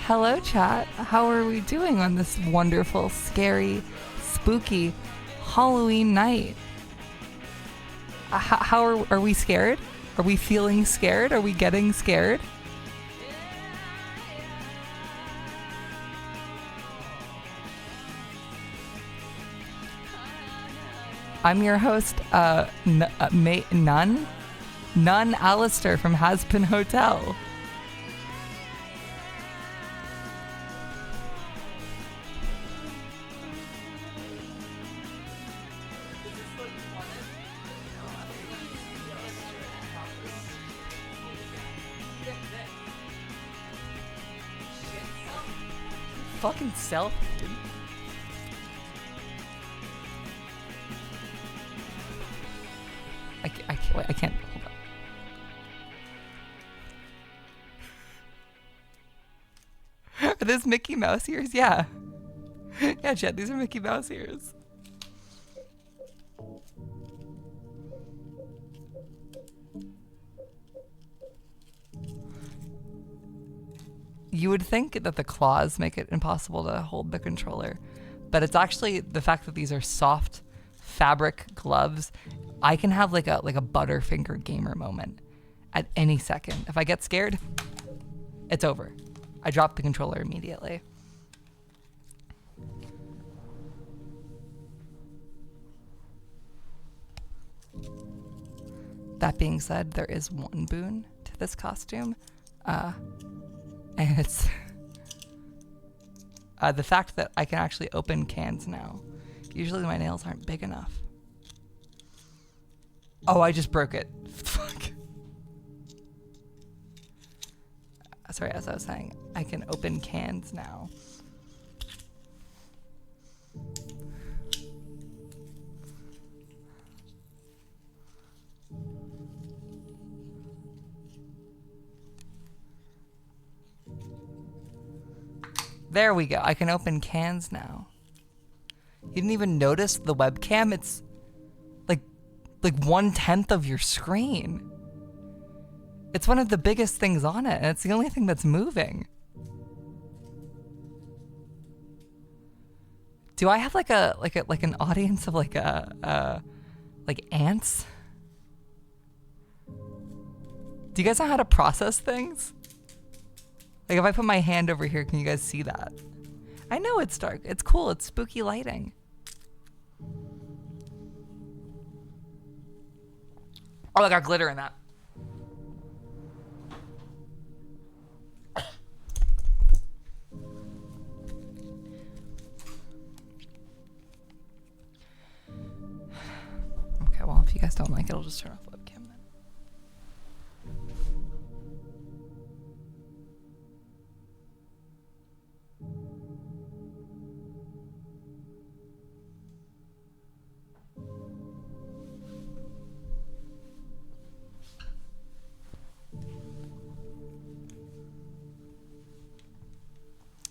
Hello, chat. How are we doing on this wonderful, scary, spooky Halloween night? How are we scared? Are we feeling scared? Are we getting scared? I'm your host, Nun Alistair from Haspin Hotel. Fucking self, dude. I can't. Hold on. Are those Mickey Mouse ears? Yeah. Yeah, Chet, these are Mickey Mouse ears. You would think that the claws make it impossible to hold the controller, but it's actually the fact that these are soft fabric gloves. I can have like a Butterfinger gamer moment at any second. If I get scared, it's over. I drop the controller immediately. That being said, there is one boon to this costume, and it's the fact that I can actually open cans now. Usually my nails aren't big enough. Oh, I just broke it. Fuck. Sorry, as I was saying, I can open cans now. There we go. I can open cans now. You didn't even notice the webcam? It's like 1/10 of your screen. It's one of the biggest things on it, and it's the only thing that's moving. Do I have like an audience of like ants? Do you guys know how to process things? Like if I put my hand over here, can you guys see that? I know it's dark. It's cool. It's spooky lighting. Oh, I got glitter in that. Okay, well, if you guys don't like it, I'll just turn off the webcam then.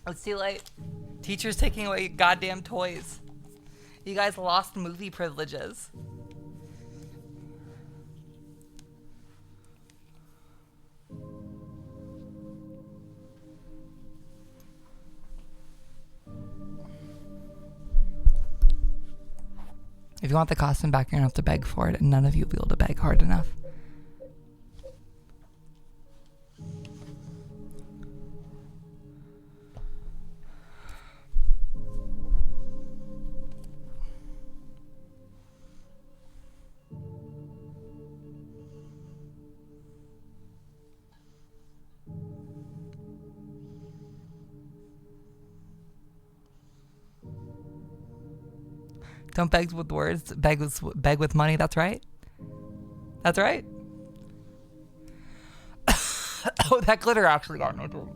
It's too late. Teachers taking away goddamn toys. You guys lost movie privileges. If you want the costume back, you're gonna have to beg for it, and none of you will be able to beg hard enough. Don't beg with words, beg with money. That's right. That's right. Oh, that glitter actually got no door.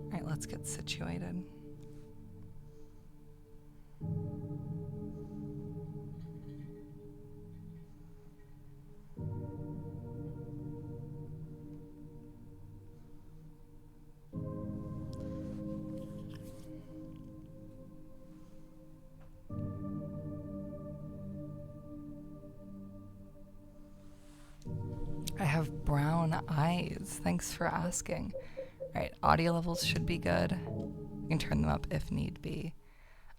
Alright, let's get situated. brown eyes. Thanks for asking. All right, audio levels should be good. We can turn them up if need be.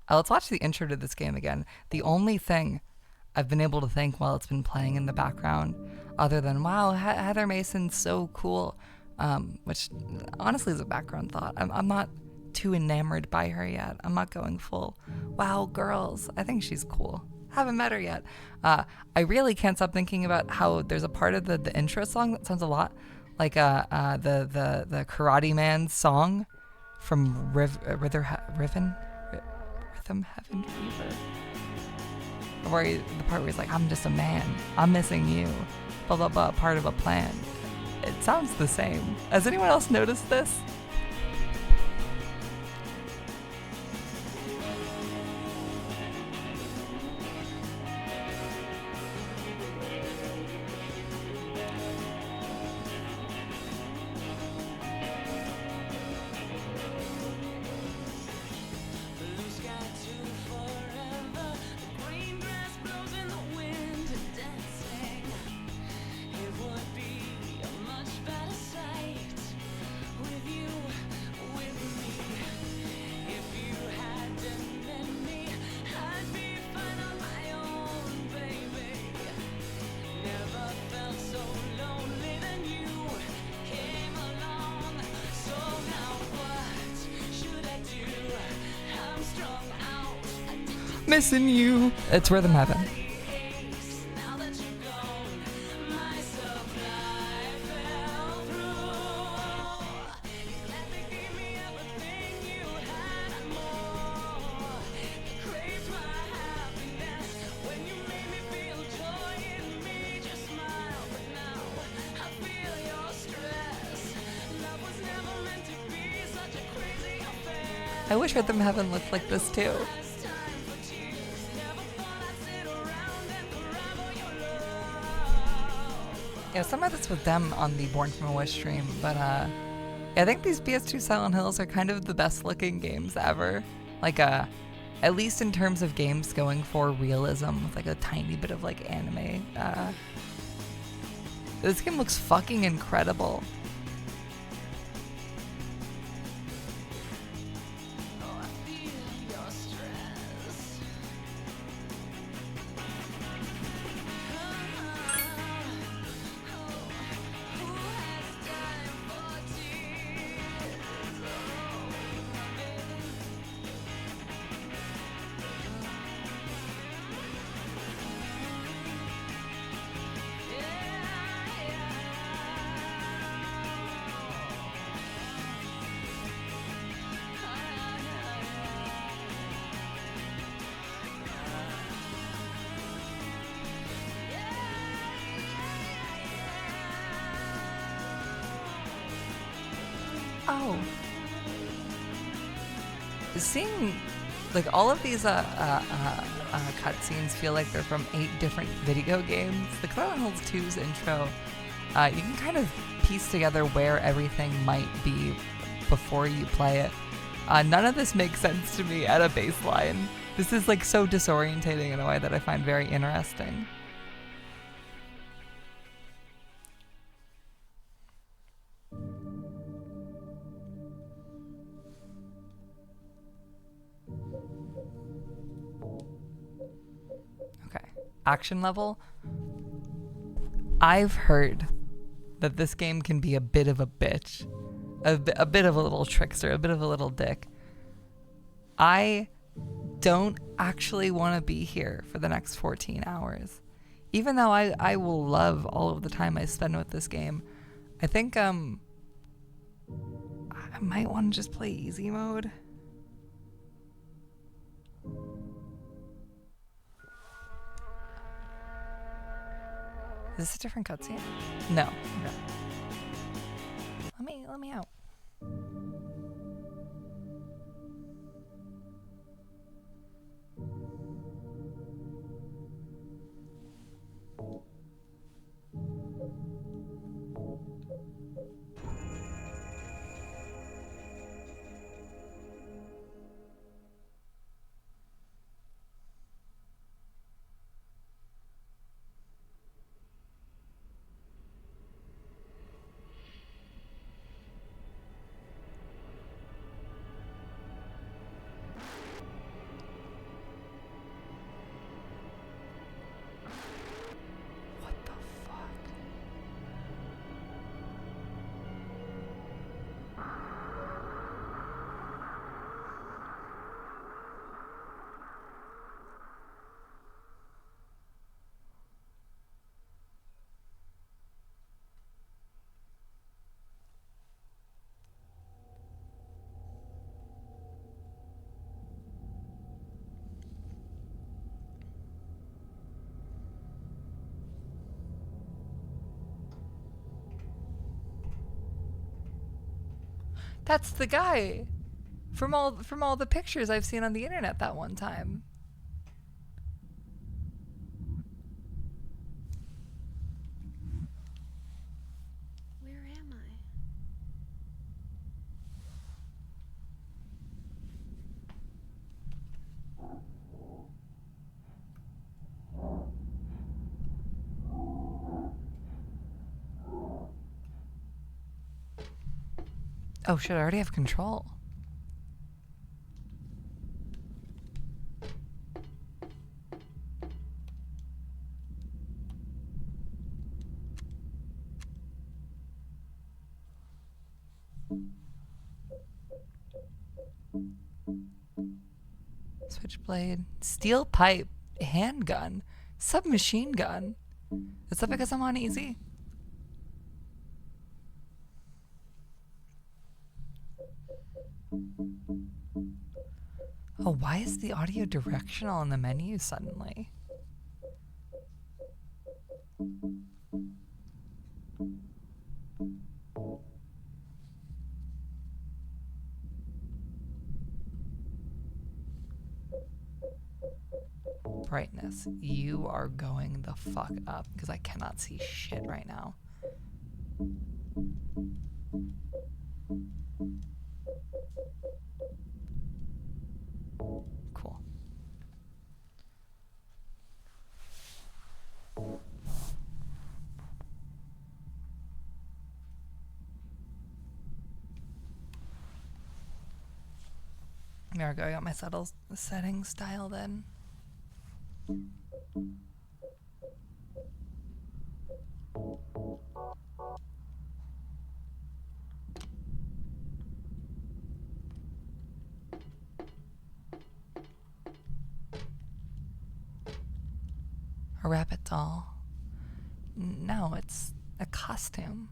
Let's watch the intro to this game again. The only thing I've been able to think while it's been playing in the background, other than, wow, Heather Mason's so cool, which honestly is a background thought. I'm not too enamored by her yet. I'm not going full, wow, girls. I think she's cool. Haven't met her yet. I really can't stop thinking about how there's a part of the intro song that sounds a lot like the Karate Man song from Rhythm Heaven Fever. The part where he's like, I'm just a man, I'm missing you, blah blah blah, part of a plan. It sounds the same. Has anyone else noticed this? Missing you. It's Rhythm Heaven. I wish Rhythm Heaven looked like this too. Yeah, some of this with them on the Born from a Wish stream, but I think these PS2 Silent Hills are kind of the best looking games ever. Like, at least in terms of games going for realism with like a tiny bit of like anime. This game looks fucking incredible. Oh. Seeing, like, all of these cutscenes feel like they're from 8 different video games. The Silent Hills 2's intro, you can kind of piece together where everything might be before you play it. None of this makes sense to me at a baseline. This is, like, so disorientating in a way that I find very interesting. Action level. I've heard that this game can be a bit of a bitch, a bit of a little trickster, a bit of a little dick. I don't actually want to be here for the next 14 hours. Even though I will love all of the time I spend with this game, I think I might want to just play easy mode. Is this a different cutscene? No. Okay. Let me out. That's the guy from all the pictures I've seen on the internet that one time. Where am I? Oh shit, I already have control. Switchblade, steel pipe, handgun, submachine gun. Is that because I'm on easy? Oh, why is the audio directional in the menu suddenly? Brightness, you are going the fuck up because I cannot see shit right now. Cool. There we go, I got my settings dialed in. A rabbit doll. No, it's a costume.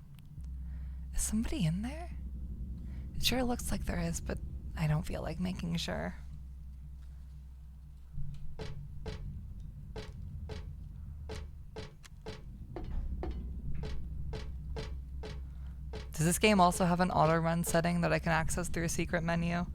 Is somebody in there? It sure looks like there is, but I don't feel like making sure. Does this game also have an auto run setting that I can access through a secret menu?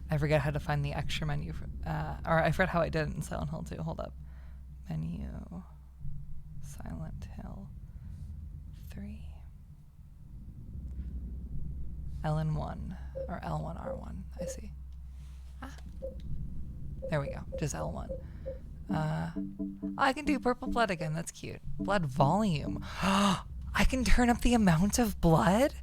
I forget how to find the extra menu, or I forget how I did it in Silent Hill 2. Hold up. Menu. Silent Hill 3. LN1, or L1R1, I see. Ah. There we go, just L1. I can do purple blood again, that's cute. Blood volume. I can turn up the amount of blood?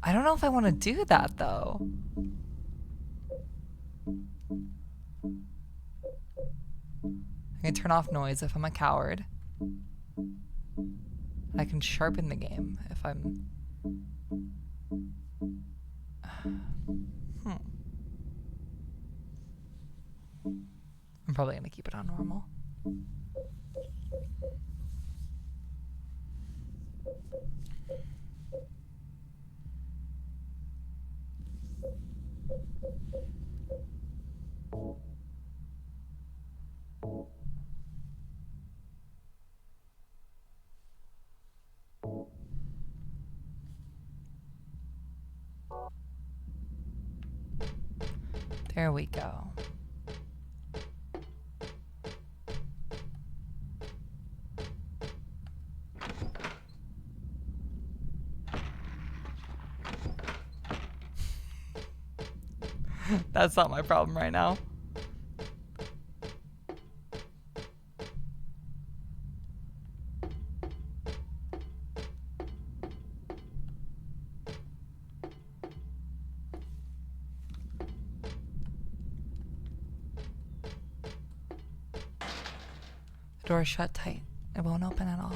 I don't know if I want to do that, though. I can turn off noise if I'm a coward. I can sharpen the game if I'm... I'm probably going to keep it on normal. There we go. That's not my problem right now. The door is shut tight. It won't open at all.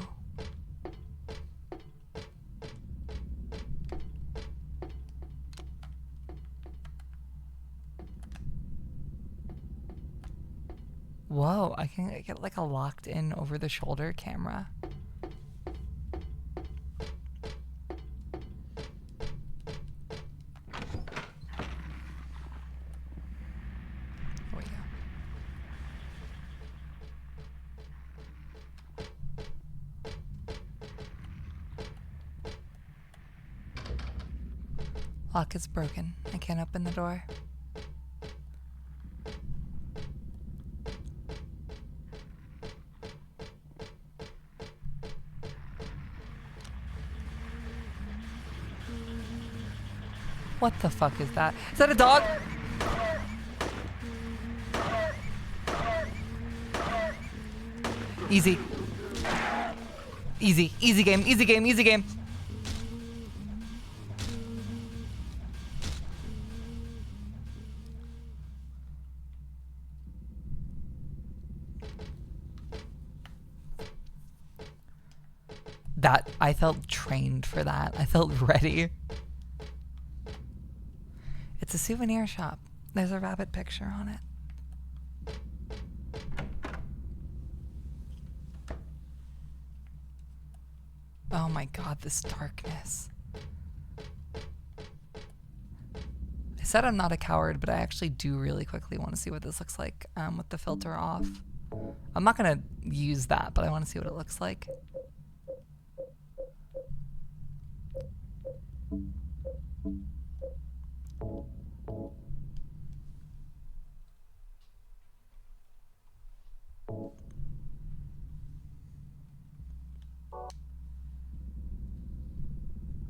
Whoa, I can get like a locked in over the shoulder camera. Here we go. Lock is broken. I can't open the door. What the fuck is that? Is that a dog? Easy. Easy. Easy game. Easy game. Easy game. That, I felt trained for that. I felt ready. It's a souvenir shop. There's a rabbit picture on it. Oh my god, this darkness. I said I'm not a coward, but I actually do really quickly want to see what this looks like with the filter off. I'm not going to use that, but I want to see what it looks like.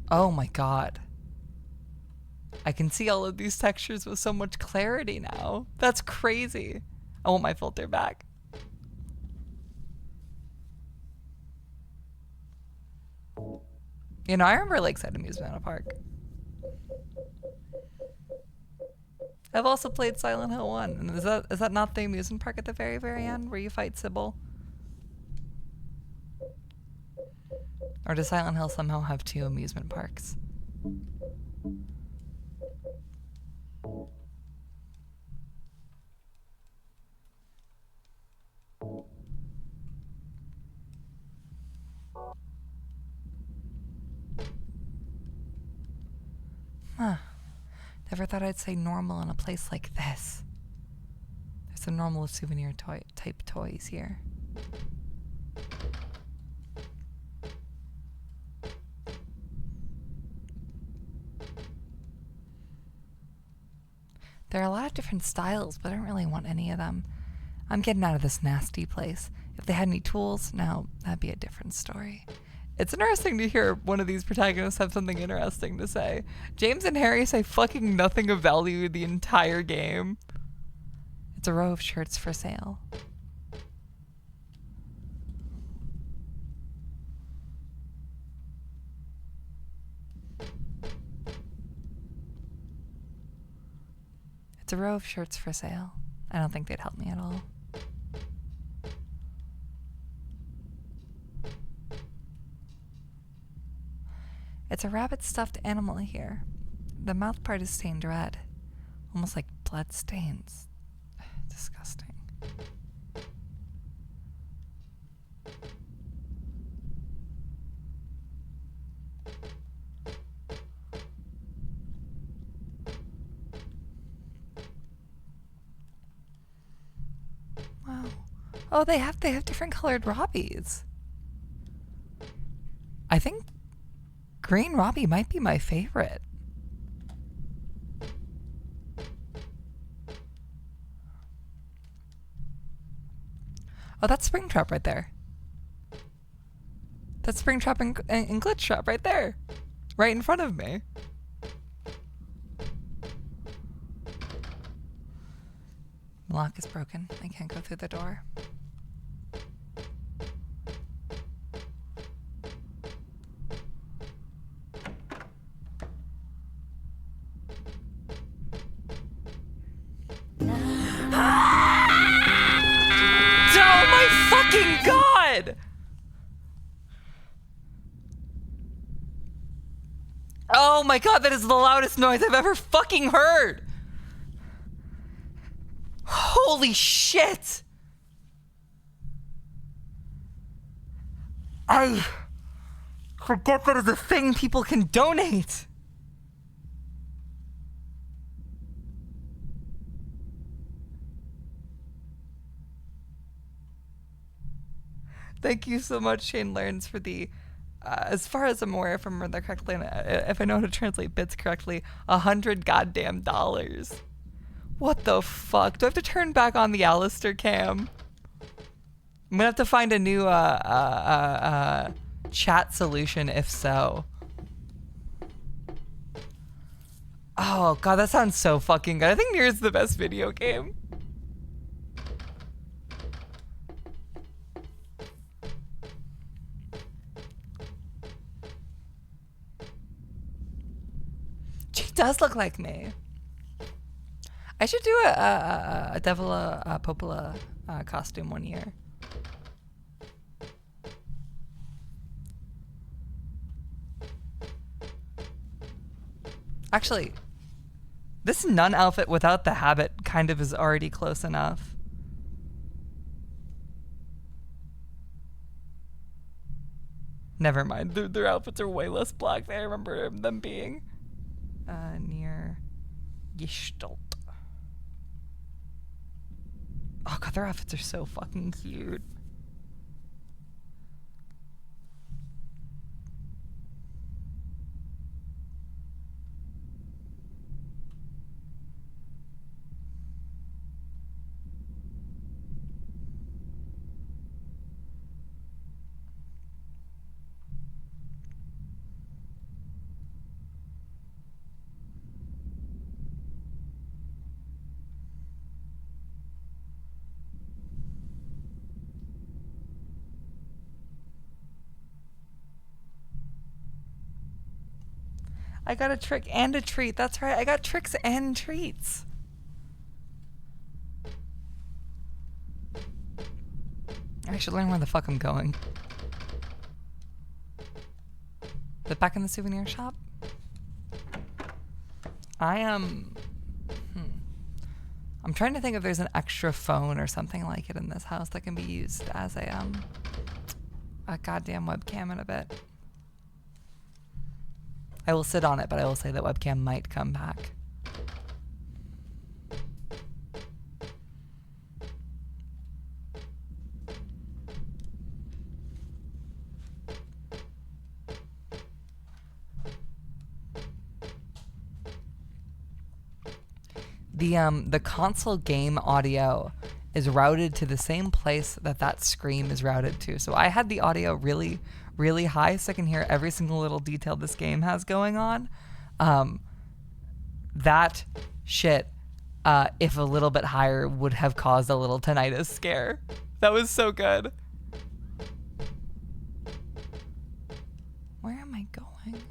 Oh my god. I can see all of these textures with so much clarity now. That's crazy. I want my filter back. You know, I remember Lakeside Amusement Park. I've also played Silent Hill 1. And is that not the amusement park at the very, very end where you fight Sybil? Or does Silent Hill somehow have two amusement parks? Huh. Never thought I'd say normal in a place like this. There's some normal souvenir type toys here. There are a lot of different styles, but I don't really want any of them. I'm getting out of this nasty place. If they had any tools, now that'd be a different story. It's interesting to hear one of these protagonists have something interesting to say. James and Harry say fucking nothing of value the entire game. It's a row of shirts for sale. It's a row of shirts for sale. I don't think they'd help me at all. It's a rabbit stuffed animal here. The mouth part is stained red, almost like blood stains. Disgusting. Wow. Oh, they have different colored Robbies. I think Green Robbie might be my favorite. Oh, that's Springtrap right there. That's Springtrap and Glitchtrap right there. Right in front of me. The lock is broken. I can't go through the door. Oh my fucking god! Oh my god, that is the loudest noise I've ever fucking heard. Holy shit. I forget that is a thing people can donate. Thank you so much, Shane Learns, for the, as far as I'm aware, if I remember that correctly, and if I know how to translate bits correctly, $100 goddamn dollars. What the fuck? Do I have to turn back on the Alistair cam? I'm gonna have to find a new chat solution if so. Oh god, that sounds so fucking good. I think Nier's the best video game. She does look like me. I should do a Devila Popola costume one year. Actually, this nun outfit without the habit kind of is already close enough. Never mind, their outfits are way less black than I remember them being. Near Gestalt. Oh god, their outfits are so fucking cute. I got a trick and a treat. That's right, I got tricks and treats. I should learn where the fuck I'm going. Is it back in the souvenir shop? I am... I'm trying to think if there's an extra phone or something like it in this house that can be used as a goddamn webcam in a bit. I will sit on it, but I will say that webcam might come back. The console game audio is routed to the same place that scream is routed to. So I had the audio really, really high so I can hear every single little detail this game has going on. That shit, if a little bit higher, would have caused a little tinnitus scare. That was so good. Where am I going?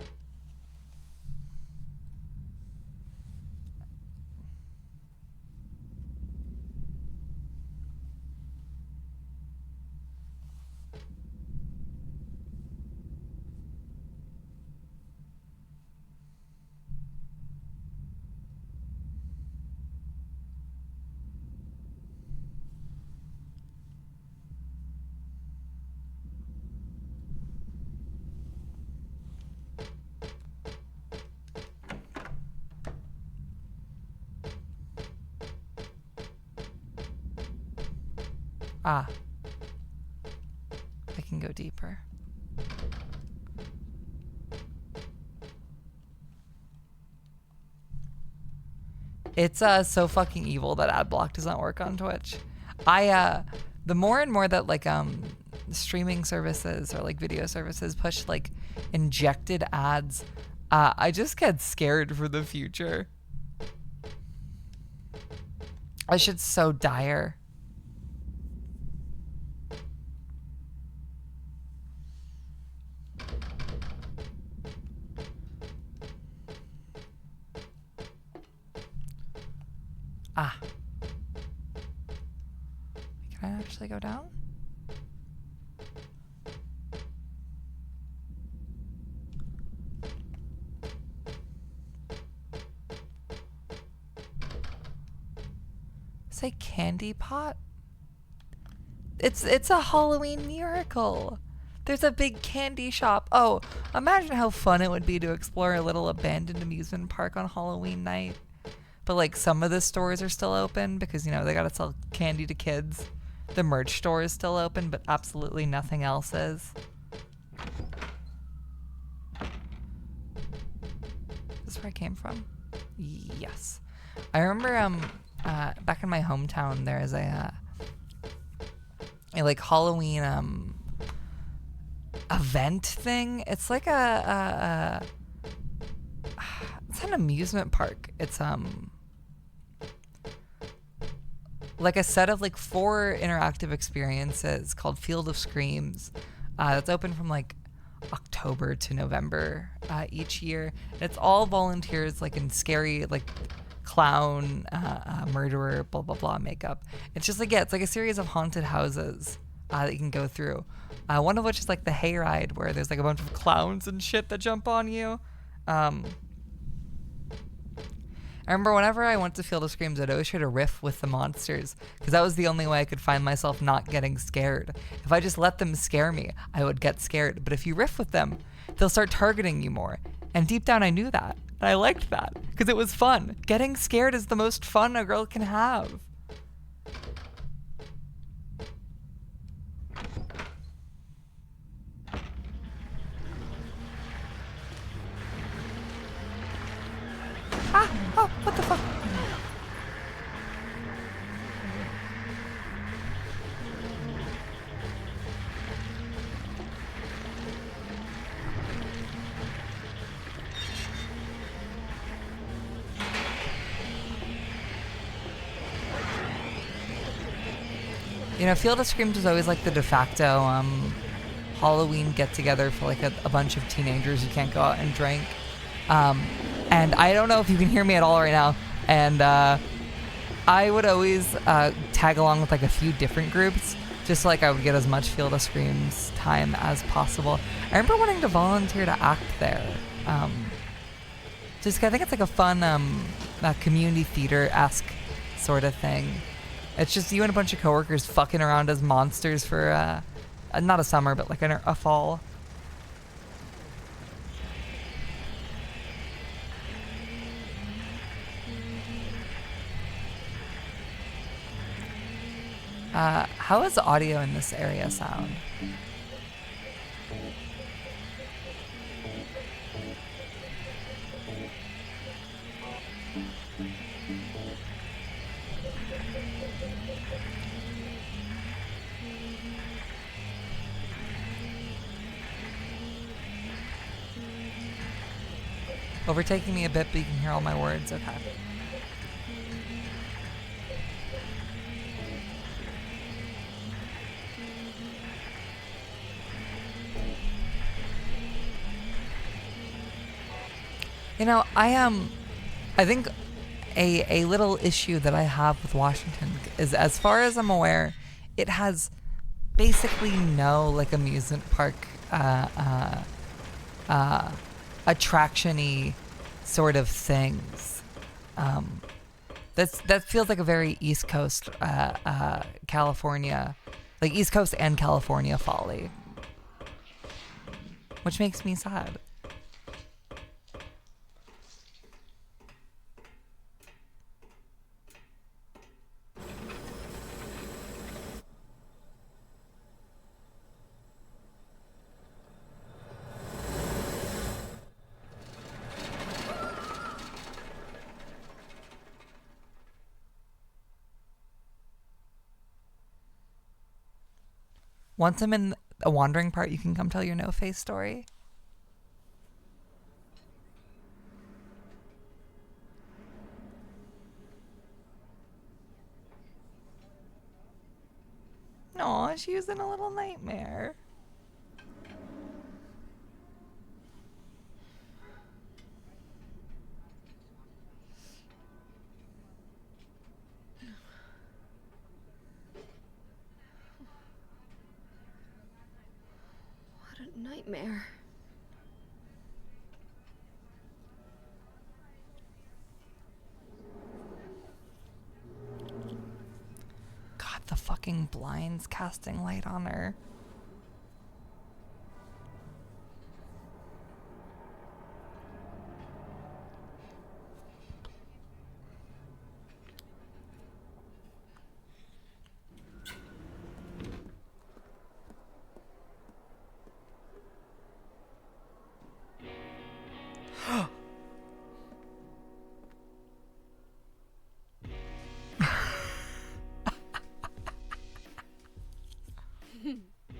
Ah. I can go deeper. It's so fucking evil that ad block does not work on Twitch. The more and more that like streaming services or like video services push like injected ads, I just get scared for the future. That shit's so dire. Ah. Can I actually go down? Say candy pot? It's a Halloween miracle. There's a big candy shop. Oh, imagine how fun it would be to explore a little abandoned amusement park on Halloween night. But like some of the stores are still open because, you know, they gotta sell candy to kids. The merch store is still open, but absolutely nothing else is. This is where I came from. Yes. I remember back in my hometown there is a like Halloween event thing. It's like it's an amusement park. It's like a set of like 4 interactive experiences called Field of Screams. That's open from like October to November each year. And it's all volunteers like in scary like clown, murderer, blah blah blah makeup. It's just like, yeah, it's like a series of haunted houses that you can go through. One of which is like the hayride where there's like a bunch of clowns and shit that jump on you. I remember whenever I went to Field of Screams, I'd always try to riff with the monsters because that was the only way I could find myself not getting scared. If I just let them scare me, I would get scared. But if you riff with them, they'll start targeting you more. And deep down, I knew that. And I liked that because it was fun. Getting scared is the most fun a girl can have. Ah! Oh, what the fuck? You know, Field of Screams was always like the de facto Halloween get-together for like a bunch of teenagers who can't go out and drink. And I don't know if you can hear me at all right now. And I would always tag along with like a few different groups, just so, like I would get as much Field of Screams time as possible. I remember wanting to volunteer to act there. Just I think it's like a fun community theater-esque sort of thing. It's just you and a bunch of coworkers fucking around as monsters for not a summer, but like a fall. How does audio in this area sound? Overtaking me a bit, but you can hear all my words. Okay. You know, I think a little issue that I have with Washington is, as far as I'm aware, it has basically no like amusement park attraction-y sort of things. That feels like a very East Coast California, like East Coast and California folly, which makes me sad. Once I'm in a wandering part, you can come tell your no-face story. Aw, she was in a little nightmare. What a nightmare. fucking blinds casting light on her.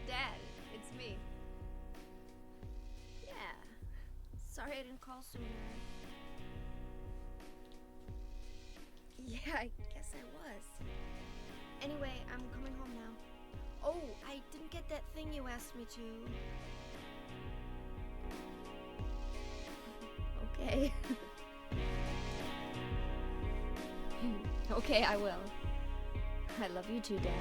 Dad, it's me. Yeah. Sorry I didn't call sooner. Yeah, I guess I was. Anyway, I'm coming home now. Oh, I didn't get that thing you asked me to. Okay. Okay, I will. I love you too, Dad.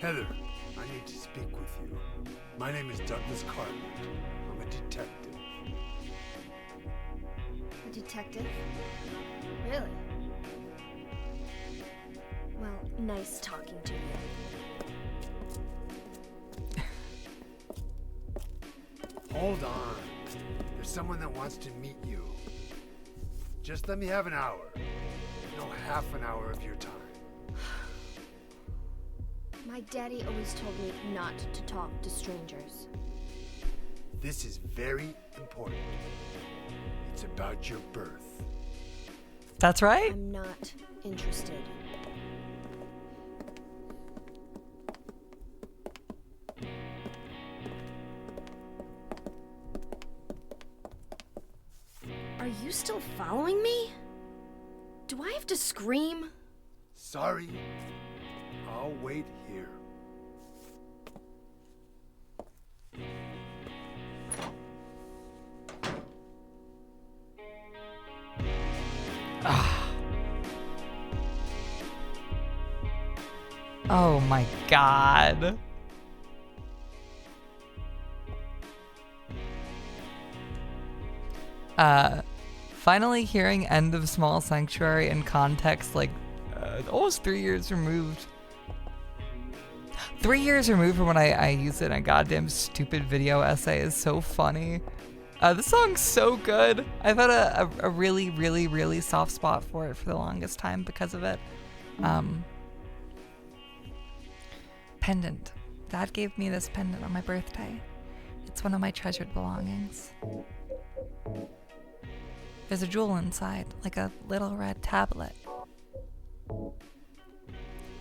Heather, I need to speak with you. My name is Douglas Cartland. I'm a detective. A detective? Really? Well, nice talking to you. Hold on. There's someone that wants to meet you. Just let me have an hour. No, half an hour of your time. My daddy always told me not to talk to strangers. This is very important. It's about your birth. That's right. I'm not interested. Are you still following me? Do I have to scream? Sorry. I'll wait here. Oh my god. Finally hearing End of Small Sanctuary in context, like, almost 3 years removed. 3 years removed from when I used it in a goddamn stupid video essay is so funny. The song's so good. I've had a really, really, really soft spot for it for the longest time because of it. Pendant. Dad gave me this pendant on my birthday. It's one of my treasured belongings. There's a jewel inside, like a little red tablet.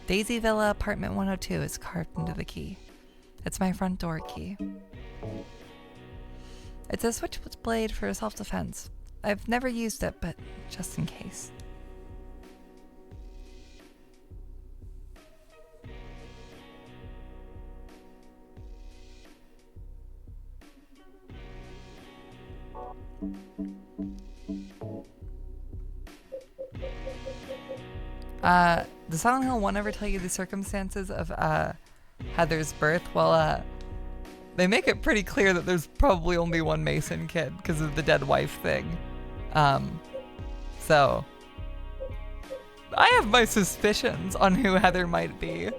Daisy Villa Apartment 102 is carved into the key. It's my front door key. It's a switchblade for self-defense. I've never used it, but just in case. Does Silent Hill 1 ever tell you the circumstances of Heather's birth? Well, they make it pretty clear that there's probably only one Mason kid because of the dead wife thing. So I have my suspicions on who Heather might be.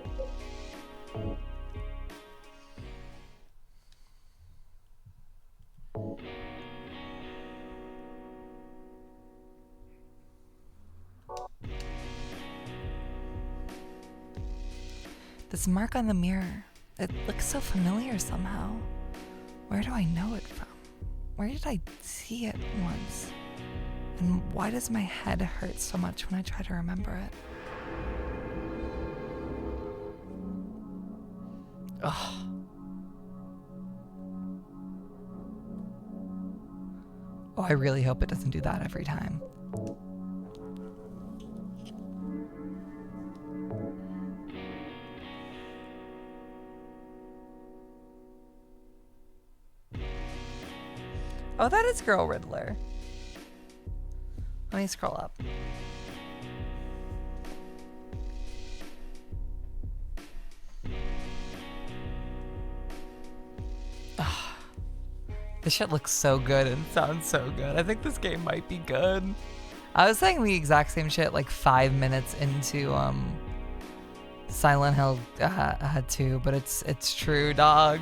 This mark on the mirror, it looks so familiar somehow. Where do I know it from? Where did I see it once? And why does my head hurt so much when I try to remember it? Ugh. Oh, I really hope it doesn't do that every time. Oh, that is Girl Riddler. Let me scroll up. This shit looks so good and sounds so good. I think this game might be good. I was saying the exact same shit like 5 minutes into Silent Hill 2, but it's true, dog.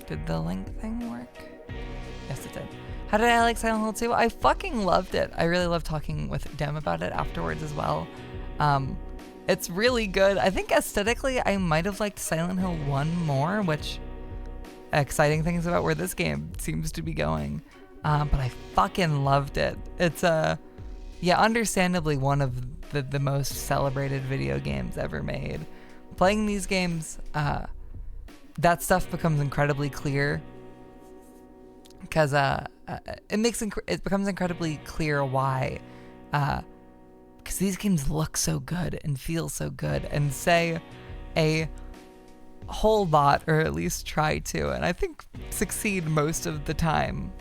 Did the link thing work? Yes, it did. How did I like Silent Hill 2? I fucking loved it. I really loved talking with Dem about it afterwards as well. It's really good. I think aesthetically, I might have liked Silent Hill 1 more, which exciting things about where this game seems to be going. But I fucking loved it. It's understandably one of the most celebrated video games ever made. Playing these games, that stuff becomes incredibly clear because it becomes incredibly clear why, because these games look so good and feel so good and say a whole lot, or at least try to, and I think succeed most of the time.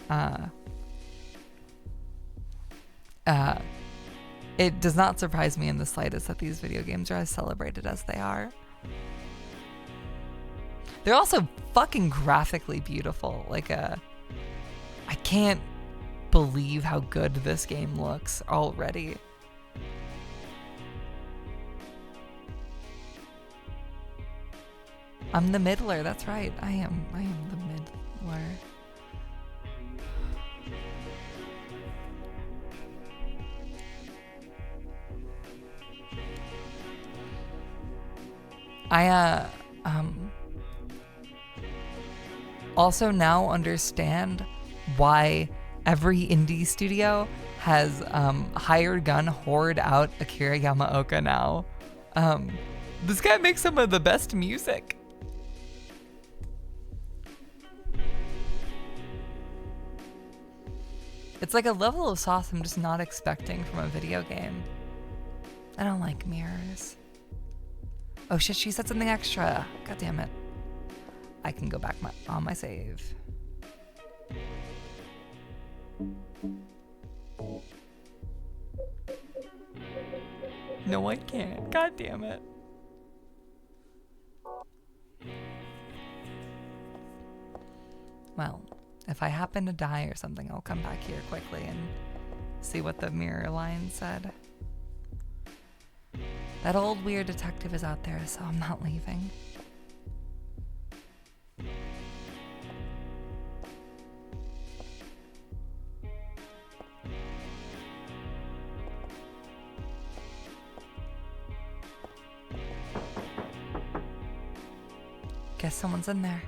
It does not surprise me in the slightest that these video games are as celebrated as they are. They're also fucking graphically beautiful. Like, I can't believe how good this game looks already. I'm the middler, that's right. I am the middler. I also now understand why every indie studio has hired gun hoard out Akira Yamaoka now. This guy makes some of the best music. It's like a level of sauce I'm just not expecting from a video game. I don't like mirrors. Oh shit, she said something extra. God damn it. I can go back on my save. No, I can't. God damn it. Well, if I happen to die or something, I'll come back here quickly and see what the mirror line said. That old weird detective is out there, so I'm not leaving. Guess someone's in there.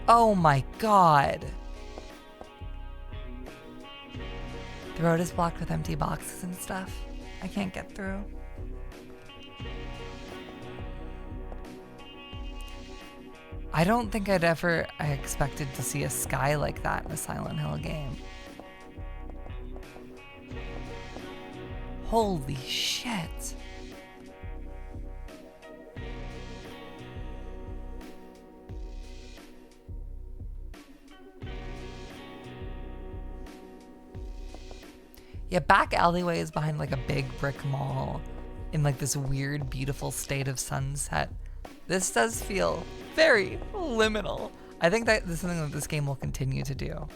Oh my god. The road is blocked with empty boxes and stuff. I can't get through. I don't think I expected to see a sky like that in a Silent Hill game. Holy shit. Yeah, back alleyways behind like a big brick mall in like this weird, beautiful state of sunset. This does feel very liminal. I think that this is something that this game will continue to do,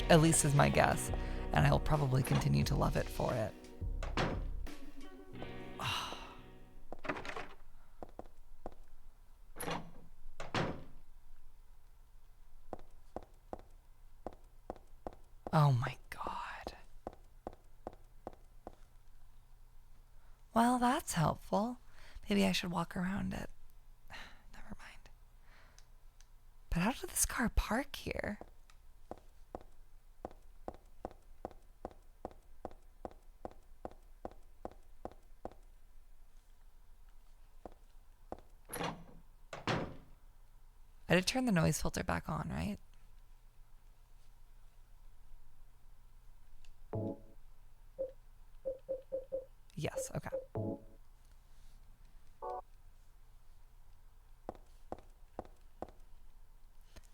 at least is my guess, and I will probably continue to love it for it. Oh my god. Well, that's helpful. Maybe I should walk around it. Never mind. But how did this car park here? I did turn the noise filter back on, right? Yes, okay.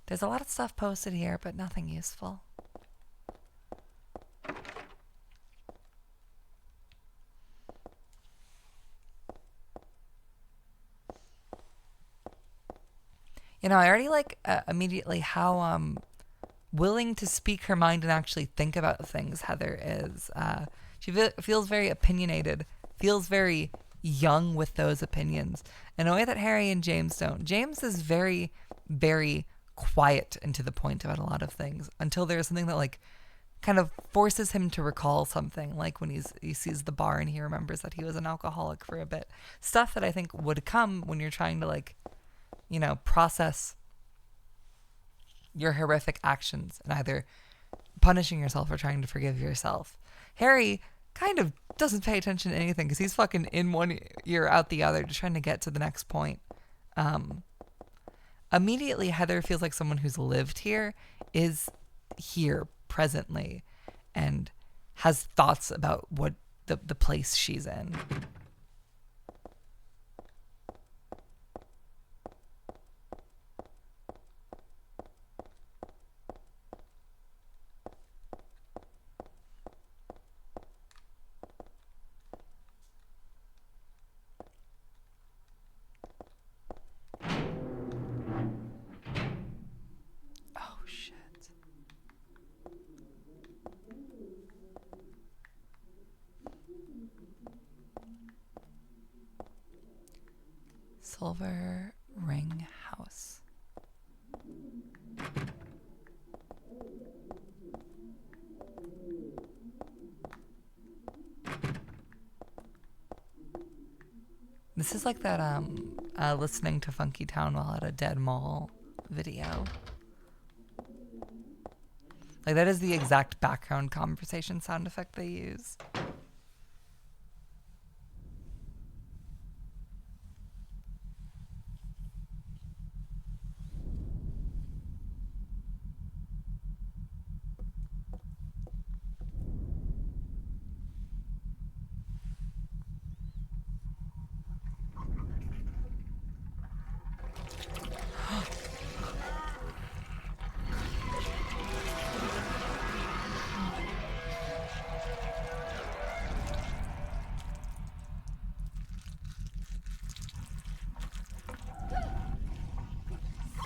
There's a lot of stuff posted here, but nothing useful. You know, I already like immediately how willing to speak her mind and actually think about things Heather is. She feels very opinionated, feels very young with those opinions in a way that Harry and James don't. James is very, very quiet and to the point about a lot of things until there's something that like kind of forces him to recall something, like when he sees the bar and he remembers that he was an alcoholic for a bit. Stuff that I think would come when you're trying to like, you know, process your horrific actions and either punishing yourself or trying to forgive yourself. Harry kind of doesn't pay attention to anything because he's fucking in one ear out the other just trying to get to the next point. Immediately Heather feels like someone who's lived here, is here presently, and has thoughts about what the place she's in. Oh shit. Silver Ring House. This is like that listening to Funky Town while at a dead mall video. Like that is the exact background conversation sound effect they use.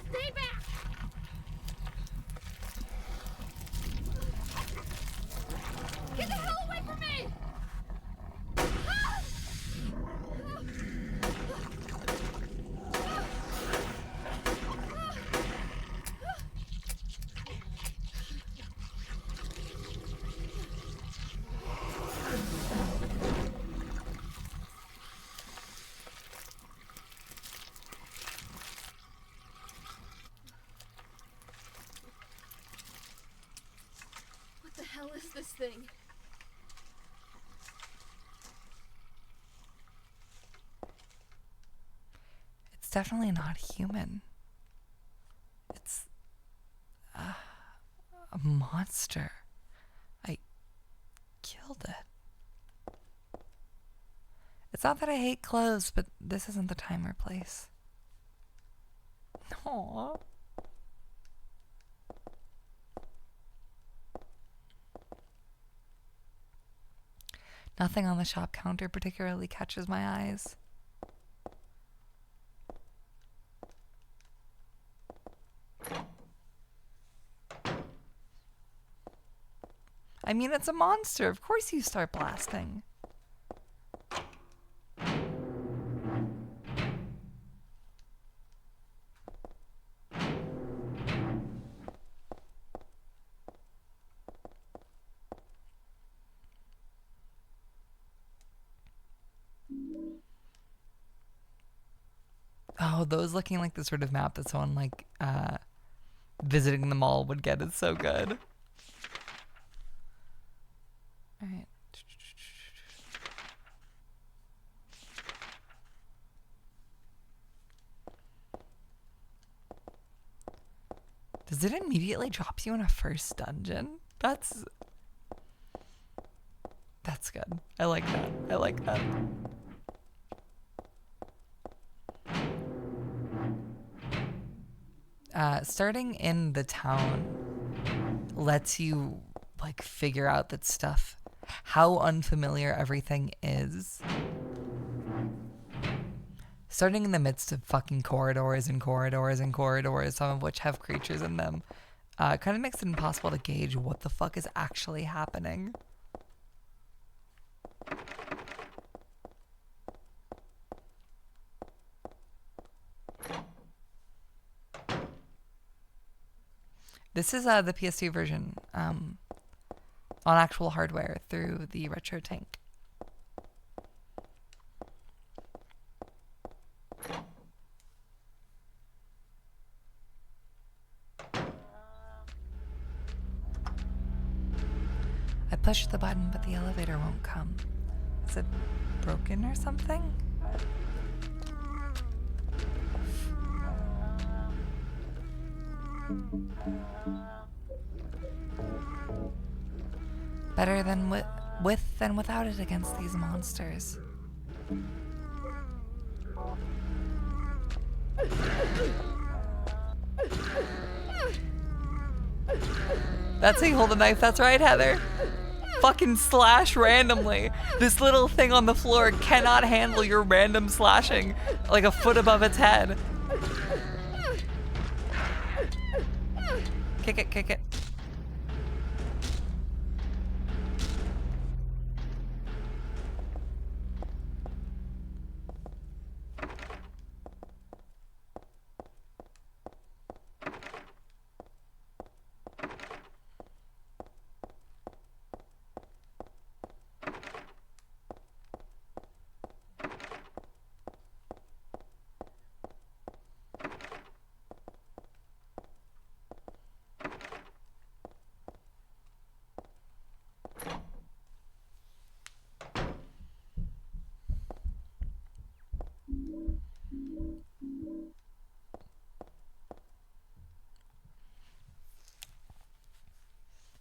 Stay back! Get the hell away from me! What the hell is this thing? It's definitely not human. It's a monster. I killed it. It's not that I hate clothes, but this isn't the time or place. Aww. Nothing on the shop counter particularly catches my eyes. I mean, it's a monster. Of course you start blasting. Oh, those looking like the sort of map that someone like visiting the mall would get is so good. All right. Does it immediately drop you in a first dungeon? That's good. I like that. I like that. Starting in the town lets you like figure out that stuff, how unfamiliar everything is. Starting in the midst of fucking corridors and corridors and corridors, some of which have creatures in them, kind of makes it impossible to gauge what the fuck is actually happening. This is the PS2 version on actual hardware through the Retro Tank. I pushed the button, but the elevator won't come. Is it broken or something? Better than with than without it against these monsters. That's how you hold the knife. That's right, Heather. Fucking slash randomly. This little thing on the floor cannot handle your random slashing like a foot above its head. Kick it, kick it.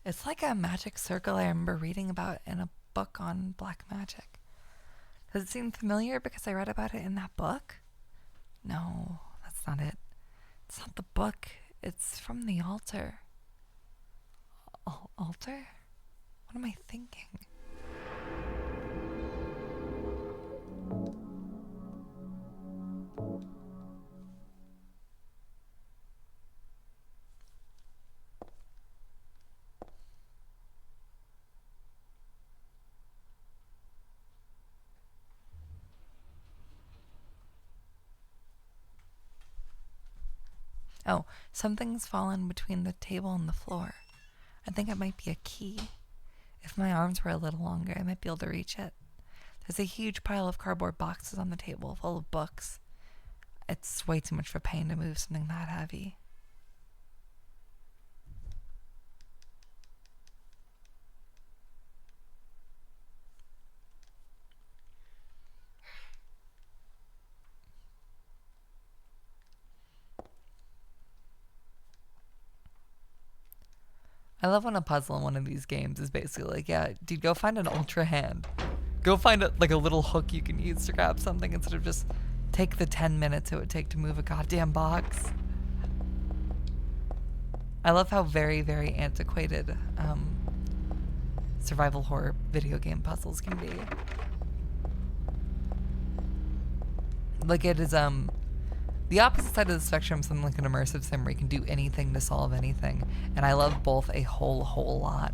It's like a magic circle I remember reading about in a book on black magic. Does it seem familiar because I read about it in that book? No, that's not it. It's not the book. It's from the altar. Altar? What am I thinking? Oh, something's fallen between the table and the floor. I think it might be a key. If my arms were a little longer, I might be able to reach it. There's a huge pile of cardboard boxes on the table full of books. It's way too much for pain to move something that heavy. I love when a puzzle in one of these games is basically like, yeah, dude, go find an ultra hand. Go find like a little hook you can use to grab something instead of just take the 10 minutes it would take to move a goddamn box. I love how very, very antiquated survival horror video game puzzles can be. Like it is the opposite side of the spectrum, something like an immersive sim where you can do anything to solve anything. And I love both a whole lot.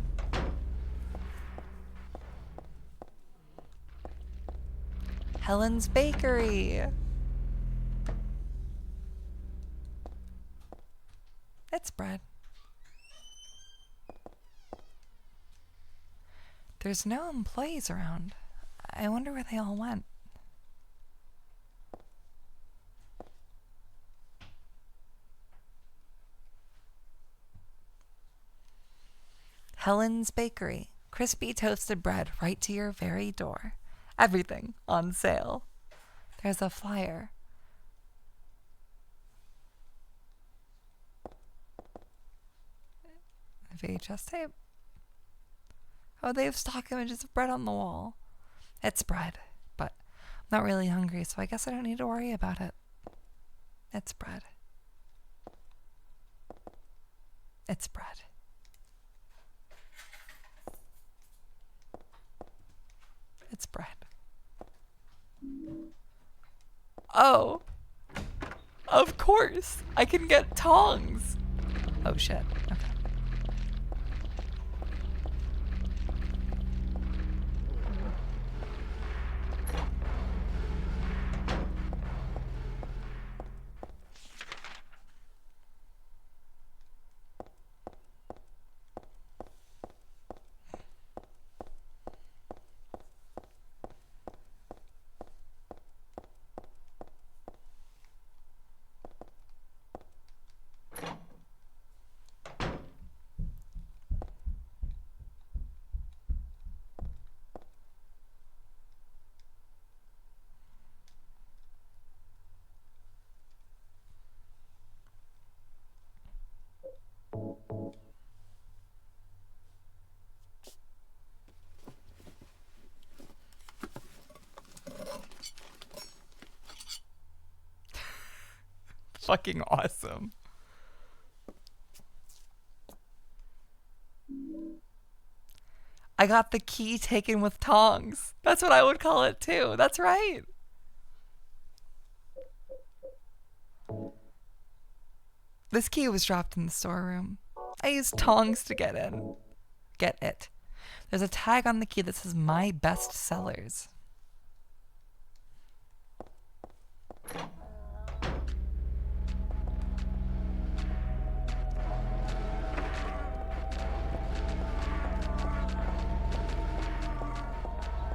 Helen's Bakery. It's bread. There's no employees around. I wonder where they all went. Helen's Bakery. Crispy toasted bread right to your very door. Everything on sale. There's a flyer. A VHS tape. Oh, they have stock images of bread on the wall. It's bread, but I'm not really hungry, so I guess I don't need to worry about it. It's bread. It's bread. It's bread. Oh, of course. I can get tongs. Oh shit. Okay. Fucking awesome. I got the key taken with tongs. That's what I would call it too. That's right. This key was dropped in the storeroom. I used tongs to get in. Get it. There's a tag on the key that says my best sellers.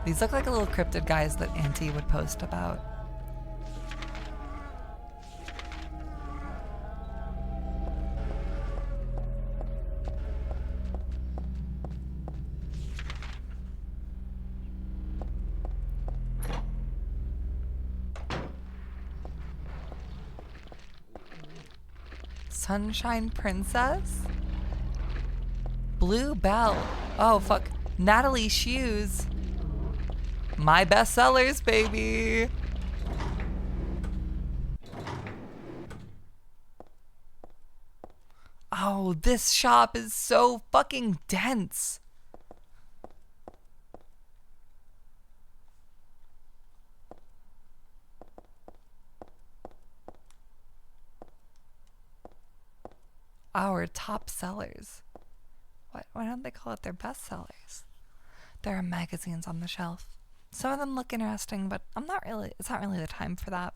These look like little cryptid guys that Auntie would post about. Sunshine Princess? Blue Bell. Oh, fuck. Natalie Shoes. My best sellers, baby. Oh, this shop is so fucking dense. Our top sellers. Why don't they call it their best sellers? There are magazines on the shelf. Some of them look interesting, but it's not really the time for that.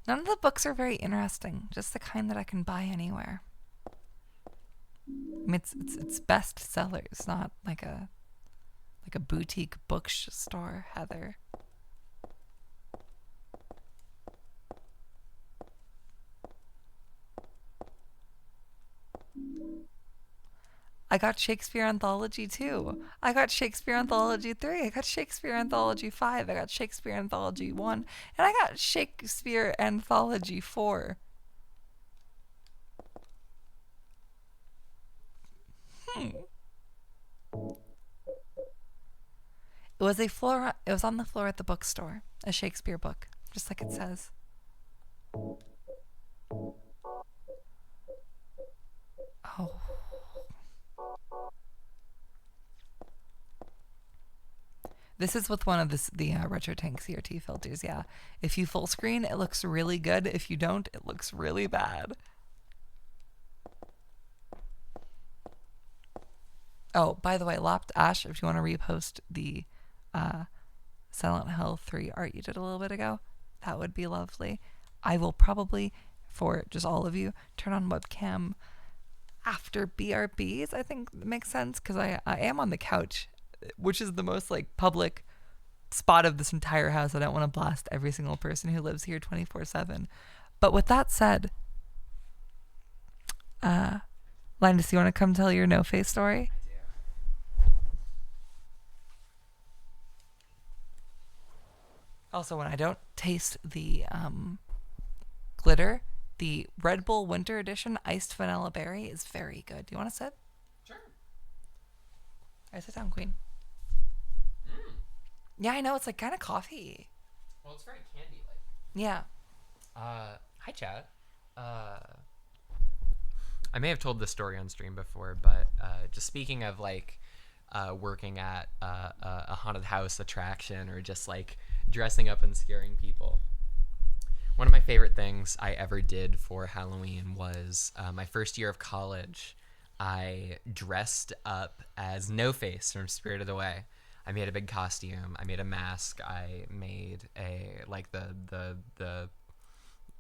None of the books are very interesting, just the kind that I can buy anywhere. I mean, it's best sellers, not like a boutique bookstore, Heather. I got Shakespeare Anthology 2. I got Shakespeare Anthology 3. I got Shakespeare Anthology 5. I got Shakespeare Anthology 1. And I got Shakespeare Anthology 4. It was on the floor at the bookstore. A Shakespeare book, just like it says. Oh. This is with one of the Retro Tank CRT filters, yeah. If you full screen, it looks really good. If you don't, it looks really bad. Oh, by the way, Lopped Ash, if you want to repost the Silent Hill 3 art you did a little bit ago, that would be lovely. I will probably, for just all of you, turn on webcam after BRBs. I think it makes sense, because I am on the couch, which is the most like public spot of this entire house. I don't want to blast every single person who lives here 24/7. But with that said, Linus, you want to come tell your no face story? Also, when I don't taste the glitter, The Red Bull Winter Edition iced vanilla berry is very good. Do you want to sit? Sure. I sit down, Queen. Yeah, I know. It's like kind of coffee. Well, it's very candy-like. Yeah. Hi, chat. I may have told this story on stream before, but just speaking of like working at a haunted house attraction or just like dressing up and scaring people. One of my favorite things I ever did for Halloween was my first year of college. I dressed up as No Face from Spirited Away. I made a big costume. I made a mask. I made a like the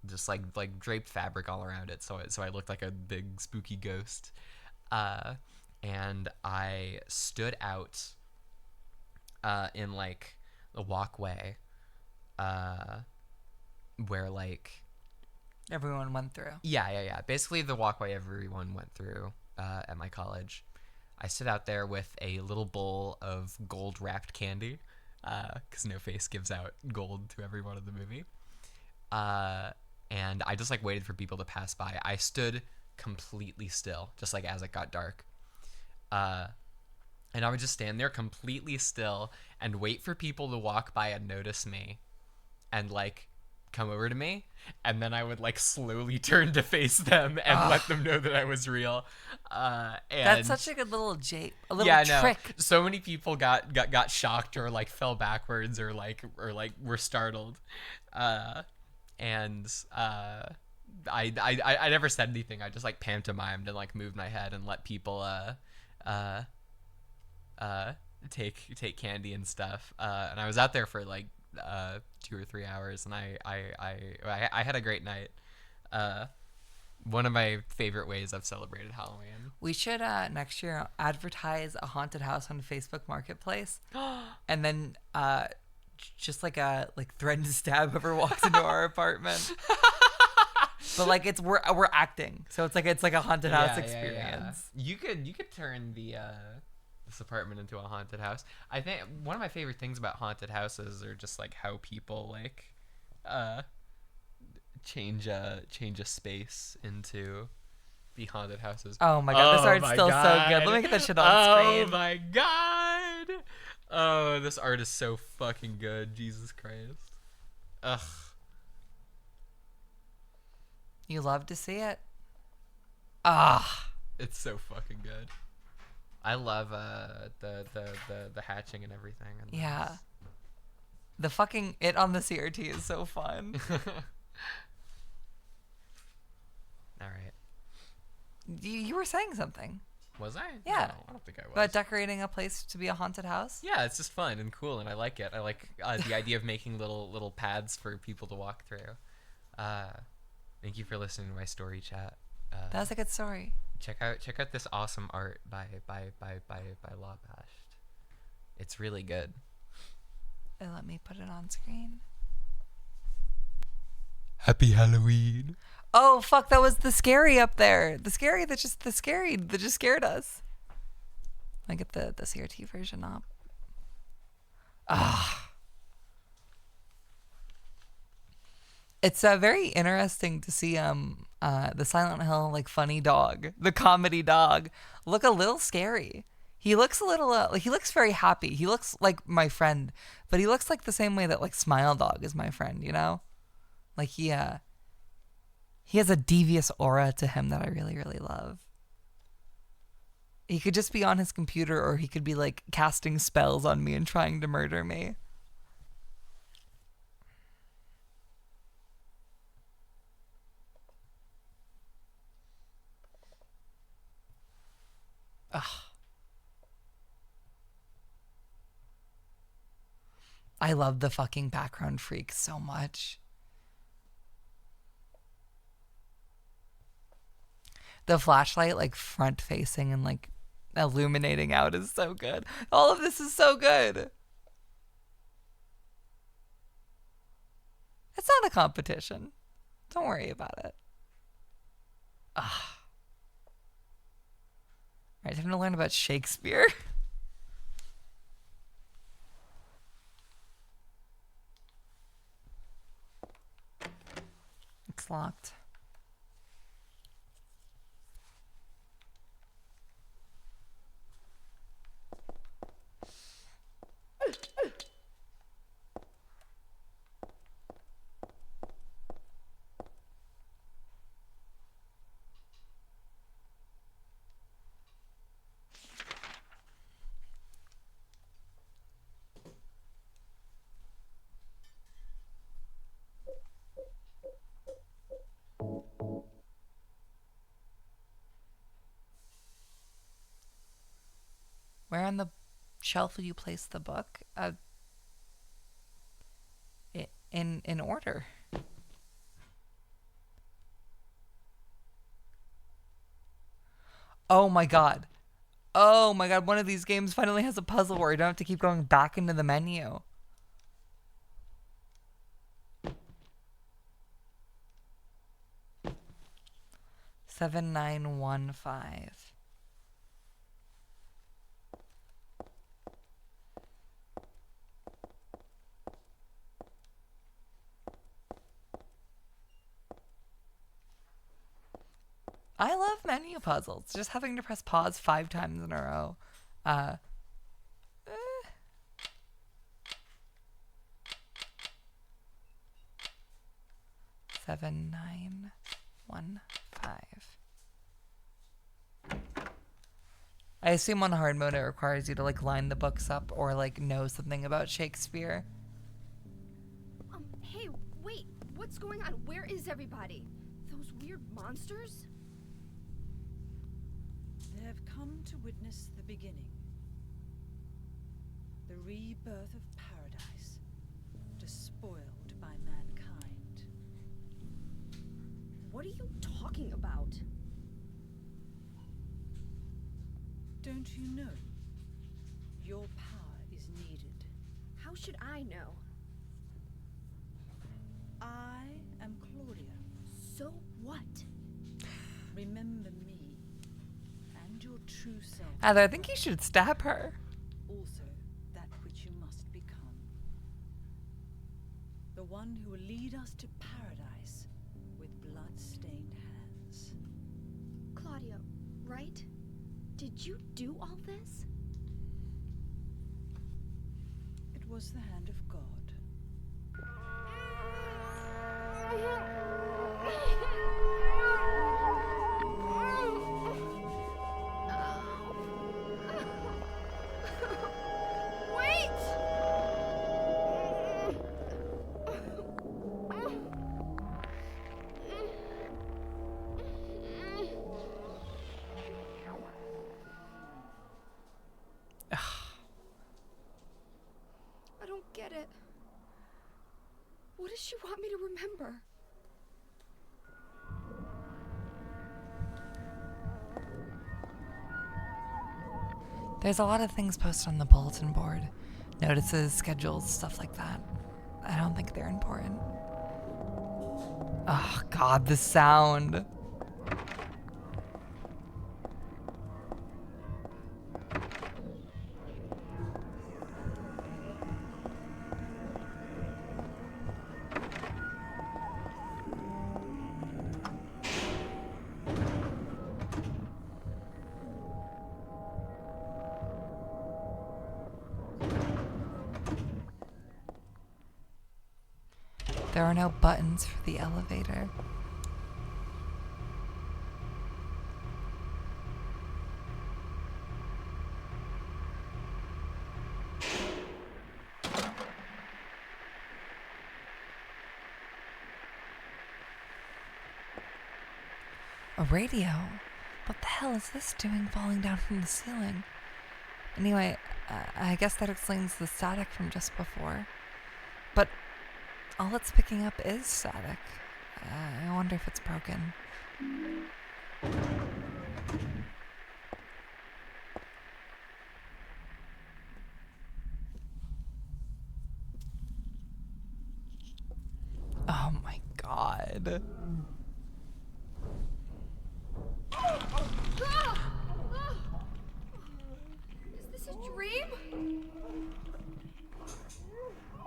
just like draped fabric all around it, so I looked like a big spooky ghost. And I stood out in like the walkway where like Everyone went through. yeah. Basically the walkway everyone went through at my college. I stood out there with a little bowl of gold wrapped candy, because No Face gives out gold to everyone in the movie. And I just like waited for people to pass by. I stood completely still, just like as it got dark. And I would just stand there completely still and wait for people to walk by and notice me and like come over to me. And then I would like slowly turn to face them and let them know that I was real. And That's such a good little a little yeah, trick. no. So many people got shocked or like fell backwards or like were startled. And I never said anything. I just like pantomimed and like moved my head and let people take candy and stuff. And I was out there for like 2 or 3 hours, and I had a great night. One of my favorite ways I've celebrated Halloween. We should next year advertise a haunted house on Facebook Marketplace, and then just like threaten to stab whoever walks into our apartment. But like we're acting, so it's like a haunted house experience. You could turn this apartment into a haunted house. I think one of my favorite things about haunted houses are just like how people like change a space into the haunted houses. Oh my god, this art's still so good. Let me get that shit on screen. Oh my god. Oh, this art is so fucking good. Jesus Christ. Ugh. You love to see it. It's so fucking good. I love the hatching and everything. And Yeah. The fucking it on the CRT is so fun. All right. You were saying something. Was I? Yeah. No, I don't think I was. About decorating a place to be a haunted house? Yeah, it's just fun and cool, and I like it. I like the idea of making little paths for people to walk through. Thank you for listening to my story, chat. That was a good story. Check out this awesome art by Lawbashed. It's really good. And let me put it on screen. Happy Halloween. Oh fuck, that was the scary up there. The scary that just scared us. I get the CRT version up. It's very interesting to see the Silent Hill like funny dog, the comedy dog, look a little scary. He looks a little like he looks very happy. He looks like my friend, but he looks like the same way that like Smile Dog is my friend, you know? Like he has a devious aura to him that I really, really love. He could just be on his computer, or he could be like casting spells on me and trying to murder me. Ugh. I love the fucking background freak so much. The flashlight like front facing and like illuminating out is so good. All of this is so good. It's not a competition. Don't worry about it. Ugh. All right, time to learn about Shakespeare. It's locked. Where on the shelf will you place the book? In order. Oh my god. Oh my god, one of these games finally has a puzzle where you don't have to keep going back into the menu. Seven, 9, 1, 5. I love menu puzzles. Just having to press pause 5 times in a row. Eh. 7, 9, 1, 5. I assume on hard mode it requires you to like line the books up or like know something about Shakespeare. Hey, wait, what's going on? Where is everybody? Those weird monsters? They have come to witness the beginning. The rebirth of paradise, despoiled by mankind. What are you talking about? Don't you know? Your power is needed. How should I know? I am Claudia. So what? Remember me and your true self. Heather, I think you should stab her. Also that which you must become. The one who will lead us to paradise with blood-stained hands. Claudia, right? Did you do all this? It was the hand of God. I don't get it. What does she want me to remember? There's a lot of things posted on the bulletin board. Notices, schedules, stuff like that. I don't think they're important. Oh god, the sound. There are no buttons for the elevator. A radio? What the hell is this doing falling down from the ceiling? Anyway, I guess that explains the static from just before. But all it's picking up is static. I wonder if it's broken. Oh my god. Is this a dream?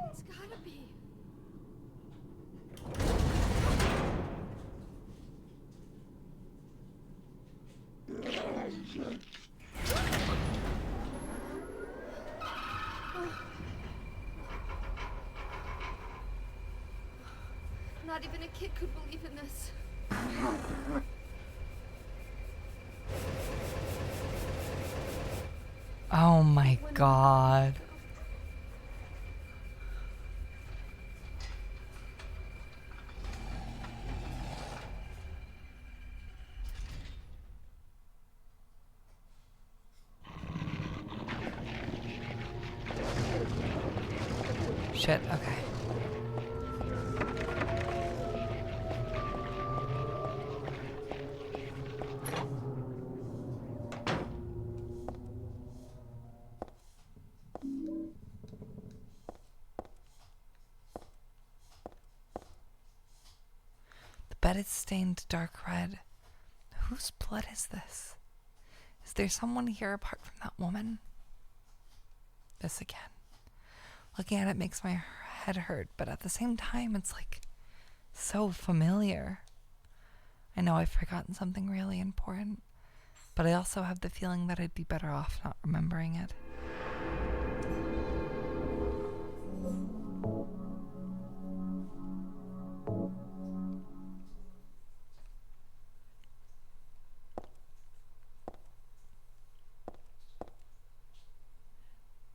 It's gotta be. Not even a kid could believe in this. Oh my god. shit. Okay. The bed is stained dark red. Whose blood is this? Is there someone here apart from that woman? This again. Looking at it makes my head hurt, but at the same time, it's like so familiar. I know I've forgotten something really important, but I also have the feeling that I'd be better off not remembering it.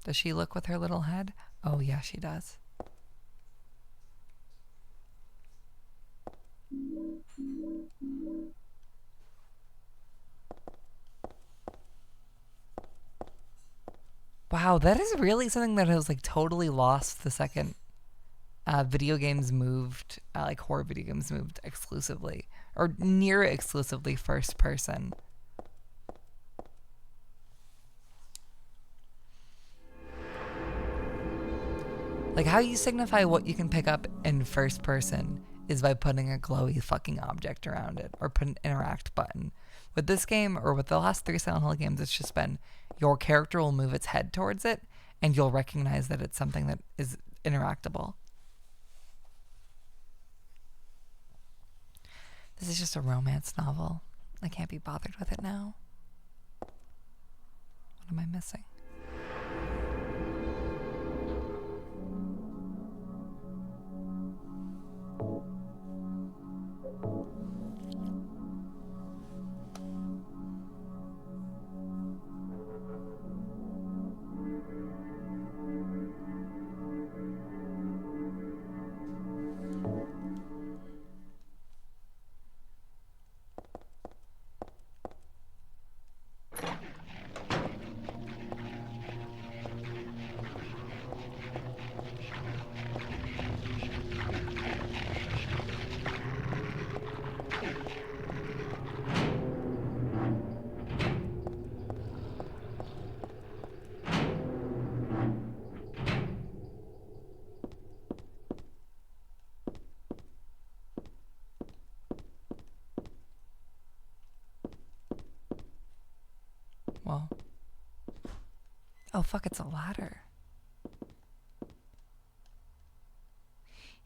Does she look with her little head? Oh, yeah, she does. Wow, that is really something that has like totally lost the second video games moved, like horror video games moved exclusively or near exclusively first person. Like how you signify what you can pick up in first person is by putting a glowy fucking object around it or put an interact button. With this game or with the last 3 Silent Hill games, it's just been your character will move its head towards it and you'll recognize that it's something that is interactable. This is just a romance novel. I can't be bothered with it now. What am I missing? Well. Oh, fuck, it's a ladder.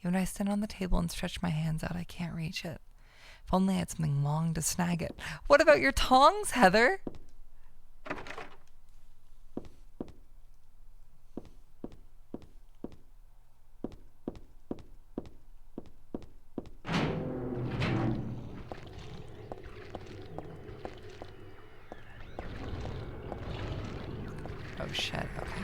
Even when I stand on the table and stretch my hands out, I can't reach it. If only I had something long to snag it. What about your tongs, Heather? Oh shit, okay.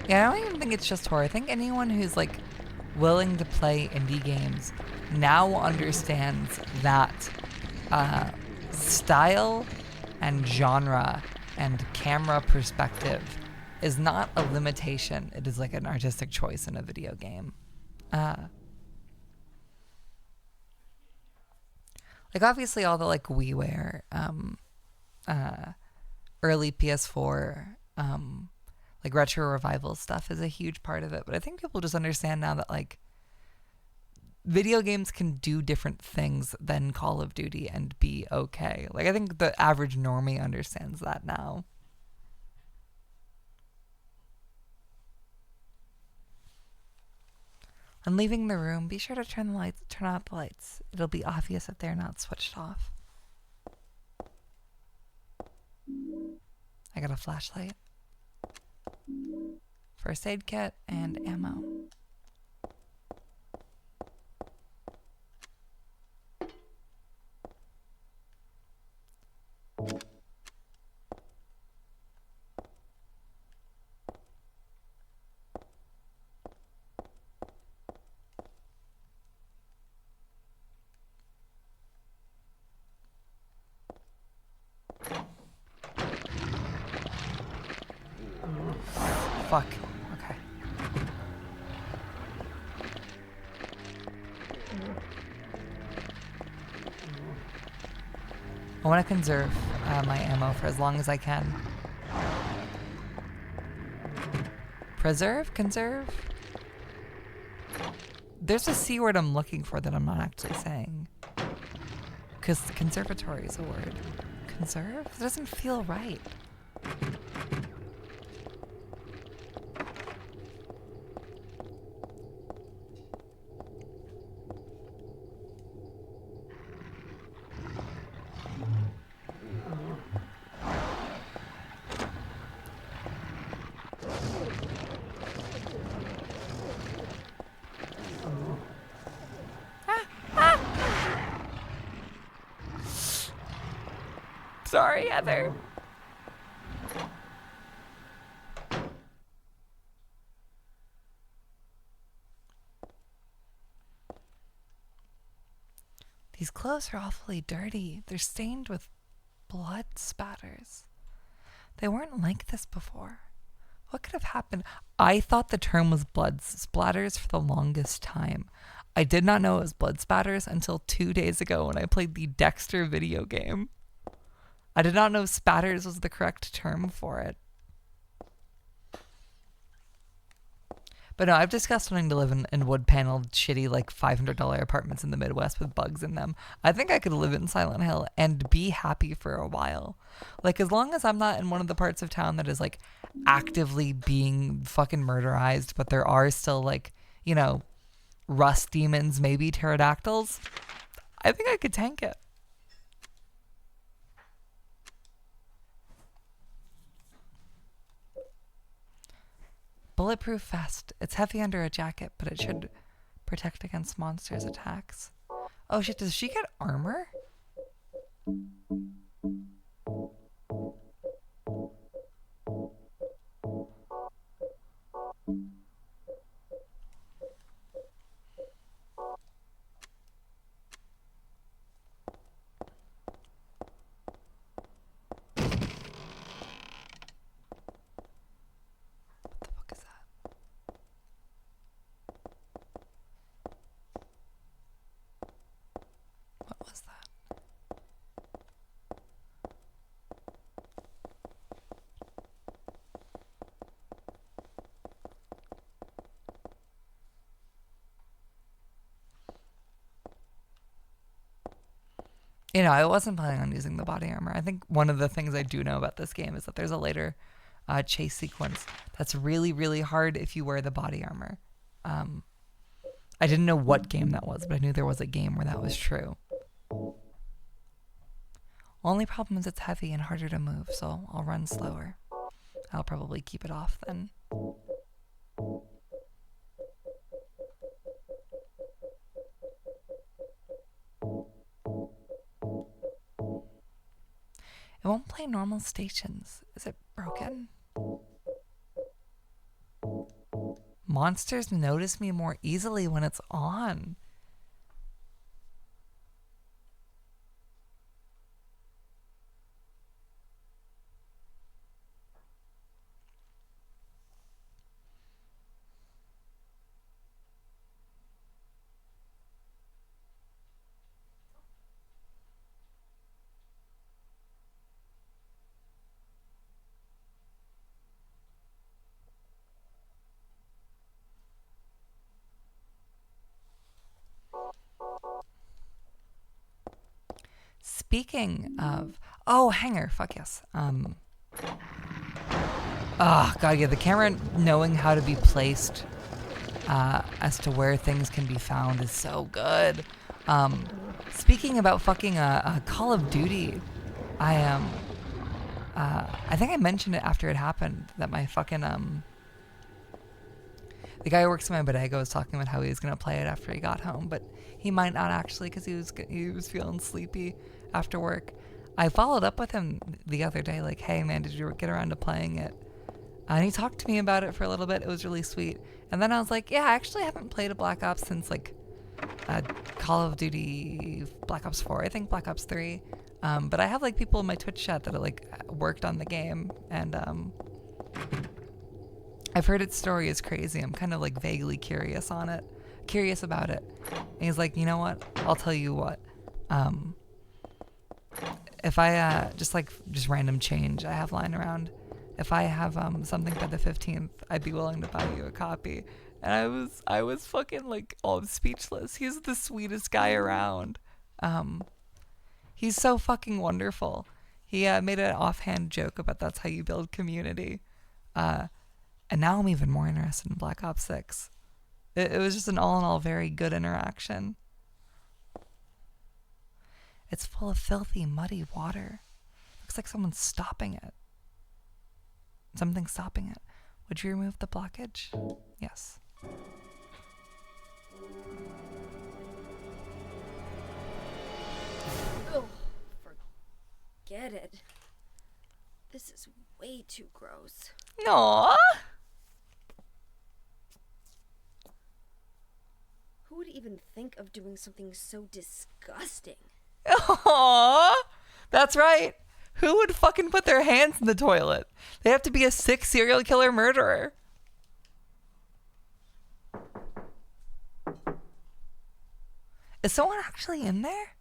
Yeah, I don't even think it's just horror. I think anyone who's like willing to play indie games now understands that style and genre and camera perspective is not a limitation. It is like an artistic choice in a video game. Like obviously all the like WiiWare, early PS4, like retro revival stuff is a huge part of it. But I think people just understand now that like video games can do different things than Call of Duty and be okay. Like I think the average normie understands that now. When leaving the room, be sure to turn out the lights. It'll be obvious if they're not switched off. I got a flashlight, first aid kit, and ammo. fuck. Okay. I want to conserve my ammo for as long as I can. Preserve? Conserve? There's a C word I'm looking for that I'm not actually saying. Because conservatory is a word. Conserve? It doesn't feel right. Sorry, Heather. These clothes are awfully dirty. They're stained with blood spatters. They weren't like this before. What could have happened? I thought the term was blood splatters for the longest time. I did not know it was blood spatters until 2 days ago when I played the Dexter video game. I did not know spatters was the correct term for it. But no, I've discussed wanting to live in wood-paneled, shitty, like $500 apartments in the Midwest with bugs in them. I think I could live in Silent Hill and be happy for a while. Like, as long as I'm not in one of the parts of town that is, like, actively being fucking murderized, but there are still, like, you know, rust demons, maybe pterodactyls, I think I could tank it. Bulletproof vest. It's heavy under a jacket, but it should protect against monsters' attacks. Oh shit, does she get armor? What was that? You know, I wasn't planning on using the body armor. I think one of the things I do know about this game is that there's a later chase sequence that's really, really hard if you wear the body armor. I didn't know what game that was, but I knew there was a game where that was true. Only problem is it's heavy and harder to move, so I'll run slower. I'll probably keep it off then. It won't play normal stations. Is it broken? Monsters notice me more easily when it's on. Speaking of, oh, hanger, fuck yes. Oh god, yeah, the camera knowing how to be placed as to where things can be found is so good. Speaking about fucking Call of Duty, I think I mentioned it after it happened that my fucking the guy who works in my bodega was talking about how he was gonna play it after he got home, but he might not actually because he was feeling sleepy after work. I followed up with him the other day, like, hey man, did you get around to playing it? And he talked to me about it for a little bit. It was really sweet. And then I was like, yeah, I actually haven't played a Black Ops since like Call of Duty Black Ops 4, I think Black Ops 3. But I have like people in my Twitch chat that are like worked on the game, and I've heard its story is crazy. I'm kind of like vaguely curious about it. And he's like, you know what? I'll tell you what. If I just random change I have lying around, if I have something by the 15th, I'd be willing to buy you a copy. And I was fucking like all speechless. He's the sweetest guy around. He's so fucking wonderful. He made an offhand joke about that's how you build community. And now I'm even more interested in Black Ops 6. It was just an all in all very good interaction. It's full of filthy, muddy water. Looks like someone's stopping it. Something's stopping it. Would you remove the blockage? Yes. Oh, forget it. This is way too gross. Aww. Who would even think of doing something so disgusting? Aww. That's right. Who would fucking put their hands in the toilet? They have to be a sick serial killer murderer. Is someone actually in there?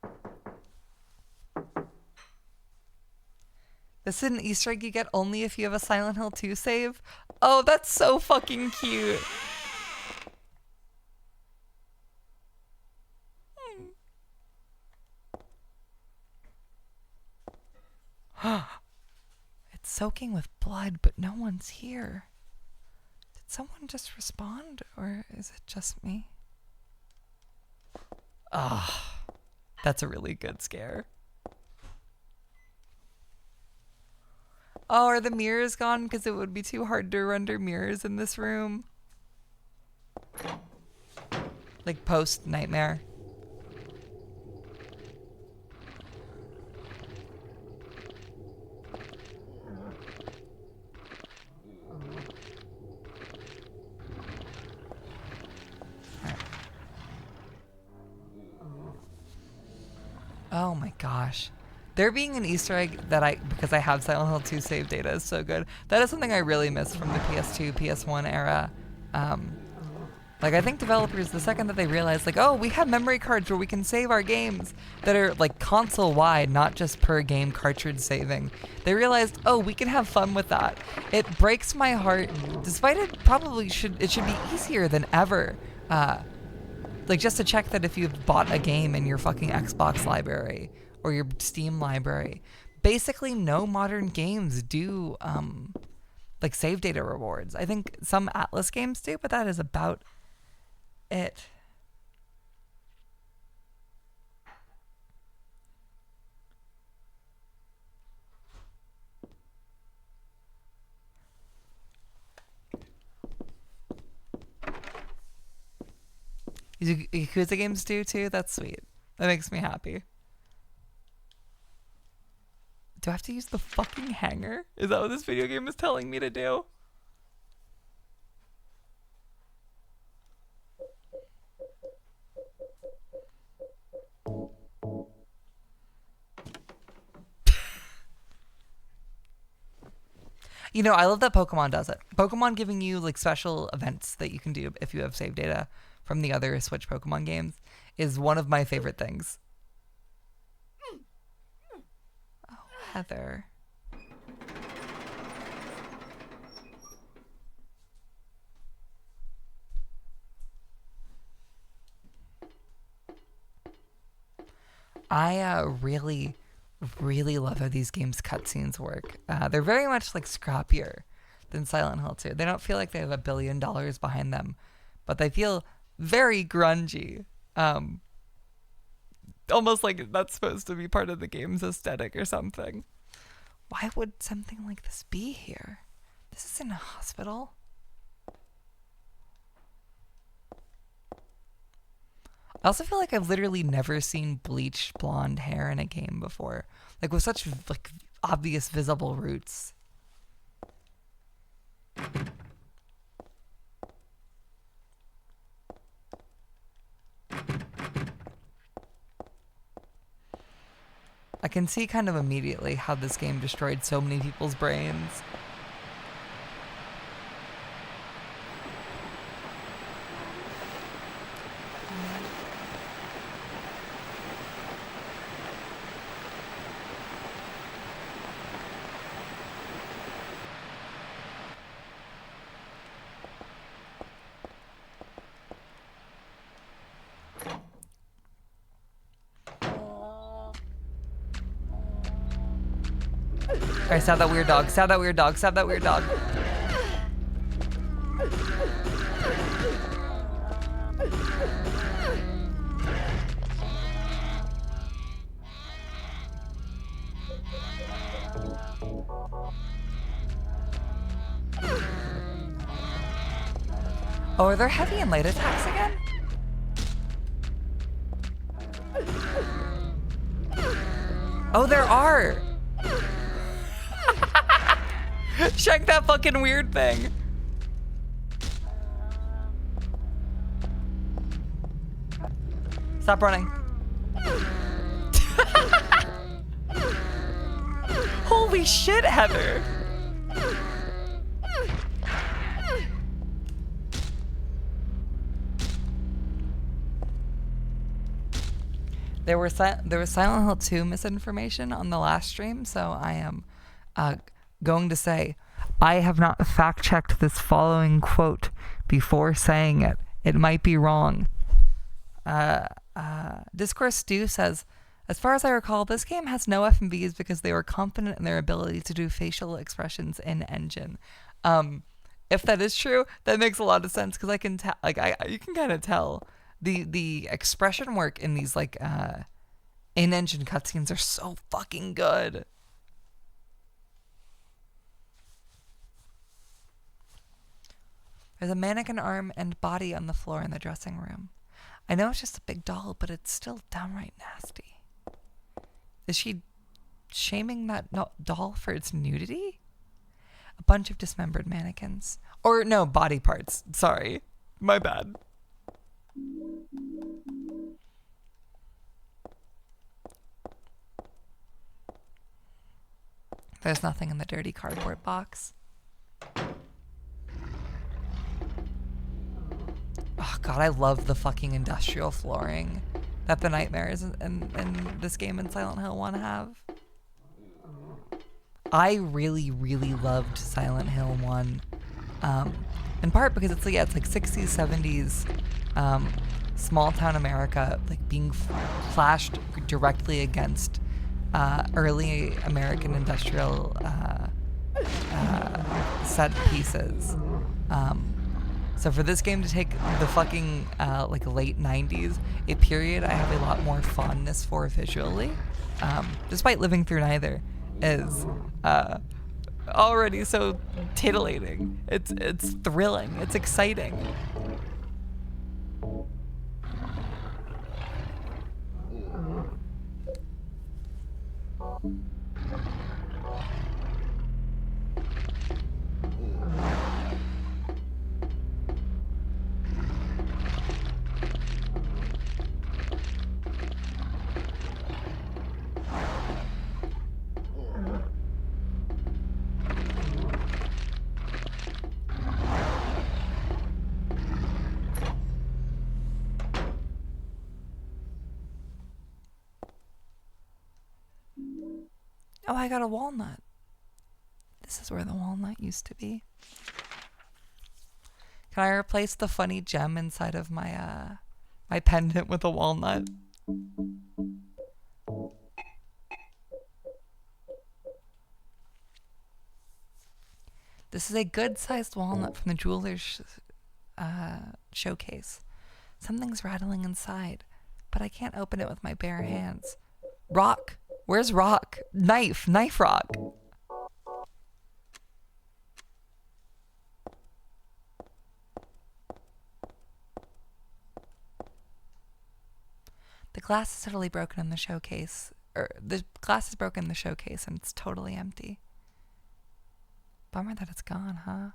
This is an Easter egg you get only if you have a Silent Hill 2 save. Oh, that's so fucking cute. It's soaking with blood, but no one's here. Did someone just respond, or is it just me? Ah, that's a really good scare. Oh, are the mirrors gone? Because it would be too hard to render mirrors in this room. Like post-nightmare. Oh my gosh. There being an Easter egg that because I have Silent Hill 2 save data is so good. That is something I really miss from the PS2, PS1 era. Like, I think developers, the second that they realize, like, oh, we have memory cards where we can save our games that are, like, console-wide, not just per game cartridge saving. They realized, oh, we can have fun with that. It breaks my heart, despite it should be easier than ever. Like, just to check that if you've bought a game in your fucking Xbox library or your Steam library. Basically, no modern games do, like, save data rewards. I think some Atlas games do, but that is about it. Yakuza games do too? That's sweet. That makes me happy. Do I have to use the fucking hanger? Is that what this video game is telling me to do? You know, I love that Pokemon does it. Pokemon giving you like special events that you can do if you have save data from the other Switch Pokemon games is one of my favorite things. Oh, Heather. I really love how these games' cutscenes work. They're very much like scrappier than Silent Hill 2. They don't feel like they have $1 billion behind them, but they feel very grungy. Almost like that's supposed to be part of the game's aesthetic or something. Why would something like this be here? This isn't a hospital. I also feel like I've literally never seen bleached blonde hair in a game before. Like with such like obvious visible roots. I can see kind of immediately how this game destroyed so many people's brains. Alright, stab that weird dog. Stab that weird dog. Stab that weird dog. Oh, are there heavy and light attacks again? Oh, there are! Check that fucking weird thing! Stop running. Holy shit, Heather! There was Silent Hill 2 misinformation on the last stream, so I am going to say I have not fact-checked this following quote before saying it. It might be wrong. Discourse Stew says, as far as I recall, this game has no FMVs because they were confident in their ability to do facial expressions in engine. If that is true, that makes a lot of sense because I can tell, like, you can kind of tell the expression work in these like in-engine cutscenes are so fucking good. There's a mannequin arm and body on the floor in the dressing room. I know it's just a big doll, but it's still downright nasty. Is she shaming that doll for its nudity? A bunch of dismembered mannequins. Or no, body parts. Sorry. My bad. There's nothing in the dirty cardboard box. Oh god, I love the fucking industrial flooring that the nightmares in this game in Silent Hill 1 have. I really, really loved Silent Hill 1. In part because it's like 60s, 70s, small town America, like being flashed directly against early American industrial set pieces. So for this game to take the fucking like late 90s, a period I have a lot more fondness for visually, despite living through neither, is already so titillating. It's thrilling. It's exciting. Oh, I got a walnut. This is where the walnut used to be. Can I replace the funny gem inside of my my pendant with a walnut? This is a good-sized walnut from the jeweler's showcase. Something's rattling inside, but I can't open it with my bare hands. Rock! Where's Rock? Knife Rock! The glass is totally broken in the showcase. The glass is broken in the showcase and it's totally empty. Bummer that it's gone, huh?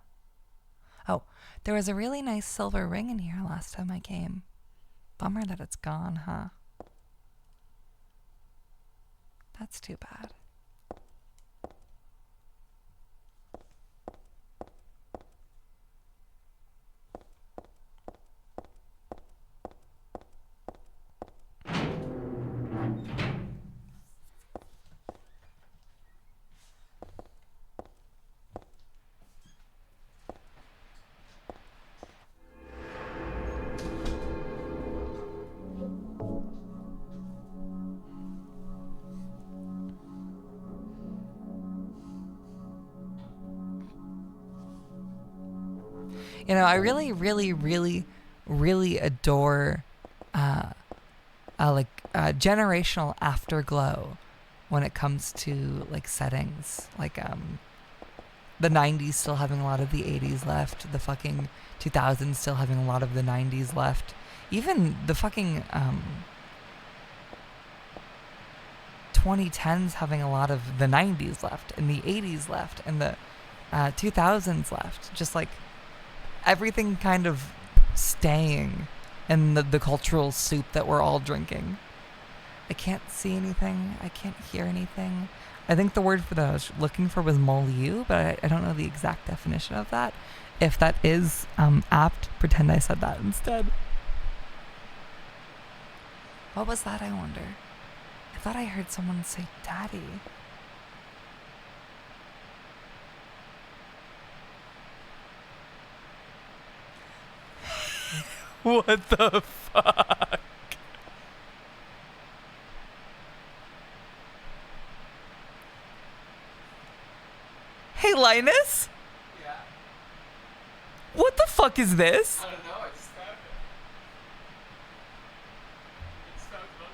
Oh, there was a really nice silver ring in here last time I came. Bummer that it's gone, huh? That's too bad. You know, I really, really, really, really adore generational afterglow when it comes to like settings. Like the 90s still having a lot of the 80s left, the fucking 2000s still having a lot of the 90s left. Even the fucking 2010s having a lot of the 90s left, and the 80s left, and the 2000s left. Just like everything kind of staying in the cultural soup that we're all drinking. I can't see anything. I can't hear anything. I think the word for that I was looking for was milieu, but I don't know the exact definition of that. If that is apt, pretend I said that instead. What was that, I wonder? I thought I heard someone say daddy. What the fuck? Hey, Linus? Yeah. What the fuck is this? I don't know. I just found it. It's found it on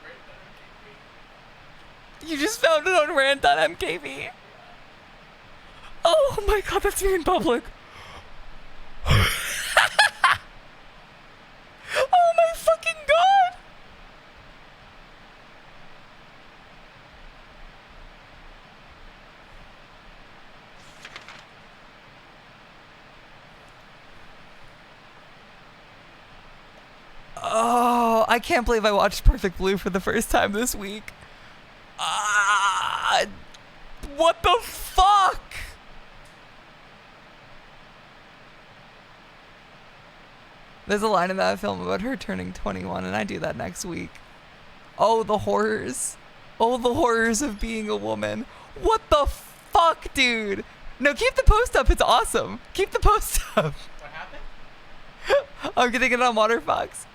You just found it on rant.mkv? Oh my god, that's me in public. Oh my fucking god! Oh, I can't believe I watched Perfect Blue for the first time this week. What the fuck? There's a line in that film about her turning 21, and I do that next week. Oh, the horrors. Oh, the horrors of being a woman. What the fuck, dude? No, keep the post up. It's awesome. Keep the post up. What happened? I'm getting it on Waterfox.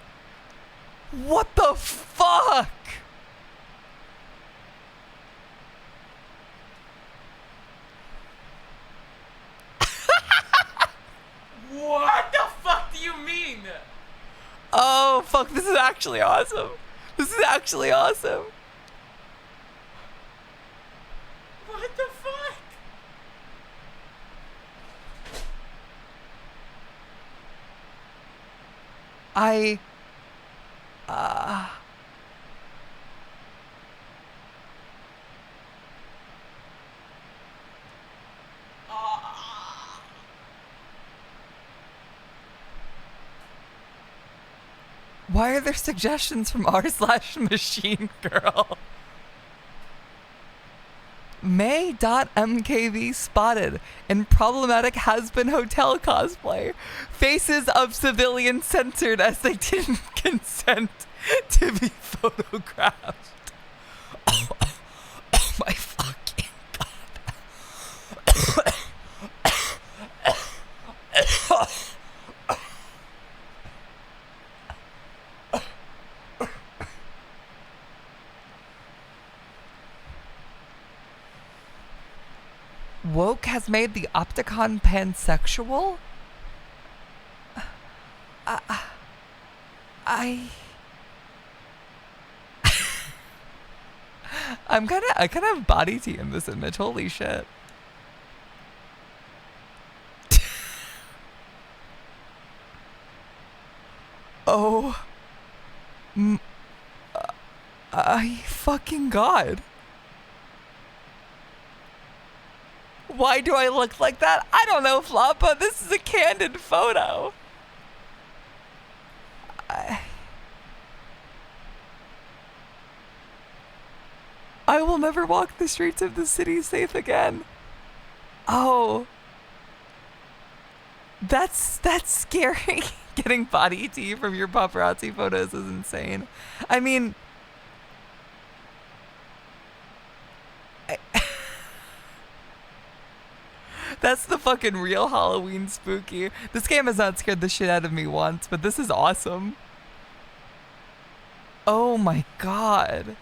What the fuck? What the fuck do you mean? Oh, fuck. This is actually awesome. This is actually awesome. What the fuck? Why are there suggestions from r/machine girl? Maedotmkv spotted in problematic has-been hotel cosplay. Faces of civilians censored as they didn't consent to be photographed. Oh my fucking god. Woke has made the Opticon pansexual? I kind of have body tea in this image. Holy shit. Oh. Fucking god. Why do I look like that? I don't know, Floppa. This is a candid photo. I will never walk the streets of the city safe again. Oh. That's scary. Getting body tea from your paparazzi photos is insane. I mean, that's the fucking real Halloween spooky. This game has not scared the shit out of me once, but this is awesome. Oh my god.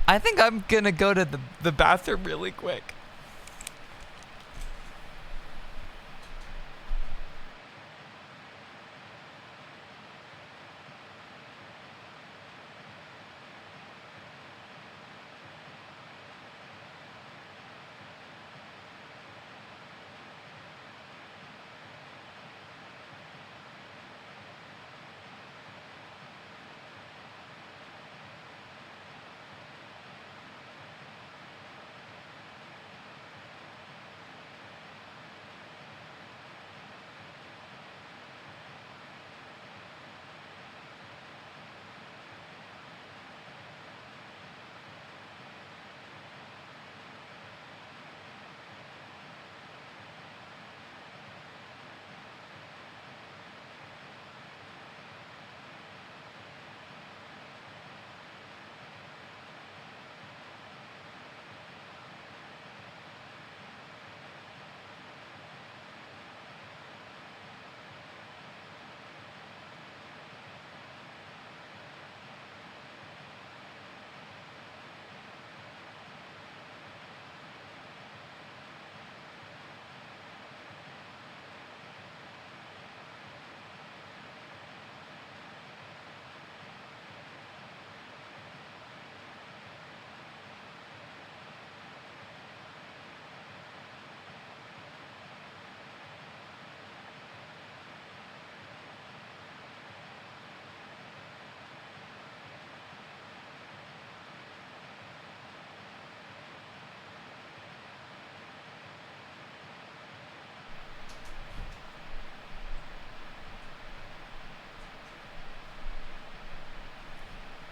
I think I'm gonna go to the bathroom really quick.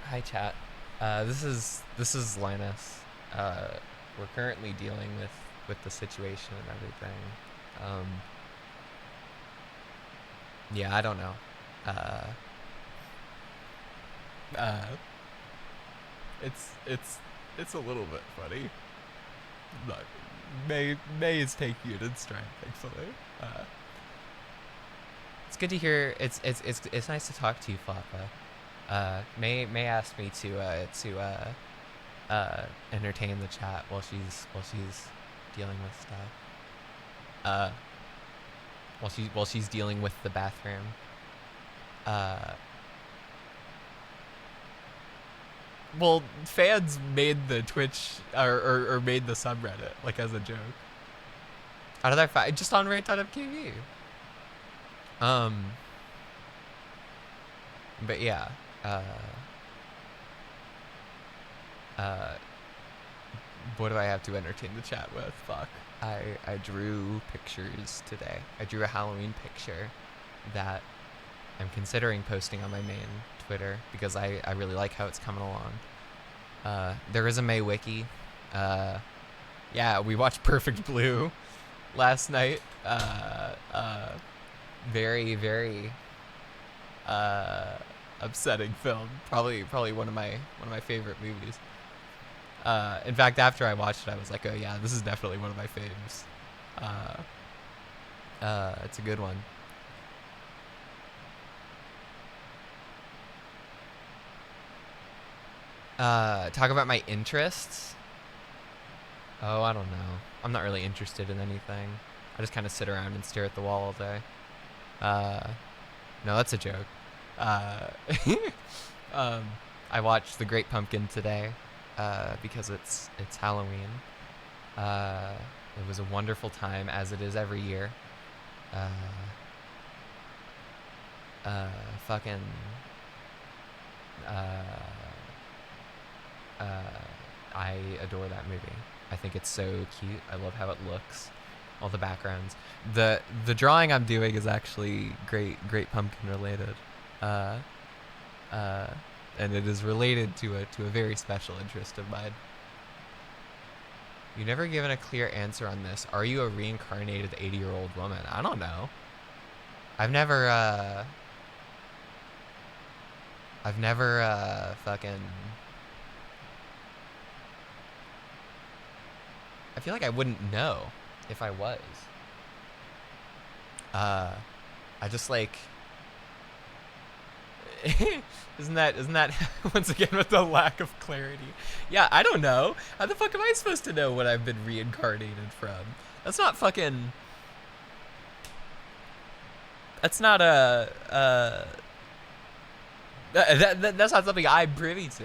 Hi, chat. This is Linus. We're currently dealing with the situation and everything. Yeah, I don't know. It's a little bit funny. But May is taking it in stride, thankfully. It's good to hear. It's nice to talk to you, Floppa. May asked me to entertain the chat while she's dealing with stuff. While she's dealing with the bathroom. Well, fans made the Twitch or made the subreddit like as a joke. How did I find just on maedotmkv? But yeah. What do I have to entertain the chat with? Fuck. I drew pictures today. I drew a Halloween picture that I'm considering posting on my main Twitter because I really like how it's coming along. There is a May wiki. Yeah, we watched Perfect Blue last night. Very, very upsetting film. Probably one of my favorite movies. In fact, after I watched it, I was like, oh yeah, this is definitely one of my faves. It's a good one. Talk about my interests. Oh, I don't know. I'm not really interested in anything. I just kind of sit around and stare at the wall all day. No, that's a joke. I watched The Great Pumpkin today, because it's Halloween. It was a wonderful time, as it is every year. Fucking. I adore that movie. I think it's so cute. I love how it looks. All the backgrounds. The drawing I'm doing is actually Great Pumpkin related. And it is related to a very special interest of mine. You've never given a clear answer on this. Are you a reincarnated 80-year-old woman? I don't know. I've never fucking... I feel like I wouldn't know if I was. I just like... isn't that once again with the lack of clarity? Yeah, I don't know. How the fuck am I supposed to know what I've been reincarnated from? That's not fucking... That's not that's not something I'm privy to.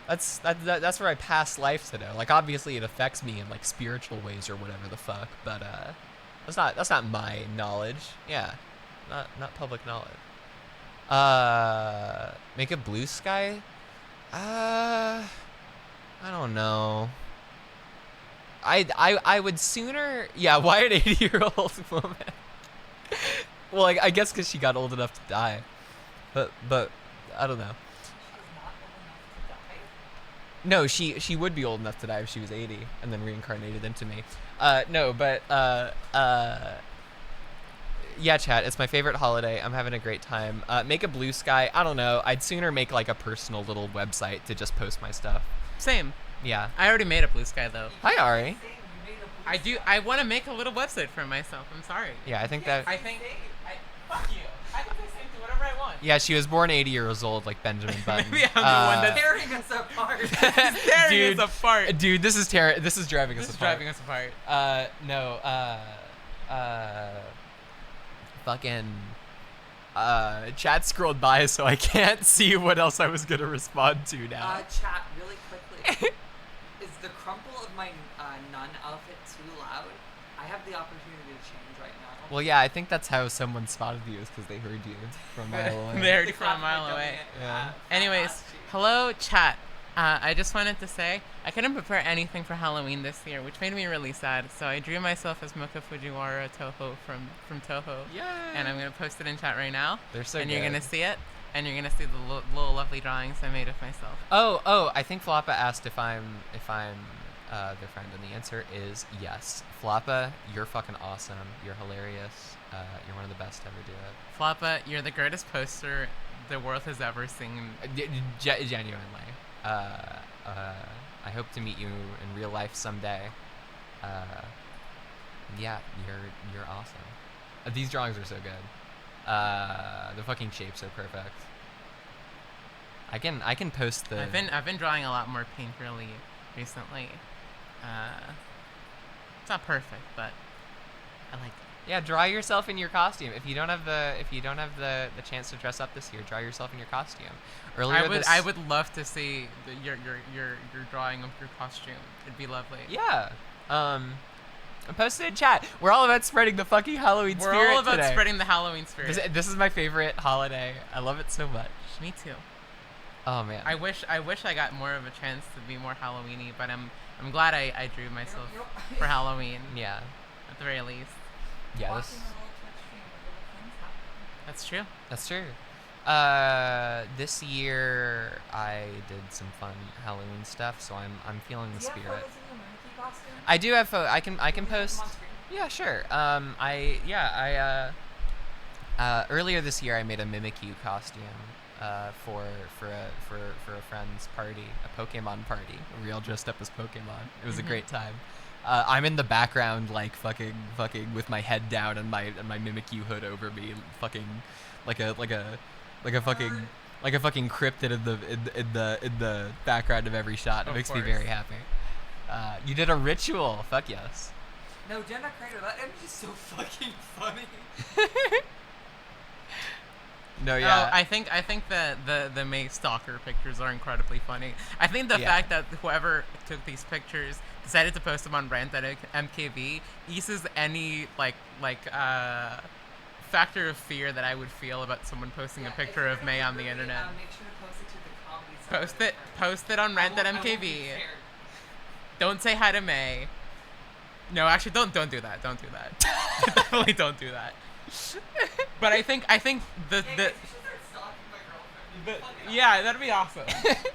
That's where I pass life to know. Like, obviously it affects me in like spiritual ways or whatever the fuck, but that's not my knowledge. Yeah. Not public knowledge. Make a blue sky? I don't know. I would sooner... Yeah, why an 80-year-old woman? Well, I guess because she got old enough to die. But I don't know. No, she would be old enough to die if she was 80 and then reincarnated into me. No, but yeah, chat, it's my favorite holiday. I'm having a great time. Make a blue sky. I don't know. I'd sooner make like a personal little website to just post my stuff. Same. Yeah. I already made a blue sky though. Hi, Ari. I want to make a little website for myself. I'm sorry. Yeah, I think that... Fuck you. I can say do whatever I want. Yeah, she was born 80 years old, like Benjamin Button. Maybe I'm the one that's tearing us apart. tearing us apart. Dude, this is driving us apart. This is driving us apart. No, fucking, chat scrolled by, so I can't see what else I was gonna respond to now. Chat, really quickly. Is the crumple of my nun outfit too loud? I have the opportunity to change right now. Well, yeah, I think that's how someone spotted you, is because they heard you from a mile away. They heard you from a mile away. Yeah. Anyways, hello, chat. I just wanted to say I couldn't prepare anything for Halloween this year, which made me really sad. So I drew myself as Mocha Fujiwara Toho from Toho. Yeah. And I'm gonna post it in chat right now. They're so and good. you're gonna see it. and you're gonna see the little lovely drawings I made of myself. Oh, I think Floppa asked if I'm their friend, and the answer is yes. Floppa, you're fucking awesome. You're hilarious. You're one of the best to ever do it. Floppa, you're the greatest poster the world has ever seen. Genuinely. I hope to meet you in real life someday. Yeah, you're awesome. These drawings are so good. The fucking shapes are perfect. I can post the. I've been drawing a lot more painterly recently. It's not perfect, but I like it. Yeah, draw yourself in your costume. If you don't have the chance to dress up this year, draw yourself in your costume. I would love to see your drawing of your costume. It'd be lovely. Yeah. I posted in chat. We're all about spreading the fucking Halloween spirit We're all about today. spreading the Halloween spirit. This is my favorite holiday. I love it so much. Me too. Oh man. I wish I got more of a chance to be more Halloweeny, but I'm glad I drew myself for Halloween. Yeah. At the very least. Yeah. That's true. That's true. This year I did some fun Halloween stuff, so I'm feeling the spirit. I do have I can post. Yeah, sure. Earlier this year I made a Mimikyu costume for a friend's party, a Pokemon party. We all dressed up as Pokemon. It was a great time. I'm in the background, like fucking with my head down and my Mimikyu hood over me, fucking like a fucking cryptid in the background of every shot. It makes me very happy. You did a ritual. Fuck yes. No, Jenna Crater, that image is so fucking funny. No, yeah. I think that the May stalker pictures are incredibly funny. I think the fact that whoever took these pictures decided to post them on maedotmkv eases any factor of fear that I would feel about someone posting a picture of May on the internet. Make sure to post it to the comedy Post it on maedotmkv. Don't say hi to May. No, actually, don't do that. Don't do that. Definitely don't do that. But I think the yeah, that'd be awesome.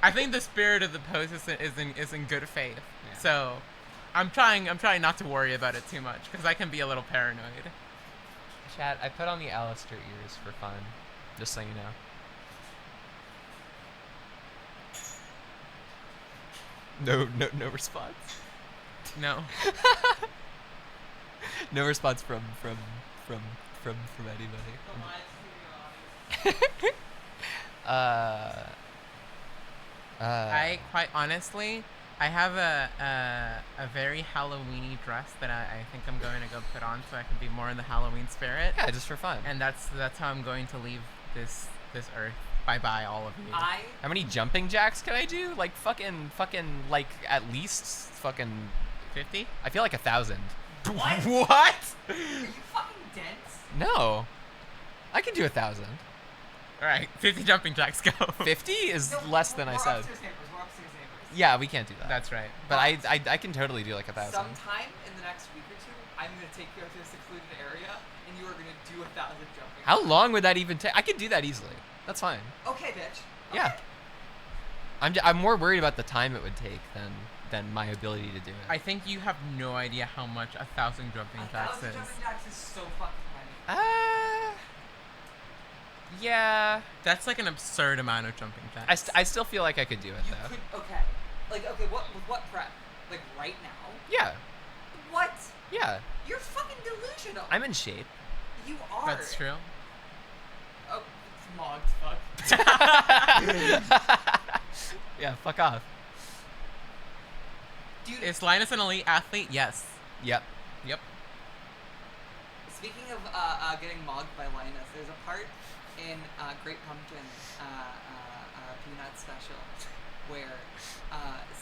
I think the spirit of the post is in good faith. Yeah. So I'm trying not to worry about it too much because I can be a little paranoid. Chat, I put on the Alistair ears for fun, just so you know. No response. No. No response from anybody. I quite honestly, I have a very Halloweeny dress that I think I'm going to go put on so I can be more in the Halloween spirit. Yeah, just for fun. And that's how I'm going to leave this earth. Bye all of you. How many jumping jacks can I do? Like fucking like at least fucking 50? I feel like 1,000. What? What? Are you fucking dense? No. I can do 1,000. Alright, 50 jumping jacks, go. 50 is less than I said. We're upstairs neighbors. Yeah, we can't do that. That's right. But I can totally do like 1,000. Sometime in the next week or two, I'm going to take you out to a secluded area, and you are going to do 1,000 jumping. How long would that even take? I could do that easily. That's fine. Okay, bitch. Okay. Yeah. I'm more worried about the time it would take than my ability to do it. I think you have no idea how much 1,000 jumping jacks 1,000 is. jumping jacks is so fucking many. Yeah. That's like an absurd amount of jumping jacks. I still feel like I could do it You though. could, okay. Like, okay, with what prep? Like, right now? Yeah. What? Yeah. You're fucking delusional. I'm in shape. You are. That's true. Oh, it's mogged, fuck. Yeah, fuck off. Dude, Is Linus an elite athlete? Yes. Yep. Yep. speaking of getting mogged by Linus, there's a part in Great Pumpkin Peanut Special where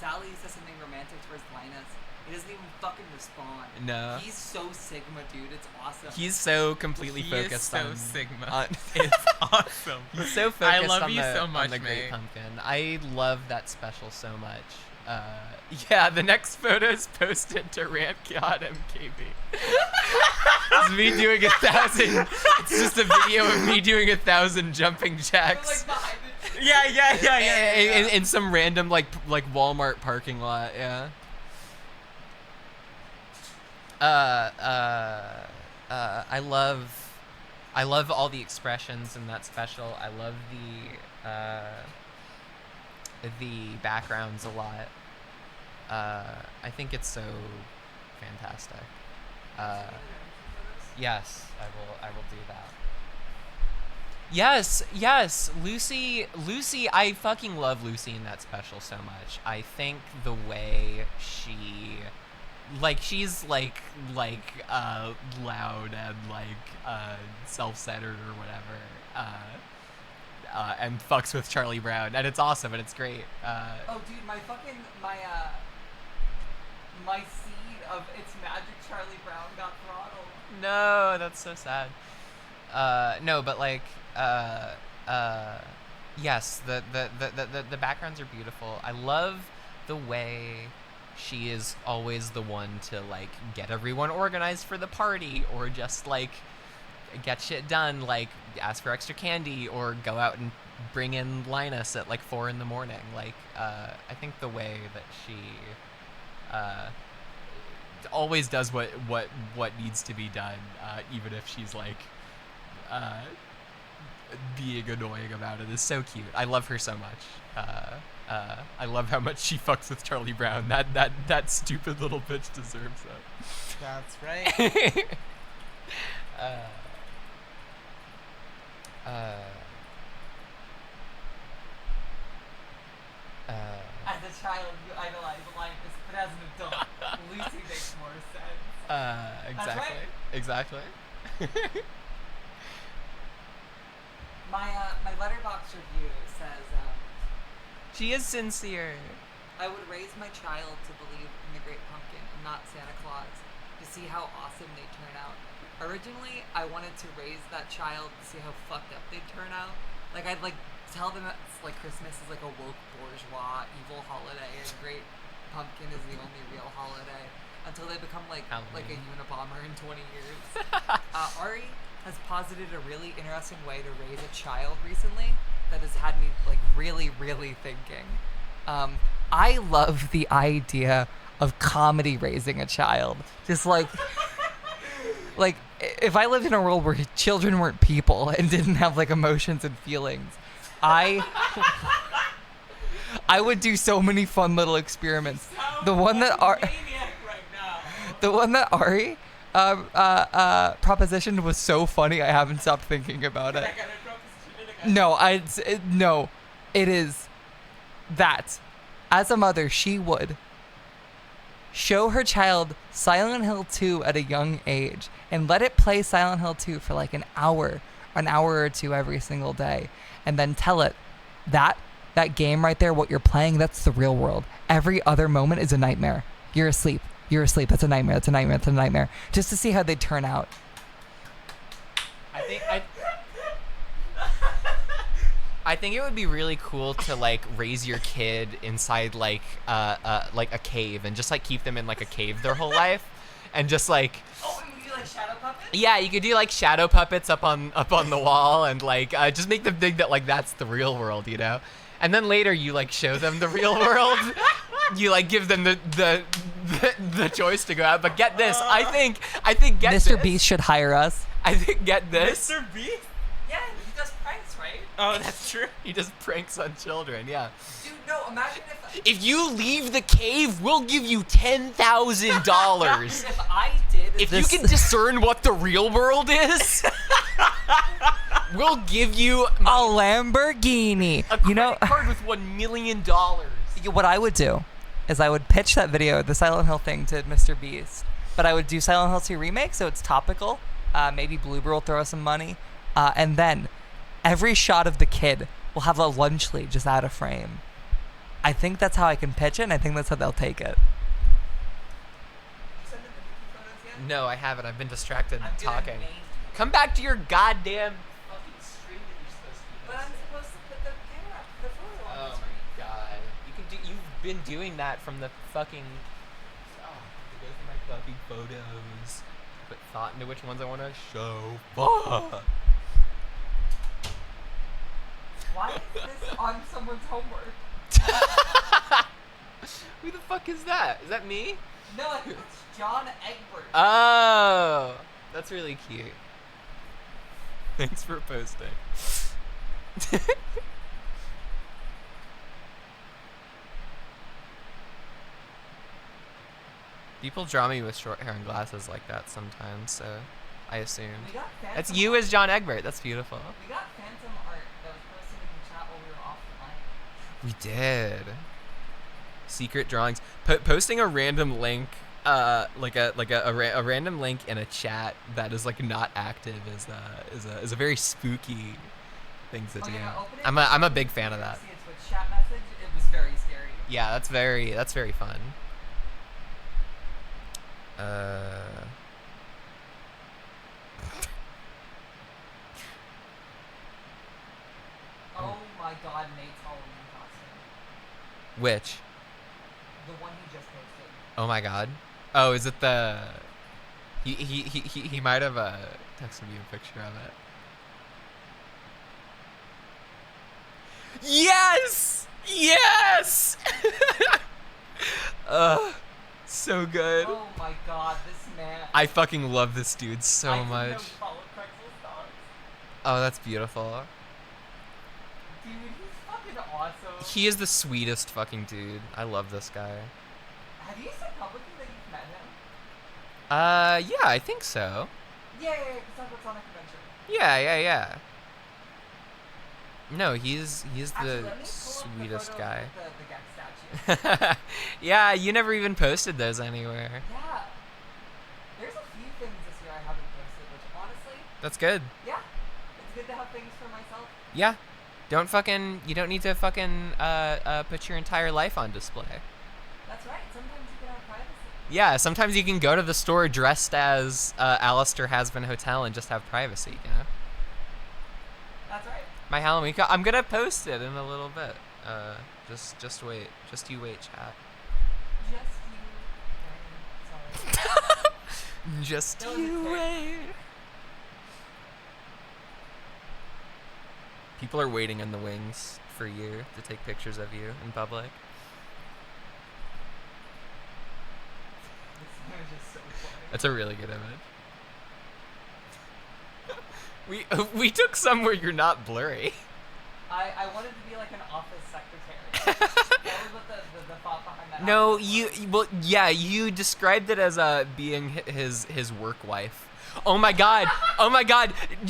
Sally says something romantic towards Linus. He doesn't even fucking respond. No. He's so Sigma, dude. It's awesome. He's so completely He focused is so on Sigma. It's awesome. He's so focused I love on you the, so on much, the Great May. Pumpkin. I love that special so much. Yeah, the next photo is posted to maedotmkv. It's me doing 1,000. It's just a video of me doing 1,000 jumping jacks. Yeah. In some random like Walmart parking lot. Yeah. I love all the expressions in that special. I love the backgrounds a lot. I think it's so fantastic. Yes, I will do that. Yes, Lucy, I fucking love Lucy in that special so much. I think the way she's loud and self-centered or whatever, and fucks with Charlie Brown, and it's awesome and it's great. Oh, dude, my seed of It's Magic Charlie Brown got throttled. No, that's so sad. No, but yes, the backgrounds are beautiful. I love the way she is always the one to get everyone organized for the party, or just get shit done, ask for extra candy, or go out and bring in Linus at 4 in the morning. I think the way that she always does what needs to be done, even if she's being annoying about it, is so cute. I love her so much. I love how much she fucks with Charlie Brown. That stupid little bitch deserves it. That's right. As a child, you idolize Linus, but as an adult, Lucy makes more sense. Exactly. right. Exactly. My letterbox review says, She is sincere. I would raise my child to believe in the Great Pumpkin and not Santa Claus, to see how awesome they turn out. Originally, I wanted to raise that child to see how fucked up they'd turn out. I'd tell them it's Christmas is a woke bourgeois evil holiday and Great Pumpkin is the only real holiday, until they become a Unabomber in 20 years. Ari has posited a really interesting way to raise a child recently that has had me really, really thinking. I love the idea of comedy raising a child. Just if I lived in a world where children weren't people and didn't have emotions and feelings, I would do so many fun little experiments. The one that Ari propositioned was so funny. I haven't stopped thinking about it. No, it is that as a mother, she would show her child Silent Hill 2 at a young age and let it play Silent Hill 2 for an hour or two every single day, and then tell it that game right there, what you're playing, that's the real world. Every other moment is a nightmare. You're asleep. That's a nightmare. Just to see how they turn out. I think it would be really cool to raise your kid inside a cave, and just keep them in a cave their whole life, and just Oh, and you do shadow puppets? yeah, you could do shadow puppets up on the wall, and just make them think that that's the real world, and then later you show them the real world. You give them the choice to go out, but get this, I think get Mr. this. Beast should hire us. I think get this. Mr. Beast? Yeah, he does pranks, right? Oh, that's true. He just pranks on children, yeah. Dude, no, imagine If you leave the cave, we'll give you $10,000. if I did If this. you can discern what the real world is, we'll give you a Lamborghini. a credit card with $1 million. What I would do is I would pitch that video, the Silent Hill thing, to Mr. Beast. But I would do Silent Hill 2 remake, so it's topical. Maybe Bloober will throw us some money. And then every shot of the kid will have a lunch lead just out of frame. I think that's how I can pitch it, and I think that's how they'll take it. No, I haven't. I've been distracted talking. Come back to your goddamn fucking stream that you're supposed to be But I'm supposed to put the camera, the photo on Oh the screen. my god. You've been doing that from the fucking. Oh, to go through my fucking photos. Put thought into which ones I want to show. Fuck. Why is this on someone's homework? Who the fuck is that? Is that me? No, it's John Egbert. Oh, that's really cute. Thanks for posting. People draw me with short hair and glasses like that sometimes, so I assumed. We got phantom That's you art. as John Egbert. That's beautiful. We got phantom art that was posted in the chat while we were offline. We did. Secret drawings. Posting a random link, like a random link in a chat that is like not active is a very spooky thing to do. Yeah, open it. I'm a big fan of that. See its Twitch chat message. It was very scary. Yeah, that's very fun. Oh my god, Nate's Halloween costume. Which? The one he just posted. Oh my god. Oh, is it the? He might have texted me a picture of it. Yes! Yes! So good. Oh my god, this man. I fucking love this dude so I didn't know much. he followed Craigslist dogs. Oh, that's beautiful. Dude, he's fucking awesome. He is the sweetest fucking dude. I love this guy. Have you said publicly that you've met him? Yeah, I think so. Yeah, because that's what's on a convention. Yeah. No, he's Actually, the let me pull up the sweetest photo guy. with the Gex statue. Yeah, you never even posted those anywhere. Yeah. There's a few things this year I haven't posted, which honestly, That's good. yeah, it's good to have things for myself. Yeah. You don't need to fucking put your entire life on display. That's right. Sometimes you can have privacy. Yeah, sometimes you can go to the store dressed as Alistair Hasbin Hotel and just have privacy, you know? That's right. My Halloween I'm gonna post it in a little bit. Just wait. Just you wait, chat. Just you. Sorry. Just That was a you tick. wait. People are waiting in the wings for you to take pictures of you in public. This man is just so funny. That's a really good image. We took some where you're not blurry. I wanted to be like an office secretary. That was what the thought behind that. No, outfit was. you described it as being his work wife. Oh my god!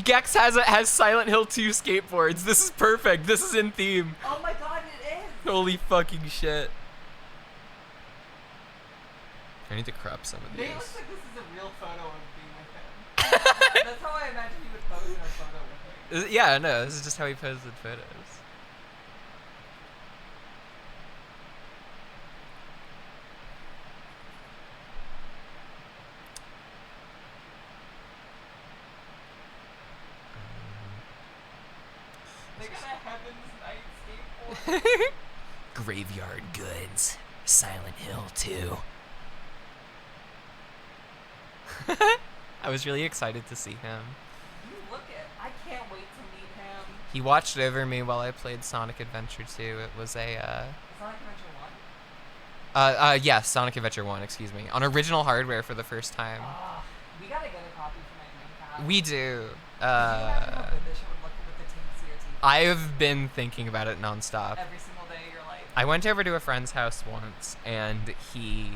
Gex has Silent Hill 2 skateboards. This is perfect. This is in theme. Oh my god, it is. Holy fucking shit! I need to crop some of these. Nate looks like this is a real photo of being with him. That's how I imagine he would pose in a photo with me. Yeah, no, this is just how he posted photos. They got a Heaven's Night skateboard. Graveyard Goods, Silent Hill 2. I was really excited to see him. You look it. I can't wait to meet him. He watched over me while I played Sonic Adventure 2. It was a, Sonic Adventure 1? yes, Sonic Adventure 1, excuse me. On original hardware for the first time. We gotta get a copy for my Dreamcast. We do. Could you imagine how good this shit would look with the Team CRT? I've been thinking about it nonstop. Every single day of your life. I went over to a friend's house once, and he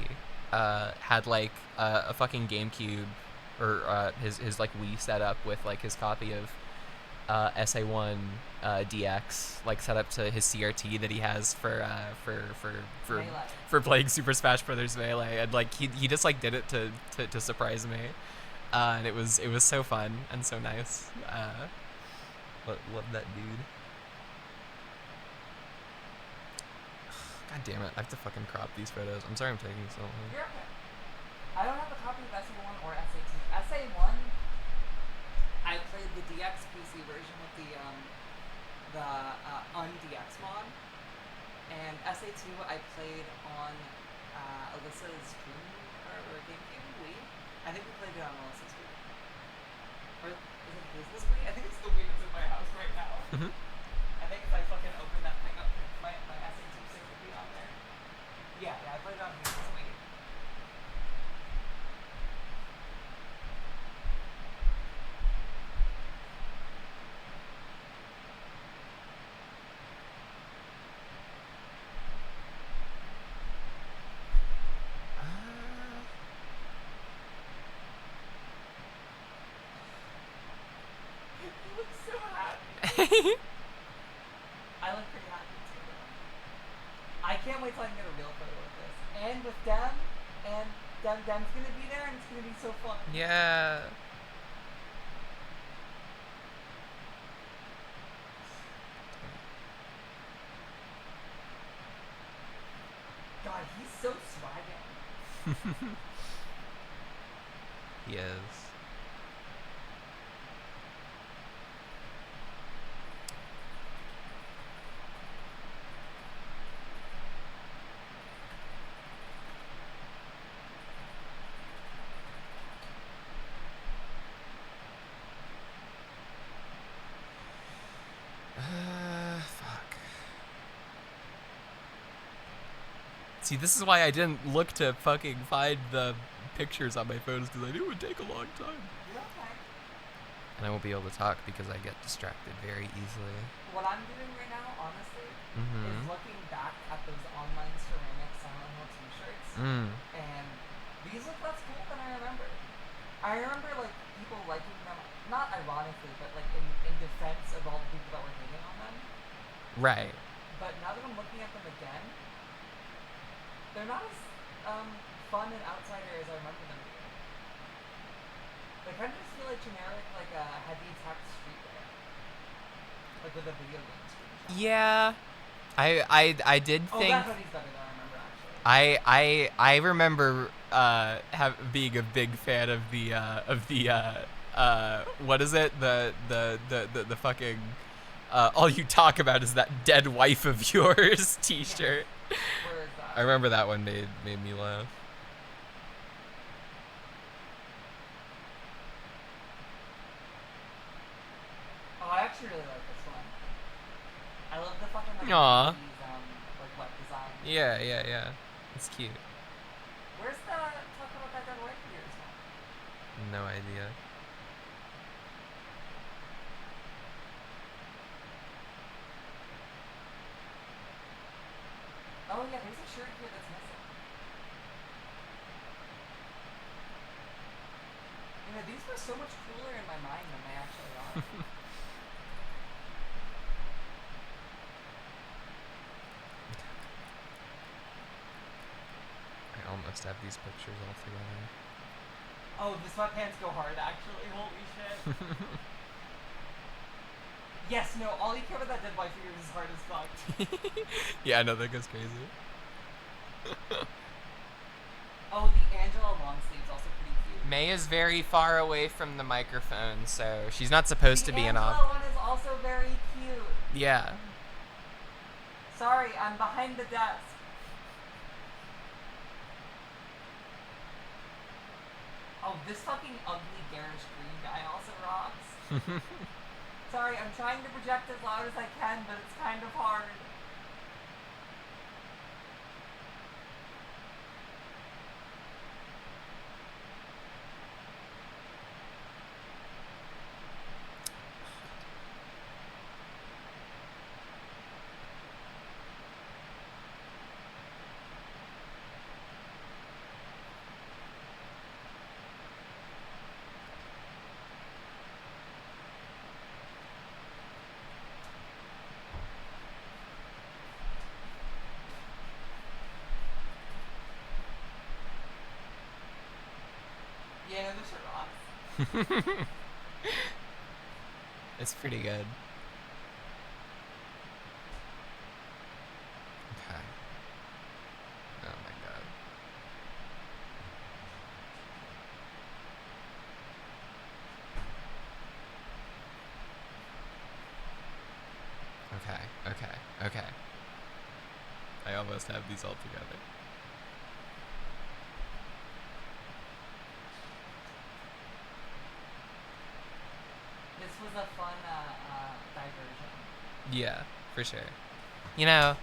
had like a fucking GameCube, or his like Wii set up with like his copy of SA1 DX, like set up to his CRT that he has for playing Super Smash Brothers Melee, and like he just like did it to surprise me, and it was so fun and so nice. Love that dude. God damn it, I have to fucking crop these photos. I'm sorry I'm taking so long. You're okay. I don't have a copy of SA1 or SA2. SA1, I played the DX PC version with the un-DX mod. And SA2 I played on Alyssa's Dream or GameCube Wii. I think we played it on Alyssa's Wii. Or is it Hazel's Wii? I think it's the Wii that's in my house right now. Mhm. I think if I fucking open that thing up, my SA2 stick would be on there. Yeah, I played it on Hazel's Wii. You look so happy. I look pretty happy too. I can't wait till I can get a real photo of this. And with Dem, and Dem's gonna be there, and it's gonna be so fun. Yeah. God, he's so swagging. He is. Fuck. See, this is why I didn't look to fucking find the pictures on my photos, because I knew it would take a long time. You're okay. And I won't be able to talk because I get distracted very easily. What I'm doing right now, honestly, is Mm-hmm. looking back at those online ceramic Silent Hill t-shirts, Mm. and these look less cool than I remember. I remember, like, people liking them, not ironically, but, like, in defense of all the people that were hating on them. Right. But now that I'm looking at them again, they're not as fun and outsider as I remember them being. They kind of just feel like generic, like heavy text streetwear, like with a video game screenshot. Yeah. I did Oh, think that hoodie's better than I remember actually. I remember being a big fan of the what is it, the fucking all you talk about is that dead wife of yours t-shirt. Where is that? I remember that one made me laugh. Oh, I actually really like this one. I love the fucking like Aw. 80s, like what design. Yeah. It's cute. Where's the talk about that dead wife of yours now? No idea. Oh yeah, there's a shirt here that's missing. You know, these were so much cooler in my mind than they actually are. I almost have these pictures all together. Oh, the sweatpants go hard actually. Holy shit. Yes, no, all you care about that dead wife of yours is hard as fuck. Yeah, I know, that goes crazy. Oh, the Angela long sleeve's also pretty cute. May is very far away from the microphone, so she's not supposed The to be an Angela off. one is also very cute. Yeah. Sorry, I'm behind the desk. Oh, this fucking ugly garish green guy also rocks. Sorry, I'm trying to project as loud as I can, but it's kind of hard. Yeah, this shit rocks. It's pretty good. Okay. Oh my god. Okay. I almost have these all together. This was a fun diversion. Yeah, for sure. You know,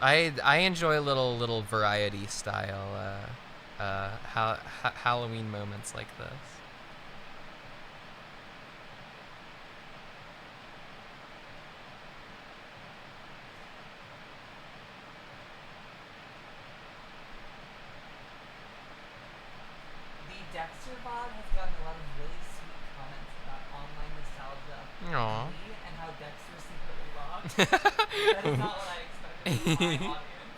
I enjoy little variety style Halloween moments like this. The Dexter VOD has gotten a lot of really sweet comments about online nostalgia Aw. and me and how Dexter's secretly wrong. That is not what I expected from my audience.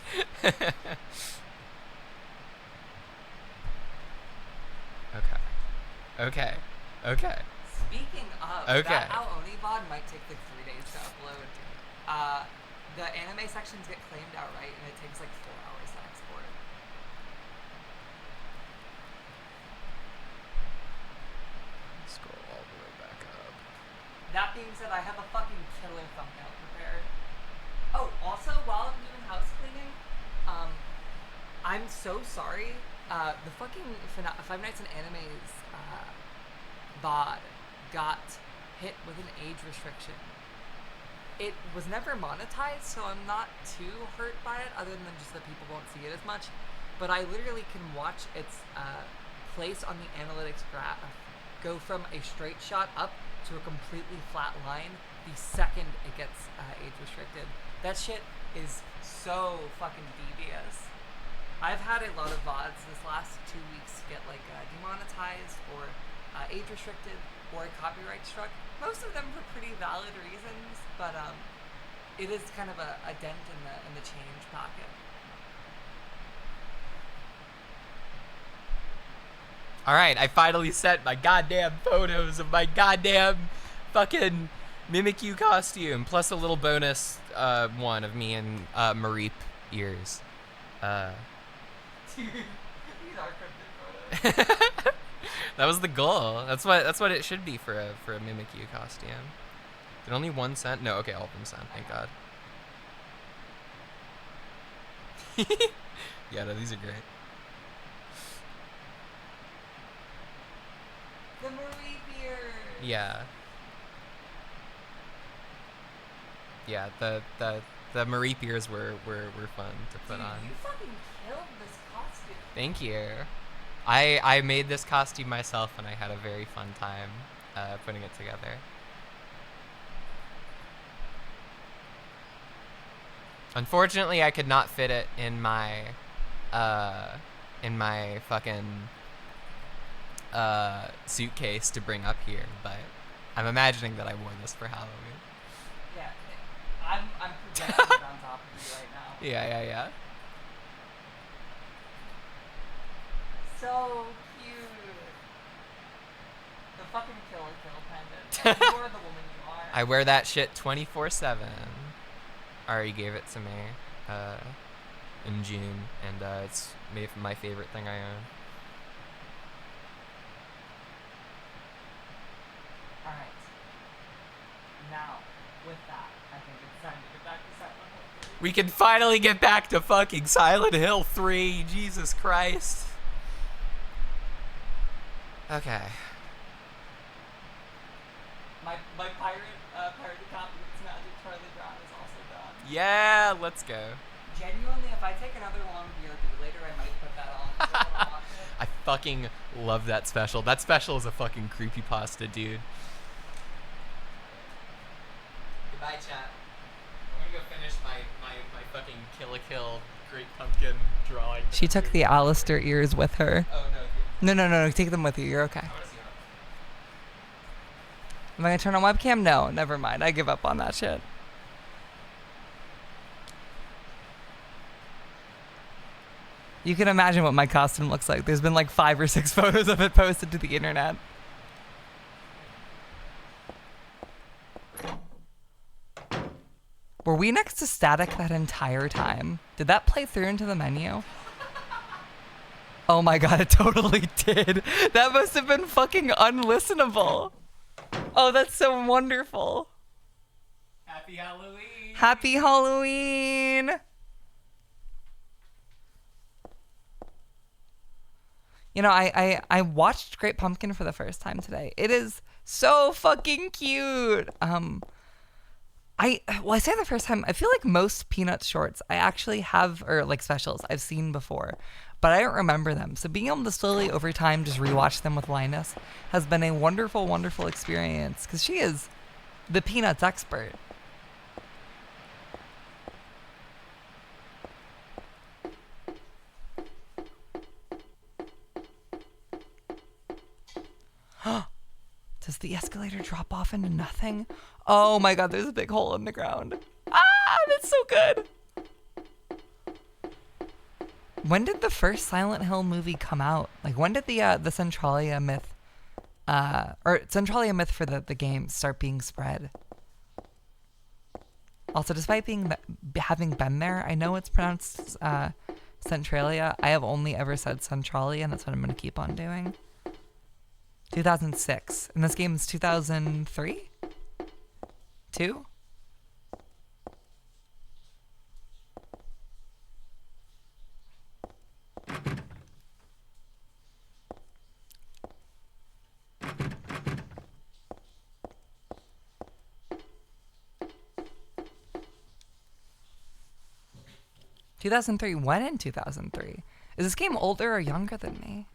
Okay. Speaking of, Okay. that Aoni VOD might take like 3 days to upload. The anime sections get claimed outright and it takes like 4 hours to export. Scroll all the way back up. That being said, I have a fucking killer thumbnail prepared. Oh, also, while I'm doing house cleaning, I'm so sorry. The fucking Five Nights at Anime's VOD got hit with an age restriction. It was never monetized, so I'm not too hurt by it, other than just that people won't see it as much. But I literally can watch its place on the analytics graph go from a straight shot up to a completely flat line the second it gets age restricted. That shit is so fucking devious. I've had a lot of VODs this last 2 weeks get like demonetized or age restricted or copyright struck. Most of them for pretty valid reasons, but it is kind of a dent in the change pocket. Alright, I finally sent my goddamn photos of my goddamn fucking Mimikyu costume, plus a little bonus one of me and Mareep ears. Dude, these are cryptic photos. That was the goal. That's what it should be for a Mimikyu costume. Did only one sent? No, okay, all of them sent, thank God. Yeah, no, these are great. The Marie beard. Yeah. Yeah, the Marie ears were fun to put Dude, on. you fucking killed this costume. Thank you. I made this costume myself and I had a very fun time putting it together. Unfortunately, I could not fit it in my fucking suitcase to bring up here, but I'm imagining that I wore this for Halloween. Yeah, I'm projecting it on top of you right now. Yeah. So cute. The fucking kill pendant. You are the woman you are. I wear that shit 24/7. Ari gave it to me in June, and it's my favorite thing I own. Alright. Now, with that, I think it's time to get back to Silent Hill 3. We can finally get back to fucking Silent Hill 3. Jesus Christ. Okay. My pirate copy of It's Magic Charlie Brown is also done. Yeah, let's go. Genuinely, if I take another long BRB later, I might put that on. So I wanna watch it. I fucking love that special. That special is a fucking creepypasta, dude. Goodbye, chat. I'm gonna go finish my fucking Kill la Kill Great Pumpkin drawing. She took the Alistair ears with her. Oh, no. No, take them with you. You're okay. I wanna see how. Am I gonna turn on webcam? No, never mind. I give up on that shit. You can imagine what my costume looks like. There's been like 5 or 6 photos of it posted to the internet. Were we next to static that entire time? Did that play through into the menu? Oh my god, it totally did. That must have been fucking unlistenable. Oh, that's so wonderful. Happy Halloween. Happy Halloween. You know, I watched Great Pumpkin for the first time today. It is so fucking cute. I say the first time, I feel like most Peanuts shorts I actually have, or like specials, I've seen before, but I don't remember them. So being able to slowly over time just rewatch them with Linus has been a wonderful, wonderful experience because she is the Peanuts expert. Does the escalator drop off into nothing? Oh my god, there's a big hole in the ground. Ah, that's so good. When did the first Silent Hill movie come out? Like, when did the Centralia myth, or Centralia myth for the game start being spread? Also, despite having been there, I know it's pronounced Centralia. I have only ever said Centralia, and that's what I'm going to keep on doing. 2006. And this game is 2003? 2? When in 2003? Is this game older or younger than me?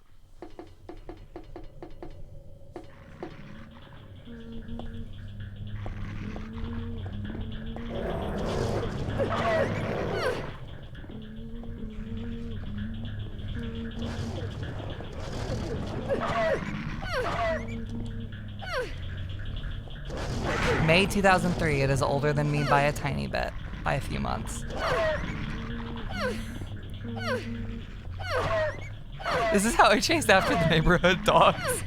May 2003. It is older than me by a tiny bit, by a few months. This is how I chased after the neighborhood dogs.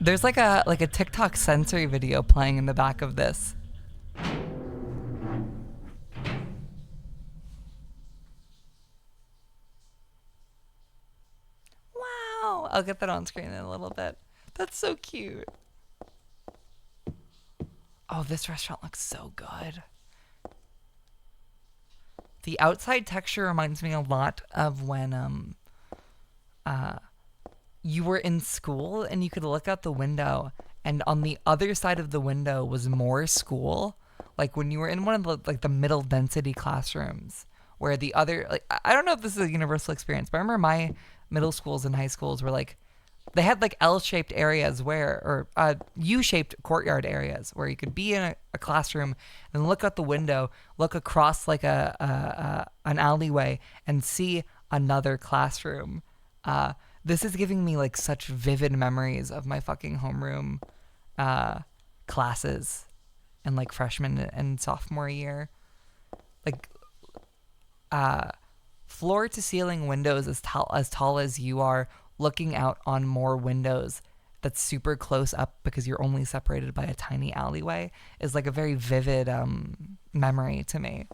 There's like a TikTok sensory video playing in the back of this. Wow. I'll get that on screen in a little bit. That's so cute. Oh, this restaurant looks so good. The outside texture reminds me a lot of when you were in school and you could look out the window and on the other side of the window was more school. Like when you were in one of the middle density classrooms where the other, like, I don't know if this is a universal experience, but I remember my middle schools and high schools were like, they had like L-shaped areas or U-shaped courtyard areas where you could be in a classroom and look out the window, look across like an alleyway and see another classroom. This is giving me like such vivid memories of my fucking homeroom classes and like freshman and sophomore year. Like floor to ceiling windows as tall as you are, looking out on more windows that's super close up because you're only separated by a tiny alleyway is like a very vivid memory to me.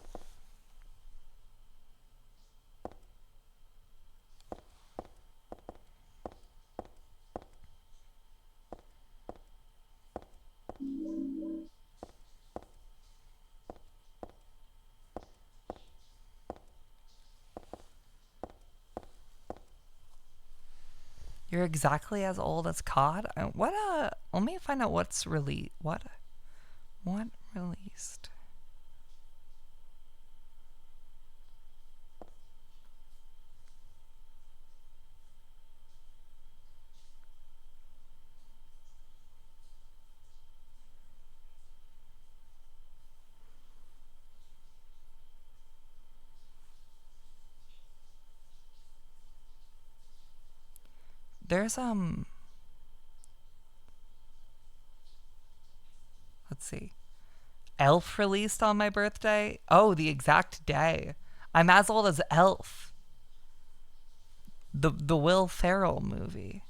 You're exactly as old as COD? Let me find out what's what released. There's let's see. Elf released on my birthday. Oh, the exact day. I'm as old as Elf. The Will Ferrell movie.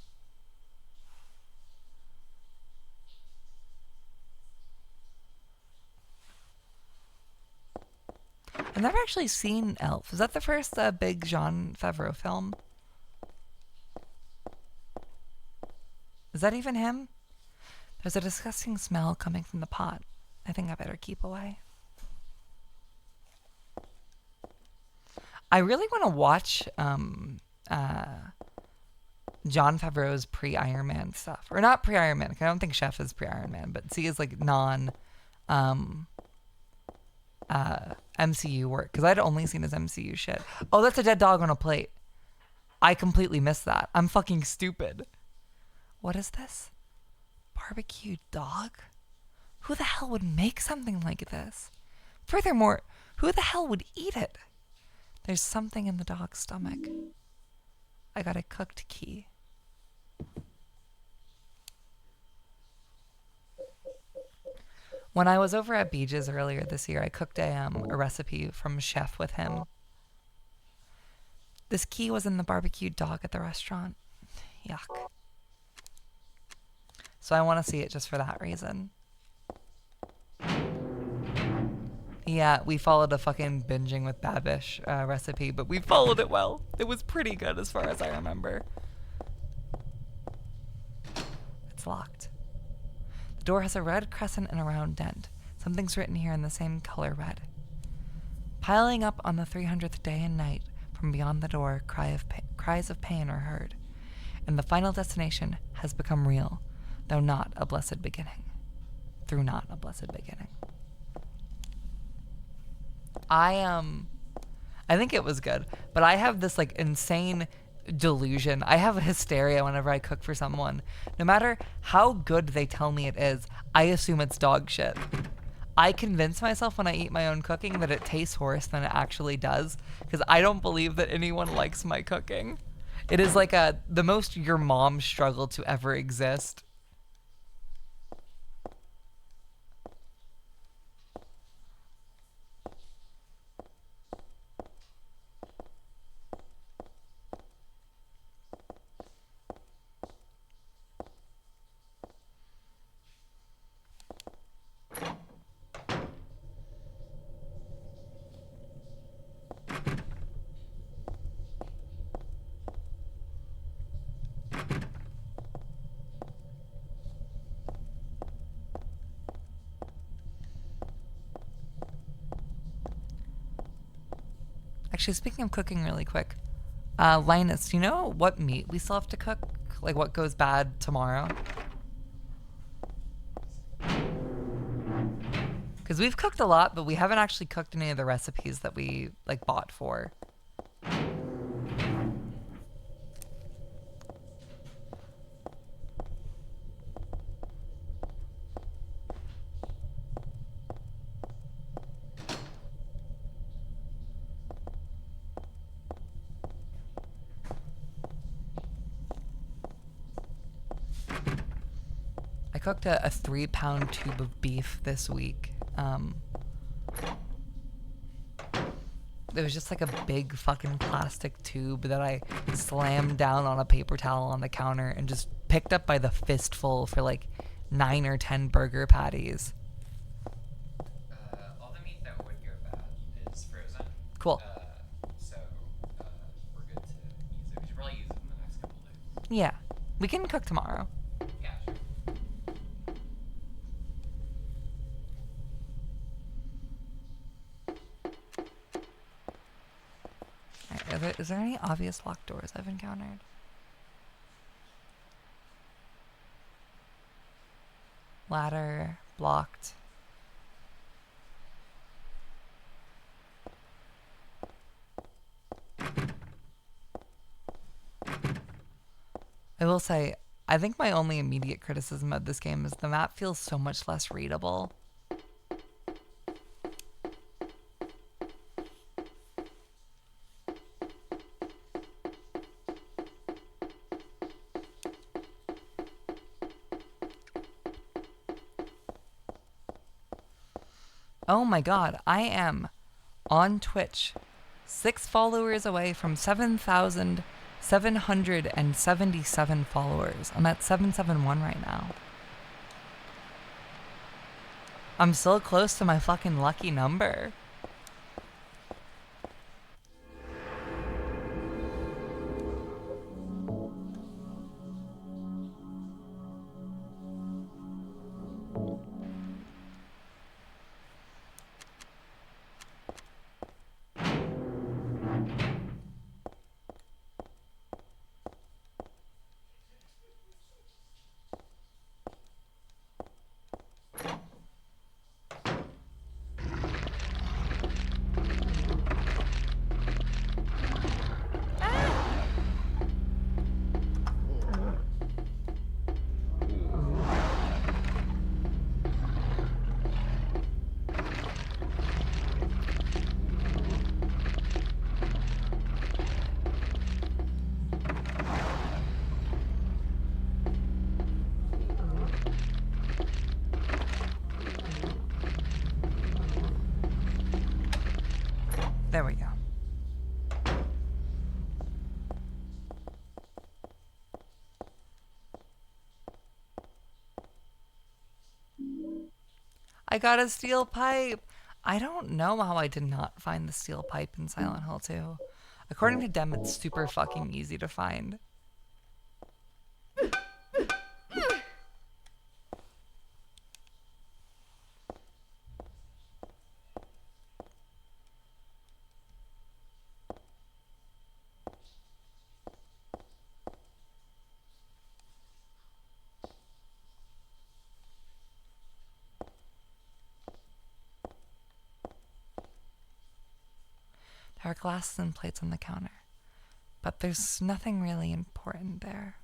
I've never actually seen Elf. Is that the first big Jean Favreau film? Is that even him? There's a disgusting smell coming from the pot. I think I better keep away. I really want to watch Jon Favreau's pre-Iron Man stuff. Or not pre-Iron Man. I don't think Chef is pre-Iron Man, but see his like non MCU work. Because I'd only seen his MCU shit. Oh, that's a dead dog on a plate. I completely missed that. I'm fucking stupid. What is this? Barbecued dog? Who the hell would make something like this? Furthermore, who the hell would eat it? There's something in the dog's stomach. I got a cooked key. When I was over at Beege's earlier this year, I cooked a recipe from Chef with him. This key was in the barbecued dog at the restaurant. Yuck. So I want to see it just for that reason. Yeah, we followed a fucking binging with Babish recipe, but we followed it well. It was pretty good as far as I remember. It's locked. The door has a red crescent and a round dent. Something's written here in the same color red. Piling up on the 300th day and night, from beyond the door, cries of pain are heard, and the final destination has become real, though not a blessed beginning. Through not a blessed beginning. I think it was good, but I have this like insane delusion. I have a hysteria whenever I cook for someone. No matter how good they tell me it is, I assume it's dog shit. I convince myself when I eat my own cooking that it tastes worse than it actually does, because I don't believe that anyone likes my cooking. It is like the most your mom struggle to ever exist. Actually, speaking of cooking really quick, Linus, do you know what meat we still have to cook? Like what goes bad tomorrow? Because we've cooked a lot, but we haven't actually cooked any of the recipes that we like bought for. I cooked a 3-pound tube of beef this week. It was just like a big fucking plastic tube that I slammed down on a paper towel on the counter and just picked up by the fistful for like 9 or 10 burger patties. All the meat that would go bad is frozen. Cool. So we're good to use it. We should probably use it in the next couple days. Yeah, we can cook tomorrow. Yeah, sure. Alright, is there any obvious locked doors I've encountered? Ladder, blocked. I will say, I think my only immediate criticism of this game is the map feels so much less readable. Oh my god, I am on Twitch, 6 followers away from 7,777 followers. I'm at 771 right now. I'm so close to my fucking lucky number. There we go. I got a steel pipe. I don't know how I did not find the steel pipe in Silent Hill 2. According to Dem, it's super fucking easy to find. There are glasses and plates on the counter, but there's nothing really important there.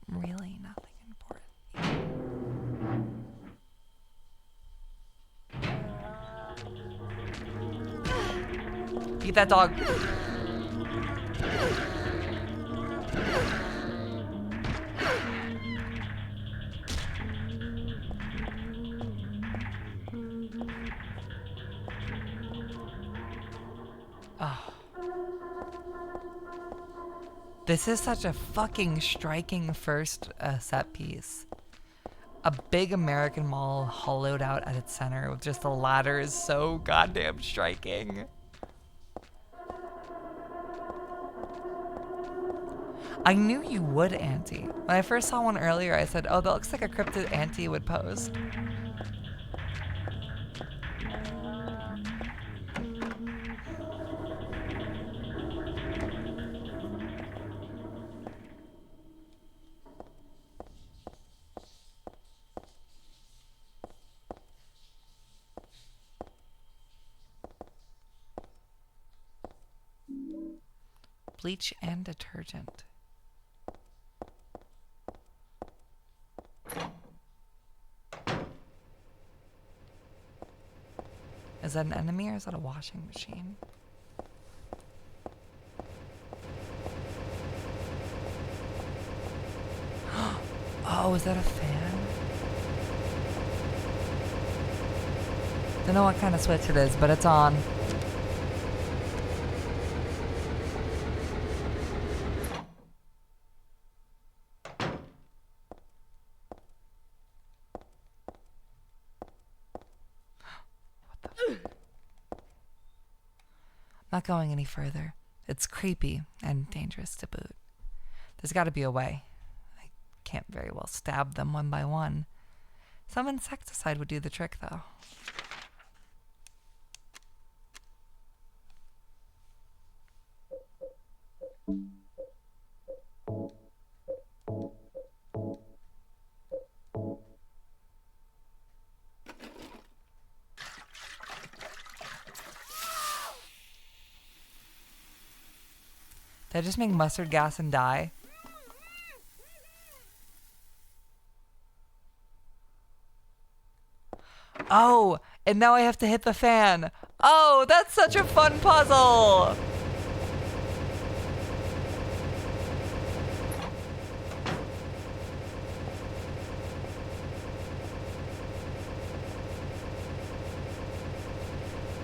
Really nothing important. Eat that dog. Oh. This is such a fucking striking first set piece. A big American mall hollowed out at its center with just the ladders so goddamn striking. I knew you would, Auntie. When I first saw one earlier, I said, oh, that looks like a cryptid Auntie would post. Bleach and detergent. Is that an enemy or is that a washing machine? Oh, is that a fan? Don't know what kind of switch it is, but it's on. Not going any further. It's creepy and dangerous to boot. There's got to be a way. I can't very well stab them one by one. Some insecticide would do the trick, though. Did I just make mustard gas and die? Oh, and now I have to hit the fan. Oh, that's such a fun puzzle.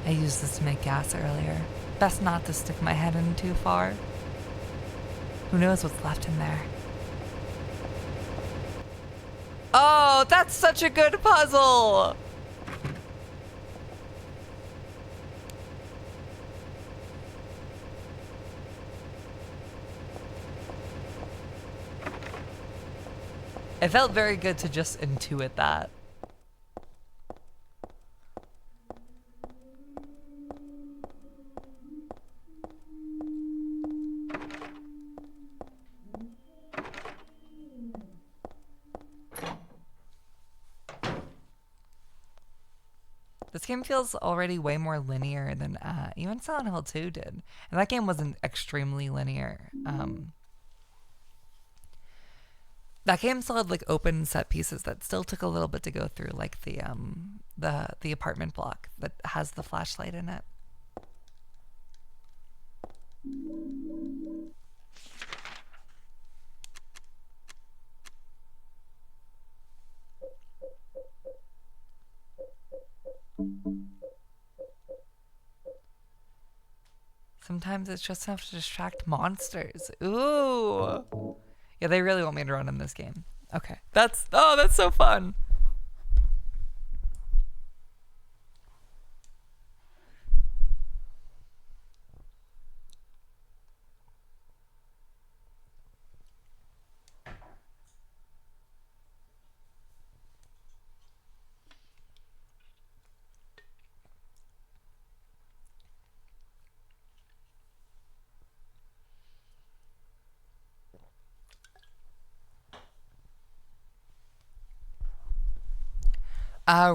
I used this to make gas earlier. Best not to stick my head in too far. Who knows what's left in there? Oh, that's such a good puzzle! It felt very good to just intuit that. This game feels already way more linear than even Silent Hill 2 did. And that game wasn't extremely linear. That game still had like open set pieces that still took a little bit to go through, like the apartment block that has the flashlight in it. Sometimes it's just enough to distract monsters. Ooh. Yeah, they really want me to run in this game. Okay. That's so fun.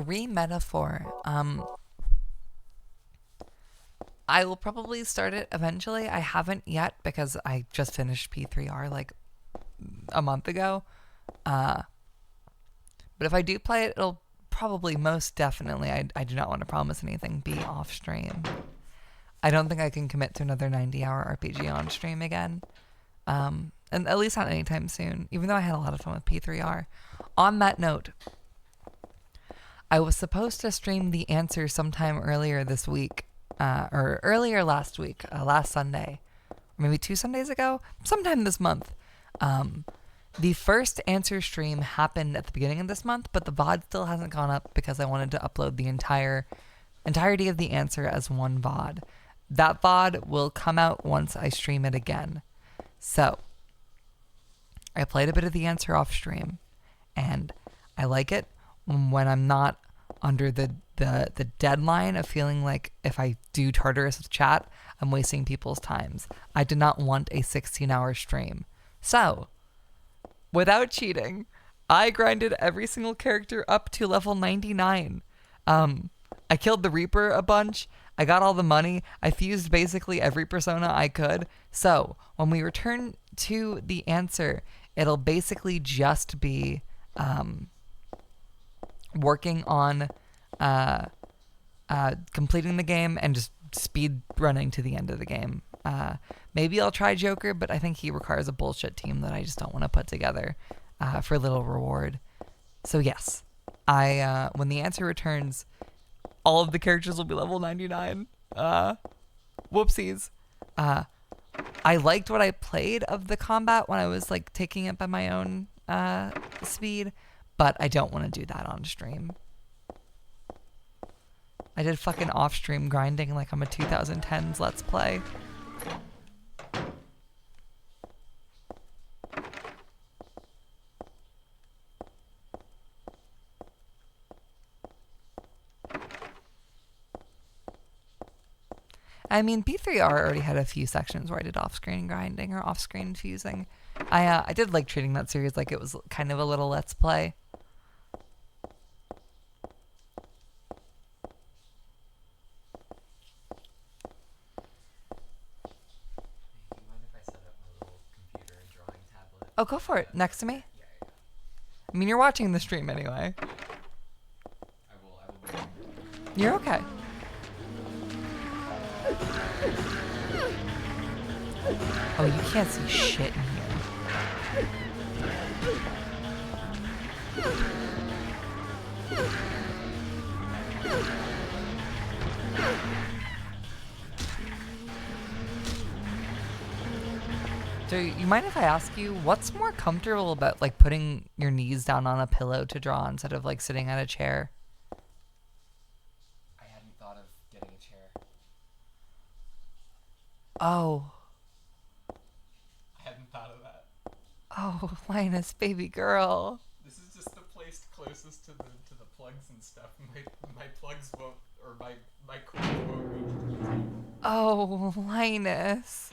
Re-metaphor. I will probably start it eventually. I haven't yet because I just finished P3R like a month ago. But if I do play it, it'll probably most definitely, I do not want to promise anything, be off stream. I don't think I can commit to another 90-hour RPG on stream again. And at least not anytime soon, even though I had a lot of fun with P3R. On that note, I was supposed to stream the answer sometime earlier this week, or earlier last week, last Sunday, or maybe 2 Sundays ago, sometime this month. The first answer stream happened at the beginning of this month, but the VOD still hasn't gone up because I wanted to upload the entirety of the answer as one VOD. That VOD will come out once I stream it again. So, I played a bit of the answer off stream, and I like it when I'm not under the deadline of feeling like if I do Tartarus with chat, I'm wasting people's times. I did not want a 16-hour stream. So, without cheating, I grinded every single character up to level 99. I killed the Reaper a bunch. I got all the money. I fused basically every persona I could. So, when we return to the answer, it'll basically just be working on completing the game and just speed running to the end of the game. Maybe I'll try Joker, but I think he requires a bullshit team that I just don't want to put together for little reward. So yes, when the answer returns, all of the characters will be level 99. Whoopsies. I liked what I played of the combat when I was like taking it by my own speed, but I don't want to do that on stream. I did fucking off-stream grinding like I'm a 2010s Let's Play. I mean, P3R already had a few sections where I did off-screen grinding or off-screen fusing. I did like treating that series like it was kind of a little Let's Play. Oh, go for it. Next to me? I mean, you're watching the stream anyway. I will. You're okay. Oh, you can't see shit in here. So, you mind if I ask you, what's more comfortable about, like, putting your knees down on a pillow to draw instead of, like, sitting at a chair? I hadn't thought of getting a chair. Oh. I hadn't thought of that. Oh, Linus, baby girl. This is just the place closest to the plugs and stuff. My plugs won't, or my cord won't reach. Oh, Linus.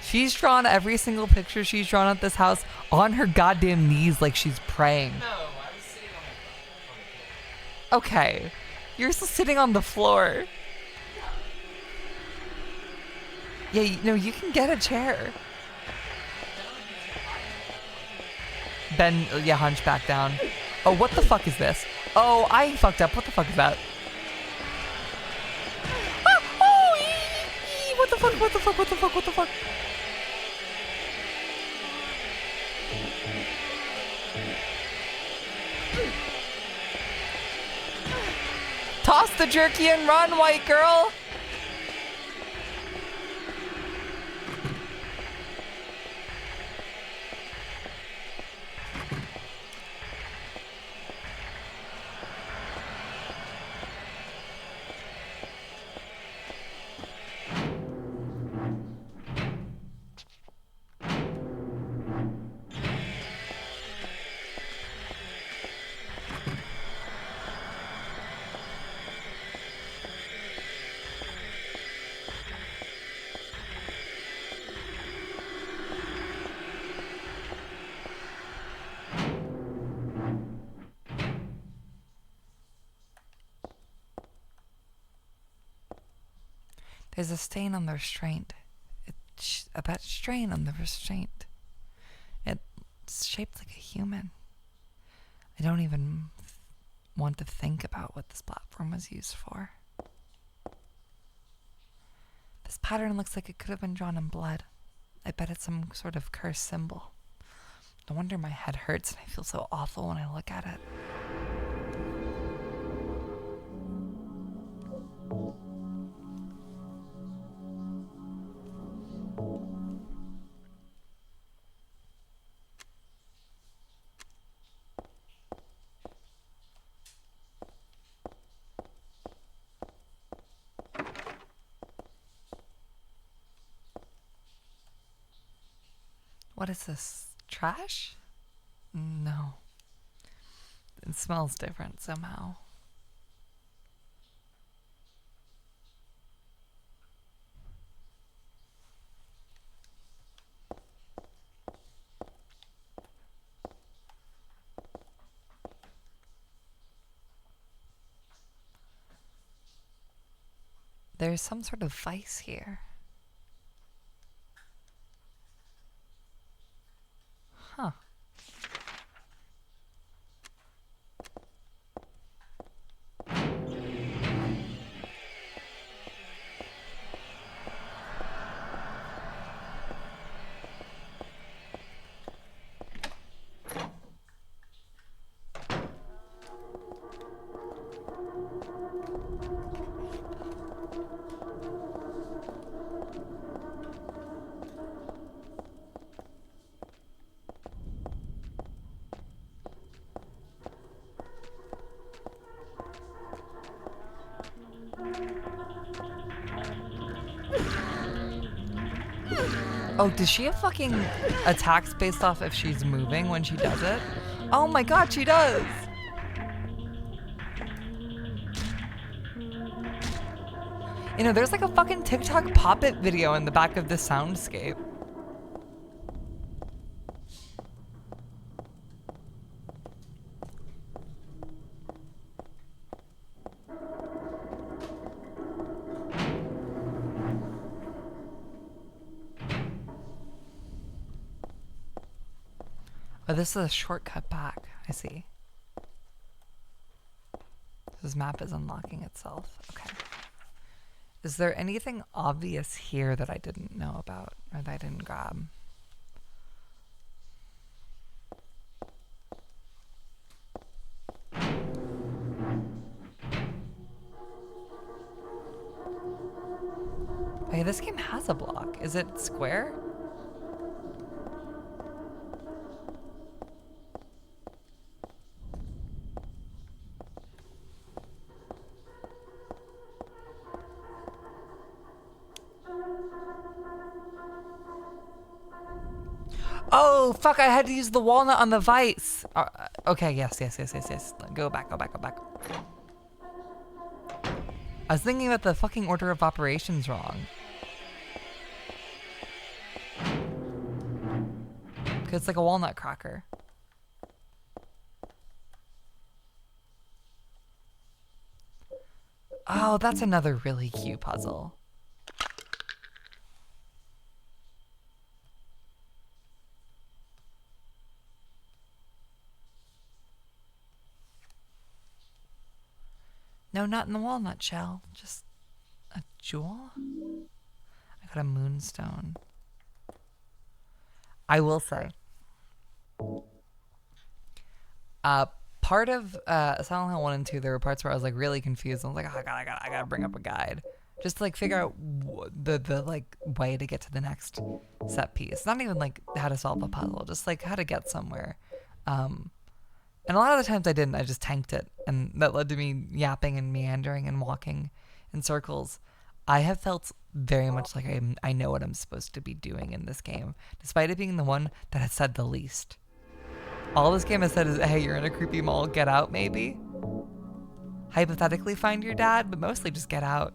She's drawn every single picture she's drawn at this house on her goddamn knees like she's praying. No, I was sitting on the floor. Okay. You're still sitting on the floor. Yeah, you can get a chair. Ben, yeah, hunch back down. Oh, what the fuck is this? Oh, I fucked up. What the fuck is that? Ah, oh, what the fuck, what the fuck, what the fuck, what the fuck? Toss the jerky and run, white girl! There's a stain on the restraint. That strain on the restraint. It's shaped like a human. I don't even want to think about what this platform was used for. This pattern looks like it could have been drawn in blood. I bet it's some sort of cursed symbol. No wonder my head hurts and I feel so awful when I look at it. What is this? Trash? No. It smells different somehow. There's some sort of vice here. Huh. Oh, does she have fucking attacks based off if she's moving when she does it? Oh my god, she does! You know, there's like a fucking TikTok pop-it video in the back of the soundscape. Oh, this is a shortcut back. I see. This map is unlocking itself. Okay. Is there anything obvious here that I didn't know about or that I didn't grab? Okay, this game has a block. Is it square? Oh, fuck, I had to use the walnut on the vice. Okay, yes. Go back. I was thinking about the fucking order of operations wrong. Because it's like a walnut cracker. Oh, that's another really cute puzzle. No, not in the walnut shell. Just a jewel? I got a moonstone. I will say, part of Silent Hill 1 and 2, there were parts where I was like really confused. I was like, oh, I gotta bring up a guide. Just to like figure out the like way to get to the next set piece. Not even like how to solve a puzzle, just like how to get somewhere. And a lot of the times I didn't, I just tanked it. And that led to me yapping and meandering and walking in circles. I have felt very much like I know what I'm supposed to be doing in this game, despite it being the one that has said the least. All this game has said is, hey, you're in a creepy mall, get out maybe? Hypothetically find your dad, but mostly just get out.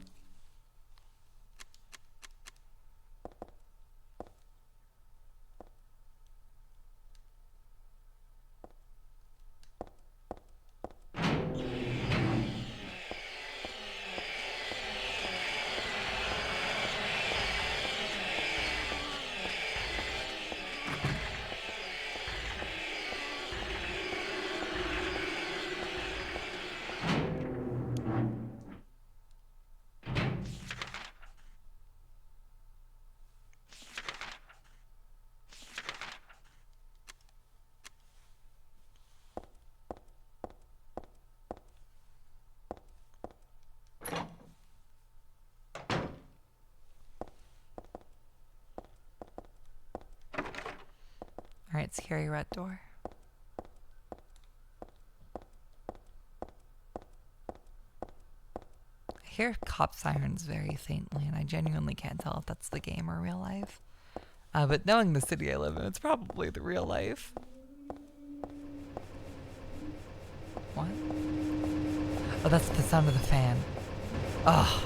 Alright, scary red door. I hear cop sirens very faintly, and I genuinely can't tell if that's the game or real life. But knowing the city I live in, it's probably the real life. What? Oh, that's the sound of the fan. Ugh.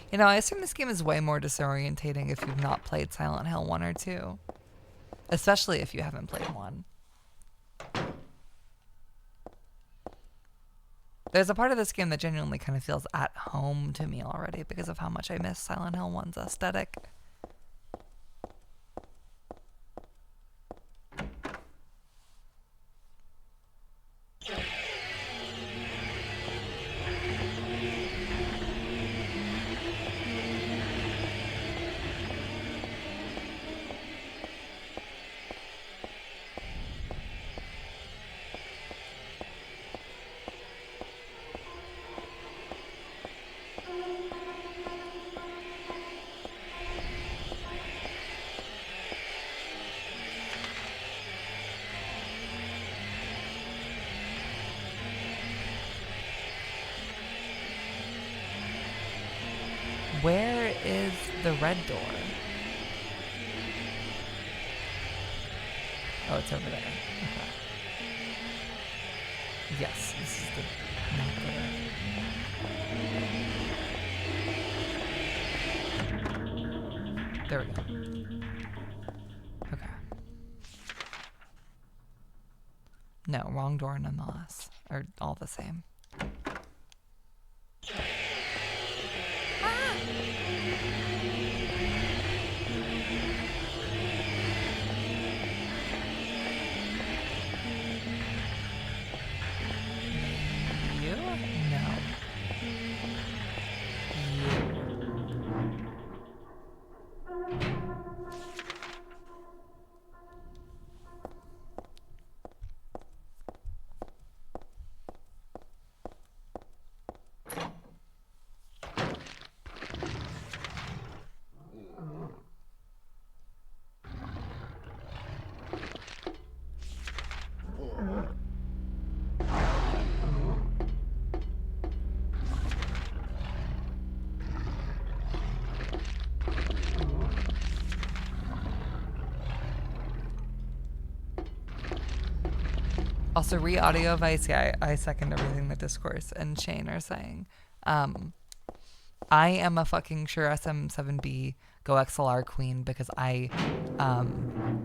You know, I assume this game is way more disorientating if you've not played Silent Hill 1 or 2. Especially if you haven't played 1. There's a part of this game that genuinely kind of feels at home to me already because of how much I miss Silent Hill 1's aesthetic. Where is the red door? Oh, it's over there. Okay. Yes, this is the not the. There we go. Okay. No, wrong door nonetheless. Or all the same. You? No. Also, re-audio advice, yeah, I second everything that Discourse and Shane are saying. I am a fucking sure SM7B Go XLR queen because I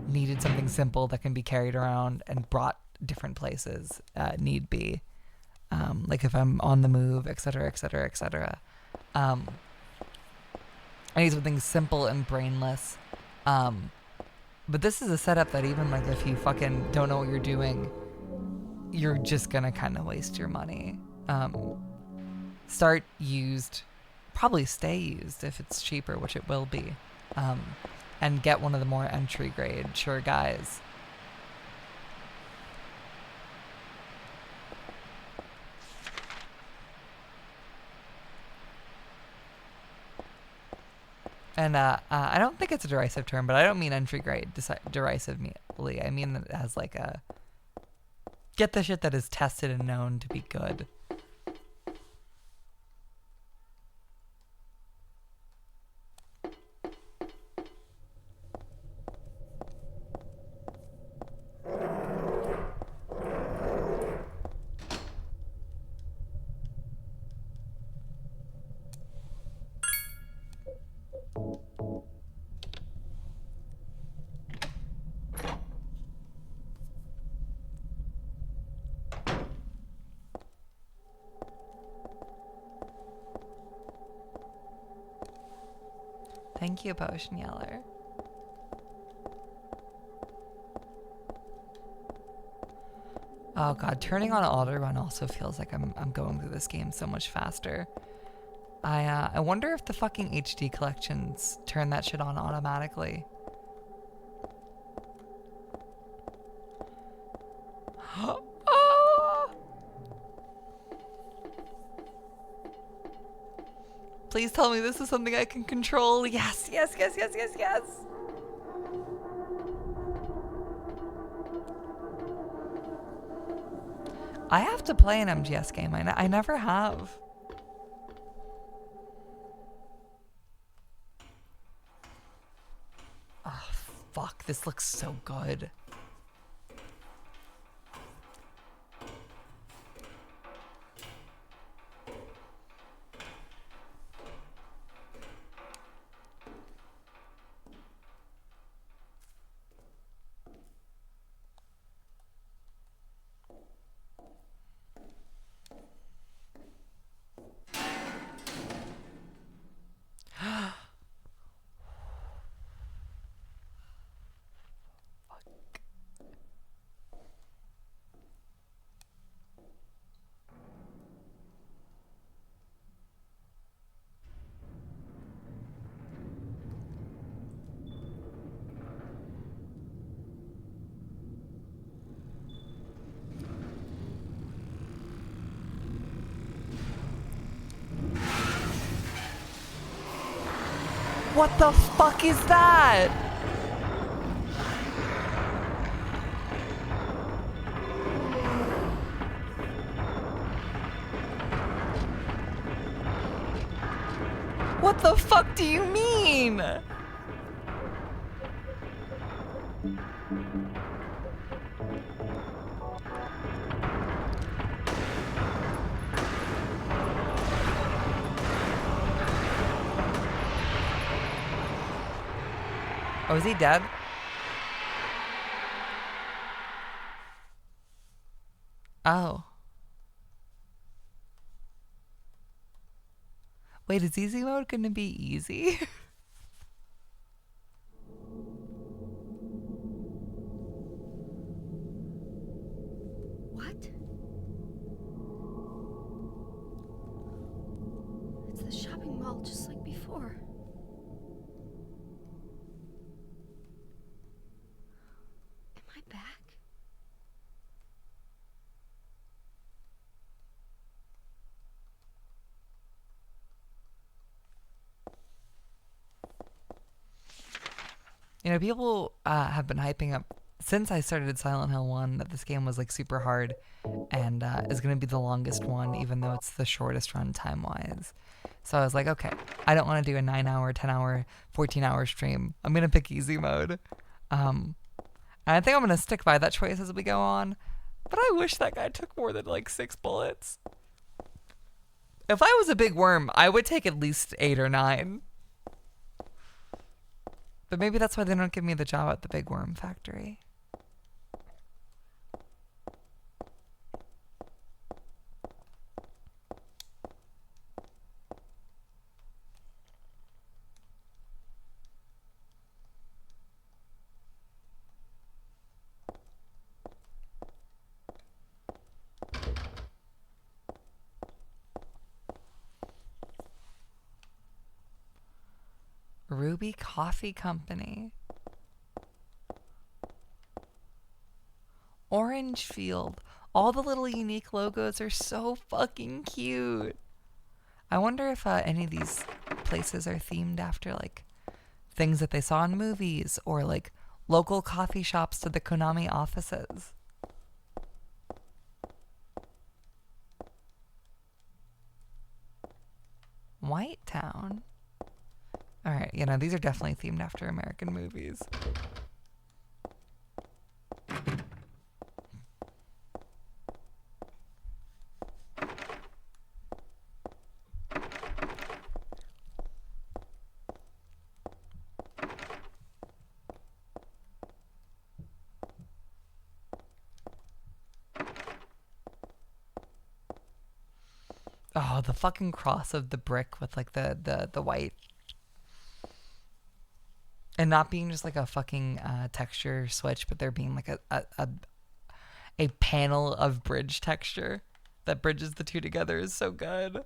needed something simple that can be carried around and brought different places, need be. Like if I'm on the move, etc., etc., etc. I need something simple and brainless. But this is a setup that even like if you fucking don't know what you're doing, you're just gonna kind of waste your money. Start used, probably stay used if it's cheaper, which it will be, and get one of the more entry grade sure guys. And I don't think it's a derisive term, but I don't mean entry grade derisively. I mean it as like a get the shit that is tested and known to be good. Thank you, Potion Yeller. Oh god, turning on auto run also feels like I'm going through this game so much faster. I wonder if the fucking HD collections turn that shit on automatically. Oh! Please tell me this is something I can control. Yes, yes, yes, yes, yes, yes. I have to play an MGS game. I never have. Oh, fuck. This looks so good. What the fuck is that? What the fuck do you mean? Oh, is he dead? Oh. Wait, is easy mode gonna be easy? What? It's the shopping mall just like before. Am I back? You know, people have been hyping up since I started Silent Hill 1 that this game was like super hard and is going to be the longest one, even though it's the shortest run time wise. So I was like, okay, I don't want to do a 9-hour, 10-hour, 14-hour stream. I'm going to pick easy mode. And I think I'm going to stick by that choice as we go on. But I wish that guy took more than like 6 bullets. If I was a big worm, I would take at least 8 or 9. But maybe that's why they don't give me the job at the Big Worm Factory. Ruby Coffee Company. Orange Field. All the little unique logos are so fucking cute. I wonder if any of these places are themed after like things that they saw in movies or like local coffee shops to the Konami offices. White Town. All right, you know, these are definitely themed after American movies. Oh, the fucking cross of the brick with like the white. And not being just like a fucking texture switch, but there being like a panel of bridge texture that bridges the two together is so good.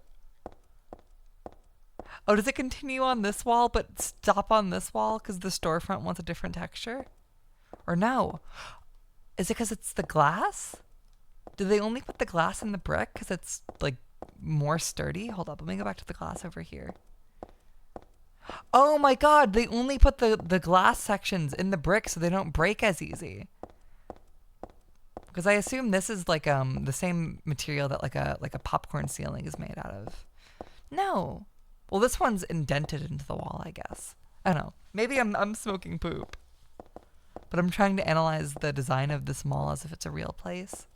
Oh, does it continue on this wall but stop on this wall because the storefront wants a different texture? Or no? Is it because it's the glass? Do they only put the glass in the brick because it's like more sturdy? Hold up, let me go back to the glass over here. Oh my god, they only put the glass sections in the brick so they don't break as easy. Because I assume this is like the same material that like a popcorn ceiling is made out of. No. Well, this one's indented into the wall, I guess. I don't know. Maybe I'm smoking poop. But I'm trying to analyze the design of this mall as if it's a real place.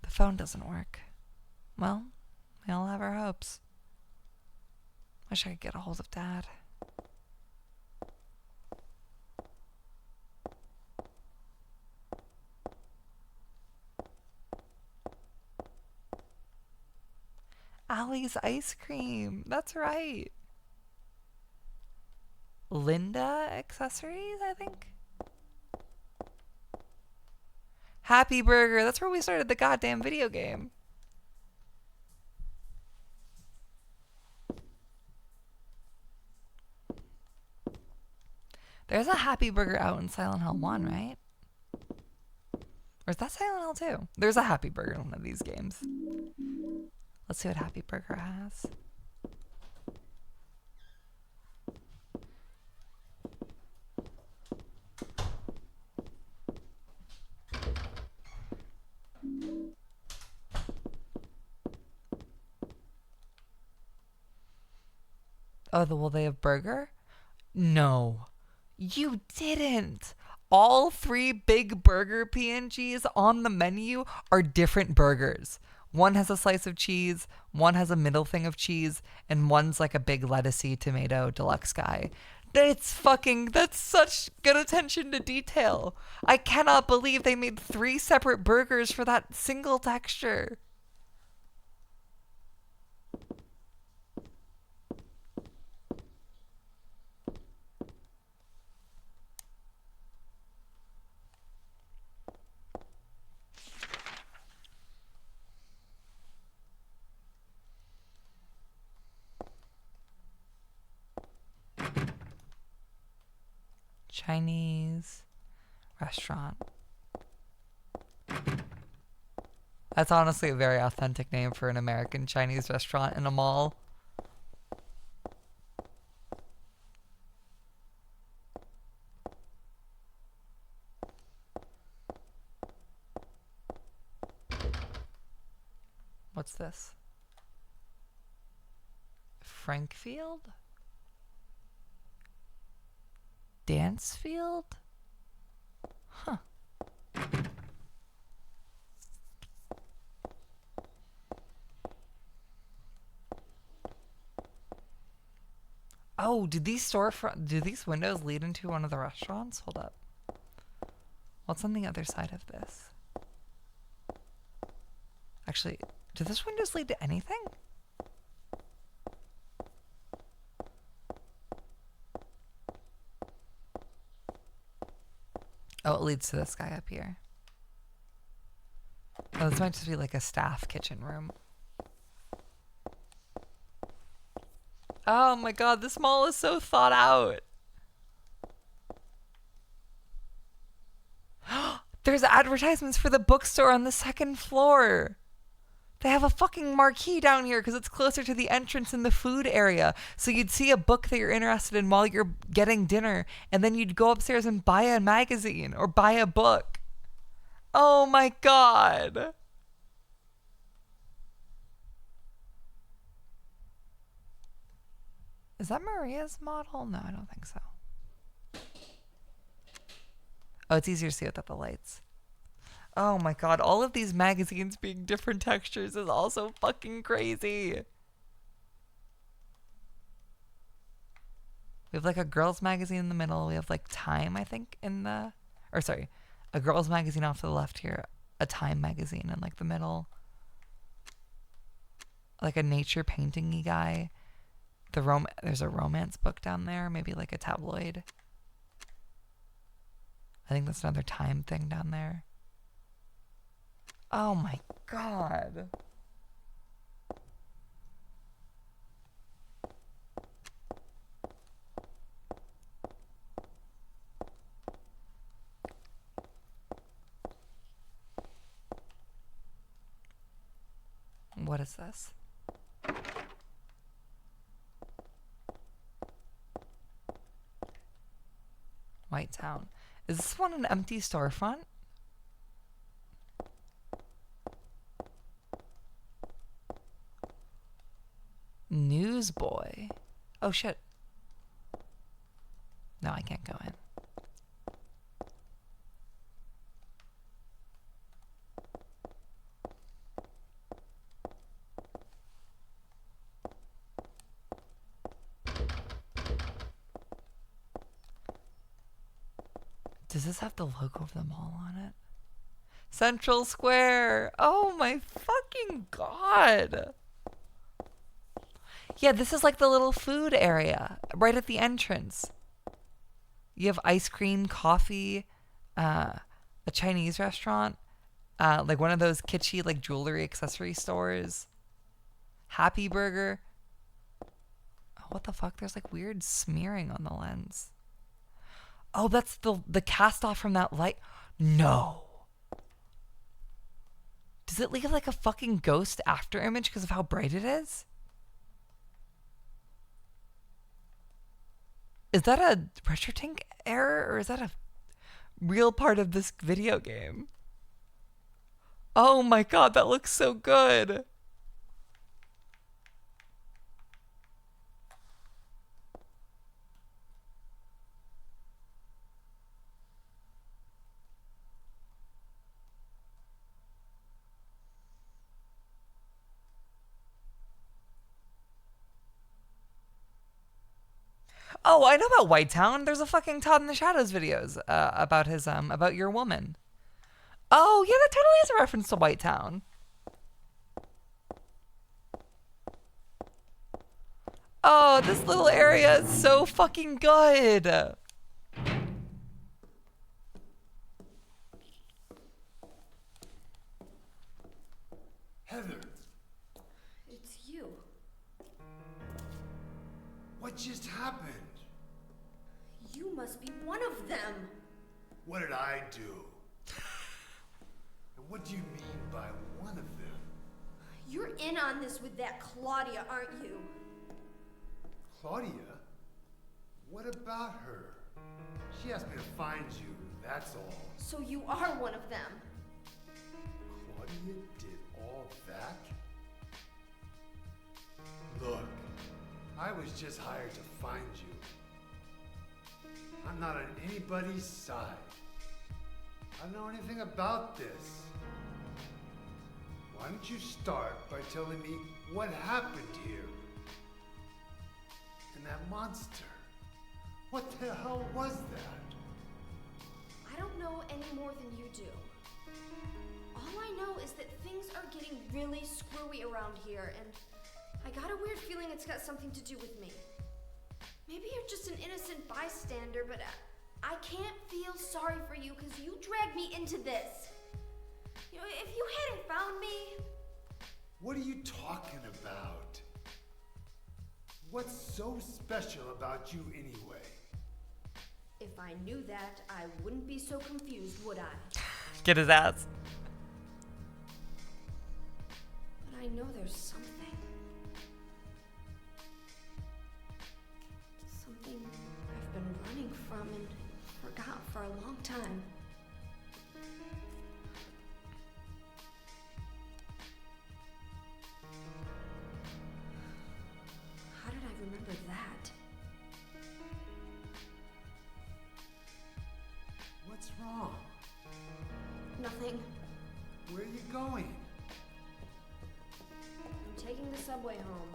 The phone doesn't work. Well, we all have our hopes. Wish I could get a hold of Dad. Allie's ice cream. That's right. Linda Accessories, I think. Happy Burger. That's where we started the goddamn video game. There's a Happy Burger out in Silent Hill 1, right? Or is that Silent Hill 2? There's a Happy Burger in one of these games. Let's see what Happy Burger has. Oh, will they have burger? No. You didn't. All 3 big burger PNGs on the menu are different burgers. One has a slice of cheese, one has a middle thing of cheese, and one's like a big lettucey tomato deluxe guy. That's such good attention to detail. I cannot believe they made 3 separate burgers for that single texture. Chinese restaurant. That's honestly a very authentic name for an American Chinese restaurant in a mall. What's this? Frankfield? Dancefield? Huh. Oh, do these windows lead into one of the restaurants? Hold up. What's on the other side of this? Actually, do those windows lead to anything? Oh, it leads to this guy up here. Oh, this might just be like a staff kitchen room. Oh my god, this mall is so thought out. There's advertisements for the bookstore on the 2nd floor. They have a fucking marquee down here because it's closer to the entrance in the food area. So you'd see a book that you're interested in while you're getting dinner, and then you'd go upstairs and buy a magazine or buy a book. Oh my god. Is that Maria's model? No, I don't think so. Oh, it's easier to see without the lights. Oh my god, all of these magazines being different textures is also fucking crazy. We have like a girls magazine in the middle. We have like Time, I think, a girls magazine off to the left here. A Time magazine in like the middle. Like a nature painting-y guy. There's a romance book down there, maybe like a tabloid. I think that's another Time thing down there. Oh my god. What is this? White Town. Is this one an empty storefront? Newsboy. Oh shit. No, I can't go in. Does this have the logo of the mall on it? Central Square. Oh my fucking god. Yeah, this is like the little food area right at the entrance. You have ice cream, coffee, a Chinese restaurant, like one of those kitschy like jewelry accessory stores. Happy Burger. Oh, what the fuck? There's like weird smearing on the lens. Oh, that's the cast off from that light. No. Does it leave like a fucking ghost after image because of how bright it is? Is that a RetroTink error or is that a real part of this video game? Oh my god, that looks so good. Oh, I know about White Town. There's a fucking Todd in the Shadows videos about his about your woman. Oh, yeah, that totally is a reference to White Town. Oh, this little area is so fucking good. Heather, It's you. what just happened? You must be one of them. What did I do? And what do you mean by one of them? You're in on this with that Claudia, aren't you? Claudia? What about her? She asked me to find you, that's all. So you are one of them. Claudia did all that? Look, I was just hired to find you. I'm not on anybody's side. I don't know anything about this. Why don't you start by telling me what happened here? And that monster. What the hell was that? I don't know any more than you do. All I know is that things are getting really screwy around here, and I got a weird feeling it's got something to do with me. Maybe you're just an innocent bystander, but I can't feel sorry for you because you dragged me into this. You know, if you hadn't found me... What are you talking about? What's so special about you anyway? If I knew that, I wouldn't be so confused, would I? Get his ass. But I know there's something. Something I've been running from and forgot for a long time. How did I remember that? What's wrong? Nothing. Where are you going? I'm taking the subway home.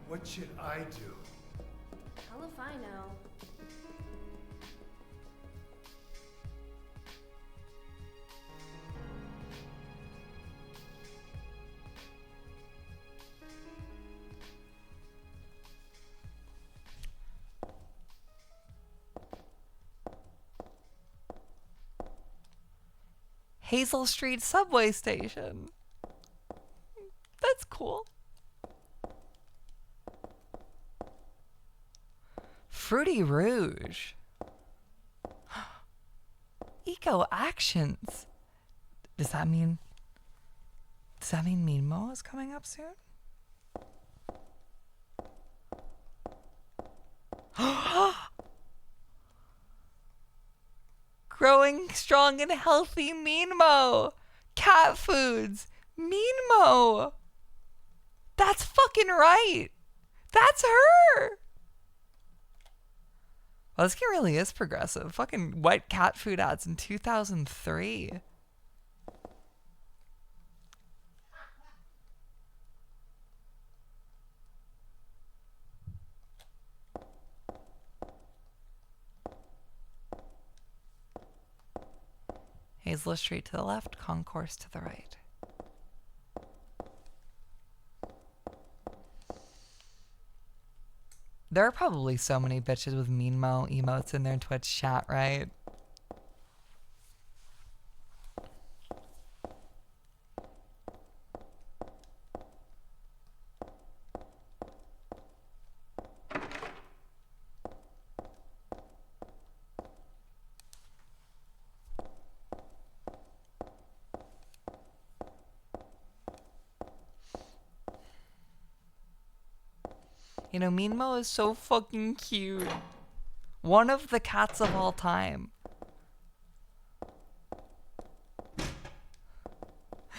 What should I do? Hell if I know. Hazel Street subway station. That's cool. Fruity Rouge. Eco Actions. Does that mean Mean Mo is coming up soon? growing strong and healthy Minmo. Cat foods. Minmo. That's fucking right. That's her. Well, this game really is progressive. Fucking white cat food ads in 2003. Hazel Street to the left, Concourse to the right. There are probably so many bitches with Meanmo emotes in their Twitch chat, right? You know, Meanmo is so fucking cute. One of the cats of all time.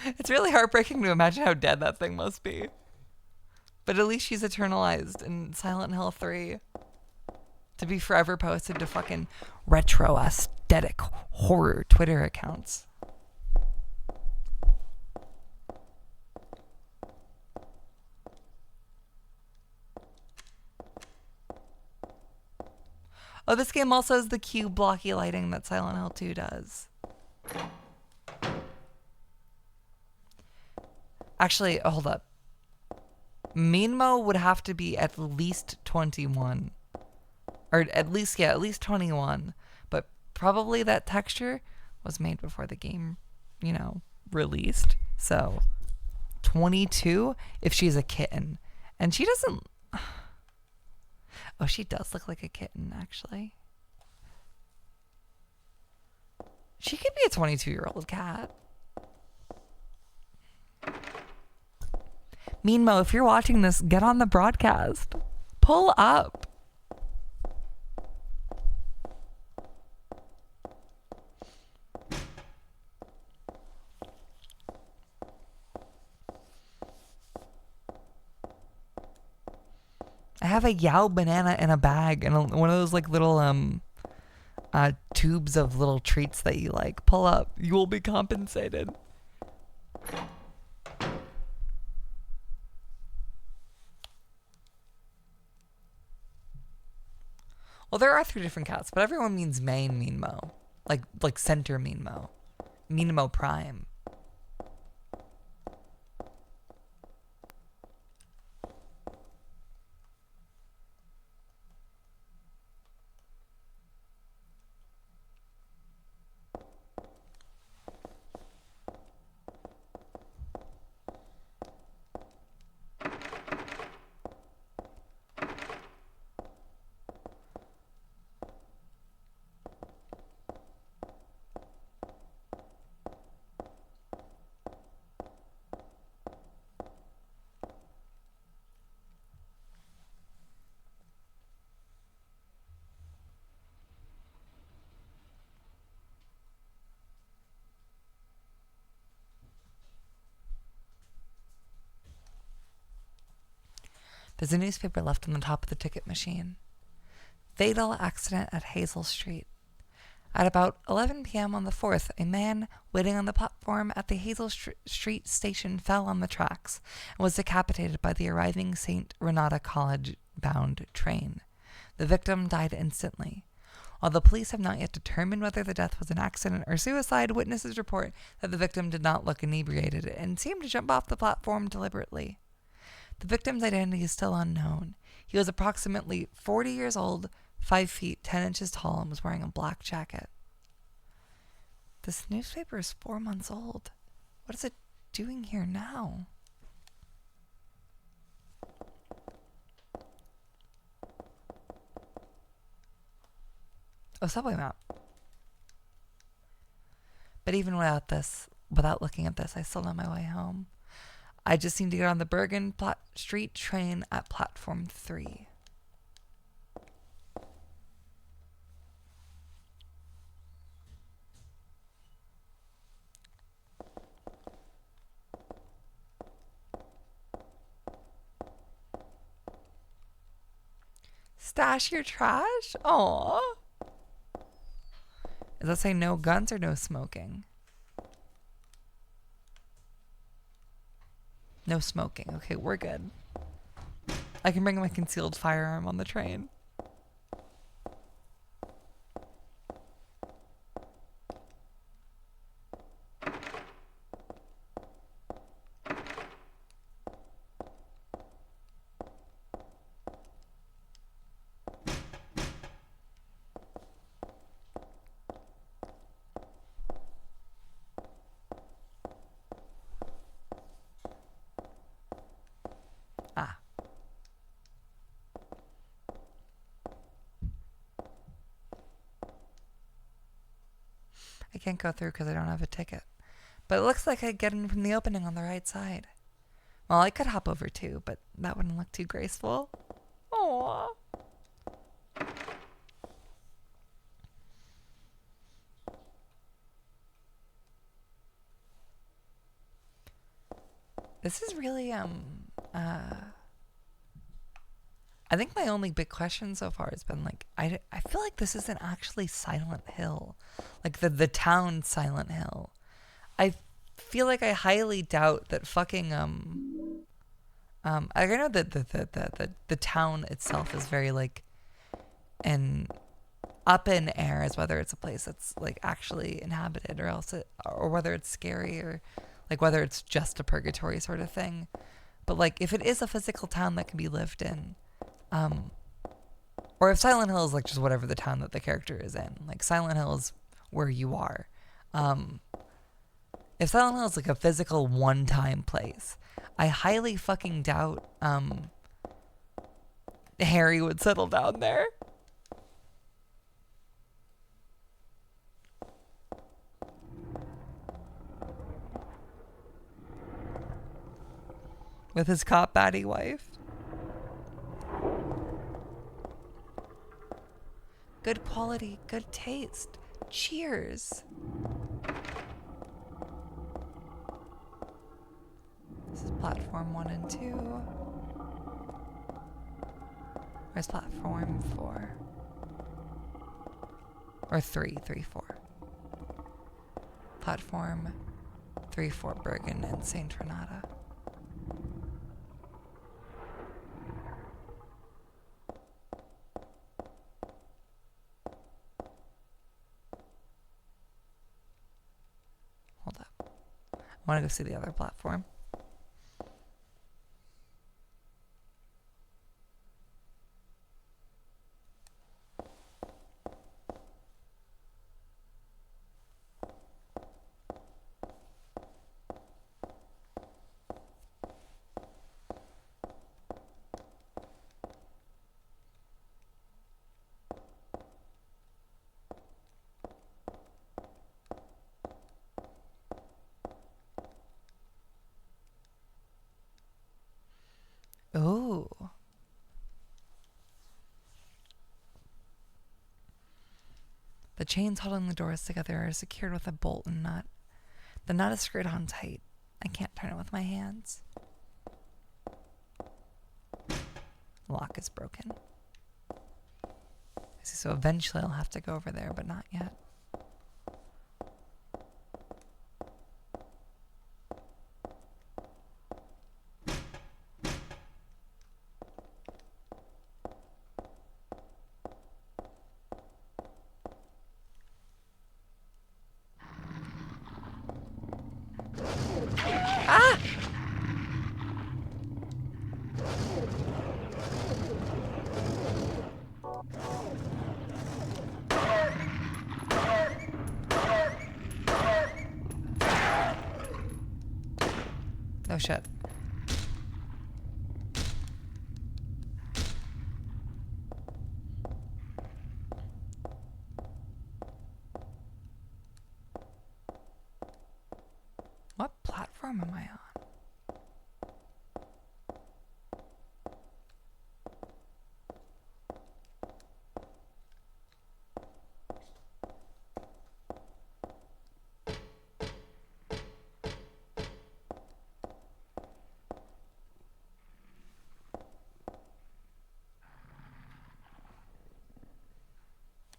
It's really heartbreaking to imagine how dead that thing must be. But at least she's eternalized in Silent Hill 3. To be forever posted to fucking retro aesthetic horror Twitter accounts. Oh, this game also has the cube blocky lighting that Silent Hill 2 does. Actually, hold up. Meanmo would have to be at least 21. Or at least 21. But probably that texture was made before the game, you know, released. So, 22 if she's a kitten. And she doesn't... Oh, she does look like a kitten, actually. She could be a 22-year-old cat. Meanmo, if you're watching this, get on the broadcast. Pull up. I have a Yao banana in a bag and one of those like little tubes of little treats that you like. Pull up. You will be compensated. Well, there are 3 different cats, but everyone means main Meanmo. Like center Meanmo. Meanmo Prime. There's a newspaper left on the top of the ticket machine. Fatal accident at Hazel Street. At about 11 p.m. on the 4th, a man waiting on the platform at the Hazel Street station fell on the tracks and was decapitated by the arriving St. Renata College-bound train. The victim died instantly. While the police have not yet determined whether the death was an accident or suicide, witnesses report that the victim did not look inebriated and seemed to jump off the platform deliberately. The victim's identity is still unknown. He was approximately 40 years old, 5 feet, 10 inches tall, and was wearing a black jacket. This newspaper is 4 months old. What is it doing here now? Oh, subway map. But even without looking at this, I still know my way home. I just need to get on the Bergen Street train at platform 3. stash your trash? Aw. Does that say no guns or no smoking? No smoking. Okay, we're good. I can bring my concealed firearm on the train. Ah. I can't go through because I don't have a ticket. But it looks like I get in from the opening on the right side. Well, I could hop over too, but that wouldn't look too graceful. Aww. This is really, I think my only big question so far has been like, I feel like this isn't actually Silent Hill. Like the town Silent Hill. I feel like I highly doubt that fucking, I know that the town itself is very like, up in air as whether it's a place that's like actually inhabited or whether it's scary or like whether it's just a purgatory sort of thing. But like if it is a physical town that can be lived in, or if Silent Hill is like just whatever the town that the character is in, like Silent Hill is where you are. If Silent Hill is like a physical one-time place, I highly fucking doubt Harry would settle down there. With his cop baddie wife. Good quality, good taste. Cheers. This is platform 1 and 2. Where's platform 4? Or 3, 4. Platform 3, 4, Bergen and Saint Renata. Hold up. I want to go see the other platform. Ooh. The chains holding the doors together are secured with a bolt and nut. The nut is screwed on tight. I can't turn it with my hands. The lock is broken. I see, so eventually I'll have to go over there, but not yet. Ah! Oh shit. What platform am I on?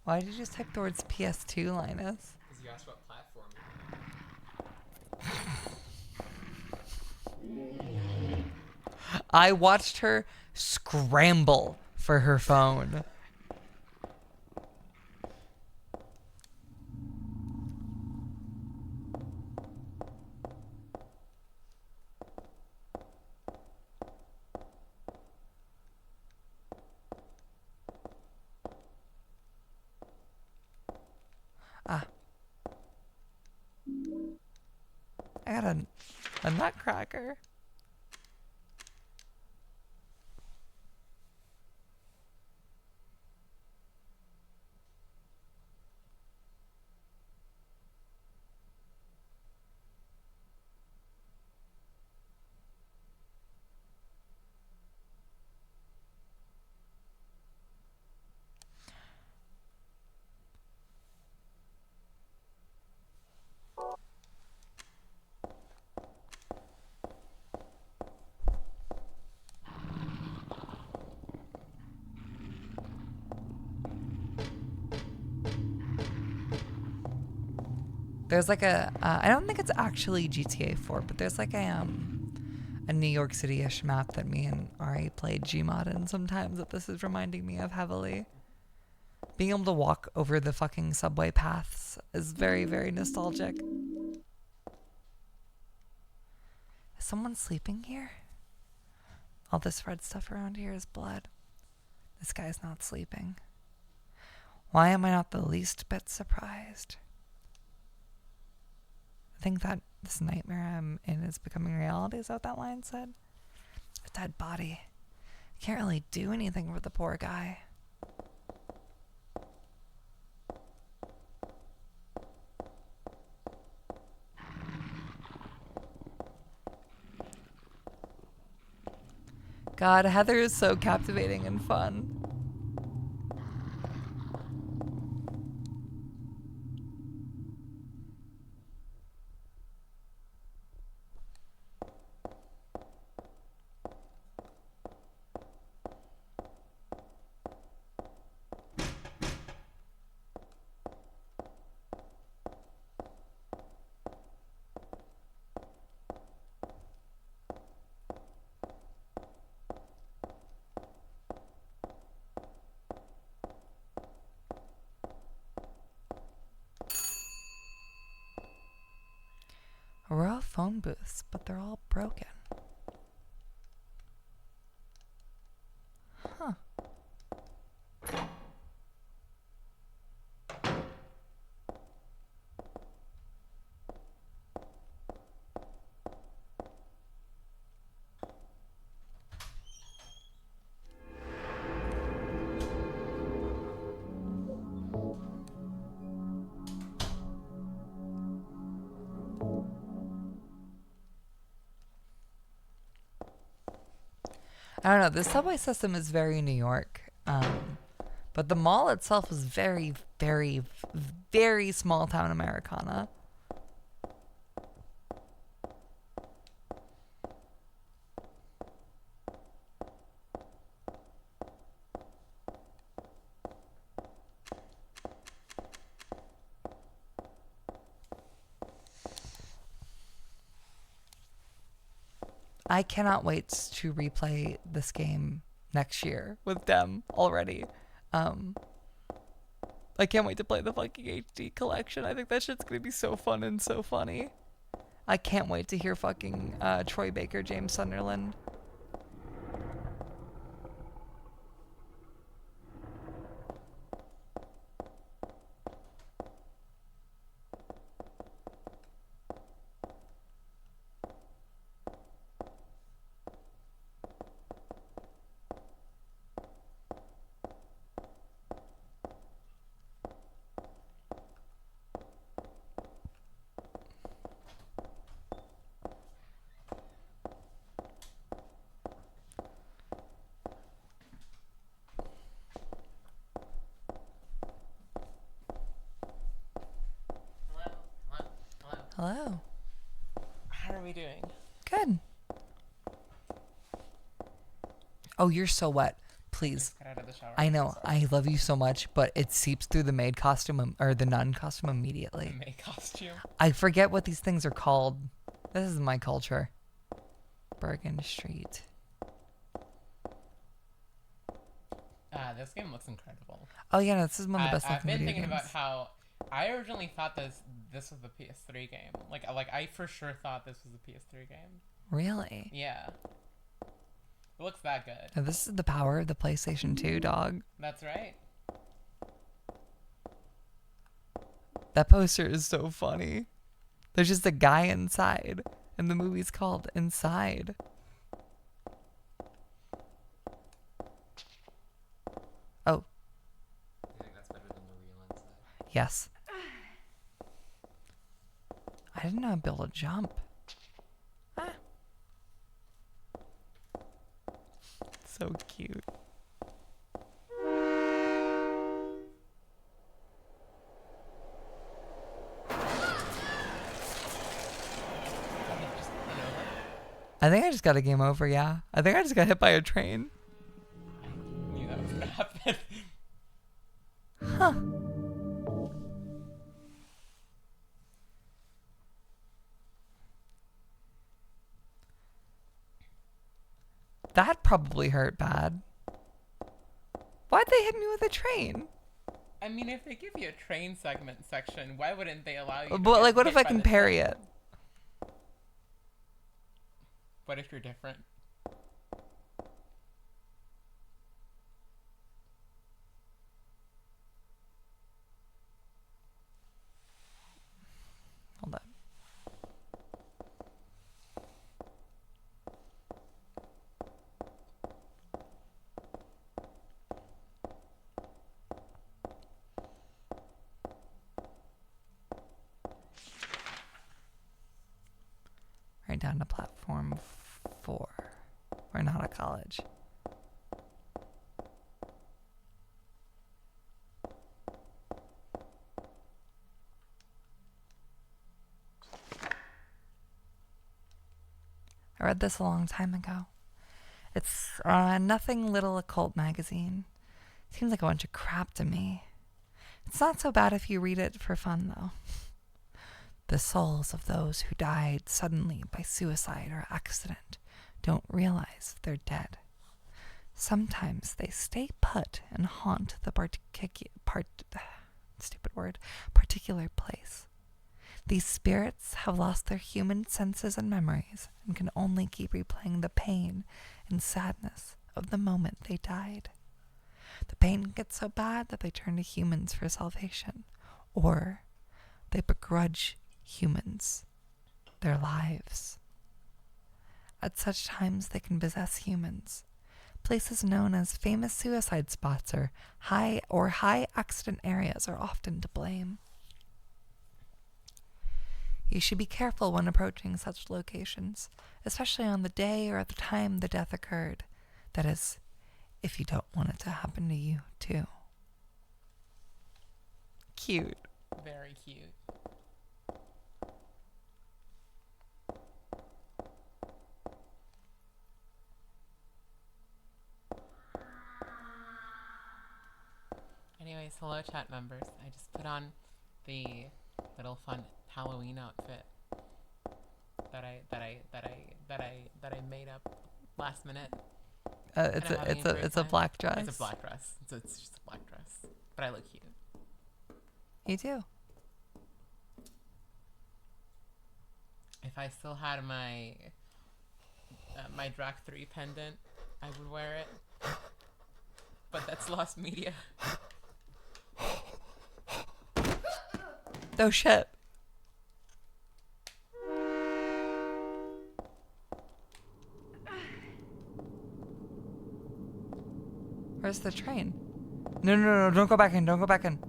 Why did you just type the words PS2, Linus? Because you asked what platform. I watched her scramble for her phone. Ah. I got a nutcracker. There's like I don't think it's actually GTA 4, but there's like a New York City-ish map that me and Ari played Gmod in sometimes that this is reminding me of heavily. Being able to walk over the fucking subway paths is very, very nostalgic. Is someone sleeping here? All this red stuff around here is blood. This guy's not sleeping. Why am I not the least bit surprised? I think that this nightmare I'm in is becoming reality. Is that what that line said? A dead body. I can't really do anything for the poor guy. God, Heather is so captivating and fun. We're all phone booths, but they're all broken. Huh. I don't know. The subway system is very New York, but the mall itself is very, very, very small town Americana. I cannot wait to replay this game next year with Dem already. I can't wait to play the fucking HD collection. I think that shit's gonna be so fun and so funny. I can't wait to hear fucking Troy Baker, James Sunderland. Hello. How are we doing? Good. Oh, you're so wet. Please. Get out of the shower. I know. I love you so much, but it seeps through the maid costume or the nun costume immediately. May costume. I forget what these things are called. This is my culture. Bergen Street. This game looks incredible. Oh yeah, no, this is one of the best I've looking been video thinking games. about how I originally thought this was the PS3 game. Like I for sure thought this was the PS3 game. Really? Yeah. It looks that good. Now, this is the power of the PlayStation 2, dog. That's right. That poster is so funny. There's just a guy inside, and the movie's called Inside. Oh, I think that's better than the real inside. yes. I didn't know I'd be able to jump. Ah. So cute. I think I just got a game over, yeah. I think I just got hit by a train. I knew that was gonna happen. Huh. That probably hurt bad. Why'd they hit me with a train? I mean, if they give you a train segment section, why wouldn't they allow you? To But get like, what hit if I by can the parry train? it? What if you're different? Hold on. Right down to platform 4. We're not at college. I read this a long time ago. It's Nothing Little Occult magazine. Seems like a bunch of crap to me. It's not so bad if you read it for fun, though. The souls of those who died suddenly by suicide or accident don't realize they're dead. Sometimes they stay put and haunt the particular place. These spirits have lost their human senses and memories and can only keep replaying the pain and sadness of the moment they died. The pain gets so bad that they turn to humans for salvation, or they begrudge humans their lives. At such times, they can possess humans. Places known as famous suicide spots or high accident areas are often to blame. You should be careful when approaching such locations, especially on the day or at the time the death occurred. That is, if you don't want it to happen to you, too. Cute. Very cute. Anyways, hello chat members. I just put on the little fun Halloween outfit that I made up last minute. It's a black dress. It's a black dress. It's just a black dress. But I look cute. You do. If I still had my my Drac 3 pendant, I would wear it. But that's lost media. Oh shit. Where's the train? No, don't go back in, don't go back in.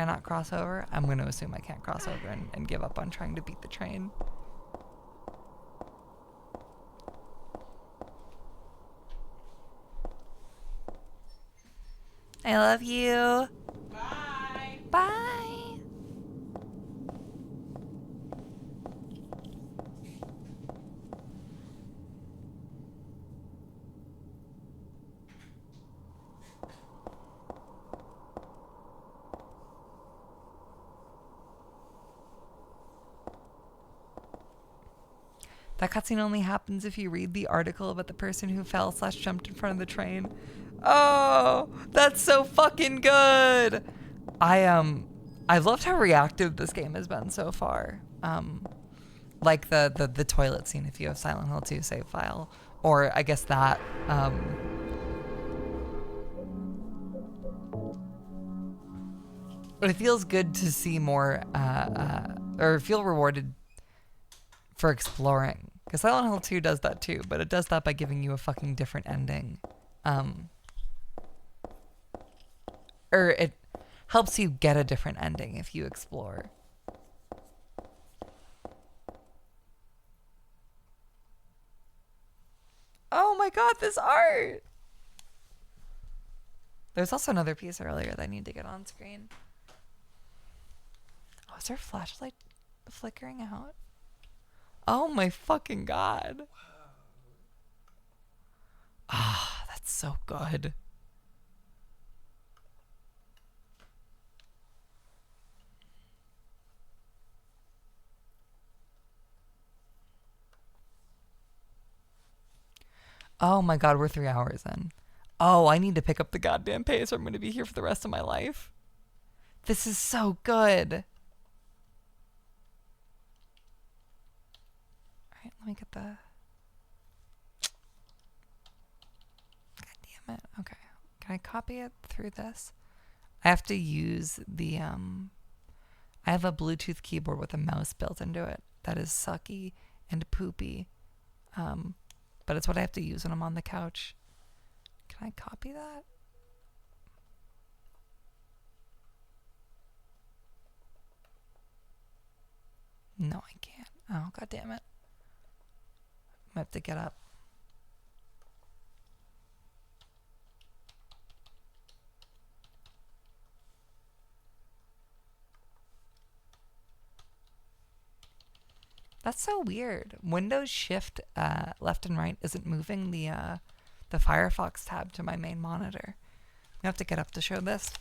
cannot cross over, I'm going to assume I can't cross over and give up on trying to beat the train. I love you. Bye. Bye. That cutscene only happens if you read the article about the person who fell / jumped in front of the train. Oh, that's so fucking good. I've loved how reactive this game has been so far. Like the toilet scene if you have Silent Hill 2 save file, or I guess that. But it feels good to see more, or feel rewarded for exploring. Because Silent Hill 2 does that too, but it does that by giving you a fucking different ending. Or it helps you get a different ending if you explore. Oh my god, this art! There's also another piece earlier that I need to get on screen. Oh, is there a flashlight flickering out? Oh my fucking god. Ah, that's so good. Oh my god, we're 3 hours in. Oh, I need to pick up the goddamn pace or I'm going to be here for the rest of my life. This is so good. Alright, let me get the... God damn it. Okay. Can I copy it through this? I have to use the, I have a Bluetooth keyboard with a mouse built into it. That is sucky and poopy. But it's what I have to use when I'm on the couch. Can I copy that? No, I can't. Oh, god damn it. I have to get up. That's so weird. Windows Shift left and right isn't moving the Firefox tab to my main monitor. I have to get up to show this.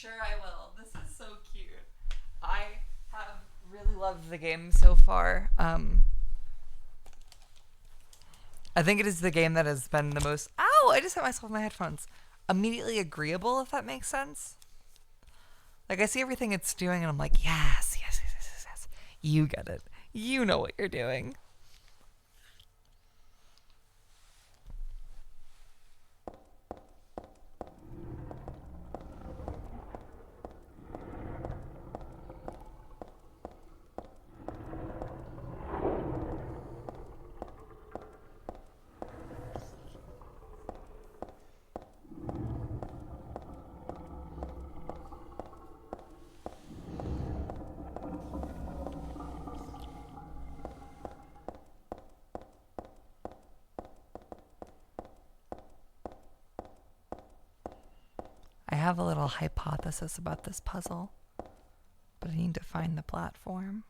sure I will. This is so cute. I have really loved the game so far. I think it is the game that has been the most... Ow! I just hit myself with my headphones. Immediately agreeable, if that makes sense. Like, I see everything it's doing, and I'm like, yes, yes, yes, yes, yes, yes. You get it. You know what you're doing. I have a little hypothesis about this puzzle, but I need to find the platform.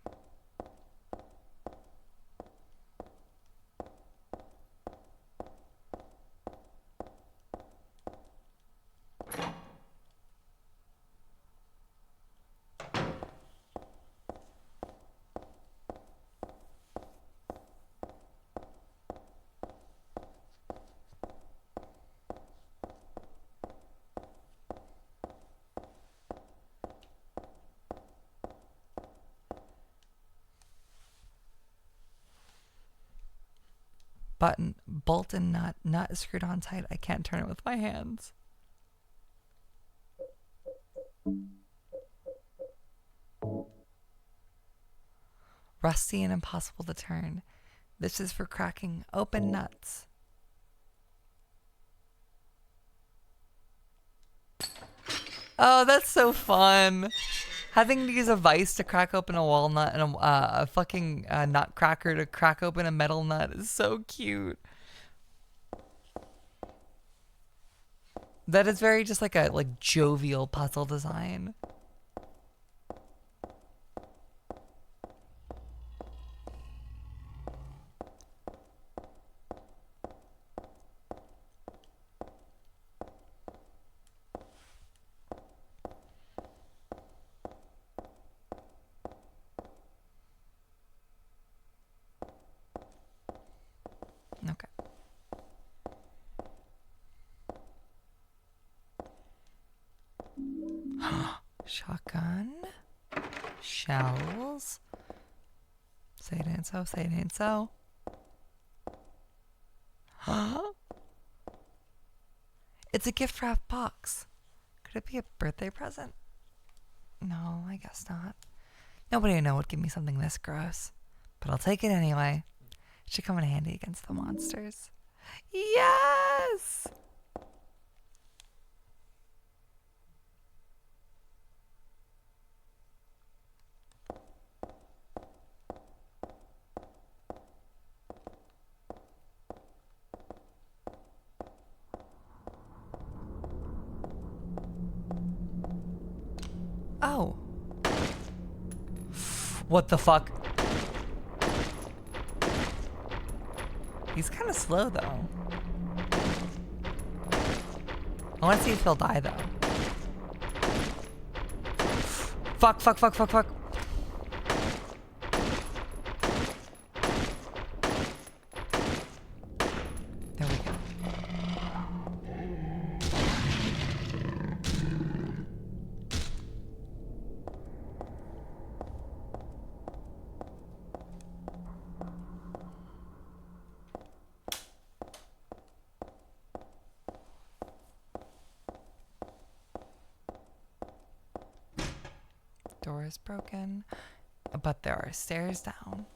Button, bolt and nut. Nut is screwed on tight. I can't turn it with my hands. Rusty and impossible to turn. This is for cracking open nuts. Oh, that's so fun. Having to use a vise to crack open a walnut and a fucking nutcracker to crack open a metal nut is so cute. That is very just like a jovial puzzle design. Okay. Shotgun. Shells. Say it ain't so, say it ain't so. It's a gift wrap box. Could it be a birthday present? No, I guess not. Nobody I know would give me something this gross. But I'll take it anyway. It should come in handy against the monsters. Yes! Oh. What the fuck? He's kind of slow, though. I want to see if he'll die, though. Fuck, fuck, fuck, fuck, fuck. There we go. Door is broken, but there are stairs down.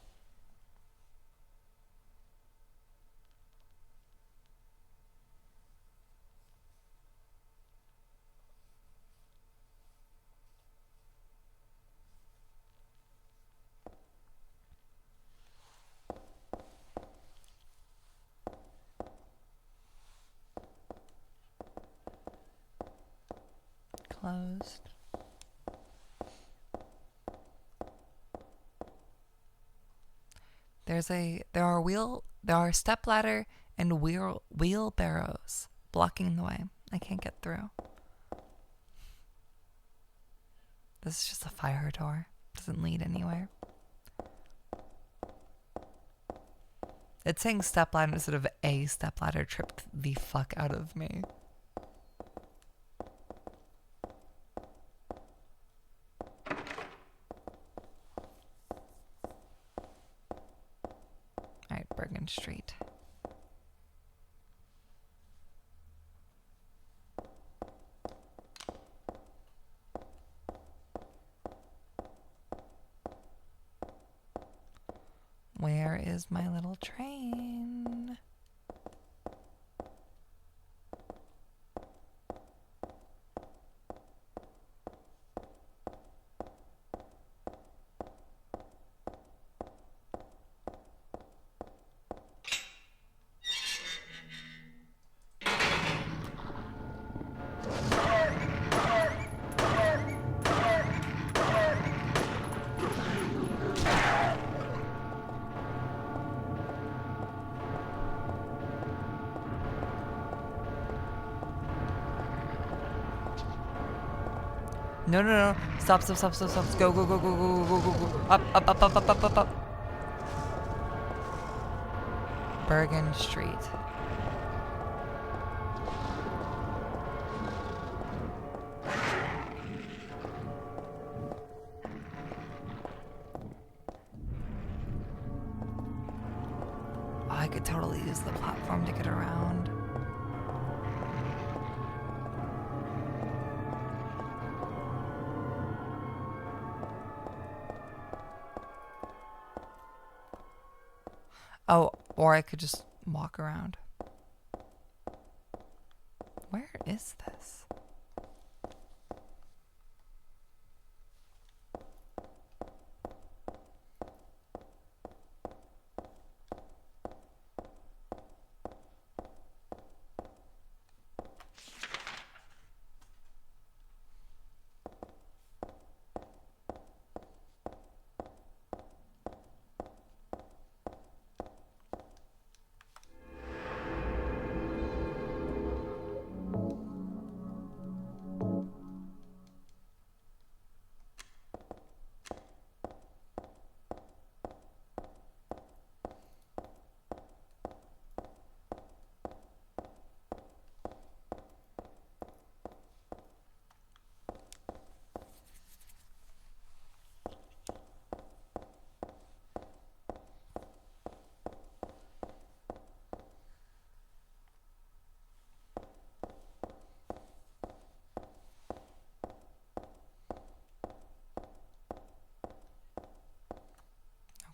Closed. There are step ladder and wheelbarrows blocking the way. I can't get through. This is just a fire door. Doesn't lead anywhere. It's saying stepladder instead of a stepladder tripped the fuck out of me. Alright, Bergen Street. Where is my little train? No, no, no. Stop, stop, stop, stop, stop. Go, go, go, go, go, go, go, go, go. Up, up, up, up, up, up, up, up. Bergen Street. Oh, I could totally use the platform to get around. Oh, or I could just walk around. Where is this?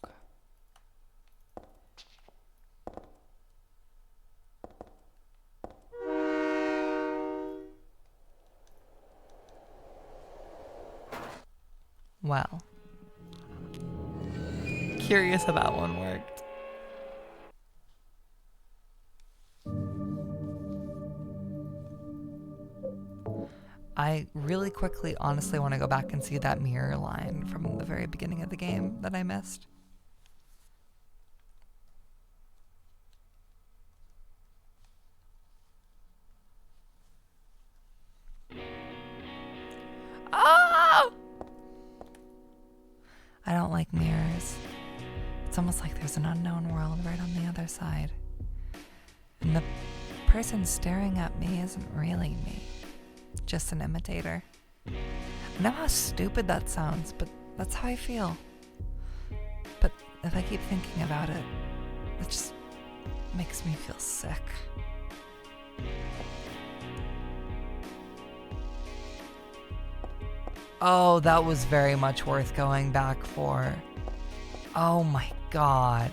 Okay. Well. Curious how that one worked. I really quickly, honestly, want to go back and see that mirror line from the very beginning of the game that I missed. Oh! I don't like mirrors. It's almost like there's an unknown world right on the other side. And the person staring at me isn't really me, just an imitator. I know how stupid that sounds, but that's how I feel. But if I keep thinking about it, it just makes me feel sick. Oh, that was very much worth going back for. Oh my god.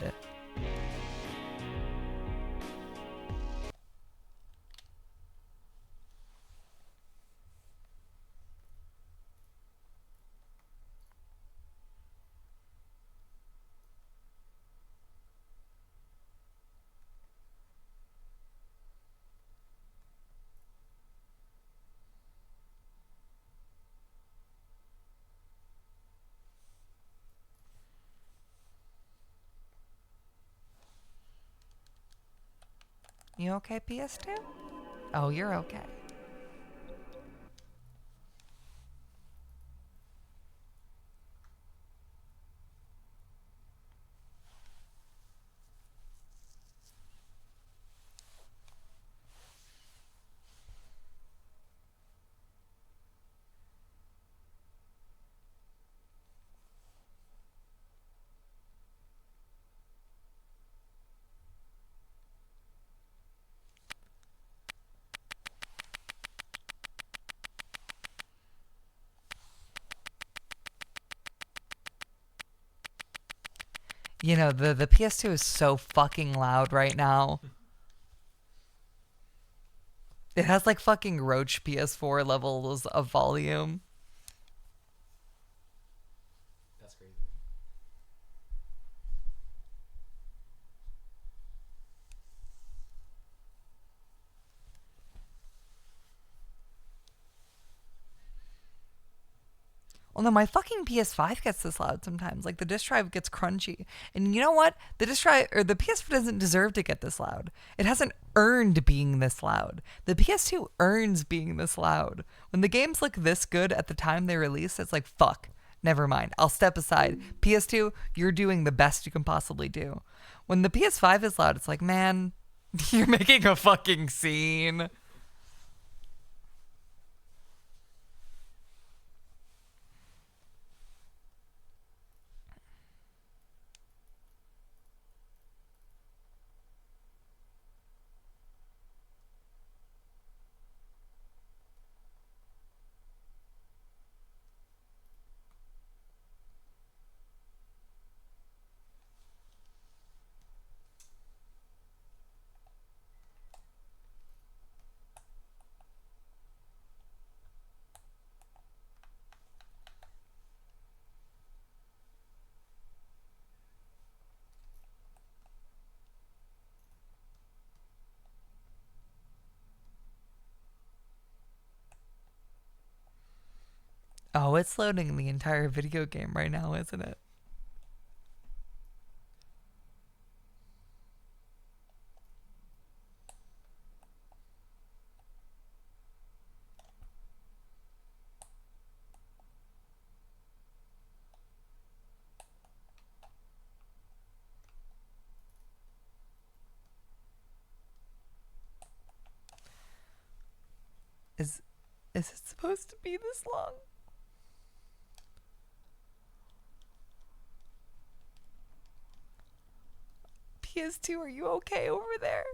You okay, PS2? Oh, you're okay. You know, the PS2 is so fucking loud right now. It has like fucking Roach PS4 levels of volume. That's crazy. Well, no, my fucking PS5 gets this loud sometimes. Like the disk drive gets crunchy. And you know what? The disk drive or the PS4 doesn't deserve to get this loud. It hasn't earned being this loud. The PS2 earns being this loud. When the games look this good at the time they release, it's like, fuck. Never mind. I'll step aside. PS2, you're doing the best you can possibly do. When the PS5 is loud, it's like, man, you're making a fucking scene. Oh, it's loading the entire video game right now, isn't it? Is it supposed to be this long? PS2, are you okay over there?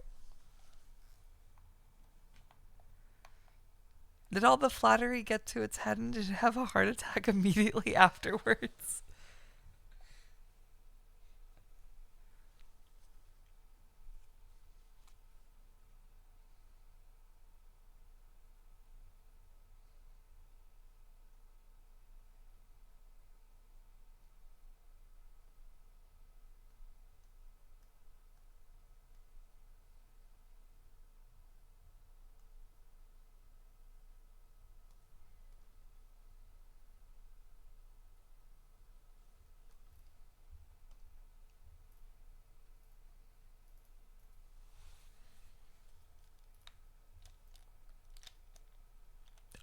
Did all the flattery get to its head and did it have a heart attack immediately afterwards?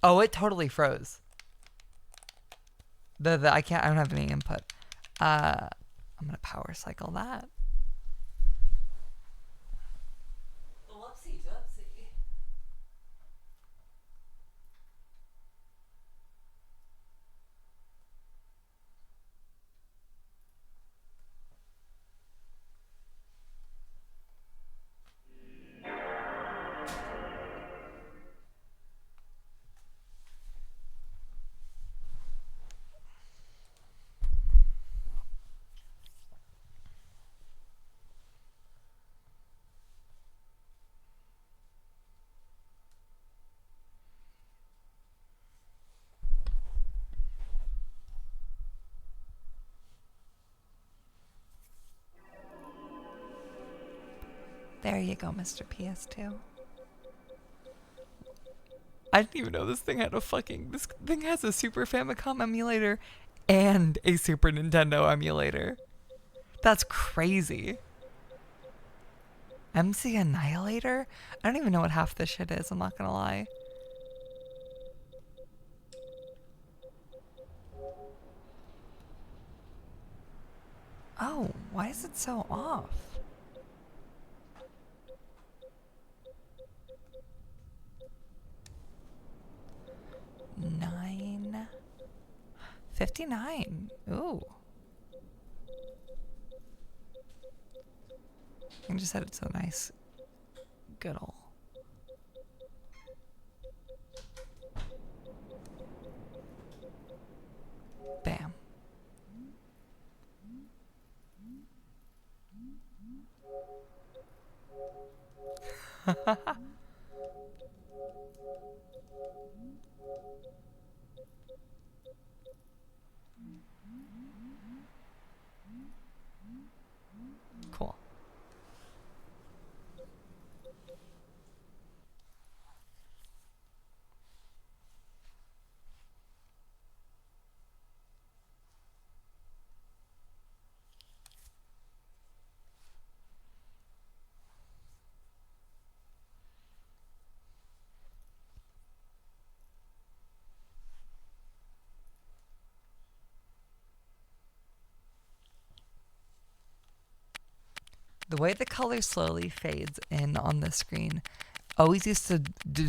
Oh, it totally froze. I don't have any input. I'm gonna power cycle that. Whoopsie doopsie. There you go, Mr. PS2. I didn't even know this thing has a Super Famicom emulator and a Super Nintendo emulator. That's crazy. MC Annihilator? I don't even know what half this shit is, I'm not gonna lie. Oh, why is it so off? $9.59. Ooh. I can just set it to a nice, good ol'. Bam. Cool. The way the color slowly fades in on the screen always used to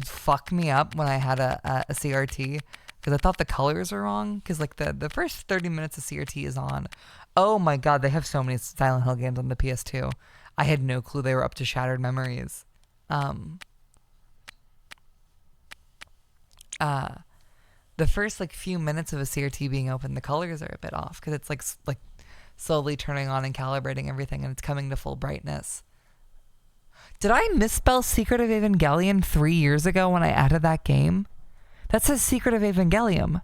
fuck me up when I had a CRT, because I thought the colors were wrong, because like the first 30 minutes of CRT is on. Oh my god, they have so many Silent Hill games on the PS2. I had no clue they were up to Shattered Memories. The first like few minutes of a CRT being open, the colors are a bit off, because it's like slowly turning on and calibrating everything, and it's coming to full brightness. Did I misspell Secret of Evangelion 3 years ago when I added that game? That says Secret of Evangelion.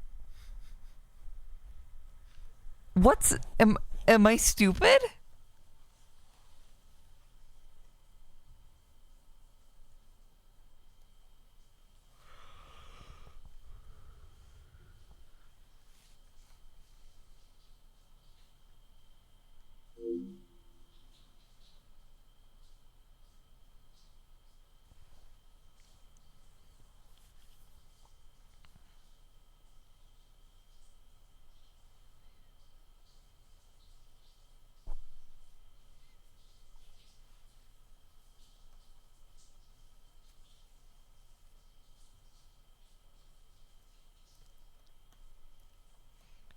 Am I stupid?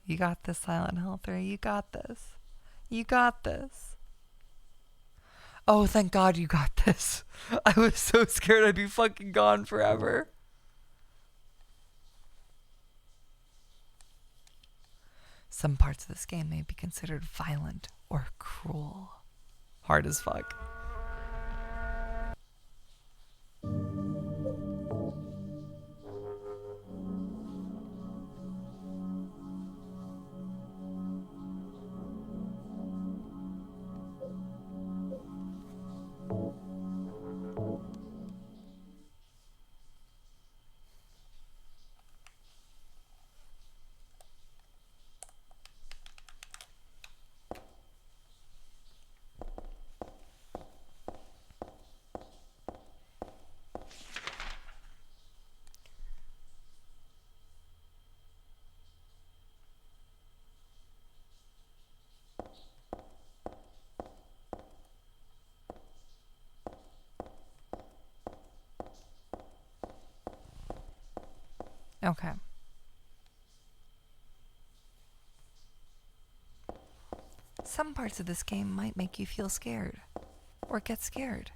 You got this, Silent Hill 3. You got this. You got this. Oh, thank God you got this. I was so scared I'd be fucking gone forever. Some parts of this game may be considered violent or cruel. Hard as fuck. Okay. Some parts of this game might make you feel scared. Or get scared.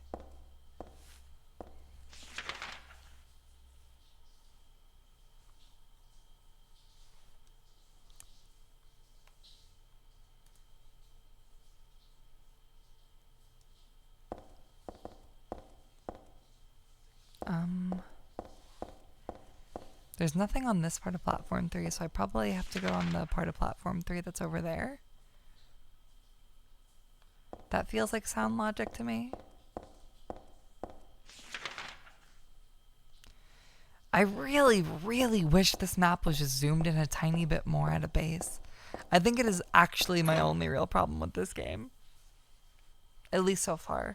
There's nothing on this part of platform 3, so I probably have to go on the part of platform 3 that's over there. That feels like sound logic to me. I really, really wish this map was just zoomed in a tiny bit more at a base. I think it is actually my only real problem with this game. At least so far.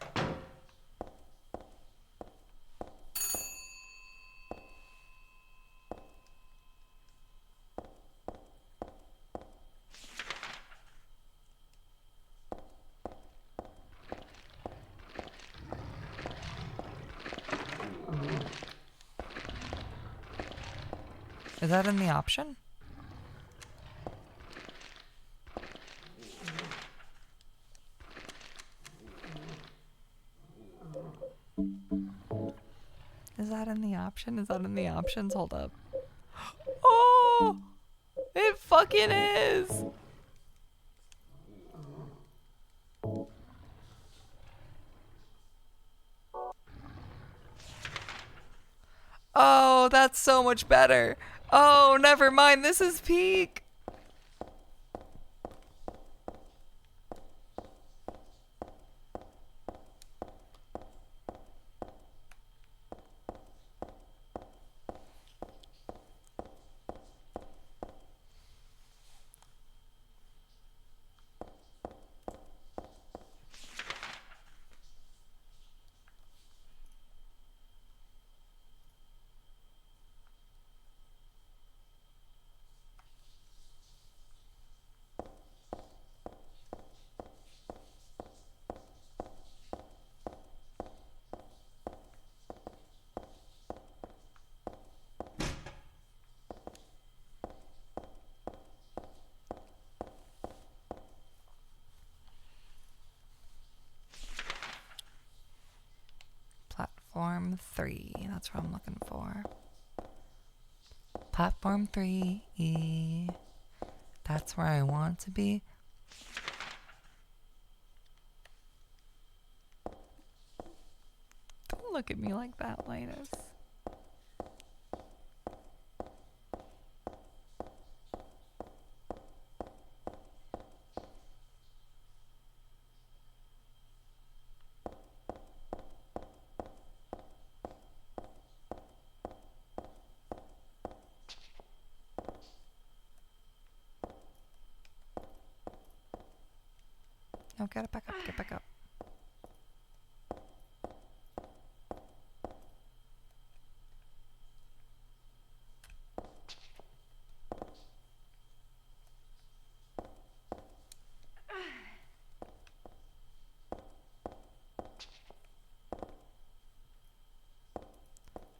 Is that in the option? Is that in the option? Is that in the options? Hold up. Oh! It fucking is! Oh, that's so much better. Oh, never mind. This is peak. Platform 3. That's what I'm looking for. Platform 3. That's where I want to be. Don't look at me like that, Linus. No, get it back up, get back up.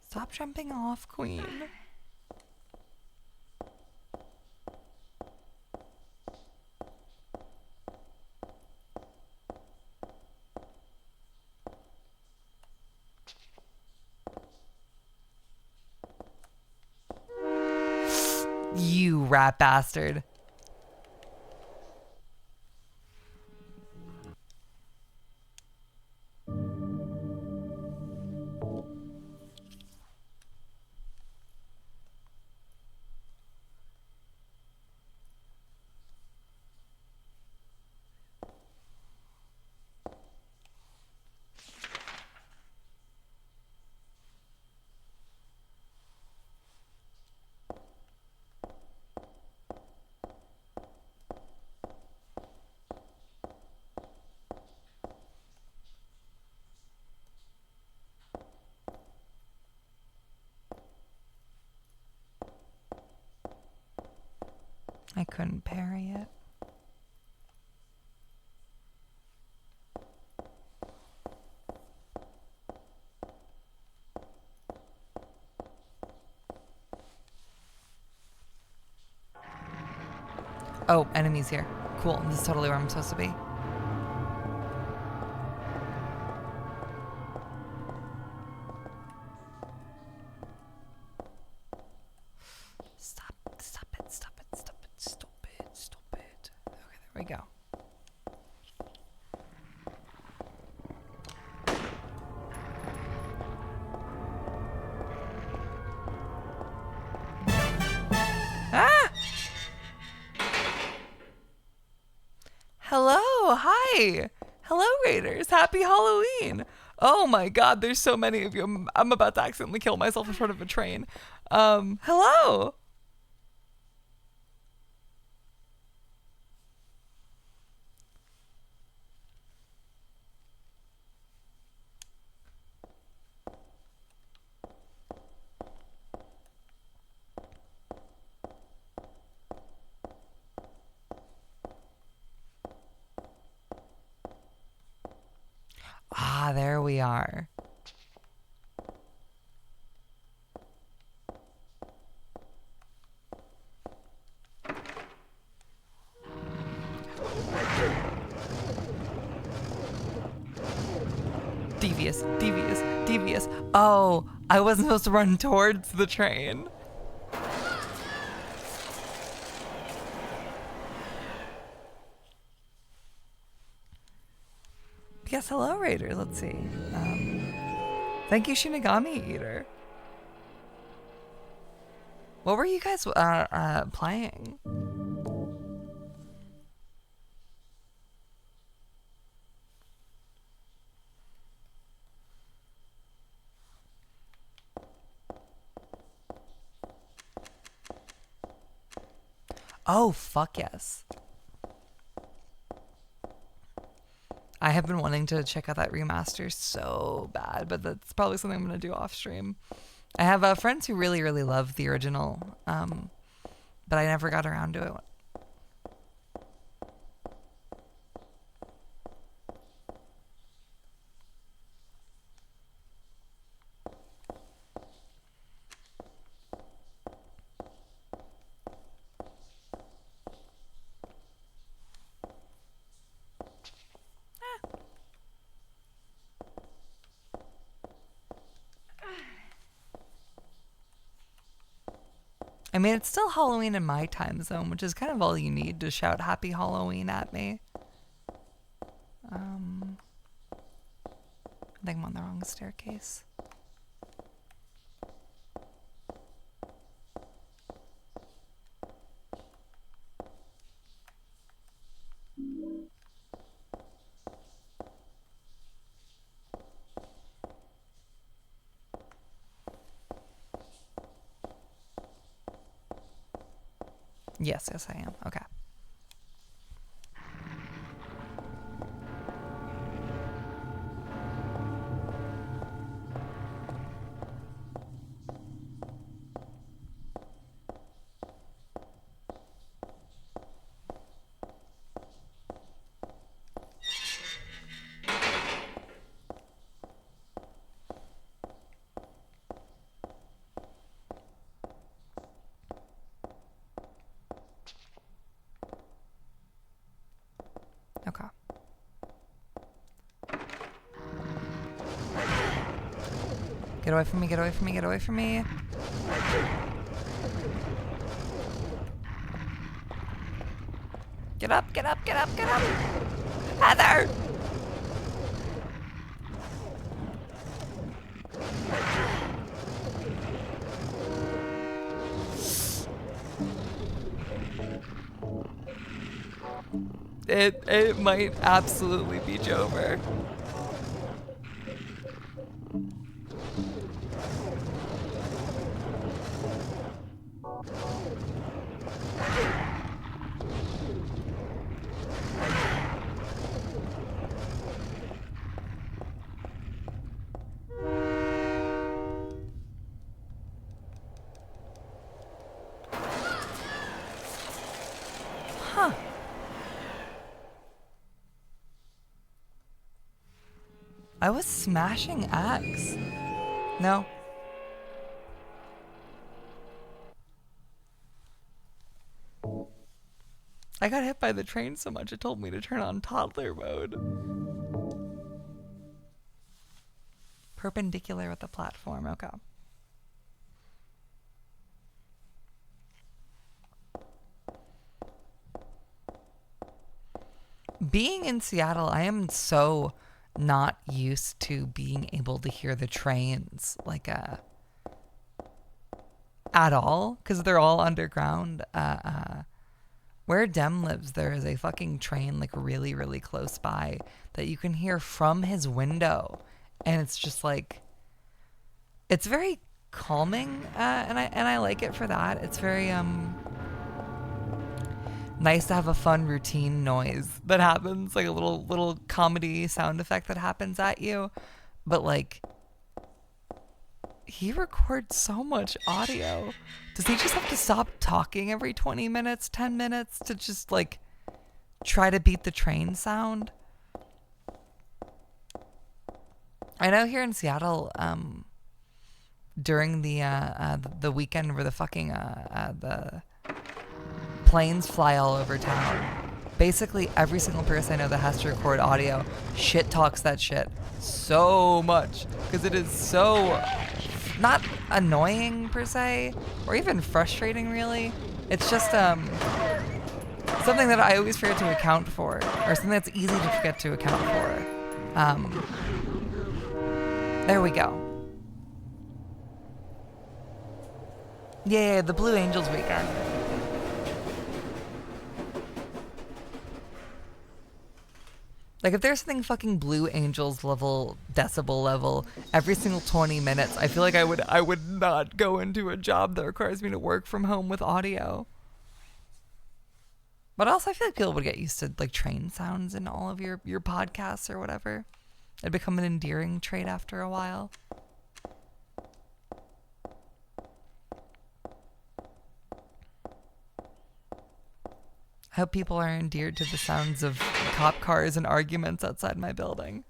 Stop jumping off, Queen. You rat bastard. I couldn't parry it. Oh, enemies here. Cool. This is totally where I'm supposed to be. Stop it, stop it, stop it, stop it, stop it, stop it. Okay, there we go. Ah! Hello, hi. Hello, Raiders. Happy Halloween. Oh my God, there's so many of you. I'm about to accidentally kill myself in front of a train. Hello. Ah, there we are. Devious, devious, devious. Oh, I wasn't supposed to run towards the train. Yes, hello, Raiders. Let's see. Thank you, Shinigami Eater. What were you guys playing? Oh, fuck yes. I have been wanting to check out that remaster so bad, but that's probably something I'm going to do off stream. I have friends who really, really love the original, but I never got around to it. I mean, it's still Halloween in my time zone, which is kind of all you need to shout Happy Halloween at me. I think I'm on the wrong staircase. Yes, I am. Okay. Okay. Get away from me, get away from me, get away from me. Get up, get up, get up, get up! Heather! It might absolutely be Jover. Huh. I was smashing X. No. I got hit by the train so much it told me to turn on toddler mode. Perpendicular with the platform, okay. Being in Seattle, I am so not used to being able to hear the trains like at all, because they're all underground. Where Dem lives, there is a fucking train like really, really close by that you can hear from his window, and it's just like, it's very calming, and I like it for that. It's very nice to have a fun routine noise that happens, like a little comedy sound effect that happens at you. But like, he records so much audio. Does he just have to stop talking every 20 minutes, 10 minutes to just like try to beat the train sound? I know here in Seattle, during the weekend where the fucking the planes fly all over town, basically every single person I know that has to record audio shit talks that shit so much because it is so not annoying per se or even frustrating really. It's just something that I always forget to account for, or something that's easy to forget to account for. There we go. Yeah, the Blue Angels weekend. Like, if there's something fucking Blue Angels level, decibel level, every single 20 minutes, I feel like I would not go into a job that requires me to work from home with audio. But also, I feel like people would get used to, like, train sounds in all of your podcasts or whatever. It'd become an endearing trait after a while. I hope people are endeared to the sounds of cop cars and arguments outside my building.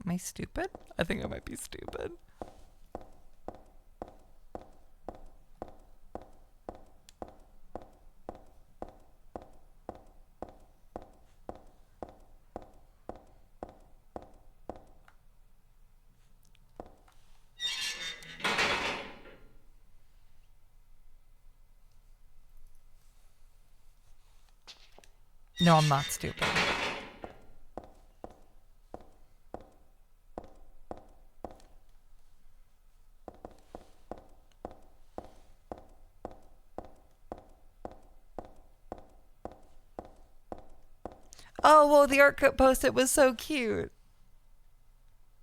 Am I stupid? I think I might be stupid. No, I'm not stupid. Oh, well, the art post, it was so cute.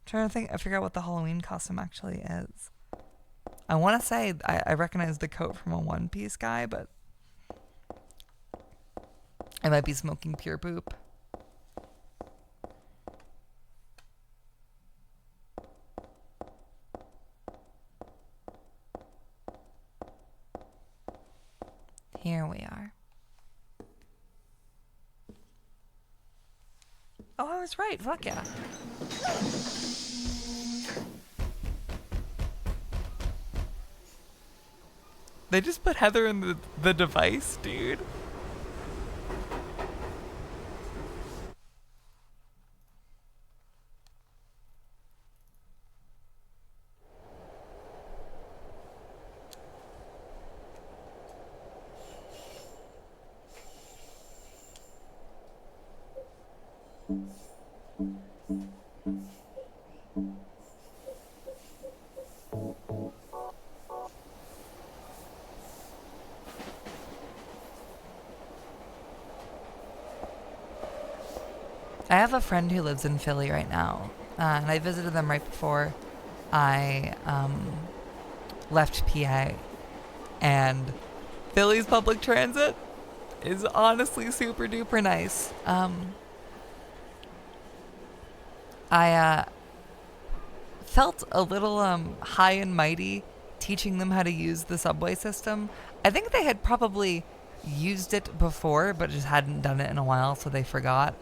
Trying to think, I figure out what the Halloween costume actually is. I want to say I recognize the coat from a One Piece guy, but I might be smoking pure poop. Here we are. Oh, I was right. Fuck yeah. They just put Heather in the device, dude. I have a friend who lives in Philly right now, and I visited them right before I left PA. And Philly's public transit is honestly super duper nice. I felt a little high and mighty teaching them how to use the subway system. I think they had probably used it before, but just hadn't done it in a while, so they forgot.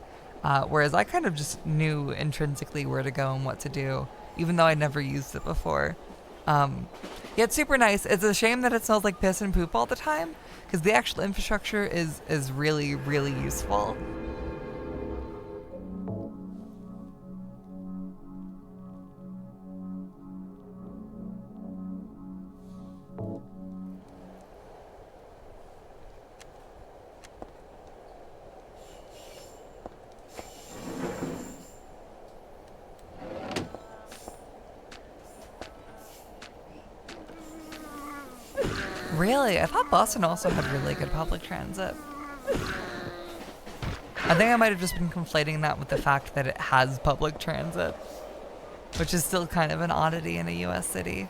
Whereas I kind of just knew intrinsically where to go and what to do, even though I never used it before. Yeah, it's super nice. It's a shame that it smells like piss and poop all the time, because the actual infrastructure is really, really useful. Really? I thought Boston also had really good public transit. I think I might have just been conflating that with the fact that it has public transit, which is still kind of an oddity in a US city.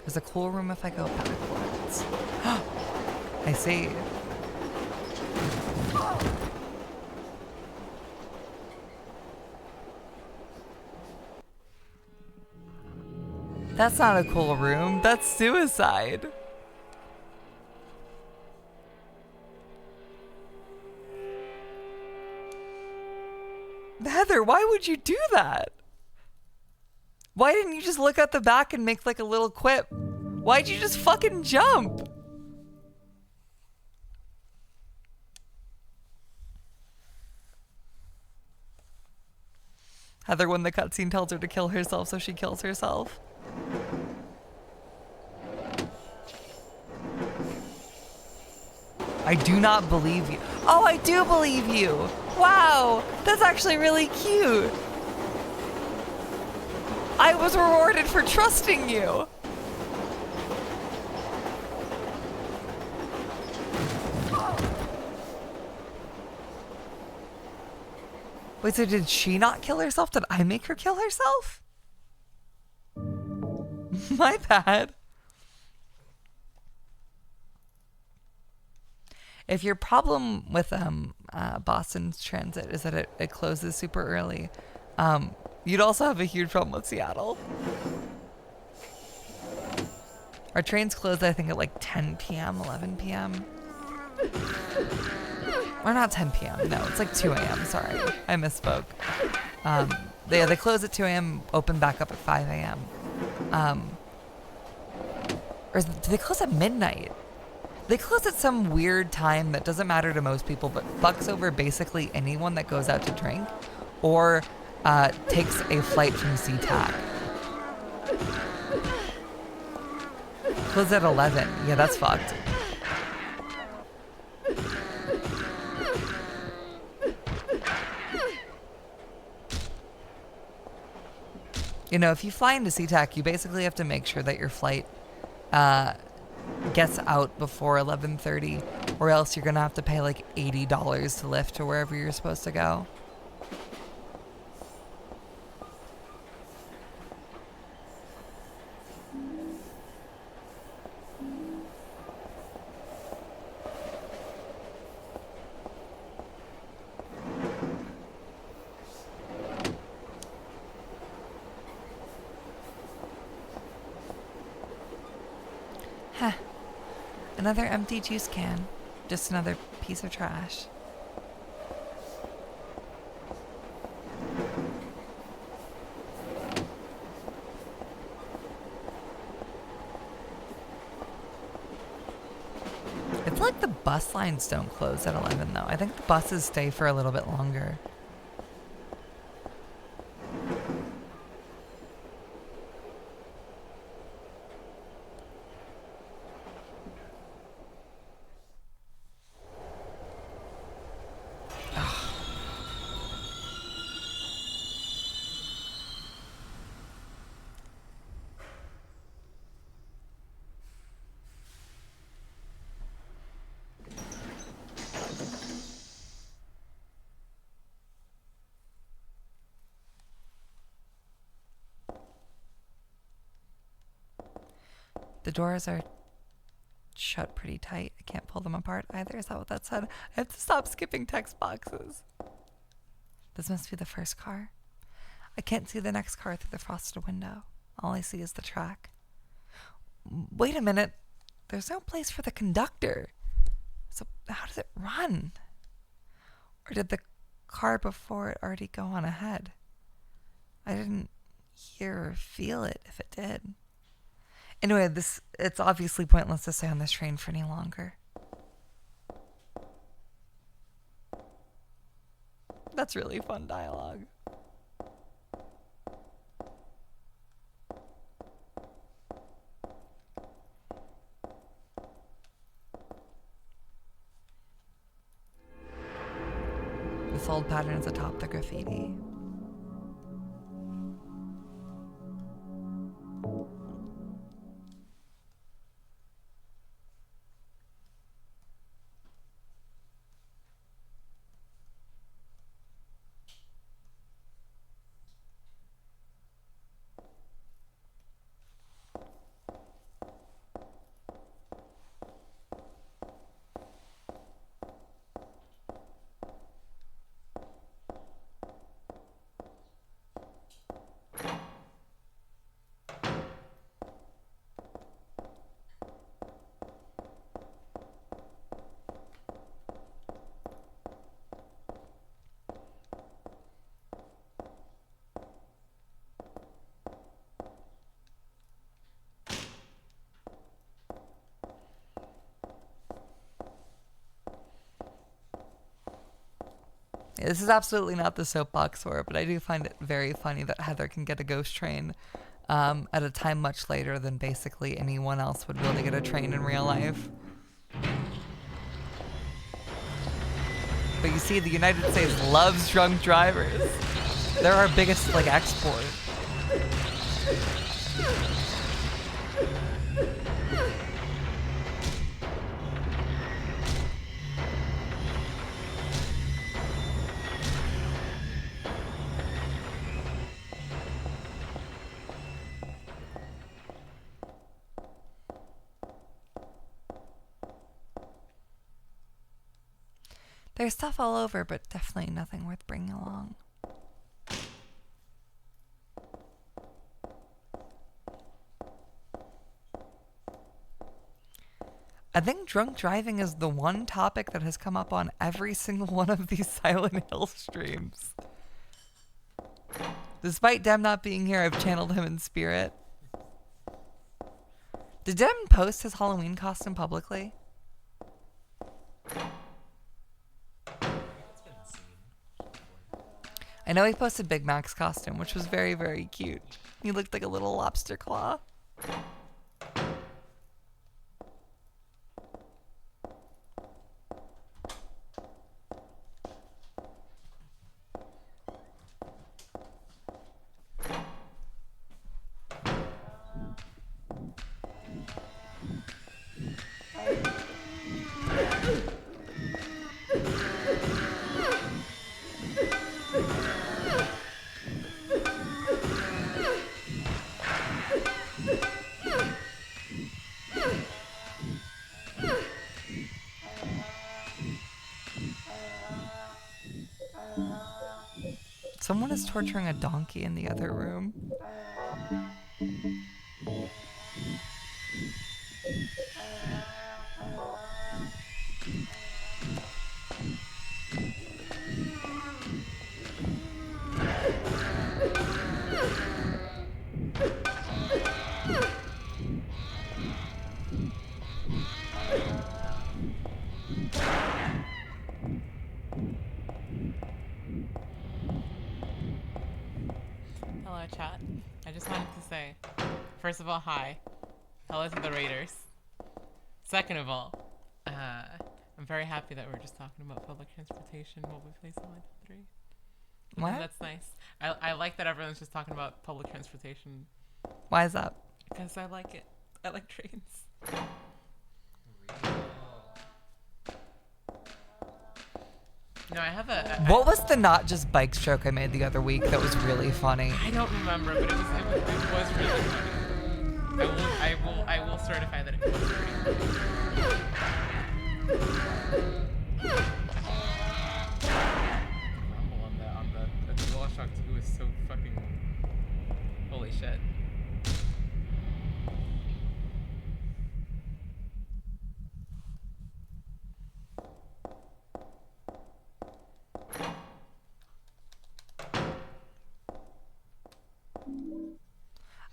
There's a cool room if I go backwards. I see. That's not a cool room. That's suicide. Heather, why would you do that? Why didn't you just look at the back and make like a little quip? Why'd you just fucking jump? Heather, when the cutscene tells her to kill herself, so she kills herself. I do not believe you. Oh, I do believe you. Wow, that's actually really cute. I was rewarded for trusting you. Wait, so did she not kill herself? Did I make her kill herself? My bad. If your problem with Boston's transit is that it closes super early, you'd also have a huge problem with Seattle. Our trains close, I think, at like 10 p.m., 11 p.m. Or not 10 p.m. No, it's like 2 a.m. Sorry, I misspoke. They close at 2 a.m., open back up at 5 a.m. Or do they close at midnight? They close at some weird time that doesn't matter to most people, but fucks over basically anyone that goes out to drink or takes a flight from SeaTac. Close at 11. Yeah, that's fucked. You know, if you fly into SeaTac, you basically have to make sure that your flight gets out before 11:30, or else you're gonna have to pay like $80 to lift to wherever you're supposed to go. Huh. Another empty juice can. Just another piece of trash. It's like the bus lines don't close at 11 though. I think the buses stay for a little bit longer. The doors are shut pretty tight. I can't pull them apart either. Is that what that said? I have to stop skipping text boxes. This must be the first car. I can't see the next car through the frosted window. All I see is the track. Wait a minute. There's no place for the conductor. So how does it run? Or did the car before it already go on ahead? I didn't hear or feel it if it did. Anyway, it's obviously pointless to stay on this train for any longer. That's really fun dialogue. The sold patterns atop the graffiti. This is absolutely not the soapbox for it, but I do find it very funny that Heather can get a ghost train at a time much later than basically anyone else would be able to get a train in real life. But you see, the United States loves drunk drivers. They're our biggest, like, export. There's stuff all over, but definitely nothing worth bringing along. I think drunk driving is the one topic that has come up on every single one of these Silent Hill streams. Despite Dem not being here, I've channeled him in spirit. Did Dem post his Halloween costume publicly? I know he posted Big Mac's costume, which was very, very cute. He looked like a little lobster claw. Someone is torturing a donkey in the other room. Hello, chat. I just wanted to say, first of all, hi. Hello to the Raiders. Second of all, I'm very happy that we're just talking about public transportation while we play Silent Hill 3. What? That's nice. I like that everyone's just talking about public transportation. Why is that? Because I like it. I like trains. No, I have a... What was the not just bike joke I made the other week that was really funny? I don't remember, but it was really funny. I will certify that it was pretty funny. Rumble on the DualShock 2 is so fucking... Holy shit.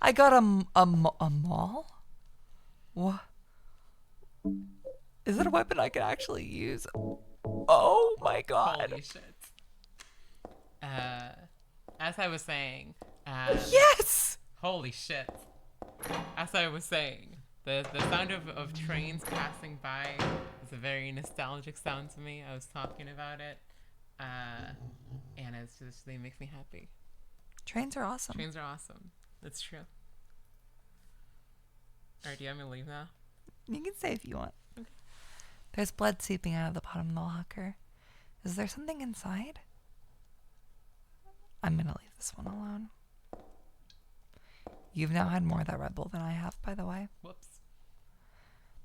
I got a maul? What? Is it a weapon I can actually use? Oh my god. Holy shit. As I was saying, Yes! holy shit. As I was saying, the sound of trains passing by is a very nostalgic sound to me. I was talking about it, and it's just, they make me happy. Trains are awesome. Trains are awesome. That's true. Alright, do you want me to leave now? You can say if you want. Okay. There's blood seeping out of the bottom of the locker. Is there something inside? I'm gonna leave this one alone. You've now had more of that Red Bull than I have, by the way. Whoops.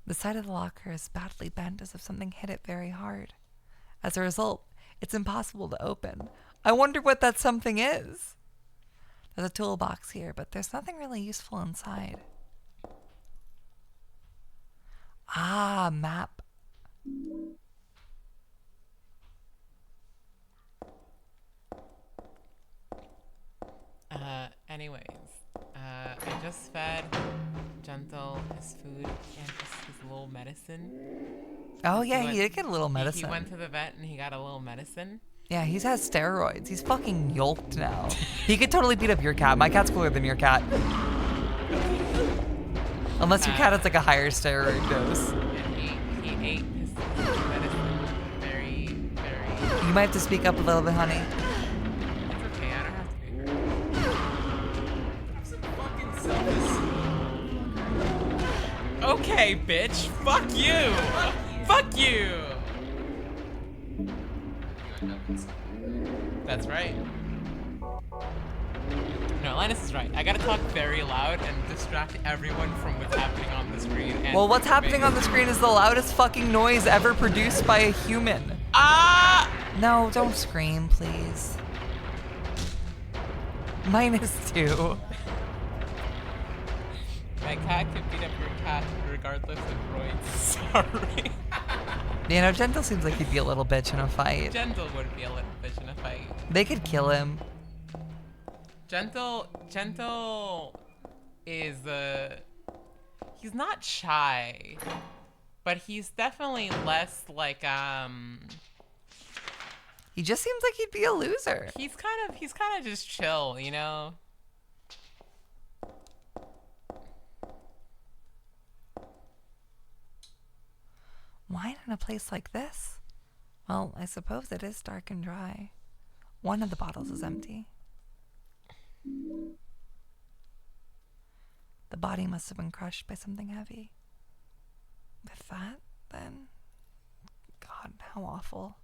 The side of the locker is badly bent as if something hit it very hard. As a result, it's impossible to open. I wonder what that something is. There's a toolbox here, but there's nothing really useful inside. Ah, map. Anyways, I just fed Gentle his food and his little medicine. Oh yeah, he did get a little medicine. He went to the vet and he got a little medicine. Yeah, he's has steroids. He's fucking yoked now. He could totally beat up your cat. My cat's cooler than your cat. Unless your cat has like a higher steroid dose. Yeah, he ate his medicine very, very. You might have to speak up a little bit, honey. It's okay, I don't have to be heard. Some fucking self-esteem. Okay, bitch. Fuck you. Fuck you. That's right. No, Linus is right. I gotta talk very loud and distract everyone from what's happening on the screen. And Well, what's happening on the screen is the loudest fucking noise ever produced by a human. Ah! No, don't scream, please. -2. My cat could beat up your cat regardless of roids. Sorry. You know, Gentle seems like he'd be a little bitch in a fight. Gentle would be a little bitch in a fight. They could kill him. Gentle is he's not shy, but he's definitely less like He just seems like he'd be a loser. he's kind of just chill, you know? Wine in a place like this? Well, I suppose it is dark and dry. One of the bottles is empty. The body must have been crushed by something heavy. With that, then, God, how awful.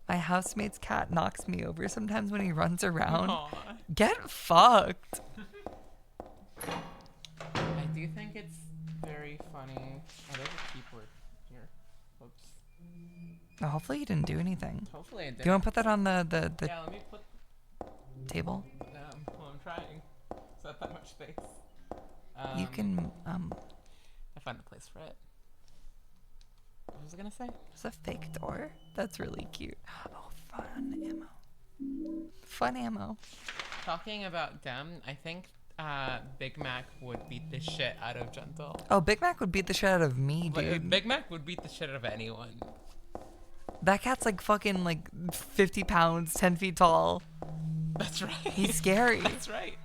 My housemate's cat knocks me over sometimes when he runs around. Aw. Get fucked. I do think it's very funny. Oh, there's a keyboard here. Oops. Oh, hopefully you didn't do anything. Hopefully I did. Do you want to put that on the Yeah, let me put table? well, I'm trying. It's not that much space. You can, I find the place for it. What was I gonna say? there's a fake door. That's really cute. Oh, fun ammo. Fun ammo. Talking about them, I think Big Mac would beat the shit out of Gentle. Oh, Big Mac would beat the shit out of me, Like, dude. Big Mac would beat the shit out of anyone. That cat's like fucking like 50 pounds, 10 feet tall. That's right. He's scary. That's right.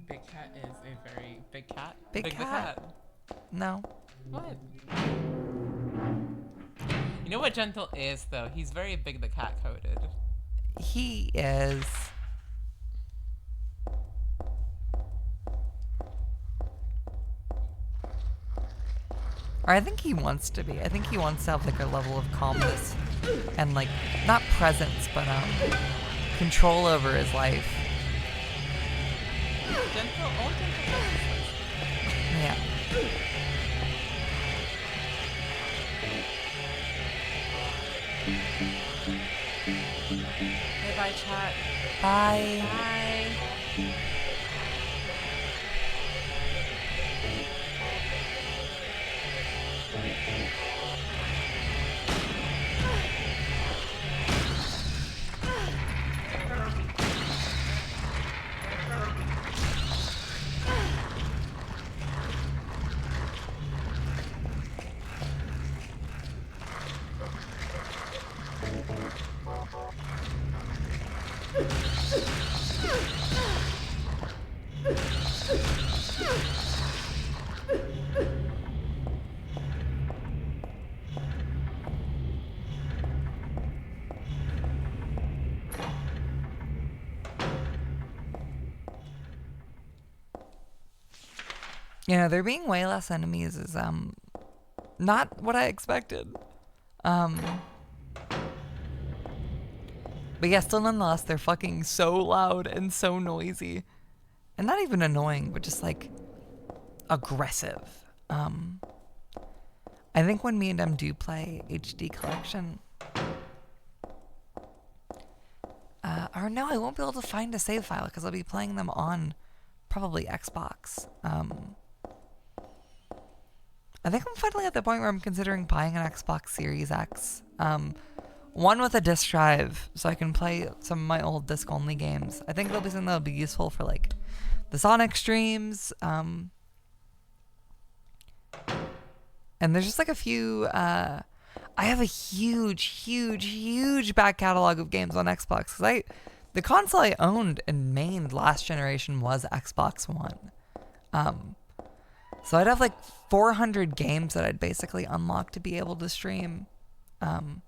Big Cat is a very big cat. Big the cat. No. What? You know what Gentle is though? He's very big the cat coded. He is. Or I think he wants to be. I think he wants to have like a level of calmness and like not presence, but control over his life. Gentle, all Gentle does is Yeah. Hey, bye, chat. Bye. Bye. You know, there being way less enemies is not what I expected. But yeah, still nonetheless, they're fucking so loud and so noisy. And not even annoying, but just like aggressive. I think when me and them do play HD Collection, or no, I won't be able to find a save file because I'll be playing them on probably Xbox. I think I'm finally at the point where I'm considering buying an Xbox Series X. One with a disc drive, so I can play some of my old disc-only games. I think it'll be something that'll be useful for like the Sonic streams. And there's just like a few. I have a huge back catalog of games on Xbox. The console I owned and mained last generation was Xbox One. So I'd have like 400 games that I'd basically unlock to be able to stream. And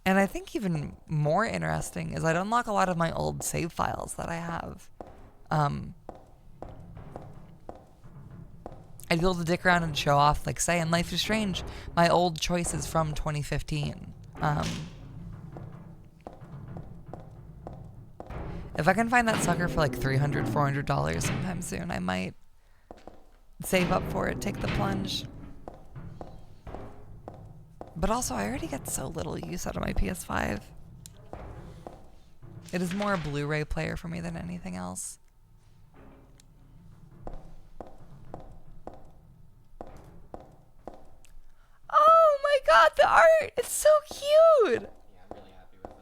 I think even more interesting is I'd unlock a lot of my old save files that I have. I'd be able to dick around and show off, like, say, in Life is Strange, my old choices from 2015. If I can find that sucker for like $300, $400 sometime soon, I might save up for it, take the plunge. But also, I already get so little use out of my PS5. It is more a Blu-ray player for me than anything else. Oh my god, the art is so cute! Yeah, I'm really happy with that.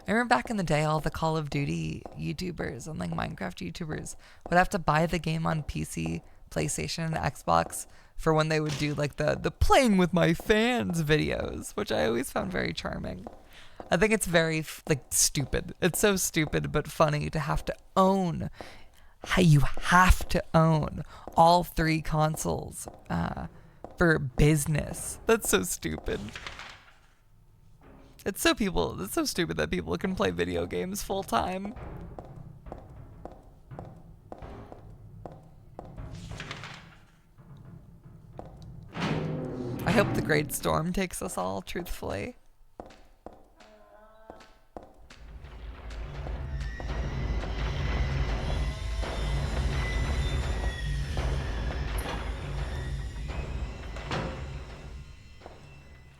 I remember back in the day, all the Call of Duty YouTubers and like Minecraft YouTubers would have to buy the game on PC, PlayStation, and Xbox for when they would do like the playing with my fans videos, which I always found very charming. I think it's very like stupid. It's so stupid but funny to have to own. How you have to own all 3 consoles for business. That's so stupid. It's so stupid that people can play video games full time. I hope the Great Storm takes us all, truthfully.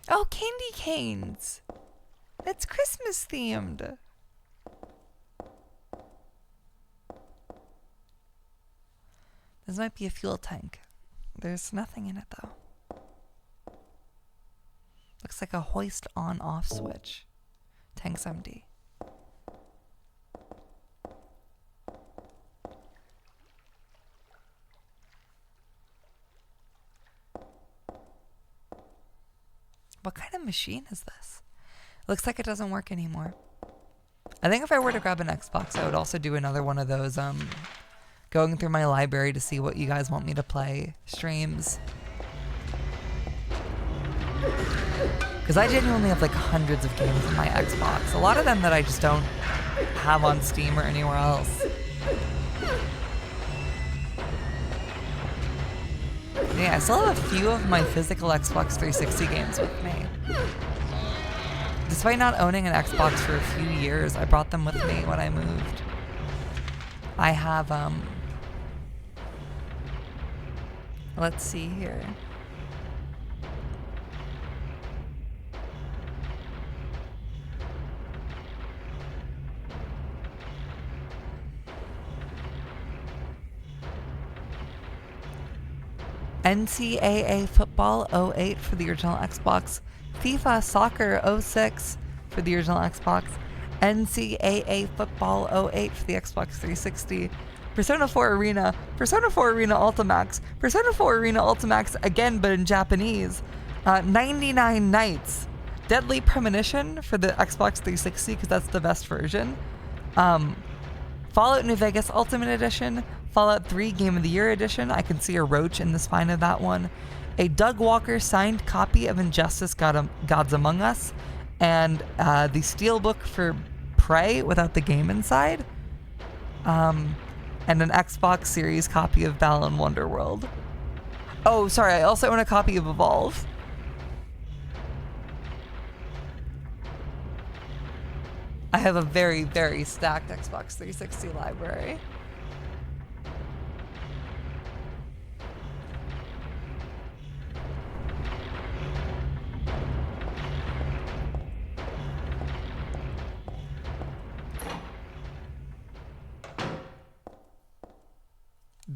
Oh, candy canes! It's Christmas themed. This might be a fuel tank. There's nothing in it though. Looks like a hoist on off switch. Tank's empty. What kind of machine is this? Looks like it doesn't work anymore. I think if I were to grab an Xbox, I would also do another one of those, going through my library to see what you guys want me to play streams. Because I genuinely have like hundreds of games on my Xbox. A lot of them that I just don't have on Steam or anywhere else. Yeah, I still have a few of my physical Xbox 360 games with me. Despite not owning an Xbox for a few years, I brought them with me when I moved. I have, let's see here. NCAA Football 08 for the original Xbox, FIFA Soccer 06 for the original Xbox, NCAA Football 08 for the Xbox 360, Persona 4 Arena, Persona 4 Arena Ultimax, Persona 4 Arena Ultimax again but in Japanese, 99 Nights, Deadly Premonition for the Xbox 360 because that's the best version, Fallout New Vegas Ultimate Edition, Fallout 3 Game of the Year Edition. I can see a roach in the spine of that one. A Doug Walker signed copy of Injustice Gods Among Us. And the Steelbook for Prey without the game inside. And an Xbox Series copy of Balan Wonderworld. Oh, sorry. I also own a copy of Evolve. I have a very, very stacked Xbox 360 library.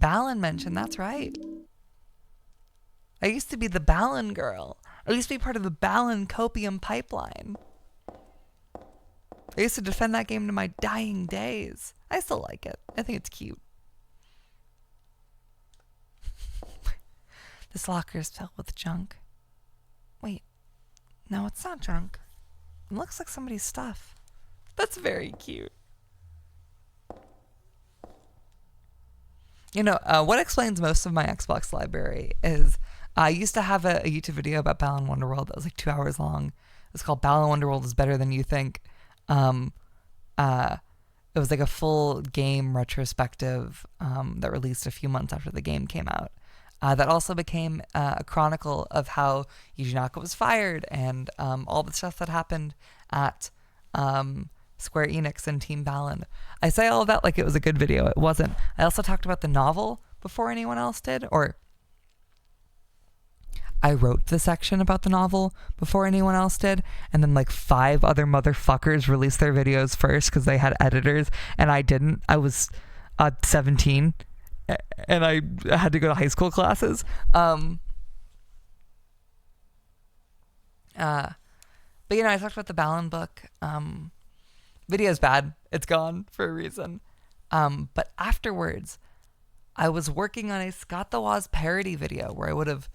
Balan mention. That's right. I used to be the Balan girl. I used to be part of the Balan copium pipeline. I used to defend that game to my dying days. I still like it. I think it's cute. This locker is filled with junk. Wait. No, it's not junk. It looks like somebody's stuff. That's very cute. You know, what explains most of my Xbox library is I used to have a YouTube video about Balan Wonderworld that was like 2 hours long. It's called Balan Wonderworld is Better Than You Think. It was like a full game retrospective that released a few months after the game came out. That also became a chronicle of how Yuji Naka was fired and all the stuff that happened at Square Enix and Team Balan. I say all of that like it was a good video. It wasn't. I also talked about the novel before anyone else did, or I wrote the section about the novel before anyone else did, and then like 5 other motherfuckers released their videos first because they had editors, and I didn't. I was 17, and I had to go to high school classes. But you know, I talked about the Balan book. Video's bad. It's gone for a reason. But afterwards, I was working on a Scott the Woz parody video where I would have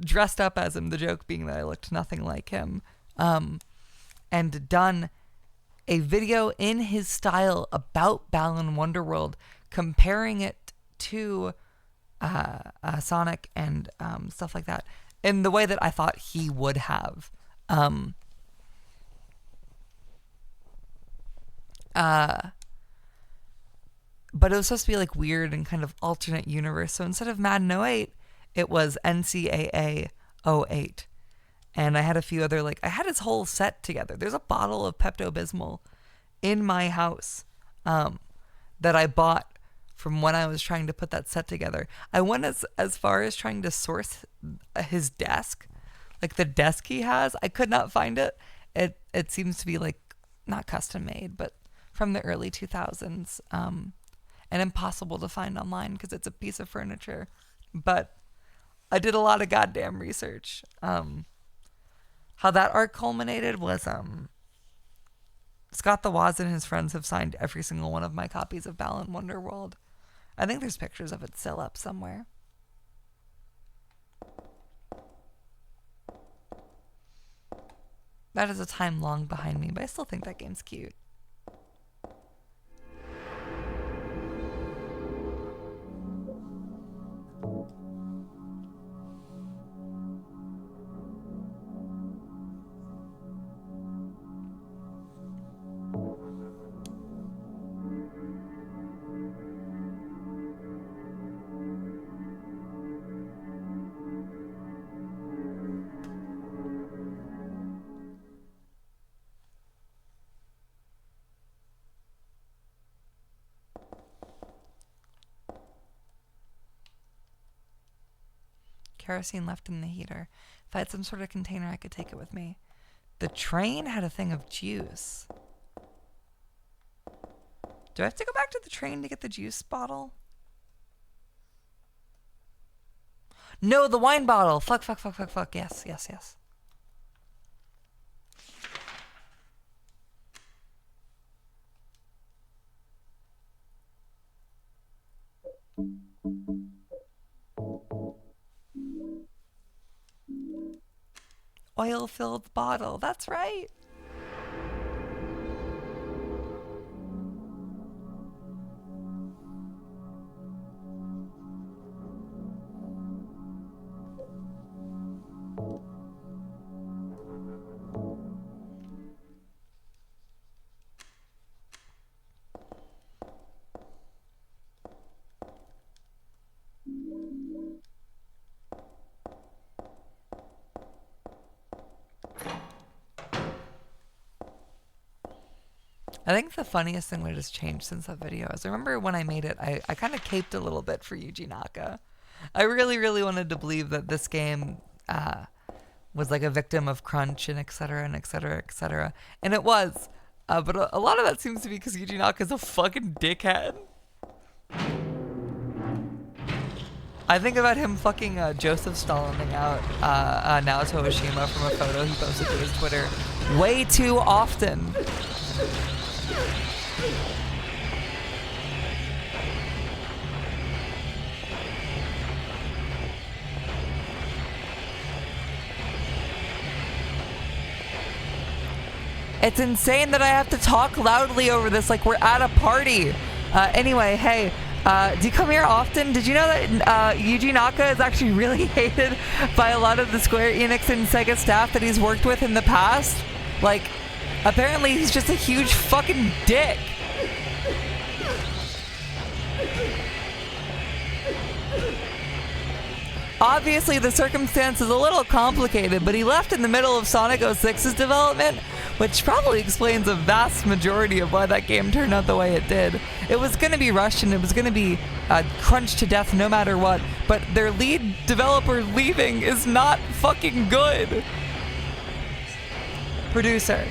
dressed up as him, the joke being that I looked nothing like him, and done a video in his style about Balan Wonderworld, comparing it to Sonic and stuff like that in the way that I thought he would have. But it was supposed to be like weird and kind of alternate universe. So instead of Madden 08, it was NCAA 08. And I had a few other, like, I had his whole set together. There's a bottle of Pepto-Bismol in my house that I bought from when I was trying to put that set together. I went as far as trying to source his desk, like the desk he has. I could not find it. It seems to be like not custom made, but from the early 2000s, and impossible to find online because it's a piece of furniture. But I did a lot of goddamn research. How that arc culminated was Scott the Woz and his friends have signed every single one of my copies of Balan Wonderworld. I think there's pictures of it still up somewhere. That is a time long behind me, but I still think that game's cute. Kerosene left in the heater. If I had some sort of container, I could take it with me. The train had a thing of juice. Do I have to go back to the train to get the juice bottle? No, the wine bottle. Fuck. Yes. Oil-filled bottle. That's right. I think the funniest thing that has changed since that video is I remember when I made it, I kind of caped a little bit for Yuji Naka. I really wanted to believe that this game was like a victim of crunch and et cetera, and et cetera, et cetera. And it was. But a lot of that seems to be because Yuji Naka is a fucking dickhead. I think about him fucking Joseph Stalining out Naoto Oshima from a photo he posted to his Twitter way too often. It's insane that I have to talk loudly over this like we're at a party. Anyway, hey, do you come here often? Did you know that Yuji Naka is actually really hated by a lot of the Square Enix and Sega staff that he's worked with in the past? Like, apparently he's just a huge fucking dick. Obviously, the circumstance is a little complicated, but he left in the middle of Sonic 06's development, which probably explains a vast majority of why that game turned out the way it did. It was going to be rushed and it was going to be crunched to death no matter what, but their lead developer leaving is not fucking good. Producer.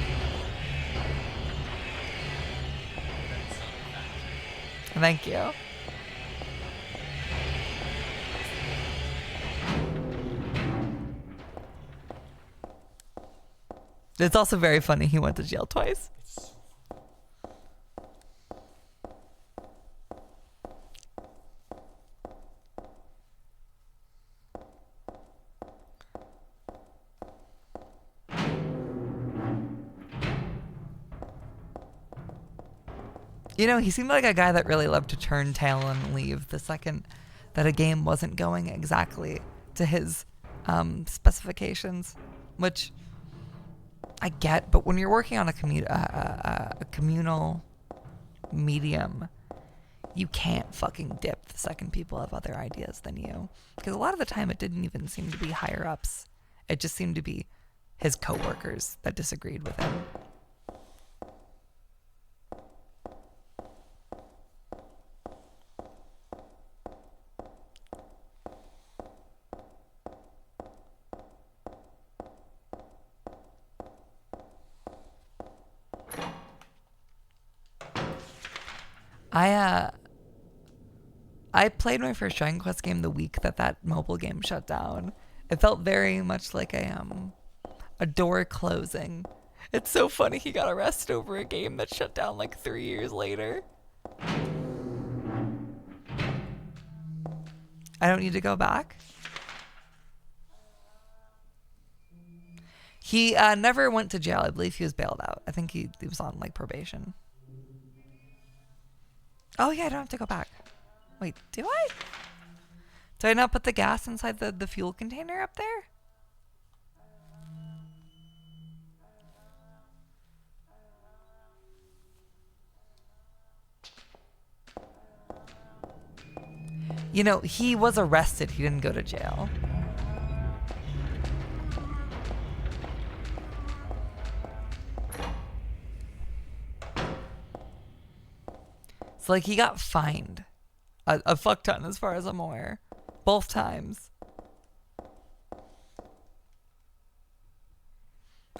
Thank you. It's also very funny he went to jail twice. You know, he seemed like a guy that really loved to turn tail and leave the second that a game wasn't going exactly to his specifications, which I get, but when you're working on a communal medium, you can't fucking dip the second people have other ideas than you. Because a lot of the time it didn't even seem to be higher ups. It just seemed to be his coworkers that disagreed with him. I played my first Dragon Quest game the week that mobile game shut down. It felt very much like a door closing. It's so funny he got arrested over a game that shut down like 3 years later. I don't need to go back. He never went to jail. I believe he was bailed out. I think he was on like probation. Oh yeah, I don't have to go back. Wait, do I? Did I not put the gas inside the fuel container up there? You know, he was arrested. He didn't go to jail. So, like, he got fined a fuck ton as far as I'm aware. Both times.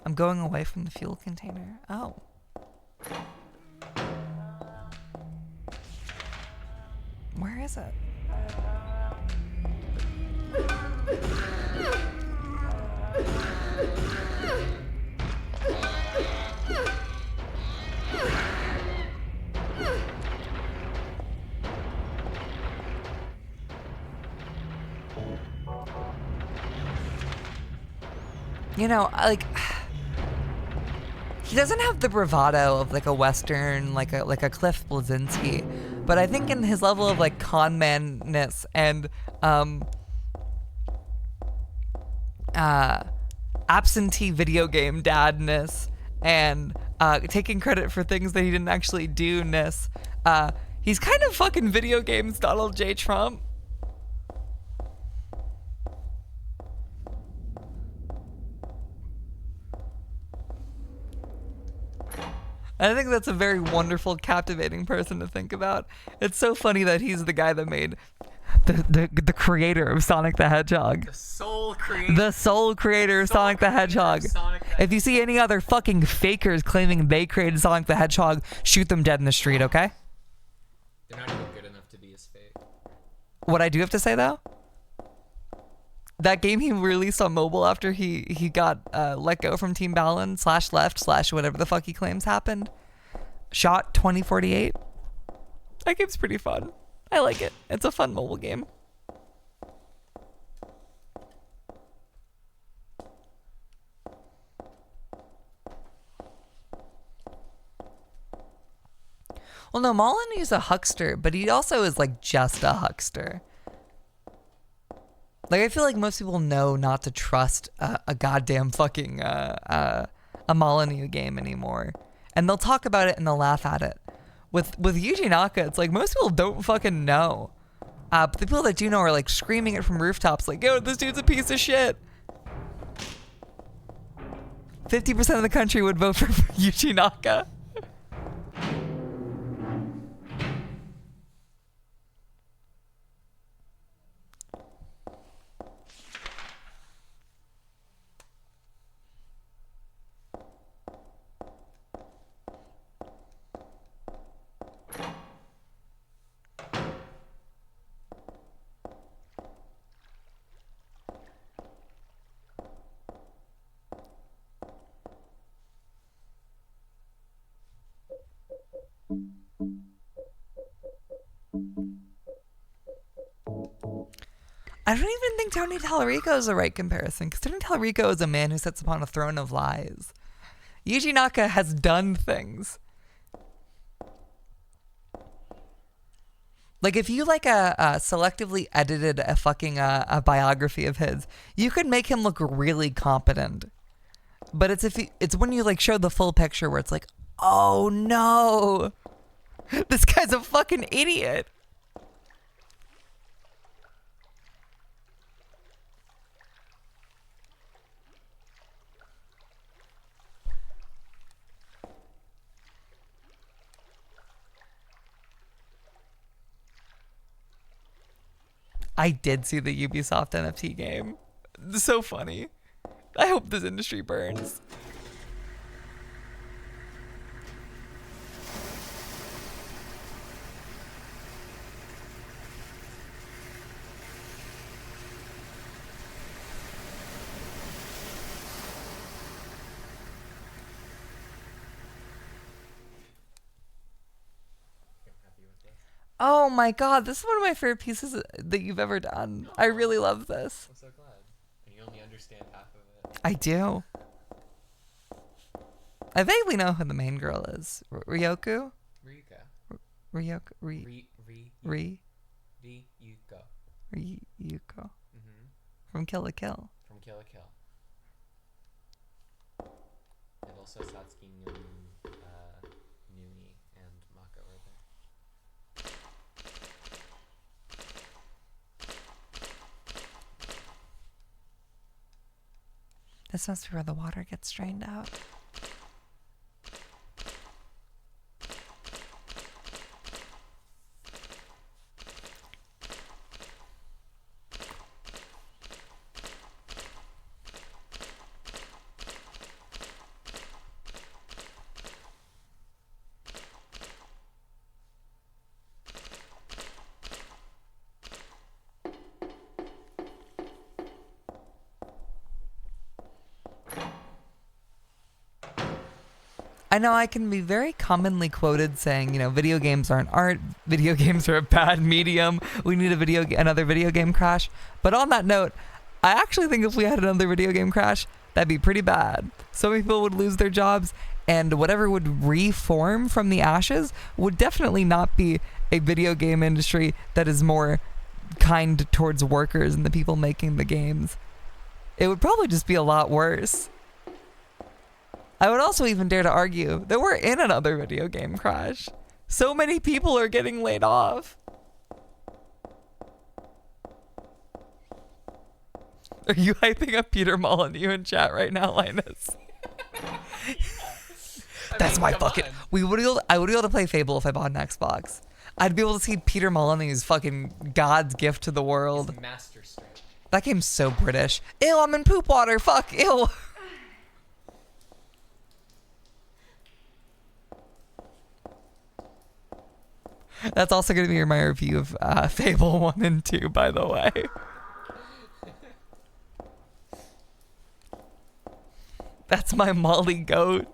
I'm going away from the fuel container. Oh. Where is it? You know, like, he doesn't have the bravado of like a Western, like a Cliff Bleszinski, but I think in his level of like con man-ness and absentee video game dadness and taking credit for things that he didn't actually do-ness, he's kind of fucking video games Donald J. Trump. I think that's a very wonderful, captivating person to think about. It's so funny that he's the guy that made the creator of Sonic the Hedgehog. The sole creator. The sole creator of Sonic the Hedgehog. If you see any other fucking fakers claiming they created Sonic the Hedgehog, shoot them dead in the street, okay? They're not even good enough to be as fake. What I do have to say, though, that game he released on mobile after he got let go from Team Balin /left/ whatever the fuck he claims happened. Shot 2048. That game's pretty fun. I like it. It's a fun mobile game. Well, no, Molyneux's a huckster, but he also is like just a huckster. Like, I feel like most people know not to trust a goddamn fucking a Molyneux game anymore, and they'll talk about it and they'll laugh at it. With Yuji Naka, it's like most people don't fucking know, but the people that do know are like screaming it from rooftops, like, "Yo, this dude's a piece of shit." 50% of the country would vote for Yuji Naka. I don't even think Tony Tallarico is the right comparison, because Tony Tallarico is a man who sits upon a throne of lies. Yuji Naka has done things. Like, if you like selectively edited a fucking a biography of his, you could make him look really competent. But it's when you like show the full picture where it's like, oh no, this guy's a fucking idiot. I did see the Ubisoft NFT game. It's so funny. I hope this industry burns. Oh my god, this is one of my favorite pieces that you've ever done. I really love this. I'm so glad. And you only understand half of it. I do. I vaguely know who the main girl is. Ryoko? Rika. Ryoko? Ryuko. Ryuko. Mm-hmm. From Kill la Kill. From Kill la Kill. And also Satsuki Numi and Mako were there. This must be where the water gets drained out. I know I can be very commonly quoted saying, you know, video games aren't art, video games are a bad medium, we need another video game crash. But on that note, I actually think if we had another video game crash, that'd be pretty bad. So many people would lose their jobs, and whatever would reform from the ashes would definitely not be a video game industry that is more kind towards workers and the people making the games. It would probably just be a lot worse. I would also even dare to argue that we're in another video game crash. So many people are getting laid off. Are you hyping up Peter Molyneux in chat right now, Linus? That's my fucking... I would be able to play Fable if I bought an Xbox. I'd be able to see Peter Molyneux's fucking God's gift to the world. His master stroke. That game's so British. Ew, I'm in poop water. Fuck, ew. That's also going to be my review of Fable 1 and 2, by the way. my Molly goat.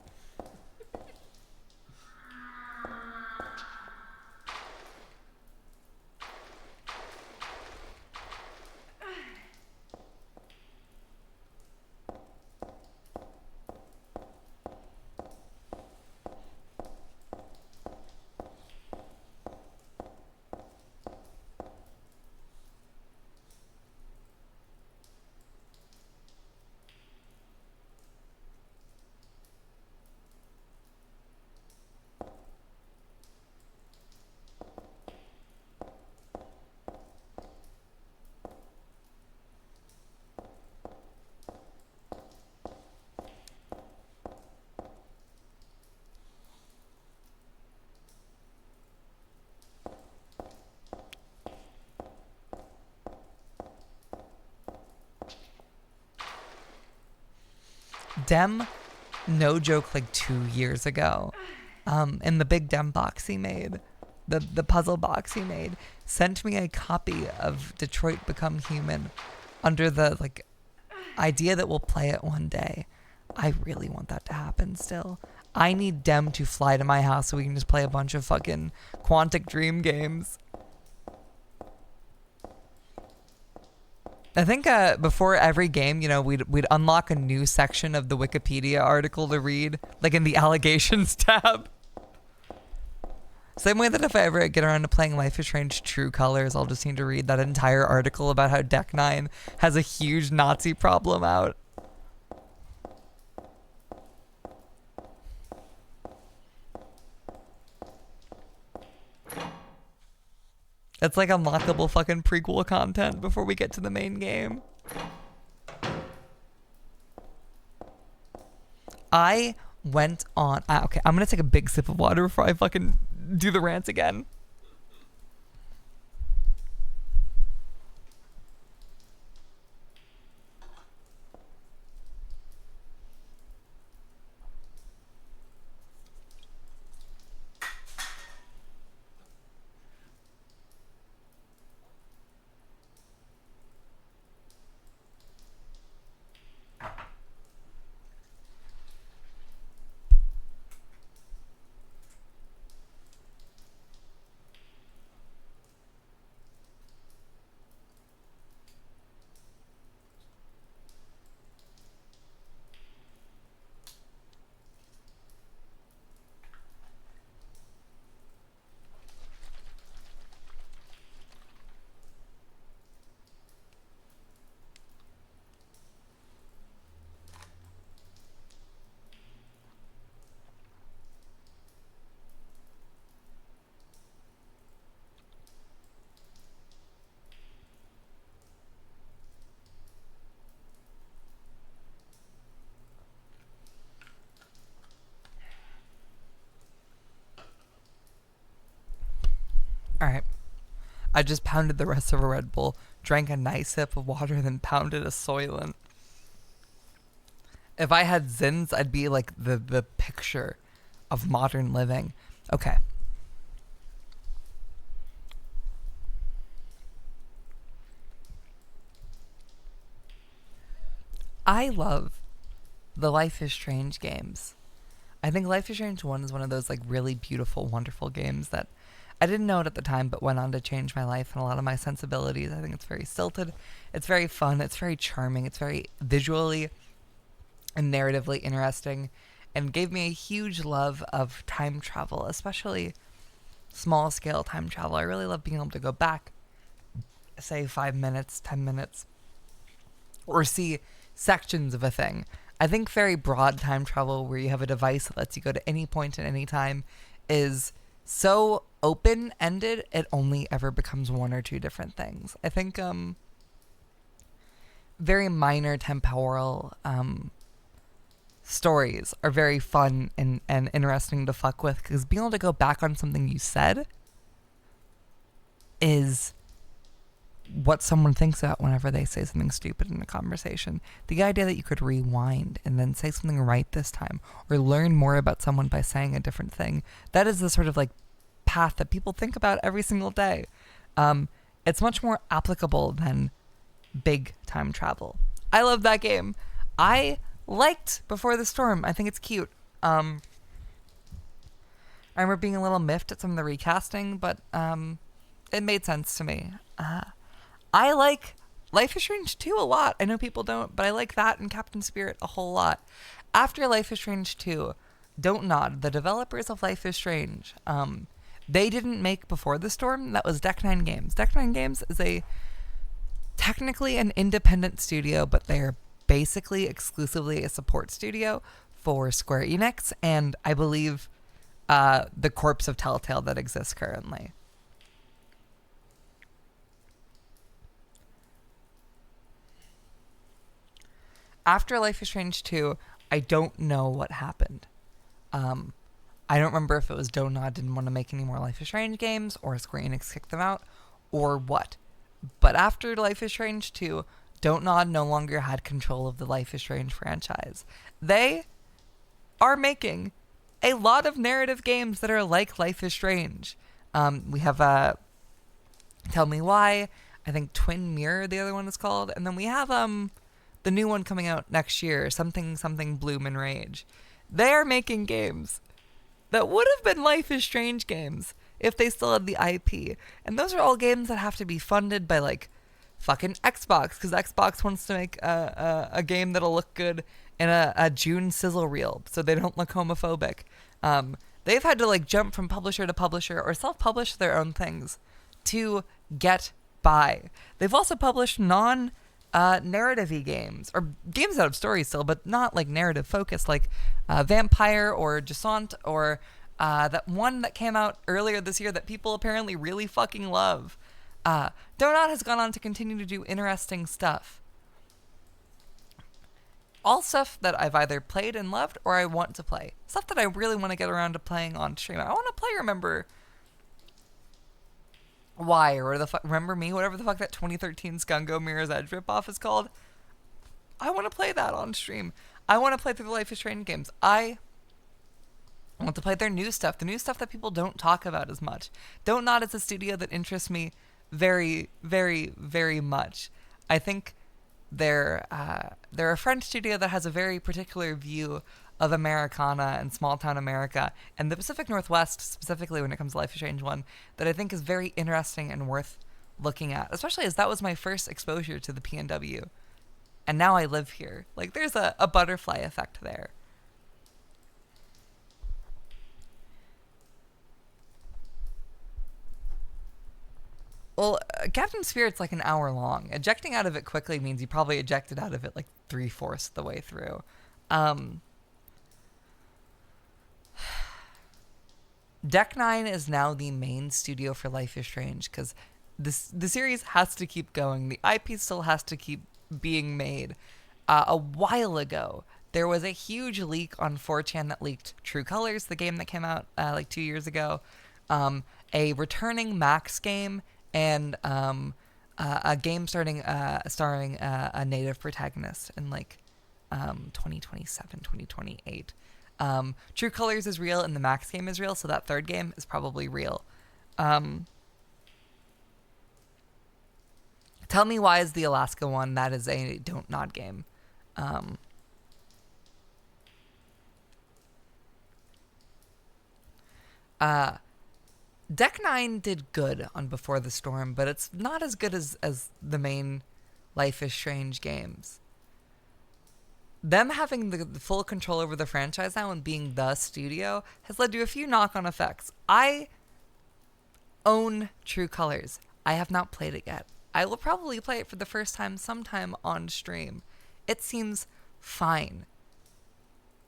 Dem, no joke, like 2 years ago, in the big Dem box he made, the puzzle box he made, sent me a copy of Detroit Become Human under the like idea that we'll play it one day. I really want that to happen still. I need Dem to fly to my house so we can just play a bunch of fucking Quantic Dream games. I think before every game, you know, we'd unlock a new section of the Wikipedia article to read, like in the allegations tab. Same way that if I ever get around to playing Life is Strange True Colors, I'll just need to read that entire article about how Deck 9 has a huge Nazi problem out. It's like unlockable fucking prequel content before we get to the main game. I went on... okay, I'm gonna take a big sip of water before I fucking do the rant again. Alright. I just pounded the rest of a Red Bull, drank a nice sip of water, then pounded a Soylent. If I had Zins, I'd be like the picture of modern living. Okay. I love the Life is Strange games. I think Life is Strange 1 is one of those like really beautiful, wonderful games that I didn't know it at the time, but went on to change my life and a lot of my sensibilities. I think it's very stilted. It's very fun. It's very charming. It's very visually and narratively interesting, and gave me a huge love of time travel, especially small scale time travel. I really love being able to go back, say 5 minutes, 10 minutes, or see sections of a thing. I think very broad time travel where you have a device that lets you go to any point at any time is so open-ended, it only ever becomes one or two different things. I think very minor temporal stories are very fun and interesting to fuck with, because being able to go back on something you said is what someone thinks about whenever they say something stupid in a conversation. The idea that you could rewind and then say something right this time, or learn more about someone by saying a different thing, that is the sort of like path that people think about every single day. It's much more applicable than big time travel. I love that game. I liked Before the Storm. I think it's cute. I remember being a little miffed at some of the recasting, but it made sense to me. I like Life is Strange 2 a lot. I know people don't, but I like that and Captain Spirit a whole lot. After Life is Strange 2, Don't Nod, the developers of Life is Strange, they didn't make Before the Storm. That was Deck Nine Games. Deck Nine Games is technically an independent studio, but they're basically exclusively a support studio for Square Enix, and I believe the corpse of Telltale that exists currently. After Life is Strange 2, I don't know what happened. I don't remember if it was Don't Nod didn't want to make any more Life is Strange games, or Square Enix kicked them out, or what. But after Life is Strange 2, Don't Nod no longer had control of the Life is Strange franchise. They are making a lot of narrative games that are like Life is Strange. We have Tell Me Why, I think Twin Mirror, the other one is called, and then we have the new one coming out next year, something Bloom and Rage. They are making games that would have been Life is Strange games if they still had the IP. And those are all games that have to be funded by, like, fucking Xbox, because Xbox wants to make a game that'll look good in a June sizzle reel, so they don't look homophobic. They've had to, like, jump from publisher to publisher or self-publish their own things to get by. They've also published narrative-y games, or games that have stories still, but not like narrative focused, like Vampire or Jasant, or that one that came out earlier this year that people apparently really fucking love. Donut has gone on to continue to do interesting stuff. All stuff that I've either played and loved, or I want to play. Stuff that I really want to get around to playing on stream. I want to play Remember Why, or Remember Me, whatever the fuck that 2013 Skungo Mirror's Edge ripoff is called. I want to play that on stream. I want to play through the Life is Strange games. I want to play their new stuff, the new stuff that people don't talk about as much. Don't Nod is a studio that interests me very, very, very much. I think they're a French studio that has a very particular view of Americana and small town America and the Pacific Northwest, specifically when it comes to Life is Strange 1, that I think is very interesting and worth looking at, especially as that was my first exposure to the PNW. And now I live here. Like, there's a butterfly effect there. Well, Captain Spirit's like an hour long. Ejecting out of it quickly means you probably ejected out of it like 3/4 the way through. Deck Nine is now the main studio for Life is Strange because the series has to keep going. The IP still has to keep being made. A while ago, there was a huge leak on 4chan that leaked True Colors, the game that came out like 2 years ago, a returning Max game, and a game starring a native protagonist in like 2027, 2028. True Colors is real and the Max game is real, so that third game is probably real. Tell Me Why is the Alaska one. That is a Don't Nod game. Deck 9 did good on Before the Storm, but it's not as good as the main Life is Strange games. Them having the full control over the franchise now and being the studio has led to a few knock-on effects. I own True Colors. I have not played it yet. I will probably play it for the first time sometime on stream. It seems fine.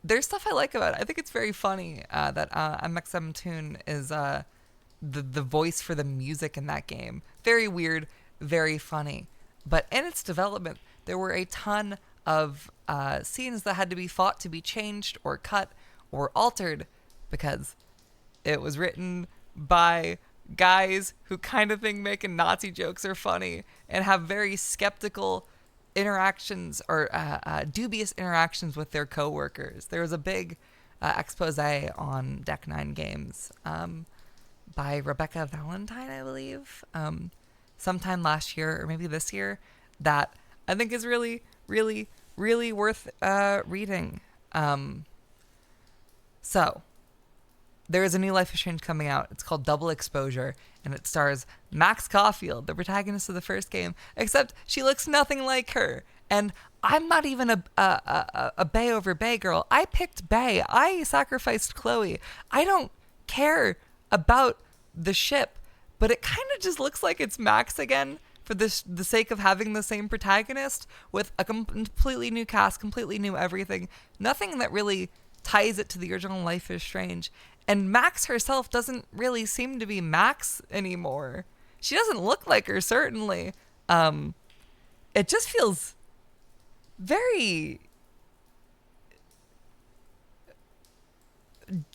There's stuff I like about it. I think it's very funny that MXM is the voice for the music in that game. Very weird, very funny. But in its development, there were a ton of scenes that had to be fought to be changed or cut or altered because it was written by guys who kind of think making Nazi jokes are funny and have very skeptical interactions or dubious interactions with their coworkers. There was a big expose on Deck 9 Games by Rebecca Valentine, I believe, sometime last year or maybe this year, that I think is really, really really worth reading. So, there is a new Life is Strange coming out. It's called Double Exposure, and it stars Max Caulfield, the protagonist of the first game, except she looks nothing like her. And I'm not even a Bay over Bay girl. I picked Bay. I sacrificed Chloe. I don't care about the ship, but it kind of just looks like it's Max again for the sake of having the same protagonist with a completely new cast, completely new everything. Nothing that really ties it to the original Life is Strange. And Max herself doesn't really seem to be Max anymore. She doesn't look like her, certainly. It just feels very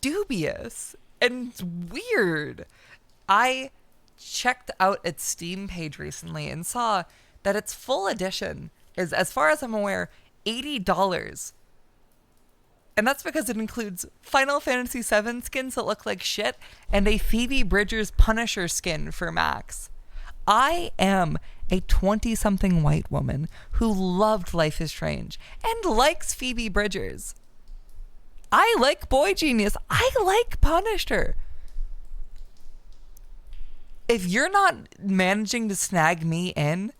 dubious and weird. I checked out its Steam page recently and saw that its full edition is, as far as I'm aware, $80. And that's because it includes Final Fantasy VII skins that look like shit and a Phoebe Bridgers Punisher skin for Max. I am a 20-something white woman who loved Life is Strange and likes Phoebe Bridgers. I like Boy Genius. I like Punisher. If you're not managing to snag me in,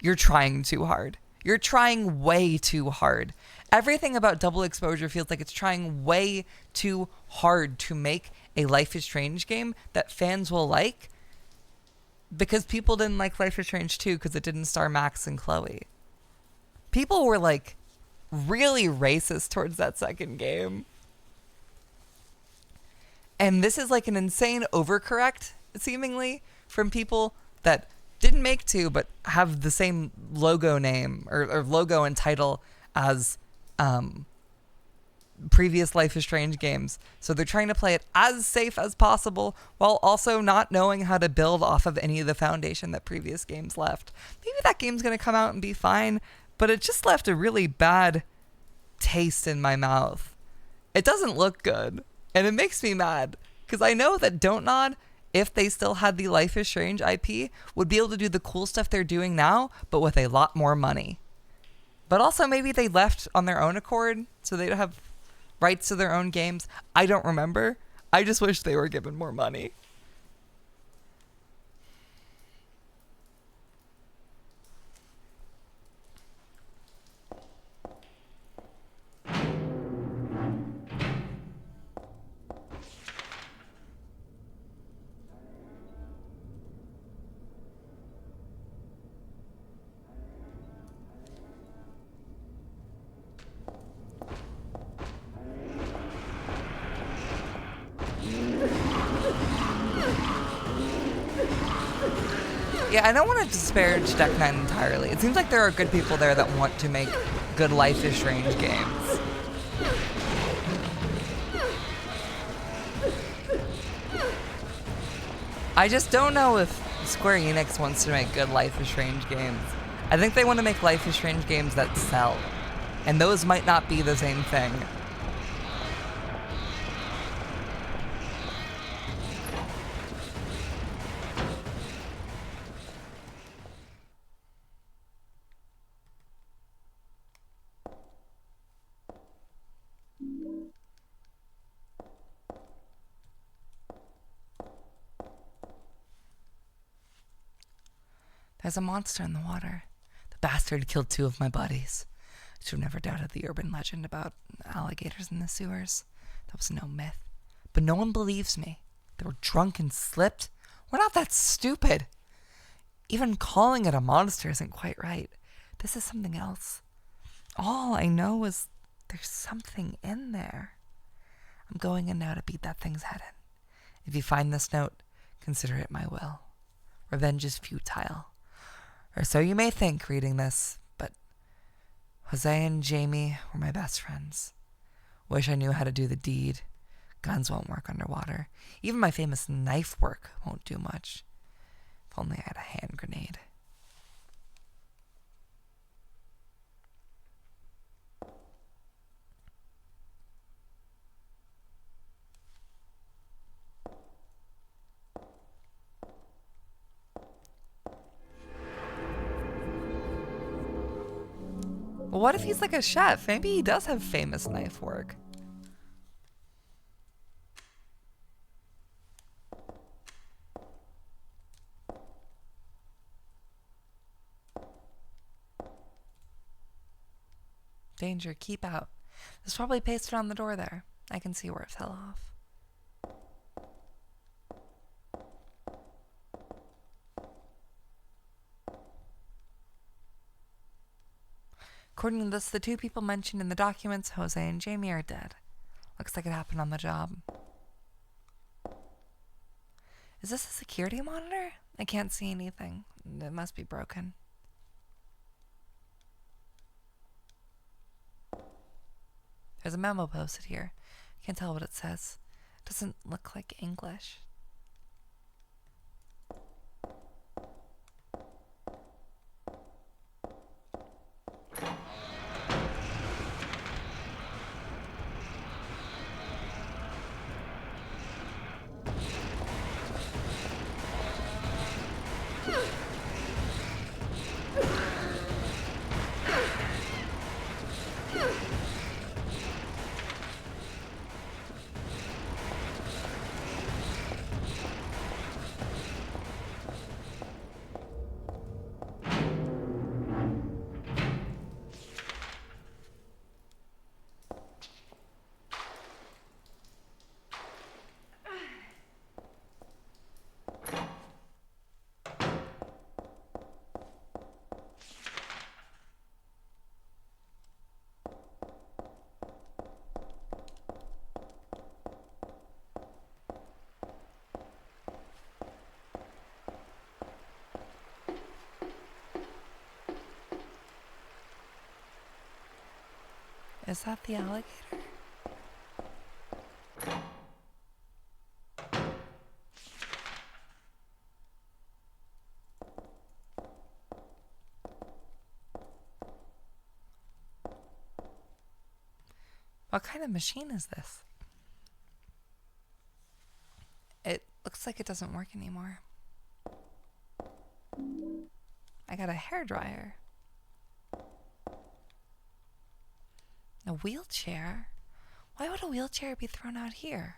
you're trying too hard. You're trying way too hard. Everything about Double Exposure feels like it's trying way too hard to make a Life is Strange game that fans will like, because people didn't like Life is Strange 2 because it didn't star Max and Chloe. People were like really racist towards that second game. And this is like an insane overcorrect, seemingly, from people that didn't make 2 but have the same logo name or logo and title as previous Life is Strange games. So they're trying to play it as safe as possible while also not knowing how to build off of any of the foundation that previous games left. Maybe that game's going to come out and be fine, but it just left a really bad taste in my mouth. It doesn't look good, and it makes me mad, because I know that Don't Nod, if they still had the Life is Strange IP, would be able to do the cool stuff they're doing now, but with a lot more money. But also maybe they left on their own accord, so they don't have rights to their own games. I don't remember. I just wish they were given more money. Yeah, I don't want to disparage Deck 9 entirely. It seems like there are good people there that want to make good Life is Strange games. I just don't know if Square Enix wants to make good Life is Strange games. I think they want to make Life is Strange games that sell. And those might not be the same thing. There's a monster in the water. The bastard killed 2 of my buddies. I should have never doubted the urban legend about alligators in the sewers. That was no myth. But no one believes me. They were drunk and slipped. We're not that stupid. Even calling it a monster isn't quite right. This is something else. All I know is there's something in there. I'm going in now to beat that thing's head in. If you find this note, consider it my will. Revenge is futile. Or so you may think reading this, but Jose and Jamie were my best friends. Wish I knew how to do the deed. Guns won't work underwater. Even my famous knife work won't do much. If only I had a hand grenade. But what if he's like a chef? Maybe he does have famous knife work. Danger, keep out. It's probably pasted on the door there. I can see where it fell off. According to this, the two people mentioned in the documents, Jose and Jamie, are dead. Looks like it happened on the job. Is this a security monitor? I can't see anything. It must be broken. There's a memo posted here. Can't tell what it says. Doesn't look like English. Is that the alligator? What kind of machine is this? It looks like it doesn't work anymore. I got a hairdryer. A wheelchair? Why would a wheelchair be thrown out here?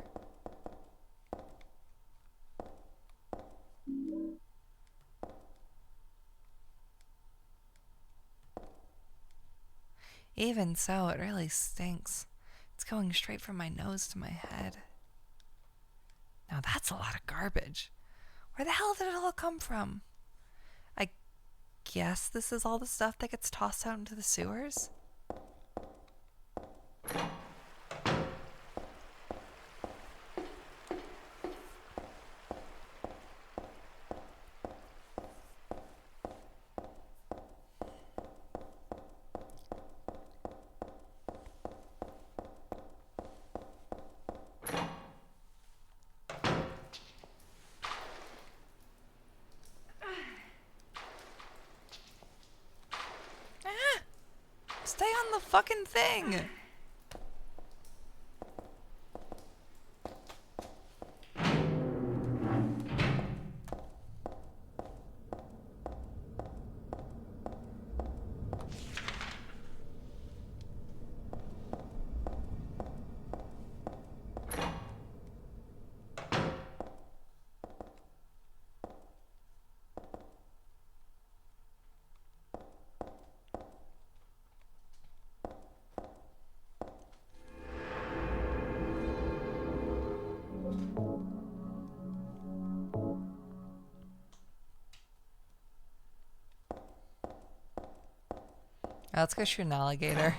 Even so, it really stinks. It's going straight from my nose to my head. Now that's a lot of garbage. Where the hell did it all come from? I guess this is all the stuff that gets tossed out into the sewers? Stay on the fucking thing! Let's go shoot an alligator.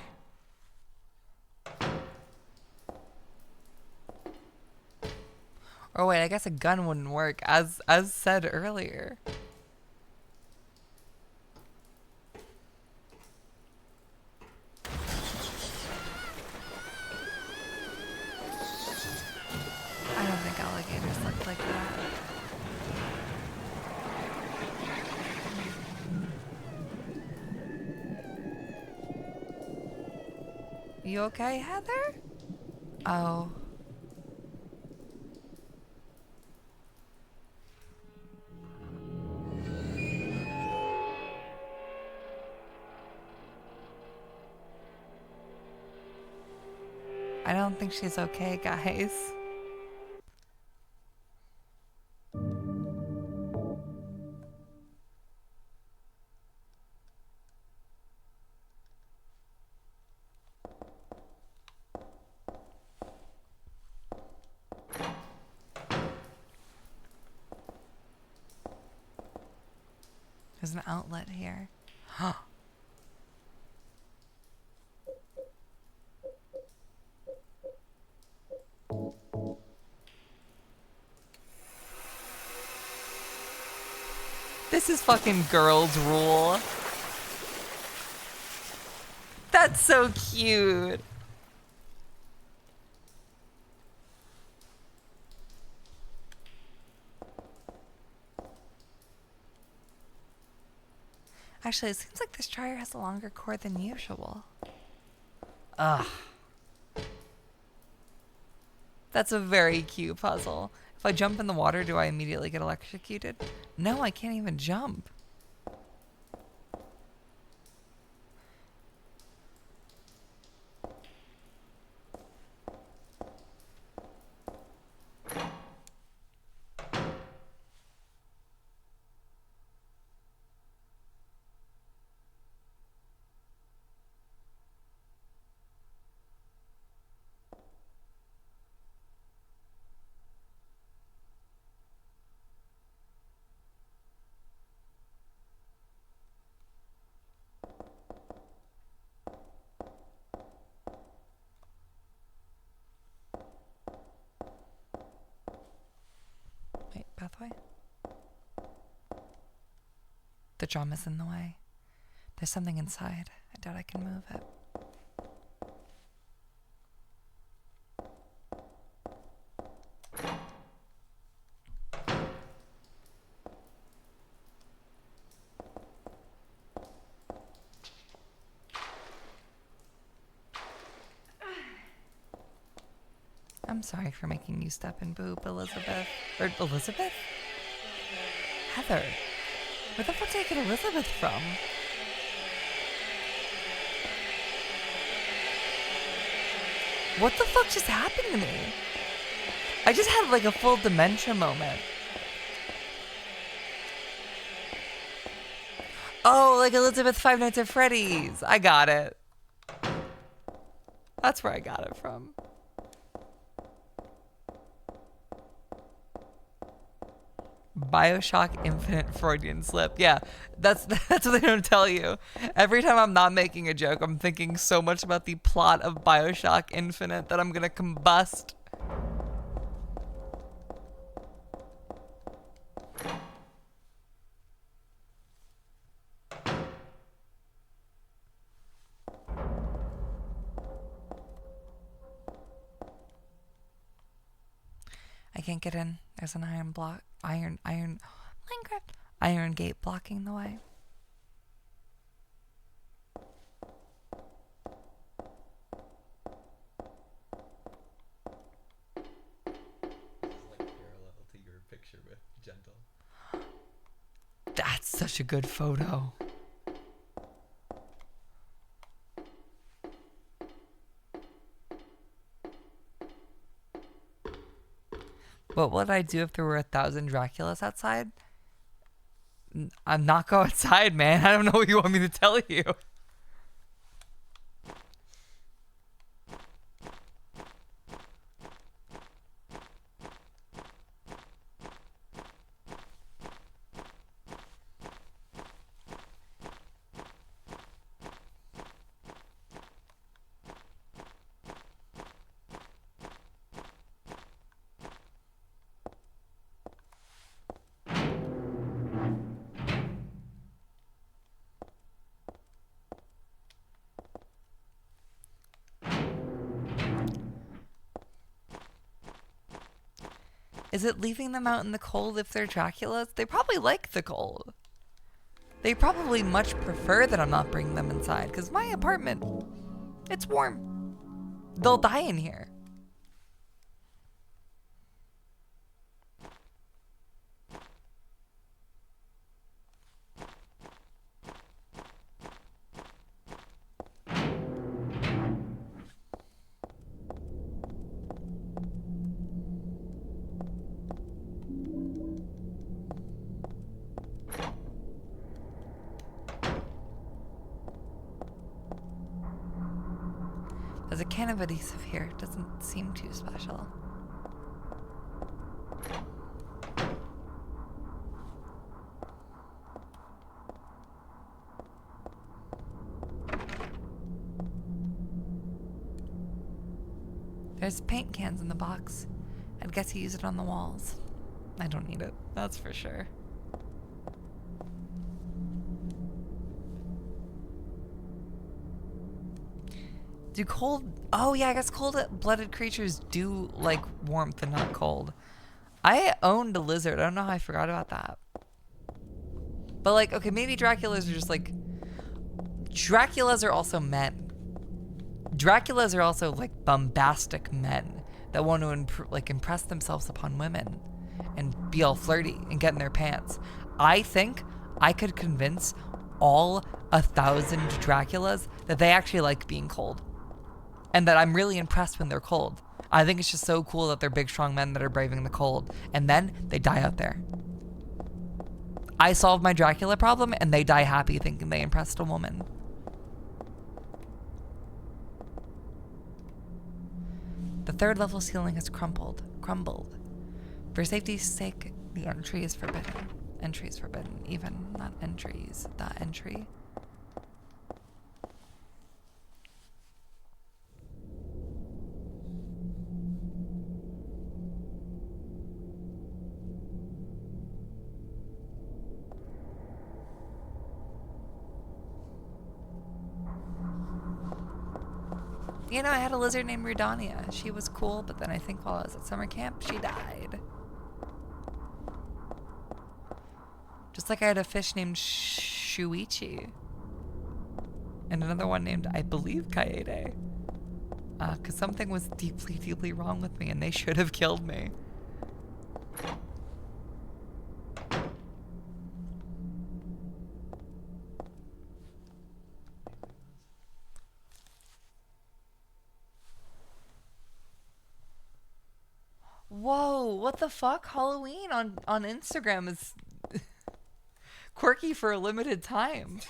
Or wait, I guess a gun wouldn't work, as said earlier. I don't think alligators look like that. You okay, Heather? Oh. I don't think she's okay, guys. There's an outlet here. This is fucking girls' rule. That's so cute. Actually, it seems like this dryer has a longer cord than usual. Ugh. That's a very cute puzzle. If I jump in the water, do I immediately get electrocuted? No, I can't even jump. Wait, pathway? The drum is in the way. There's something inside. I doubt I can move it. I'm sorry for making you step in poop, Elizabeth. Or Elizabeth? Heather. Where the fuck did I get Elizabeth from? What the fuck just happened to me? I just had like a full dementia moment. Oh, like Elizabeth Five Nights at Freddy's. I got it. That's where I got it from. BioShock Infinite Freudian slip. Yeah, that's what they don't tell you. Every time I'm not making a joke, I'm thinking so much about the plot of BioShock Infinite that I'm gonna combust. I can't get in. There's an iron gate blocking the way. This is like parallel to your picture with Gentle. That's such a good photo. What would I do if there were 1,000 Draculas outside? I'm not go outside, man. I don't know what you want me to tell you. Is it leaving them out in the cold if they're Draculas? They probably like the cold. They probably much prefer that I'm not bringing them inside, because my apartment, it's warm. They'll die in here. There's a can of adhesive here. It doesn't seem too special. There's paint cans in the box. I'd guess you use it on the walls. I don't need it, that's for sure. Do cold... Oh yeah, I guess cold-blooded creatures do like warmth and not cold. I owned a lizard. I don't know how I forgot about that. But like, okay, maybe Draculas are just like... Draculas are also men. Draculas are also like bombastic men that want to impress themselves upon women and be all flirty and get in their pants. I think I could convince all 1,000 Draculas that they actually like being cold and that I'm really impressed when they're cold. I think it's just so cool that they're big, strong men that are braving the cold, and then they die out there. I solved my Dracula problem and they die happy thinking they impressed a woman. The 3rd level ceiling has crumbled. For safety's sake, the entry is forbidden. Entry is forbidden. Even, not entries. The entry. You know, I had a lizard named Rudania. She was cool, but then I think while I was at summer camp, she died. Just like I had a fish named Shuichi. And another one named, I believe, Kaede. Because something was deeply, deeply wrong with me, and they should have killed me. Whoa, what the fuck? Halloween on Instagram is quirky for a limited time.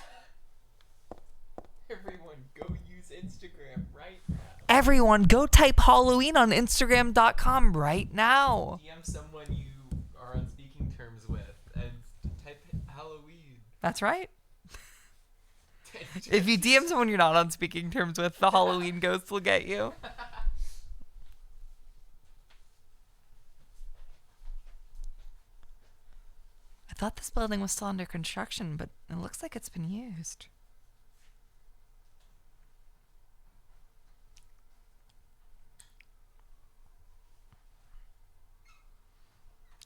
Everyone, go use Instagram right now. Everyone, go type Halloween on Instagram.com right now. DM someone you are on speaking terms with and type Halloween. That's right. If you DM someone you're not on speaking terms with, the Halloween ghost will get you. I thought this building was still under construction, but it looks like it's been used.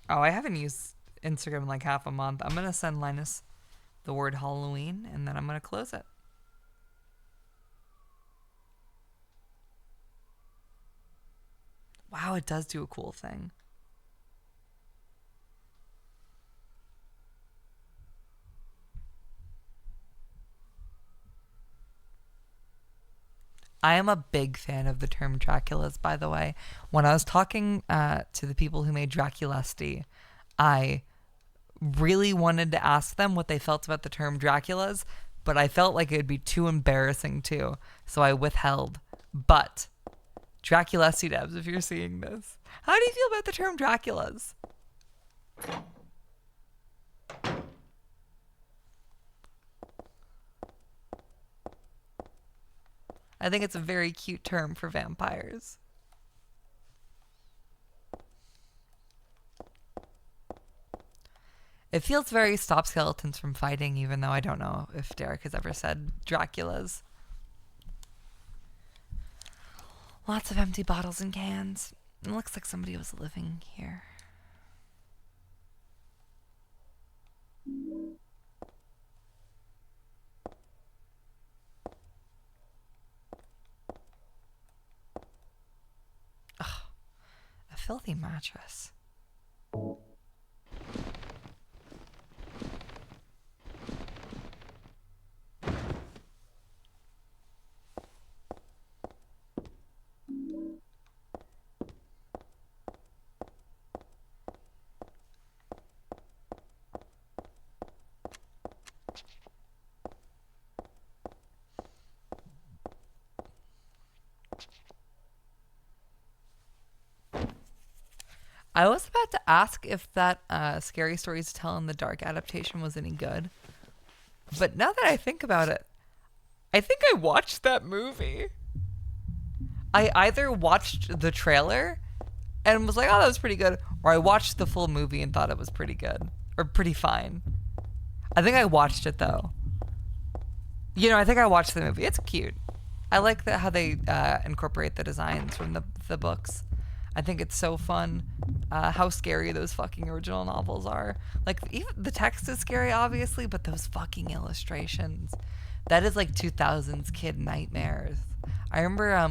Oh, I haven't used Instagram in like half a month. I'm going to send Linus the word Halloween, and then I'm going to close it. Wow, it does do a cool thing. I am a big fan of the term Draculas, by the way. When I was talking to the people who made Draculasti, I really wanted to ask them what they felt about the term Draculas, but I felt like it would be too embarrassing too, so I withheld. But Draculasti devs, if you're seeing this, how do you feel about the term Draculas? I think it's a very cute term for vampires. It feels very stop skeletons from fighting, even though I don't know if Derek has ever said Draculas. Lots of empty bottles and cans. It looks like somebody was living here. Ugh, a filthy mattress. I was about to ask if that Scary Stories to Tell in the Dark adaptation was any good. But now that I think about it, I think I watched that movie. I either watched the trailer and was like, oh, that was pretty good, or I watched the full movie and thought it was pretty good. Or pretty fine. I think I watched it, though. I think I watched the movie. It's cute. I like how they incorporate the designs from the books. I think it's so fun how scary those fucking original novels are. Like, even the text is scary, obviously, but those fucking illustrations. That is like 2000s kid nightmares. I remember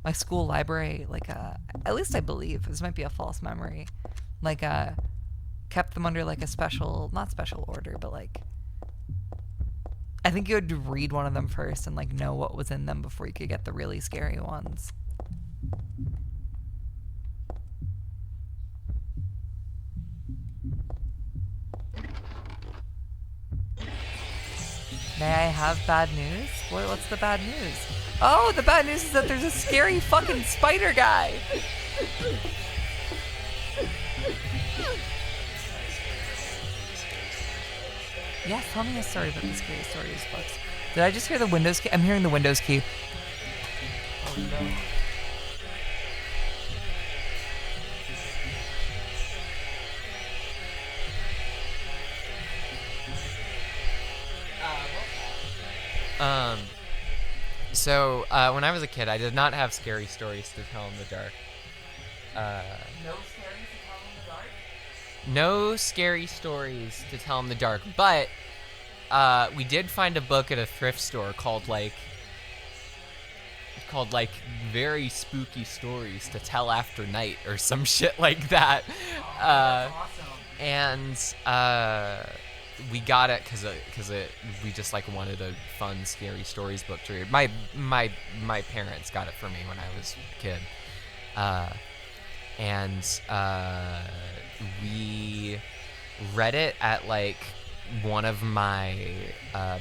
my school library, like, at least I believe, this might be a false memory, like, kept them under, like, a special, not special order, but, like, I think you had to read one of them first and, like, know what was in them before you could get the really scary ones. May I have bad news? What's the bad news? Oh, the bad news is that there's a scary fucking spider guy. Yes, tell me a story about the Scary Stories books. Did I just hear the Windows key? I'm hearing the Windows key. Oh no. So when I was a kid, I did not have scary stories to tell in the dark. No stories to tell in the dark? No scary stories to tell in the dark, but we did find a book at a thrift store called Very Spooky Stories to Tell After Night or some shit like that. That's awesome. And we got it because we just like wanted a fun scary stories book to read. My parents got it for me when I was a kid, and we read it at like one of my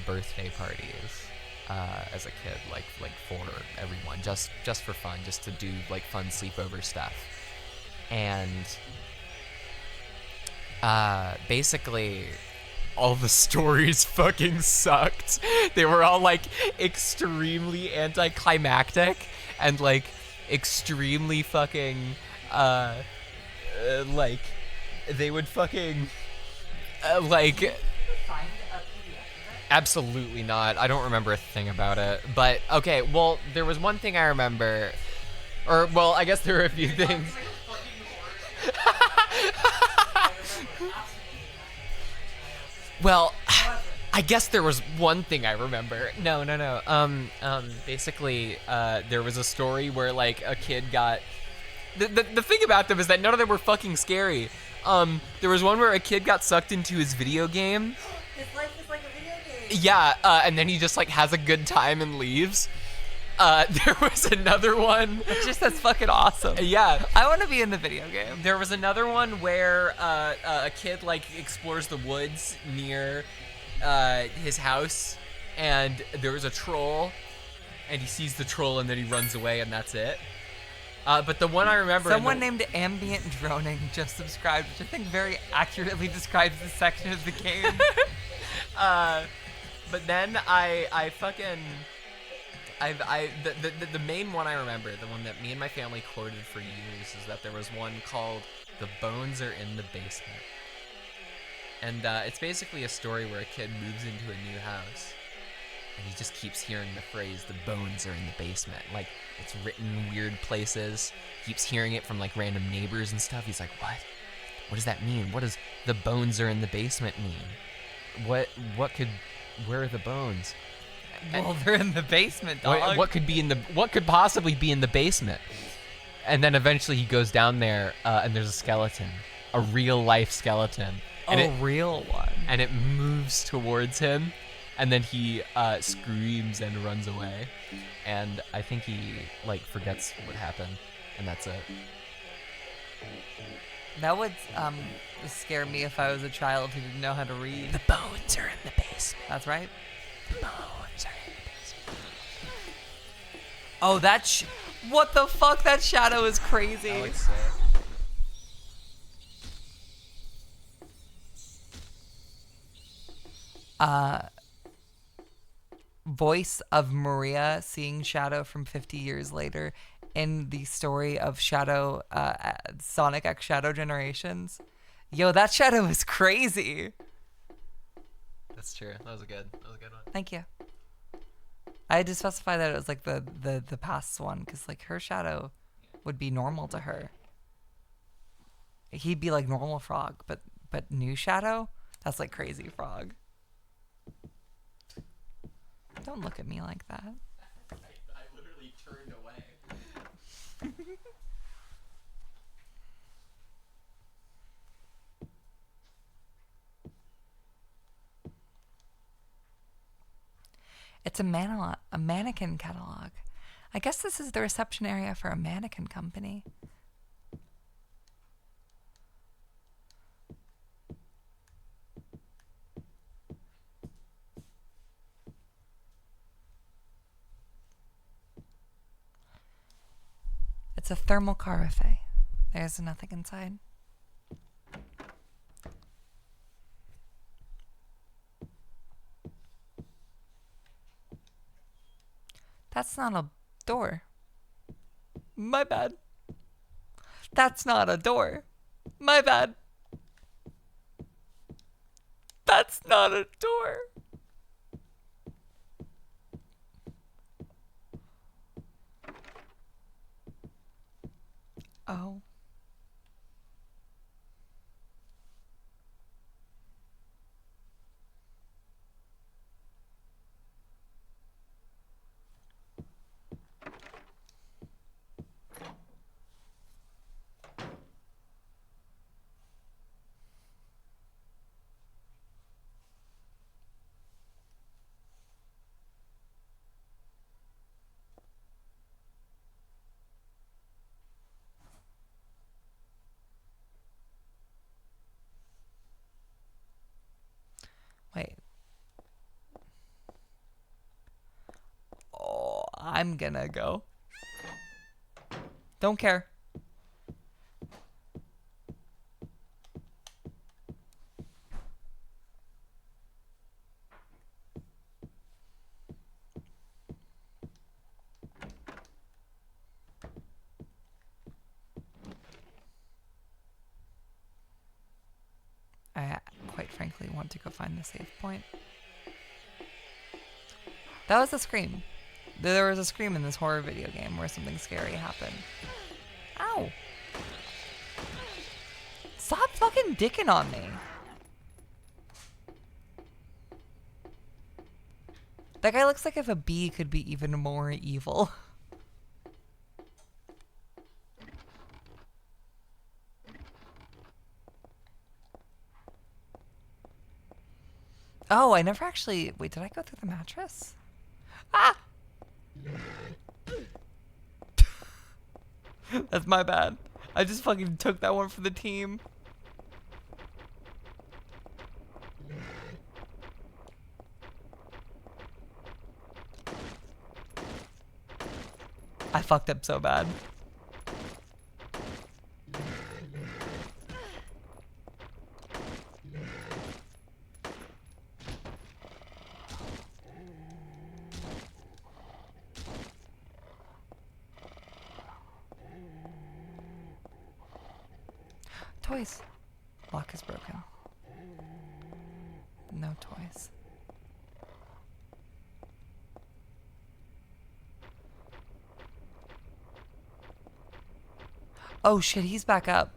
birthday parties as a kid, like for everyone, just for fun, just to do like fun sleepover stuff, and basically all the stories fucking sucked. They were all like extremely anticlimactic and like extremely fucking like they would fucking like absolutely not. I don't remember a thing about it. But okay, well, there was one thing I remember, or well, I guess there were a few things. Well, I guess there was one thing I remember. No. Basically, there was a story where like a kid got. The thing about them is that none of them were fucking scary. There was one where a kid got sucked into his video game. His life is like a video game. Yeah, and then he just like has a good time and leaves. There was another one. That's fucking awesome. Yeah. I want to be in the video game. There was another one where a kid like explores the woods near his house, and there was a troll, and he sees the troll, and then he runs away, and that's it. But the one I remember... Someone named Ambient Droning just subscribed, which I think very accurately describes this section of the game. But then the main one I remember, the one that me and my family quoted for years, is that there was one called "The Bones Are in the Basement," and it's basically a story where a kid moves into a new house, and he just keeps hearing the phrase "the bones are in the basement." Like, it's written in weird places. He keeps hearing it from like random neighbors and stuff. He's like, "What? What does that mean? What does the bones are in the basement mean? Where are the bones?" Well, they're in the basement, dog. What could possibly be in the basement? And then eventually he goes down there, and there's a skeleton, a real life skeleton. And real one. And it moves towards him, and then he screams and runs away. And I think he like forgets what happened, and that's it. That would scare me if I was a child who didn't know how to read. The bones are in the basement. That's right. The bones are in the basement. Oh, what the fuck? That shadow is crazy. Alex, voice of Maria seeing Shadow from 50 years later in the story of Shadow, Sonic X Shadow Generations. Yo, that Shadow is crazy. That's true. That was a good one. Thank you. I had to specify that it was like the past one, because like her Shadow would be normal to her. He'd be like normal Frog, but new Shadow, that's like crazy Frog. Don't look at me like that. I literally turned away. It's a mannequin catalog. I guess this is the reception area for a mannequin company. It's a thermal cafe. There's nothing inside. That's not a door. My bad. That's not a door. My bad. That's not a door. Oh. Wait. Oh, I'm gonna go. Don't care. I quite frankly want to go find the save point. That was a scream. There was a scream in this horror video game where something scary happened. Ow! Stop fucking dicking on me. That guy looks like if a bee could be even more evil. Oh, I never actually... Wait, did I go through the mattress? Ah! That's my bad. I just fucking took that one for the team. I fucked up so bad. Toys. Lock is broken. No toys. Oh shit, he's back up.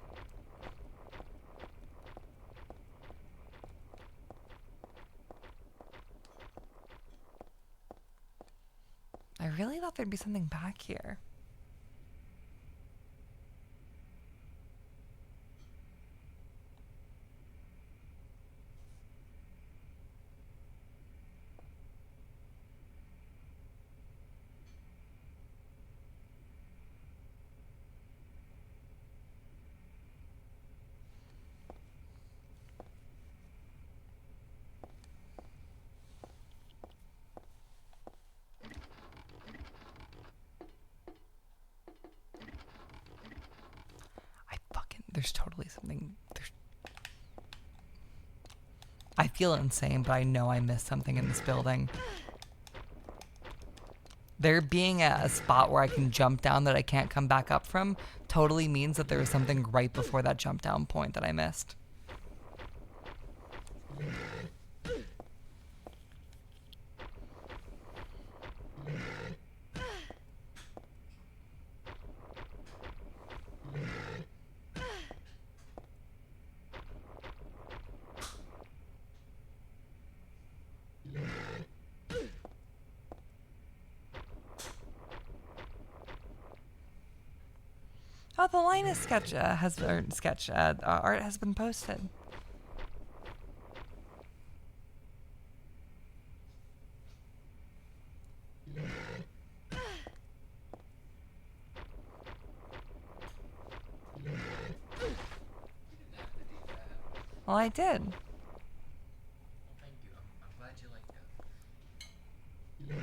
I really thought there'd be something back here. There's totally something. I feel insane, but I know I missed something in this building. There being a spot where I can jump down that I can't come back up from totally means that there was something right before that jump down point that I missed. Oh, the Linus sketch art has been posted. Well, I did. Well, thank you. I'm glad you liked it.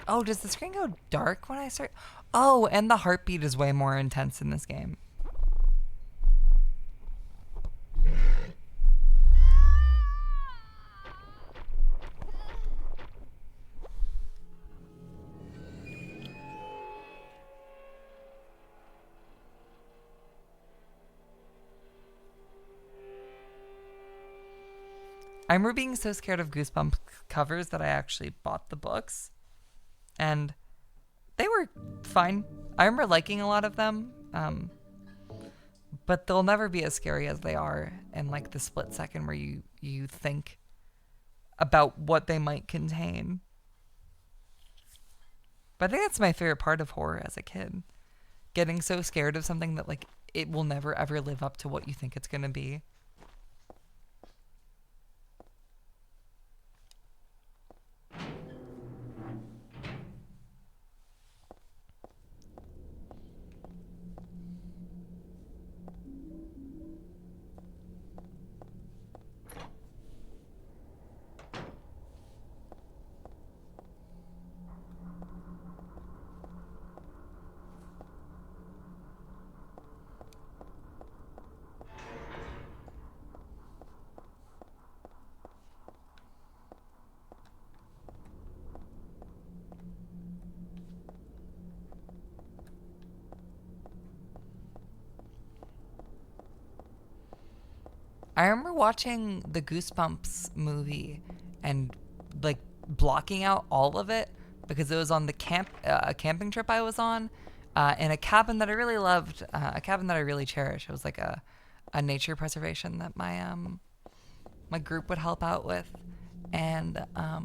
Oh, does the screen go dark when I start? Oh, and the heartbeat is way more intense in this game. I remember being so scared of Goosebumps covers that I actually bought the books. And they were fine. I remember liking a lot of them. But they'll never be as scary as they are in like the split second where you think about what they might contain. But I think that's my favorite part of horror as a kid. Getting so scared of something that like it will never ever live up to what you think it's gonna be. I remember watching the Goosebumps movie and like blocking out all of it because it was on the camping trip I was on in a cabin that I really loved, a cabin that I really cherish. It was like a nature preservation that my group would help out with, and I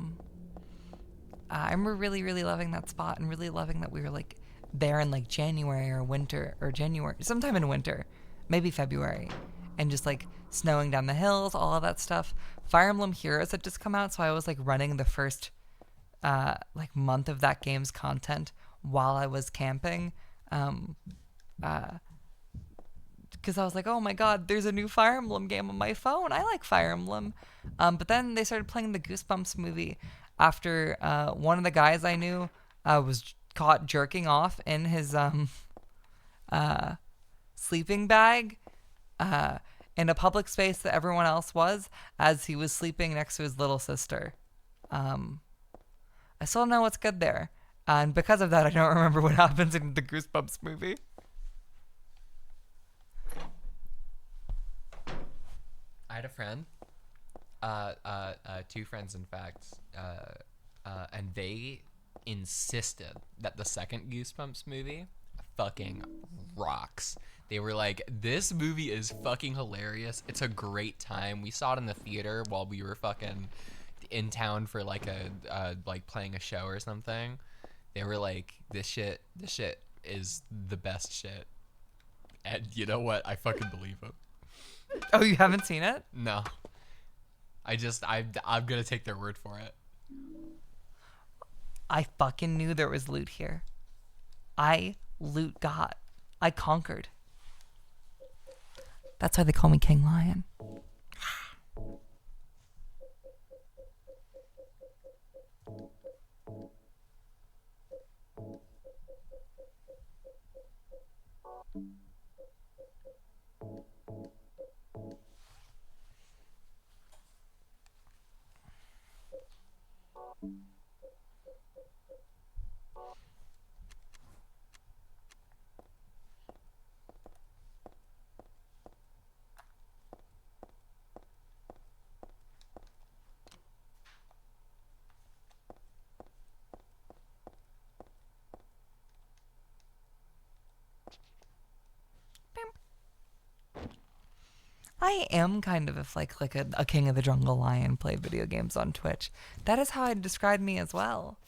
remember really really loving that spot and really loving that we were like there in like January or winter or January, sometime in winter, maybe February, and just like snowing down the hills, all of that stuff. Fire Emblem Heroes had just come out, so I was like running the first like month of that game's content while I was camping, because I was like, oh my god, there's a new Fire Emblem game on my phone. I like Fire Emblem. But then they started playing the Goosebumps movie after one of the guys I knew was caught jerking off in his sleeping bag in a public space that everyone else was, as he was sleeping next to his little sister. I still don't know what's good there. And because of that, I don't remember what happens in the Goosebumps movie. I had a friend, two friends in fact, and they insisted that the second Goosebumps movie fucking rocks. They were like, this movie is fucking hilarious. It's a great time. We saw it in the theater while we were fucking in town for like like playing a show or something. They were like, this shit is the best shit. And you know what? I fucking believe them. Oh, you haven't seen it? No. I'm gonna take their word for it. I fucking knew there was loot here. I loot got. I conquered. That's why they call me King Lion. I am kind of if like a king of the jungle lion played video games on Twitch. That is how I'd describe me as well.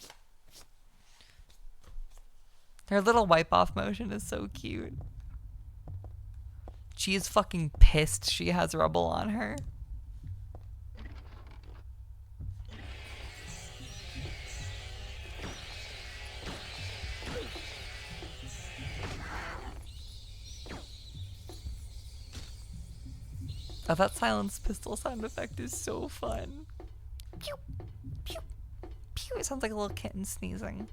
Her little wipe off motion is so cute. She is fucking pissed she has rubble on her. Oh, that silenced pistol sound effect is so fun. Pew, pew, pew. It sounds like a little kitten sneezing.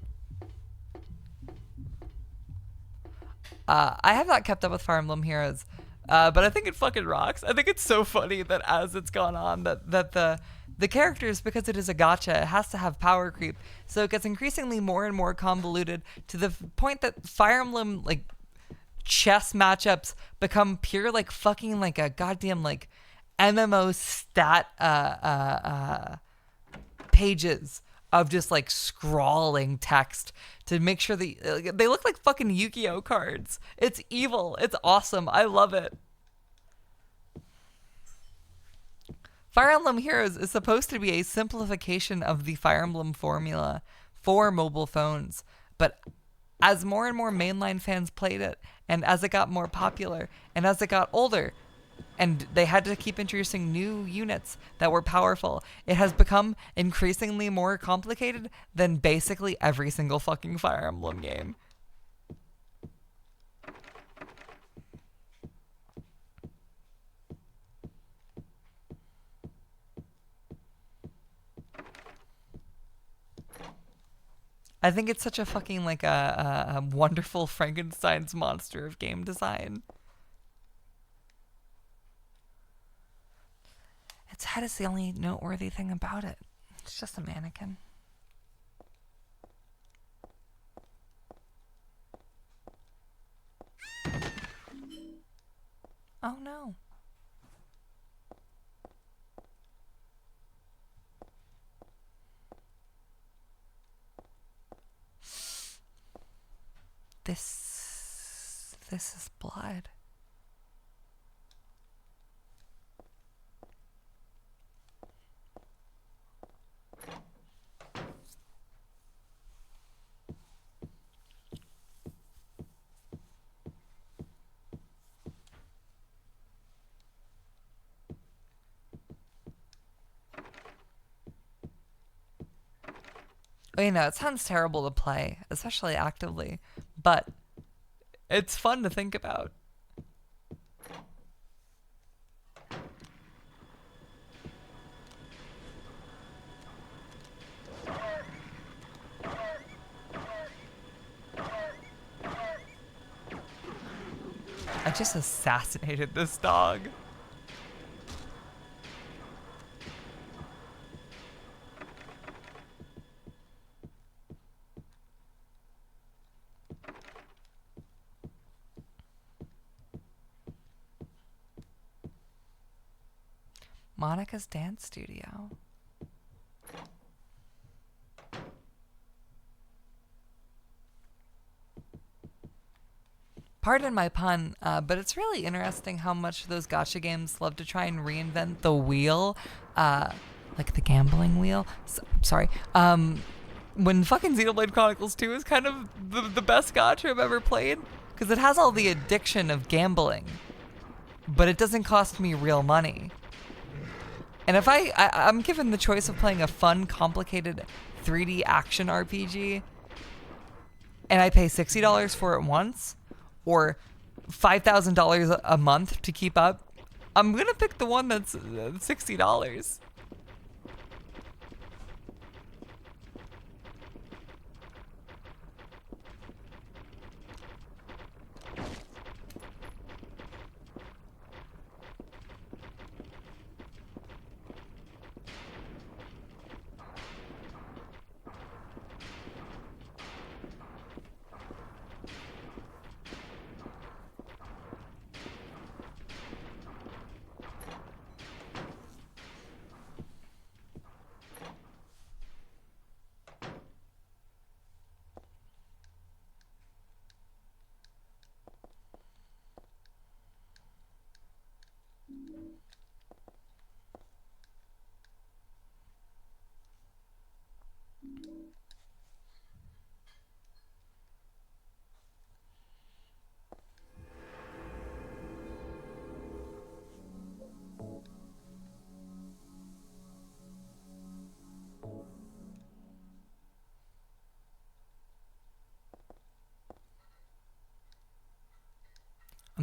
I have not kept up with Fire Emblem Heroes, but I think it fucking rocks. I think it's so funny that as it's gone on, that the characters, because it is a gacha, it has to have power creep, so it gets increasingly more and more convoluted to the point that Fire Emblem like chess matchups become pure like fucking like a goddamn like MMO stat pages of just like scrawling text to make sure that they look like fucking Yu-Gi-Oh cards. It's evil. It's awesome. I love it. Fire Emblem Heroes is supposed to be a simplification of the Fire Emblem formula for mobile phones, but as more and more mainline fans played it, and as it got more popular, and as it got older, and they had to keep introducing new units that were powerful, it has become increasingly more complicated than basically every single fucking Fire Emblem game. I think it's such a fucking like a wonderful Frankenstein's monster of game design. Its head is the only noteworthy thing about it. It's just a mannequin. Oh no. This is blood. You know, it sounds terrible to play, especially actively, but it's fun to think about. I just assassinated this dog. Monica's dance studio. Pardon my pun, but it's really interesting how much those gacha games love to try and reinvent the wheel, like the gambling wheel. Sorry. When fucking Xenoblade Chronicles 2 is kind of the best gacha I've ever played, because it has all the addiction of gambling, but it doesn't cost me real money. And if I'm given the choice of playing a fun, complicated 3D action RPG, and I pay $60 for it once, or $5,000 a month to keep up, I'm gonna pick the one that's $60.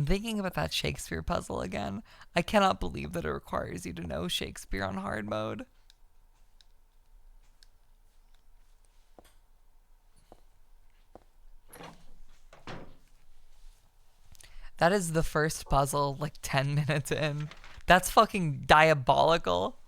thinking about that Shakespeare puzzle again. I cannot believe that it requires you to know Shakespeare on hard mode. That is the first puzzle, like 10 minutes in. That's fucking diabolical.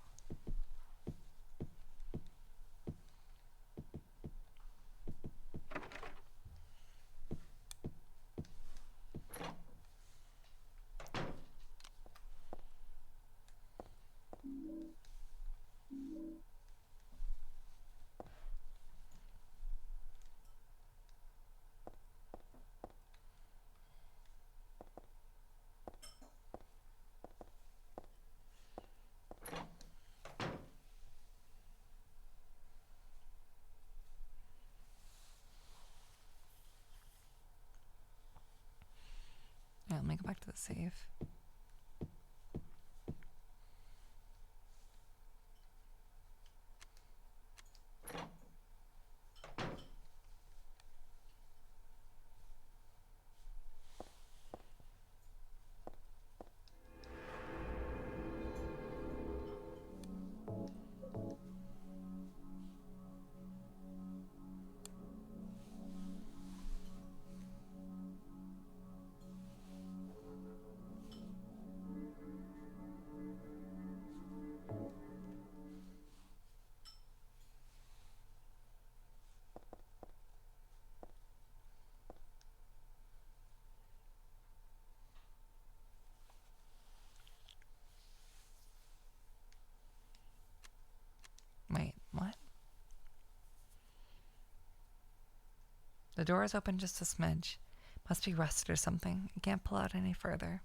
Yeah, let me go back to the save. Wait, what? The door is open just a smidge. Must be rusted or something. I can't pull out any further.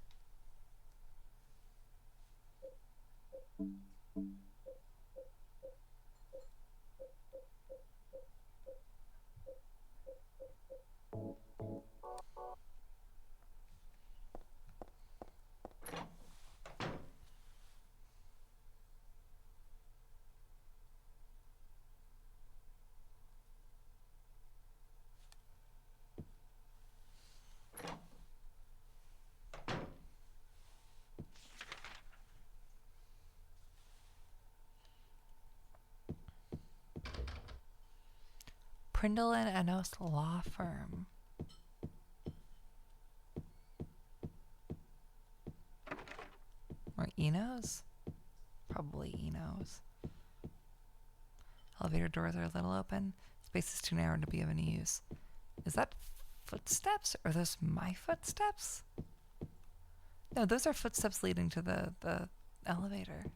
Prindle and Enos Law Firm. Or Enos? Probably Enos. Elevator doors are a little open. Space is too narrow to be of any use. Is that footsteps? Or are those my footsteps? No, those are footsteps leading to the elevator.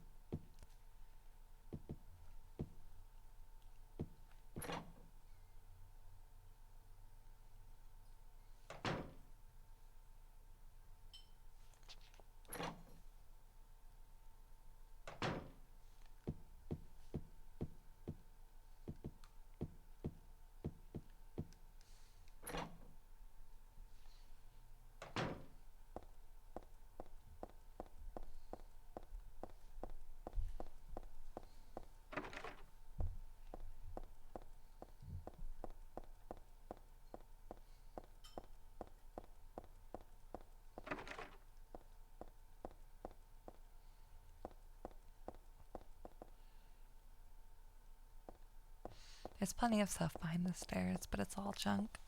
There's plenty of stuff behind the stairs, but it's all junk.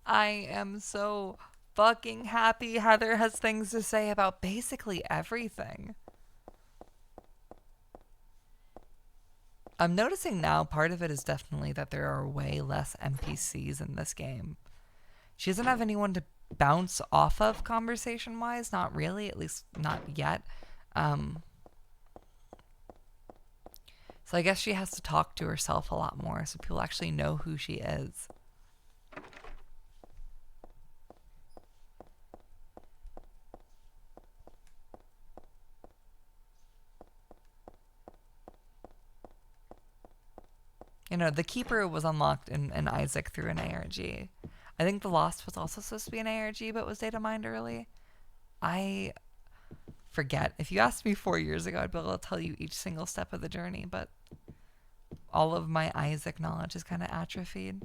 I am so fucking happy Heather has things to say about basically everything. I'm noticing now part of it is definitely that there are way less NPCs in this game. She doesn't have anyone to bounce off of conversation-wise, not really, at least not yet. So I guess she has to talk to herself a lot more so people actually know who she is. You know, the Keeper was unlocked in Isaac through an ARG. I think the Lost was also supposed to be an ARG, but was data mined early. I forget. If you asked me 4 years ago, I'd be able to tell you each single step of the journey, but all of my Isaac knowledge is kind of atrophied.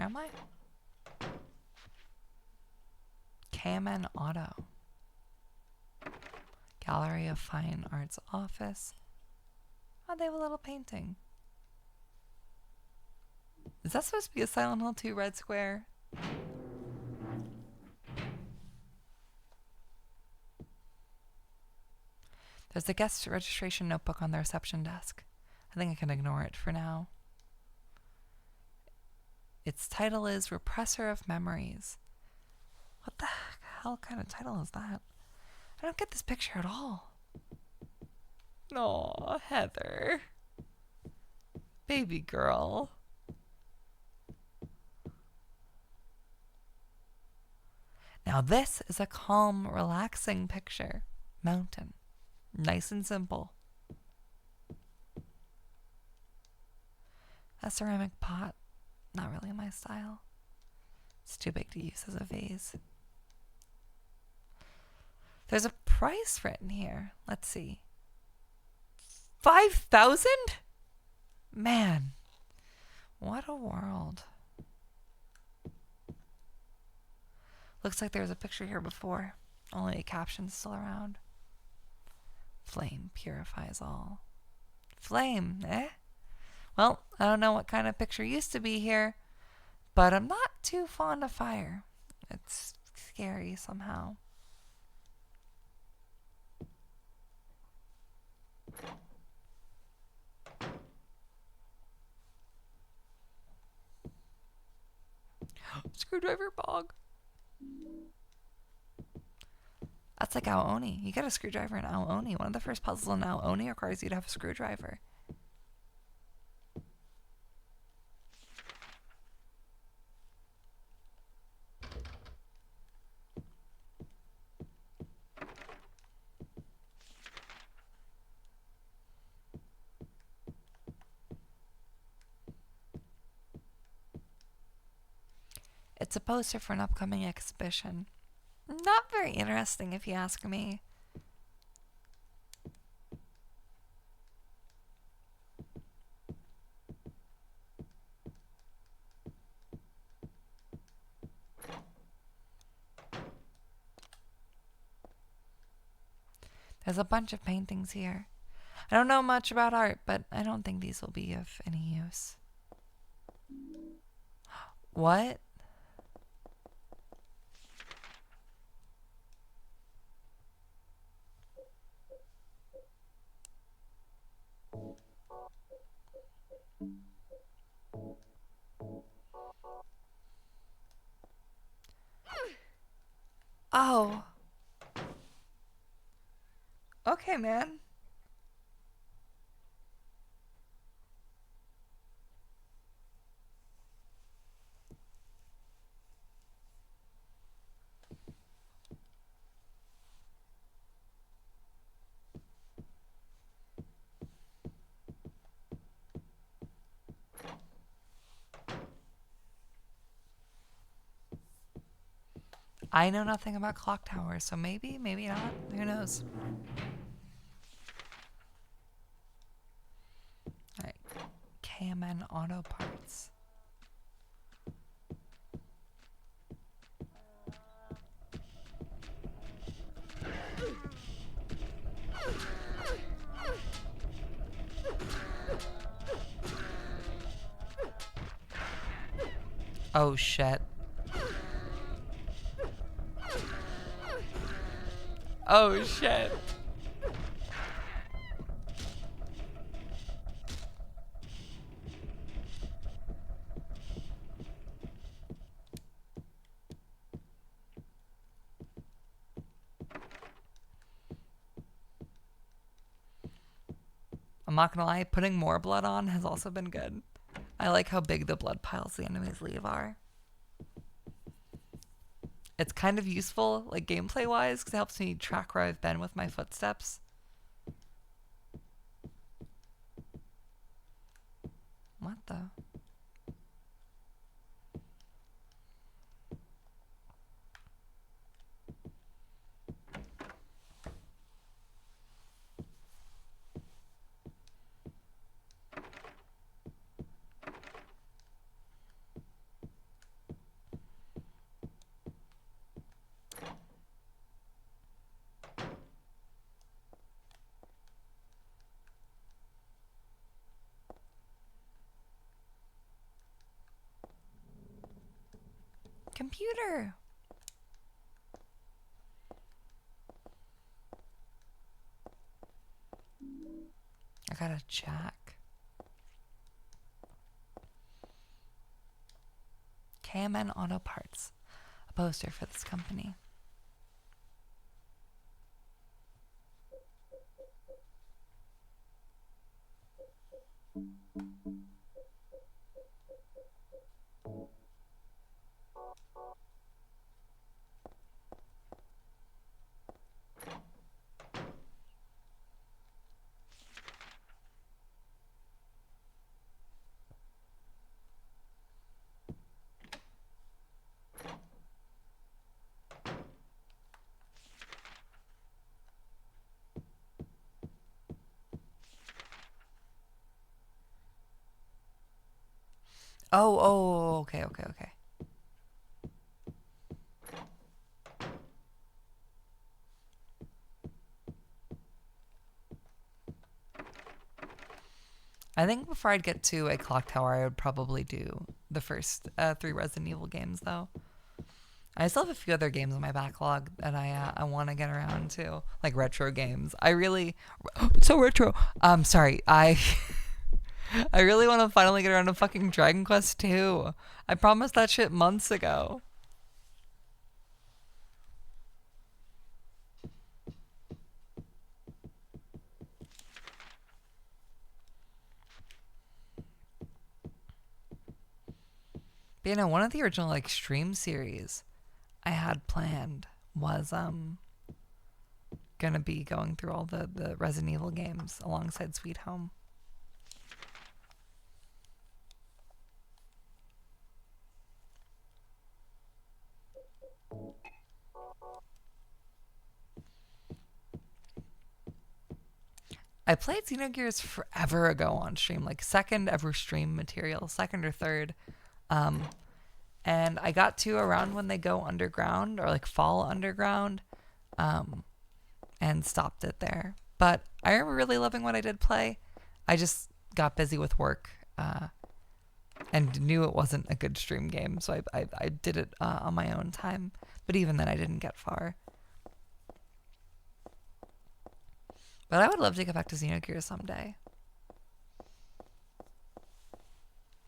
am I? KMN Auto. Gallery of Fine Arts office. Oh, they have a little painting. Is that supposed to be a Silent Hill 2 red square? There's a guest registration notebook on the reception desk. I think I can ignore it for now. Its title is Repressor of Memories. What the hell kind of title is that? I don't get this picture at all. Aw, Heather. Baby girl. Now this is a calm, relaxing picture. Mountain. Nice and simple. A ceramic pot. Not really my style. It's too big to use as a vase. There's a price written here. Let's see. 5,000? Man, what a world. Looks like there was a picture here before. Only a caption's still around. Flame purifies all. Flame, eh? Well, I don't know what kind of picture used to be here, but I'm not too fond of fire. It's scary somehow. Screwdriver bog. That's like Aoni. You get a screwdriver in Aoni. One of the first puzzles in Aoni requires you to have a screwdriver. It's a poster for an upcoming exhibition. Not very interesting if you ask me. There's a bunch of paintings here. I don't know much about art, but I don't think these will be of any use. What? Oh. Okay, man. I know nothing about clock towers, so maybe, maybe not. Who knows? Alright. KMN Auto Parts. Oh shit. Oh shit. I'm not gonna lie, putting more blood on has also been good. I like how big the blood piles the enemies leave are. It's kind of useful, like gameplay wise, because it helps me track where I've been with my footsteps. What the? Computer. I got a jack. KMN Auto Parts. A poster for this company. Oh, okay. I think before I'd get to a clock tower, I would probably do the first 3 Resident Evil games, though. I still have a few other games in my backlog that I want to get around to, like retro games. I really, so retro. Sorry, I I really want to finally get around to fucking Dragon Quest 2. I promised that shit months ago. But you know, one of the original like stream series I had planned was gonna be going through all the Resident Evil games alongside Sweet Home. I played Xenogears forever ago on stream, like second ever stream material, second or third. And I got to around when they go underground or like fall underground, and stopped it there. But I remember really loving what I did play. I just got busy with work, and knew it wasn't a good stream game, so I did it on my own time. But even then, I didn't get far. But I would love to get back to Xenogears someday.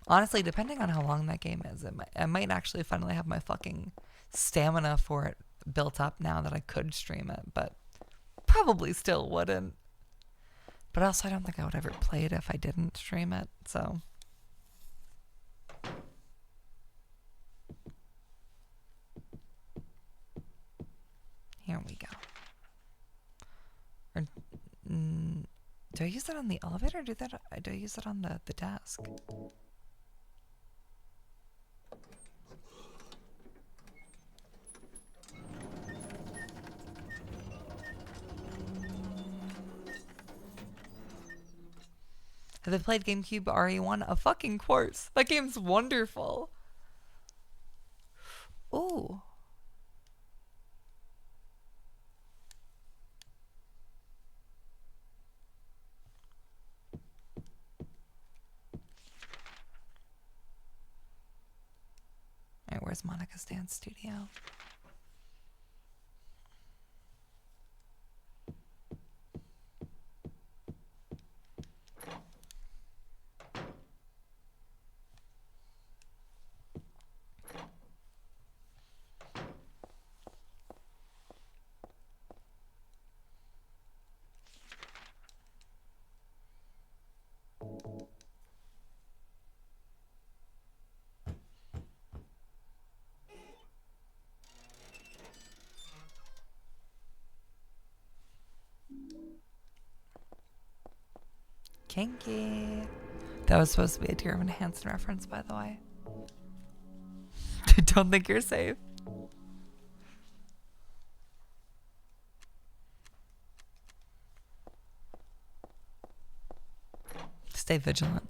Honestly, depending on how long that game is, I might actually finally have my fucking stamina for it built up now that I could stream it, but probably still wouldn't. But also, I don't think I would ever play it if I didn't stream it, so. Here we go. Or, do I use that on the elevator or do I use that on the desk? Have they played GameCube RE1? Of fucking course. That game's wonderful. Ooh. Alright, where's Monica's dance studio? Kinky. That was supposed to be a Dear Evan Hansen reference, by the way. Don't think you're safe. Stay vigilant.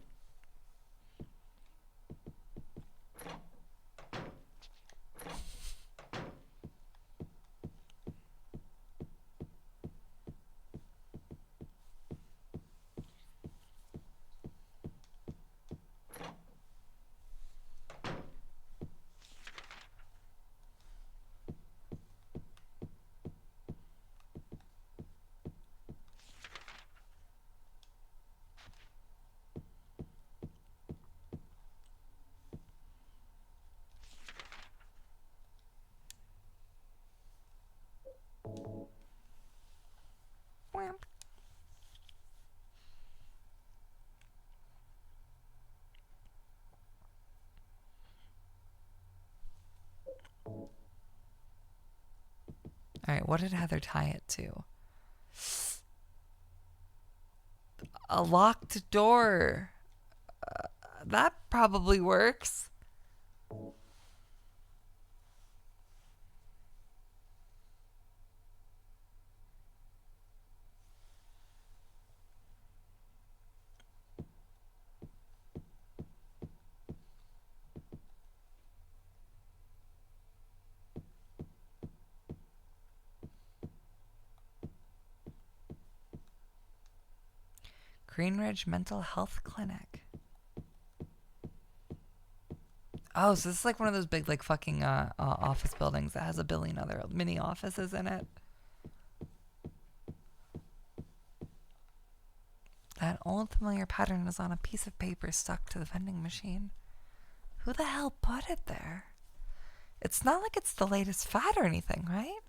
Alright, what did Heather tie it to? A locked door. That probably works. Greenridge Mental Health Clinic. Oh, so this is like one of those big, like, fucking office buildings that has a billion other mini offices in it. That old familiar pattern is on a piece of paper stuck to the vending machine. Who the hell put it there? It's not like it's the latest fad or anything, right?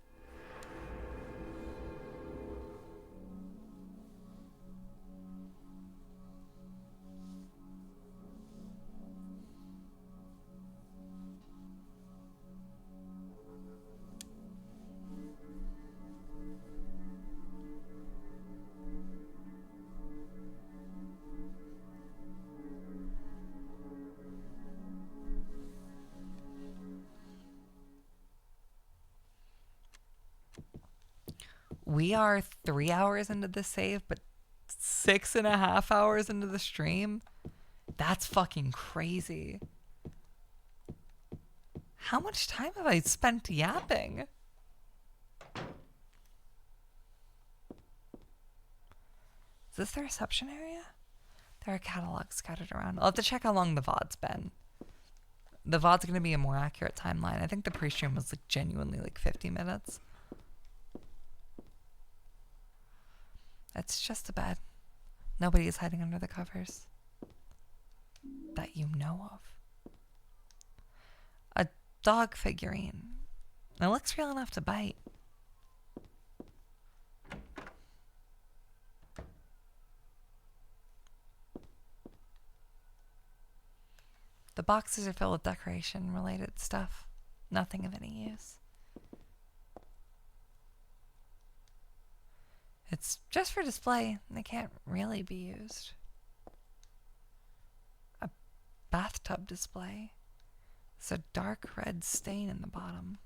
We are 3 hours into the save, but 6.5 hours into the stream? That's fucking crazy. How much time have I spent yapping? Is this the reception area? There are catalogs scattered around. I'll have to check how long the VOD's been. The VOD's going to be a more accurate timeline. I think the pre-stream was like genuinely like 50 minutes. It's just a bed. Nobody is hiding under the covers. That you know of. A dog figurine. It looks real enough to bite. The boxes are filled with decoration-related stuff. Nothing of any use. It's just for display. They can't really be used. A bathtub display. There's a dark red stain in the bottom.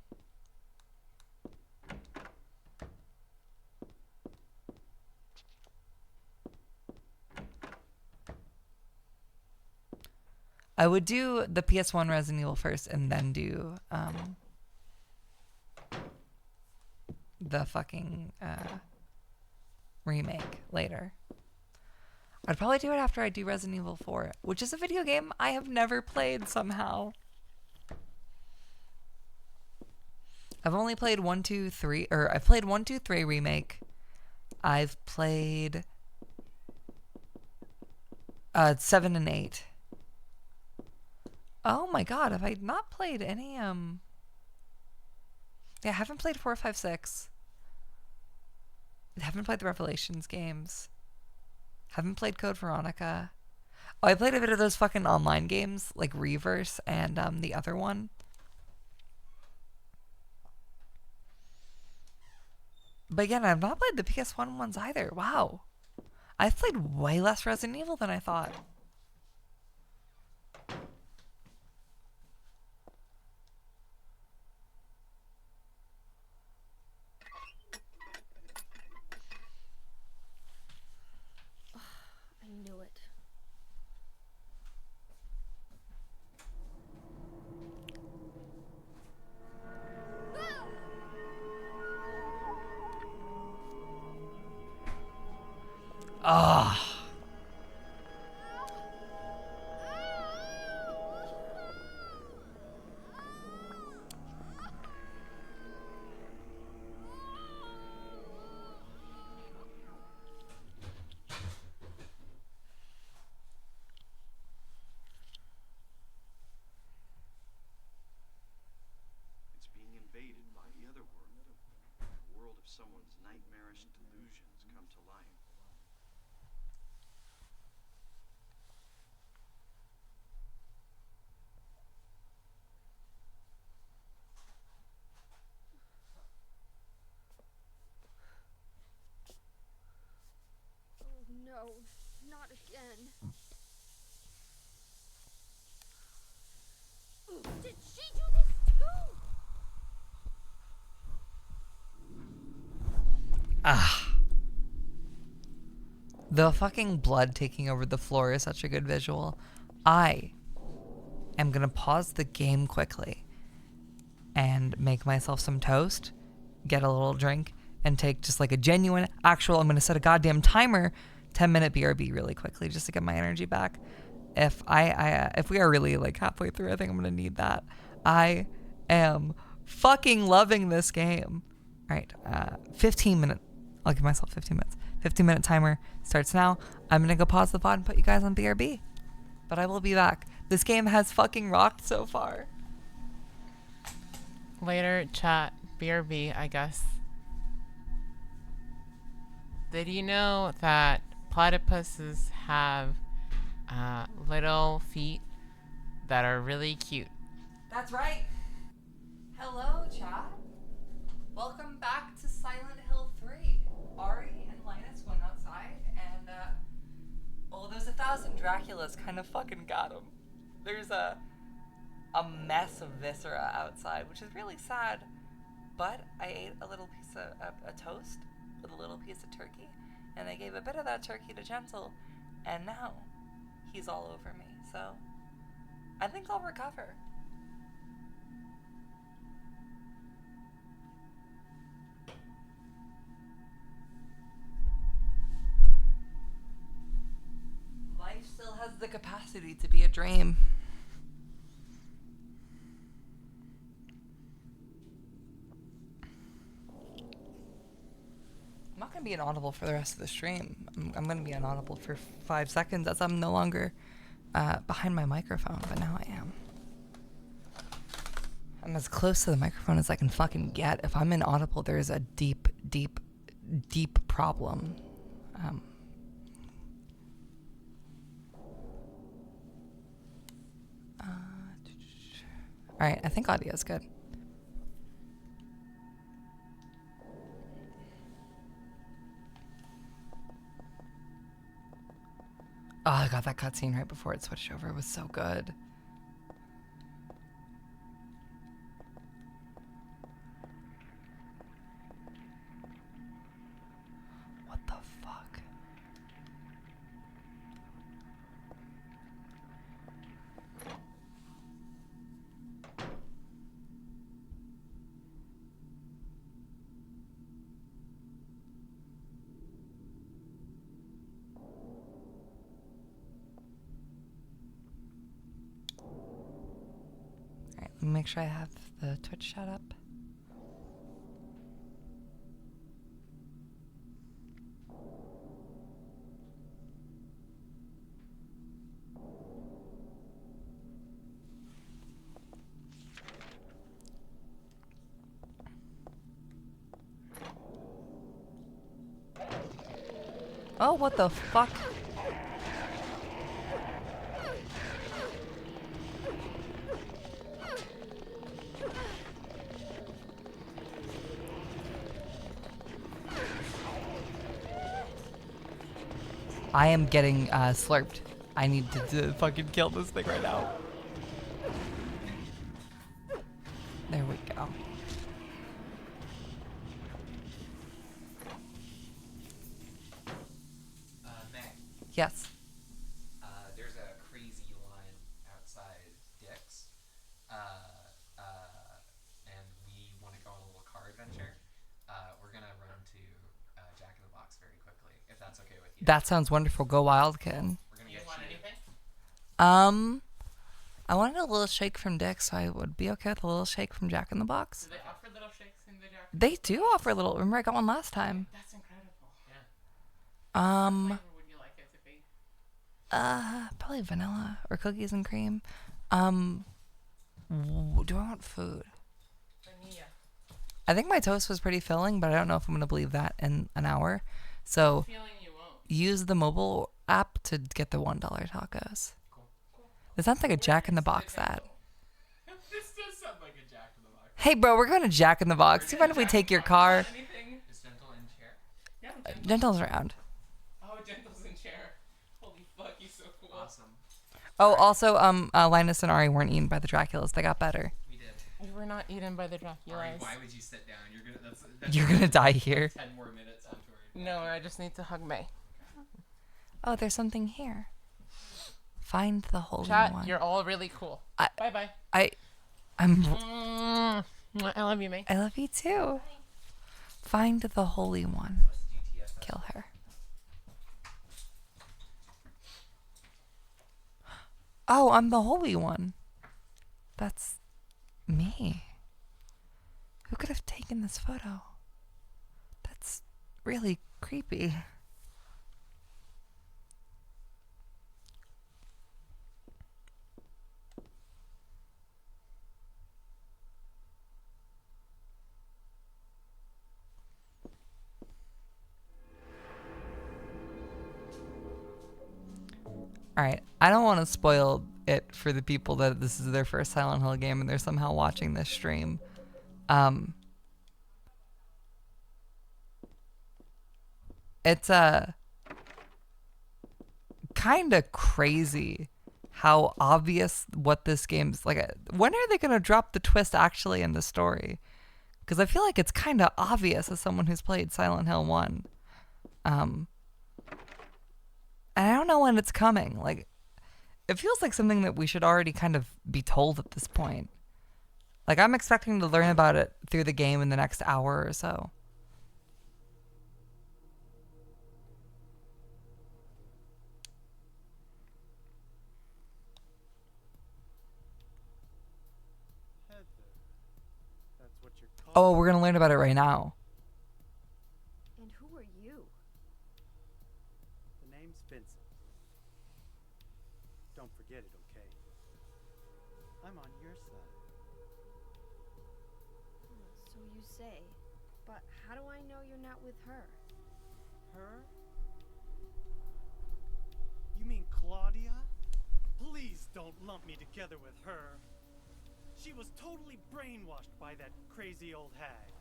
I would do the PS1 Resident Evil first and then do the fucking remake later. I'd probably do it after I do Resident Evil 4, which is a video game I have never played somehow. I've only played 1, 2, 3, or I've played 1, 2, 3 remake. I've played 7 and 8. Oh my god, have I not played any, Yeah, I haven't played 4, 5, 6. I haven't played the Revelations games. Haven't played Code Veronica. Oh, I played a bit of those fucking online games, like Reverse and the other one. But again, I've not played the PS1 ones either. Wow. I've played way less Resident Evil than I thought. I knew it. Ah. It's being invaded by the other world. The world of someone's nightmarish delusions come to life. not again. Did she do this too? Ah. The fucking blood taking over the floor is such a good visual. I am gonna pause the game quickly and make myself some toast, get a little drink, and take just like a genuine, actual, I'm gonna set a goddamn timer, 10-minute BRB really quickly just to get my energy back. If if we are really like halfway through, I think I'm gonna need that. I am fucking loving this game. All right, 15 minutes. I'll give myself 15 minutes. 15-minute timer starts now. I'm gonna go pause the VOD and put you guys on BRB. But I will be back. This game has fucking rocked so far. Later, chat. BRB, I guess. Did you know that platypuses have little feet that are really cute? That's right. Hello, chat. Welcome back to Silent Hill 3. Ari and Linus went outside and, those 1,000 Draculas kind of fucking got them. There's a mess of viscera outside, which is really sad. But I ate a little piece of a toast with a little piece of turkey, and I gave a bit of that turkey to Gentle, and now he's all over me. So I think I'll recover. Life still has the capacity to be a dream. I'm not going to be inaudible for the rest of the stream. I'm going to be inaudible for 5 seconds as I'm no longer behind my microphone, but now I am. I'm as close to the microphone as I can fucking get. If I'm inaudible, there is a deep, deep, deep problem. Alright, I think audio is good. Oh, I got that cutscene right before it switched over. It was so good. What the fuck? Alright, let me make sure I have the Twitch chat up. Oh, what the fuck? I am getting slurped. I need to fucking kill this thing right now. There we go. Meg, Yes. there's a crazy line outside Dick's, and we want to go on a little car adventure. We're gonna run to Jack in the Box very quickly, if that's okay with you. That sounds wonderful. Go wild, kid. We're gonna You get guys want you. anything? I wanted a little shake from Dick, so I would be okay with a little shake from Jack in the Box. Do they offer little shakes in the jar? They do offer a little. Remember, I got one last time. That's incredible. Yeah. Um, What flavor would you like it to be? probably vanilla or cookies and cream. Do I want food? Vanilla. I think my toast was pretty filling, but I don't know if I'm gonna believe that in an hour. So Feeling you won't. use the mobile app to get the $1 tacos. Cool. It sounds like a Jack in the Box ad. This does sound like a Jack in the Box. Hey, bro, we're going to Jack in the Box. Do you mind if we take your car? Anything? Is Gentle in chair? Yeah, Gentle. Gentle's around. Oh, Gentle's in chair. Holy fuck, he's so cool. Awesome. Oh, also, Linus and Ari weren't eaten by the Draculas. They got better. We did. We were not eaten by the Ari, Draculas. why would you sit down? You're gonna. That's You're gonna die here. 10 more minutes onto our. No, I just need to hug May. Oh, there's something here. Find the holy Chat, one. you're all really cool. I- Bye bye. I'm. I love you, May. I love you too. Find the holy one. Kill her. Oh, I'm the holy one. That's me. Who could have taken this photo? That's really creepy. All right, I don't want to spoil it for the people that this is their first Silent Hill game and they're somehow watching this stream. It's kind of crazy how obvious what this game's like. When are they gonna drop the twist actually in the story? Because I feel like it's kind of obvious as someone who's played Silent Hill 1. And I don't know when it's coming. Like, it feels like something that we should already kind of be told at this point. Like, I'm expecting to learn about it through the game in the next hour or so. Heather. That's what you're called. Oh, we're going to learn about it right now. And who are you? The name's Vincent. Don't forget it, okay? I'm on your side. So you say. But how do I know you're not with her? Her? You mean Claudia? Please don't lump me together with her. She was totally brainwashed by that crazy old hag.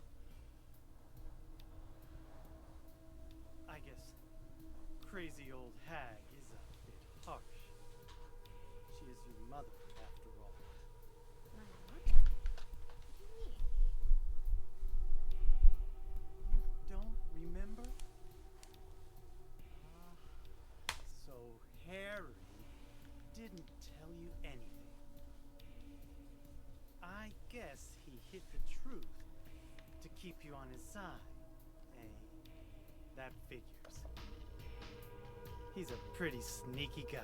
I guess crazy old hag is a bit harsh. She is your mother, after all. My mother? What do you mean? You don't remember? So Harry didn't tell you anything. I guess he hid the truth to keep you on his side. Eh? That figures. He's a pretty sneaky guy.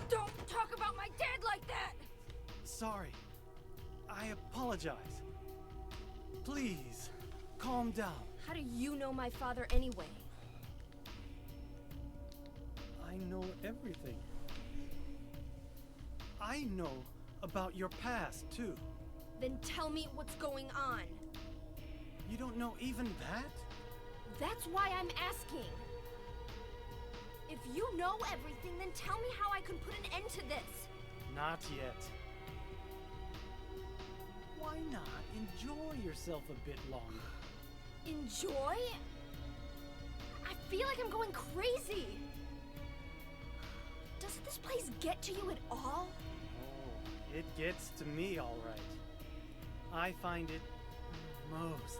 Don't talk about my dad like that! Sorry. I apologize. Please, calm down. How do you know my father anyway? I know everything. I know about your past, too. Then tell me what's going on. You don't know even that? That's why I'm asking. If you know everything, then tell me how I can put an end to this. Not yet. Why not enjoy yourself a bit longer? Enjoy? I feel like I'm going crazy. Does this place get to you at all? Oh, it gets to me, all right. I find it most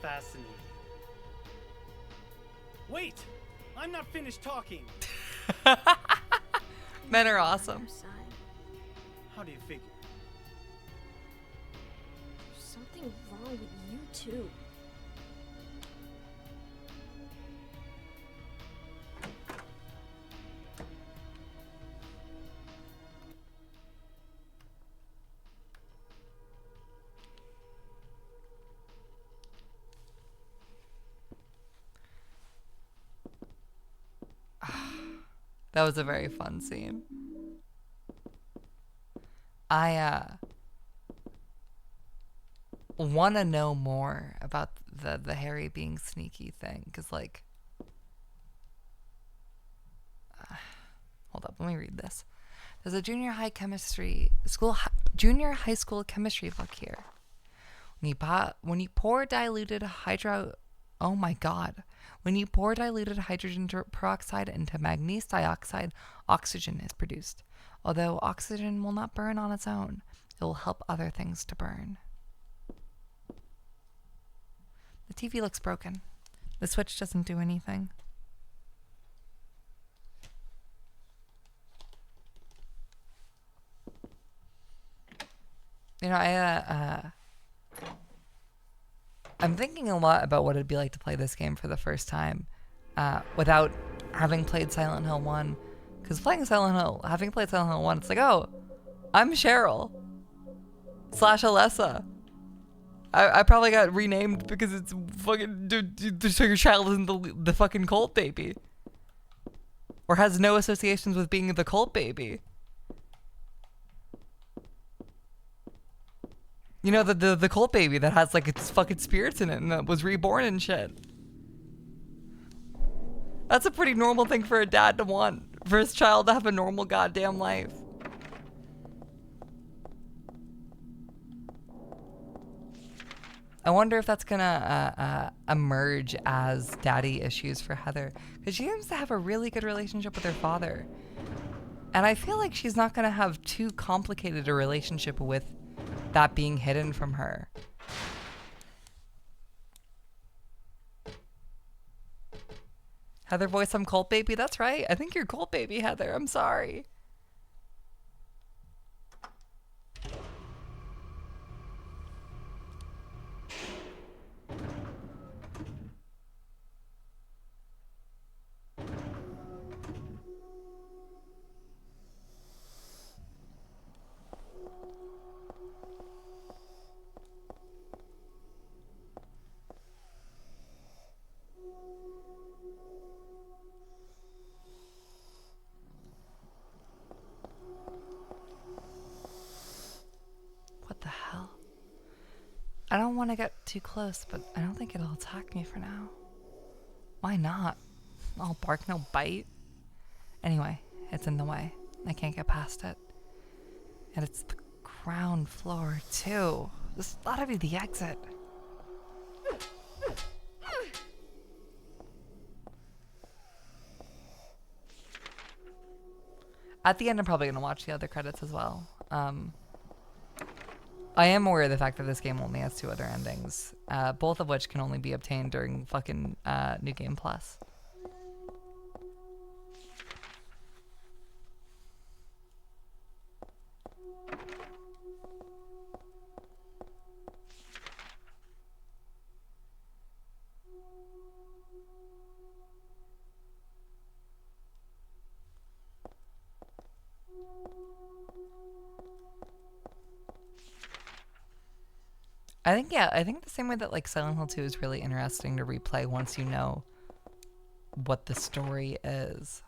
fascinating. Wait! I'm not finished talking. Men are awesome. Other side. How do you figure? There's something wrong with you too. That was a very fun scene. I want to know more about the Harry being sneaky thing, because like, hold up, let me read this. There's a junior high school chemistry book here. When you pour diluted oh my god. When you pour diluted hydrogen peroxide into manganese dioxide, oxygen is produced. Although oxygen will not burn on its own, it will help other things to burn. The TV looks broken. The switch doesn't do anything. You know, I'm thinking a lot about what it'd be like to play this game for the first time without having played Silent Hill 1. Because having played Silent Hill 1, it's like, oh, I'm Cheryl / Alessa. I probably got renamed because it's fucking, so your child isn't the fucking cult baby. Or has no associations with being the cult baby. You know, the cult baby that has like its fucking spirits in it and that was reborn and shit. That's a pretty normal thing for a dad to want. For his child to have a normal goddamn life. I wonder if that's gonna emerge as daddy issues for Heather. Because she seems to have a really good relationship with her father. And I feel like she's not gonna have too complicated a relationship with that being hidden from her. Heather voice, I'm cult baby. That's right. I think you're cult baby, Heather. I'm sorry. What the hell? I don't want to get too close, but I don't think it'll attack me for now. Why not? I'll bark, no bite. Anyway, it's in the way. I can't get past it. And it's the ground floor, too. This ought to be the exit. At the end, I'm probably going to watch the other credits as well. I am aware of the fact that this game only has 2 other endings, both of which can only be obtained during fucking New Game Plus. I think the same way that like Silent Hill 2 is really interesting to replay once you know what the story is.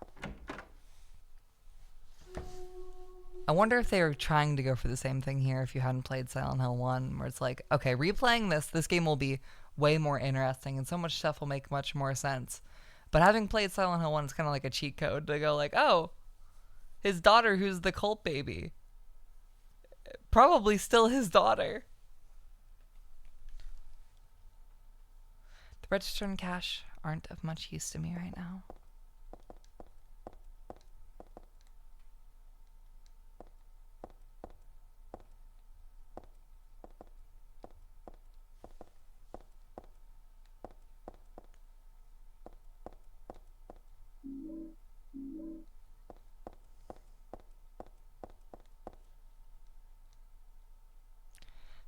I wonder if they were trying to go for the same thing here if you hadn't played Silent Hill 1, where it's like, okay, replaying this game will be way more interesting and so much stuff will make much more sense. But having played Silent Hill 1, it's kind of like a cheat code to go like, oh, his daughter who's the cult baby. Probably still his daughter. The register and cash aren't of much use to me right now.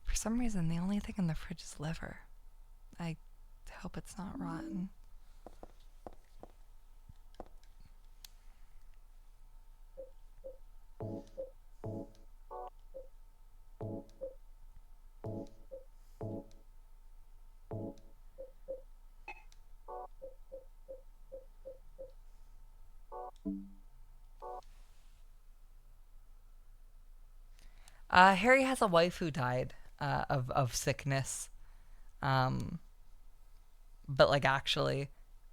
For some reason, the only thing in the fridge is liver. I hope it's not rotten. Harry has a wife who died of sickness. But like actually,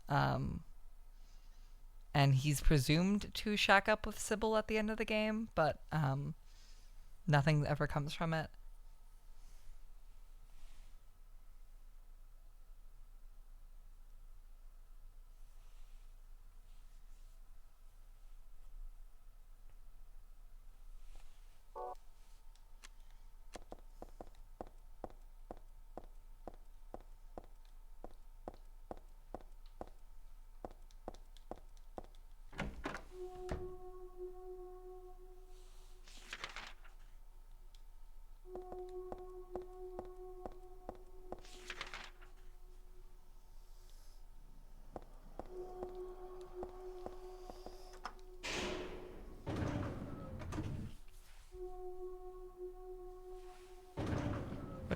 and he's presumed to shack up with Sybil at the end of the game, but nothing ever comes from it.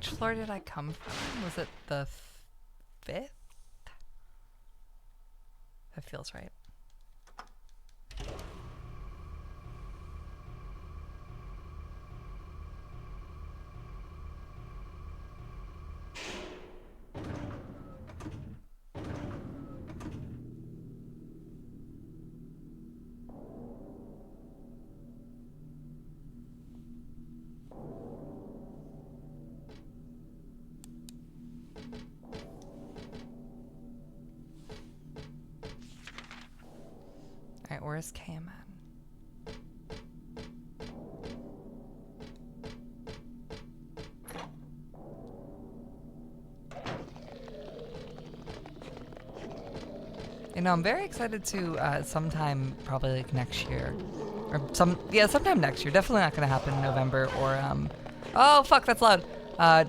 Which floor did I come from? Was it the 5th? That feels right. Alright, where's KMN? You know, I'm very excited to sometime, probably like next year, or sometime next year. Definitely not going to happen in November or oh fuck, that's loud.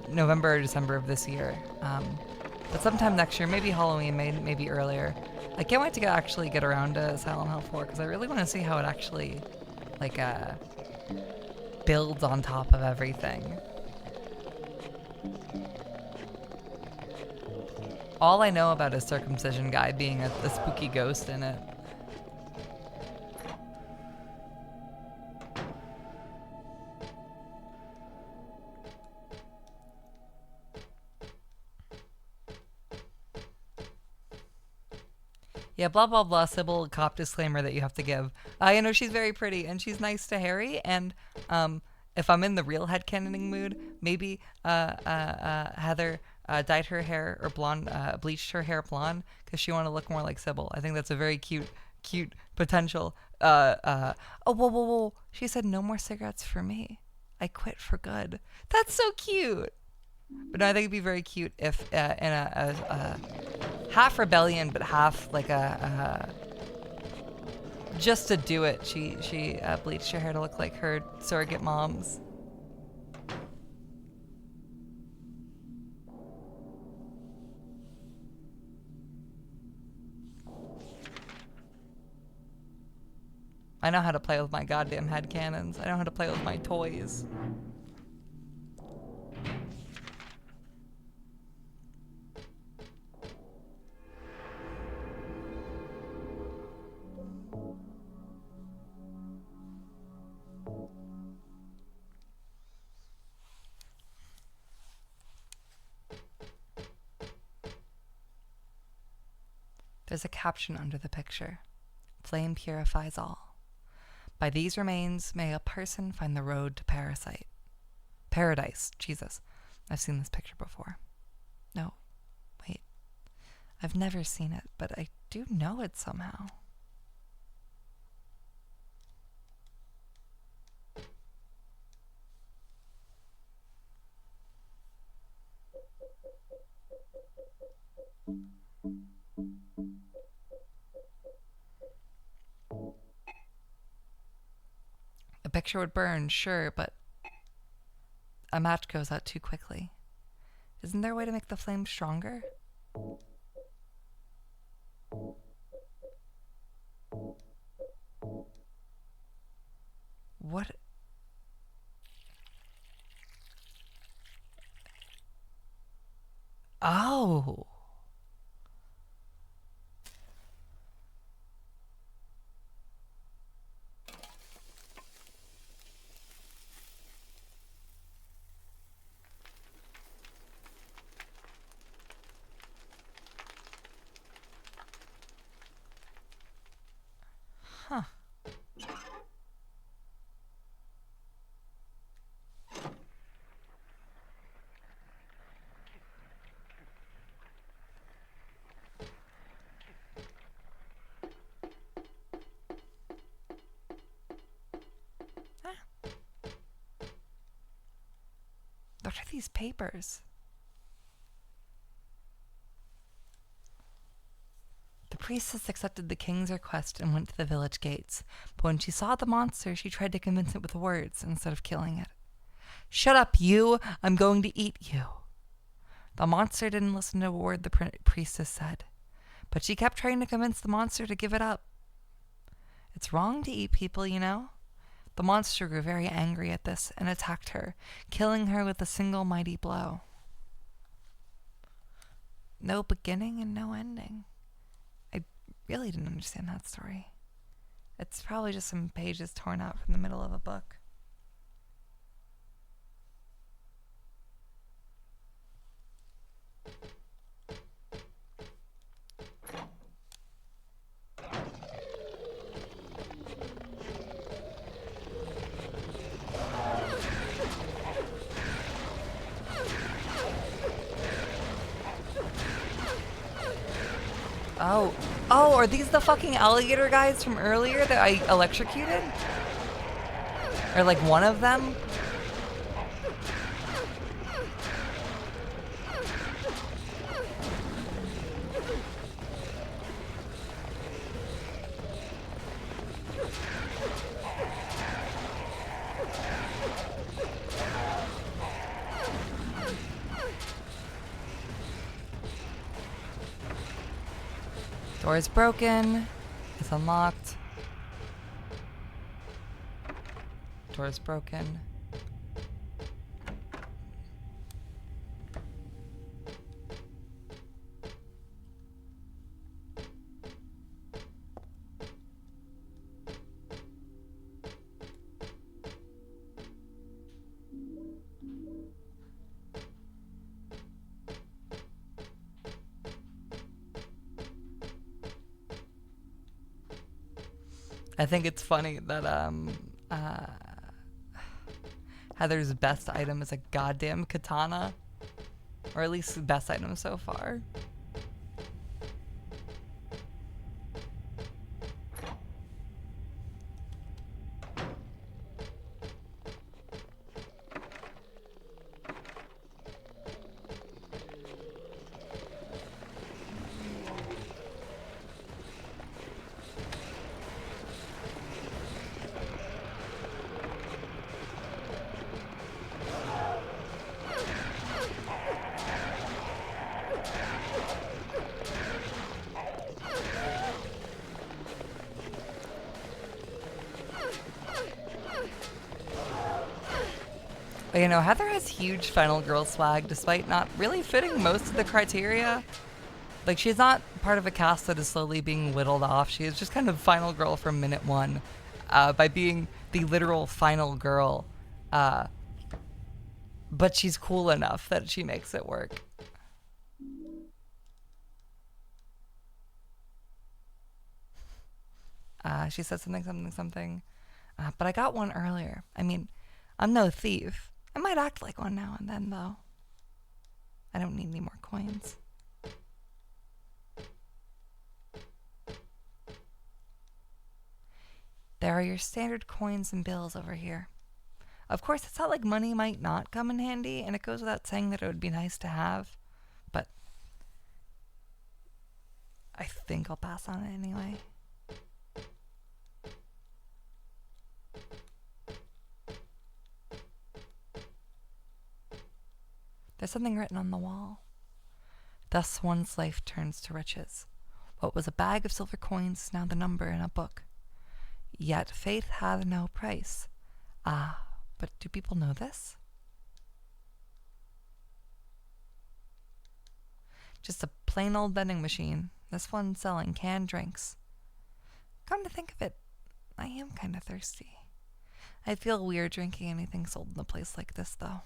November or December of this year. But sometime next year, maybe Halloween, maybe earlier. I can't wait to actually get around to Silent Hill 4 because I really want to see how it actually like builds on top of everything. All I know about is Circumcision Guy being a spooky ghost in it. Yeah, blah, blah, blah, Sybil, cop disclaimer that you have to give. You know, she's very pretty, and she's nice to Harry, and if I'm in the real headcanoning mood, maybe Heather dyed her hair or blonde, bleached her hair blonde, because she wanted to look more like Sybil. I think that's a very cute potential. Oh, whoa. She said, no more cigarettes for me. I quit for good. That's so cute. But no, I think it'd be very cute if in a half rebellion, but half like just to do it, she bleached her hair to look like her surrogate mom's. I know how to play with my goddamn headcanons. I know how to play with my toys. There's a caption under the picture. Flame purifies all. By these remains may a person find the road to paradise. Jesus. I've seen this picture before. No. Wait. I've never seen it, but I do know it somehow. A picture would burn, sure, but a match goes out too quickly. Isn't there a way to make the flame stronger? What? Oh. Huh. What are these papers? The priestess accepted the king's request and went to the village gates, but when she saw the monster, she tried to convince it with words instead of killing it. "Shut up, you! I'm going to eat you!" The monster didn't listen to a word the priestess said, but she kept trying to convince the monster to give it up. It's wrong to eat people, you know, The monster grew very angry at this and attacked her, killing her with a single mighty blow. No beginning and no ending. I really didn't understand that story. It's probably just some pages torn out from the middle of a book. Oh, are these the fucking alligator guys from earlier that I electrocuted? Or like one of them? Door is broken. It's unlocked. Door is broken. I think it's funny that Heather's best item is a goddamn katana. Or at least the best item so far. You know, Heather has huge final girl swag despite not really fitting most of the criteria. Like, she's not part of a cast that is slowly being whittled off. She is just kind of final girl from minute one by being the literal final girl. But she's cool enough that she makes it work. She said something. But I got one earlier. I mean, I'm no thief. I might act like one now and then, though. I don't need any more coins. There are your standard coins and bills over here. Of course, it's not like money might not come in handy, and it goes without saying that it would be nice to have, but I think I'll pass on it anyway. There's something written on the wall. Thus one's life turns to riches. What was a bag of silver coins is now the number in a book. Yet faith hath no price. Ah, but do people know this? Just a plain old vending machine. This one selling canned drinks. Come to think of it, I am kind of thirsty. I feel weird drinking anything sold in a place like this, though.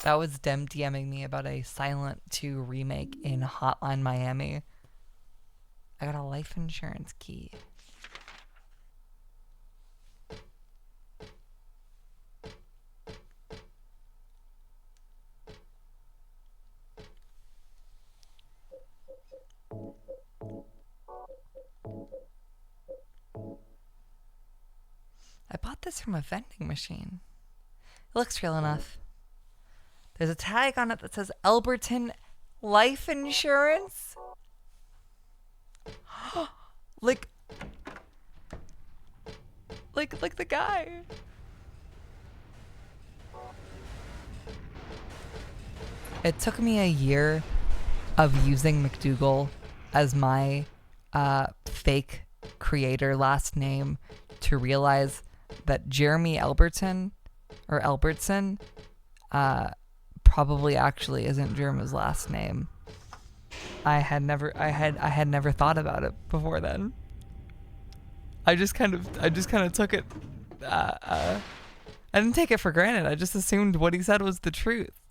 That was them DMing me about a Silent 2 remake in Hotline Miami. I got a life insurance key. I bought this from a vending machine. It looks real enough. There's a tag on it that says Elberton Life Insurance. like the guy. It took me a year of using McDougal as my fake creator last name to realize that Jeremy Elberton or Albertson probably actually isn't Jeremy's last name. I had never thought about it before then. I just kind of took it. I didn't take it for granted. I just assumed what he said was the truth.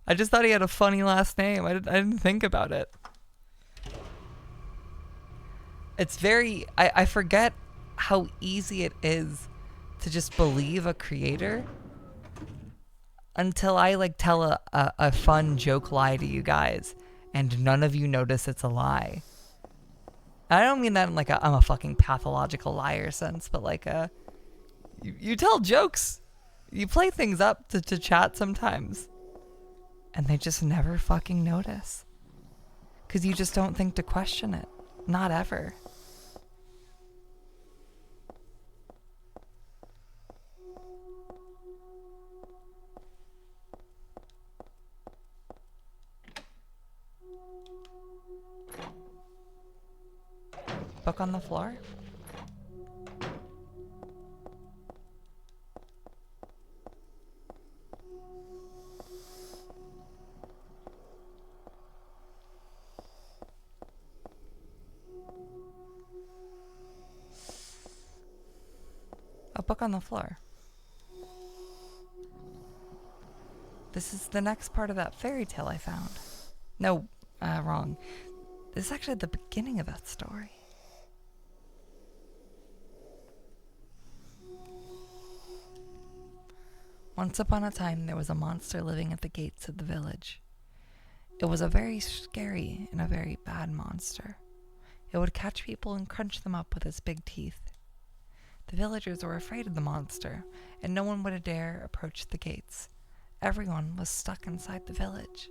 I just thought he had a funny last name. I didn't think about it. It's very... I forget how easy it is to just believe a creator until I like tell a fun joke lie to you guys and none of you notice it's a lie. I don't mean that in like I'm a fucking pathological liar sense, but like you tell jokes. You play things up to chat sometimes. And they just never fucking notice. Because you just don't think to question it. Not ever. Book on the floor? A book on the floor. This is the next part of that fairy tale I found. No, wrong. This is actually the beginning of that story. Once upon a time, there was a monster living at the gates of the village. It was a very scary and a very bad monster. It would catch people and crunch them up with its big teeth. The villagers were afraid of the monster, and no one would dare approach the gates. Everyone was stuck inside the village.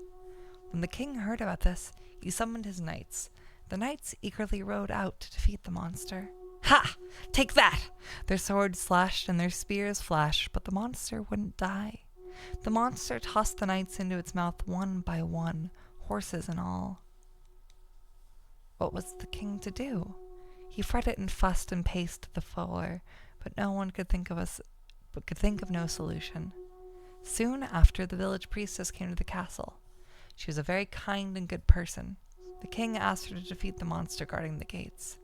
When the king heard about this, he summoned his knights. The knights eagerly rode out to defeat the monster. Ha! Take that! Their swords slashed and their spears flashed, but the monster wouldn't die. The monster tossed the knights into its mouth one by one, horses and all. What was the king to do? He fretted and fussed and paced the floor, but no one could think of no solution. Soon after, the village priestess came to the castle. She was a very kind and good person. The king asked her to defeat the monster guarding the gates.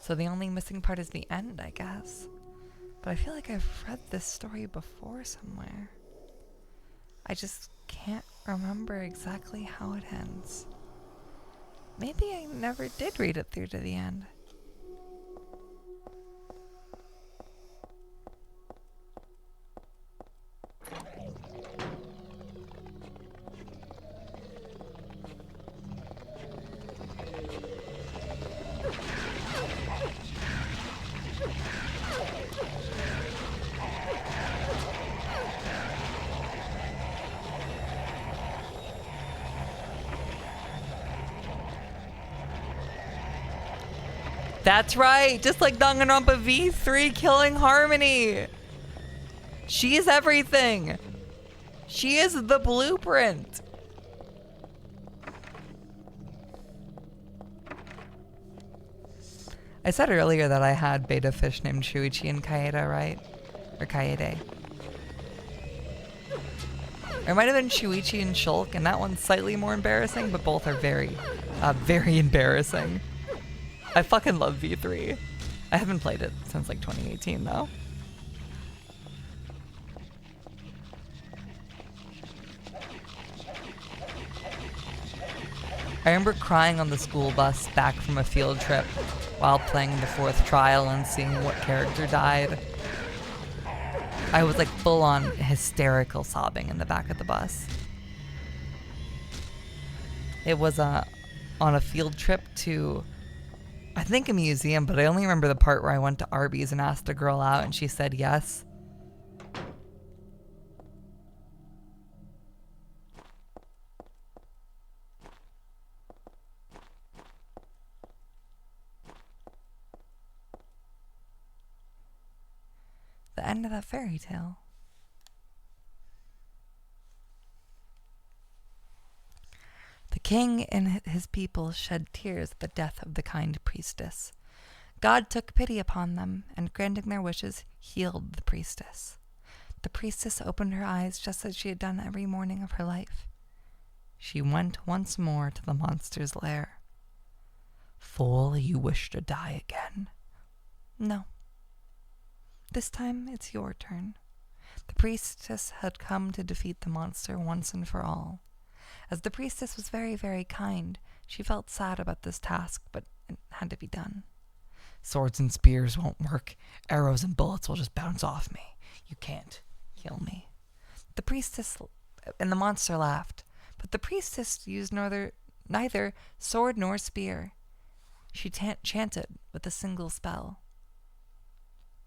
So the only missing part is the end, I guess. But I feel like I've read this story before somewhere. I just can't remember exactly how it ends. Maybe I never did read it through to the end. That's right, just like Danganronpa V3 killing Harmony. She is everything. She is the blueprint. I said earlier that I had beta fish named Shuichi and Kaede, right? Or Kaede. Or it might have been Shuichi and Shulk, and that one's slightly more embarrassing, but both are very, very embarrassing. I fucking love V3. I haven't played it since like 2018 though. I remember crying on the school bus back from a field trip while playing the 4th trial and seeing what character died. I was like full on hysterical sobbing in the back of the bus. It was on a field trip to I think a museum, but I only remember the part where I went to Arby's and asked a girl out and she said yes. The end of that fairy tale. The king and his people shed tears at the death of the kind priestess. God took pity upon them, and granting their wishes, healed the priestess. The priestess opened her eyes just as she had done every morning of her life. She went once more to the monster's lair. Fool, you wish to die again? No. This time it's your turn. The priestess had come to defeat the monster once and for all. As the priestess was very, very kind, she felt sad about this task, but it had to be done. Swords and spears won't work. Arrows and bullets will just bounce off me. You can't kill me. The priestess and the monster laughed, but the priestess used neither sword nor spear. She chanted with a single spell.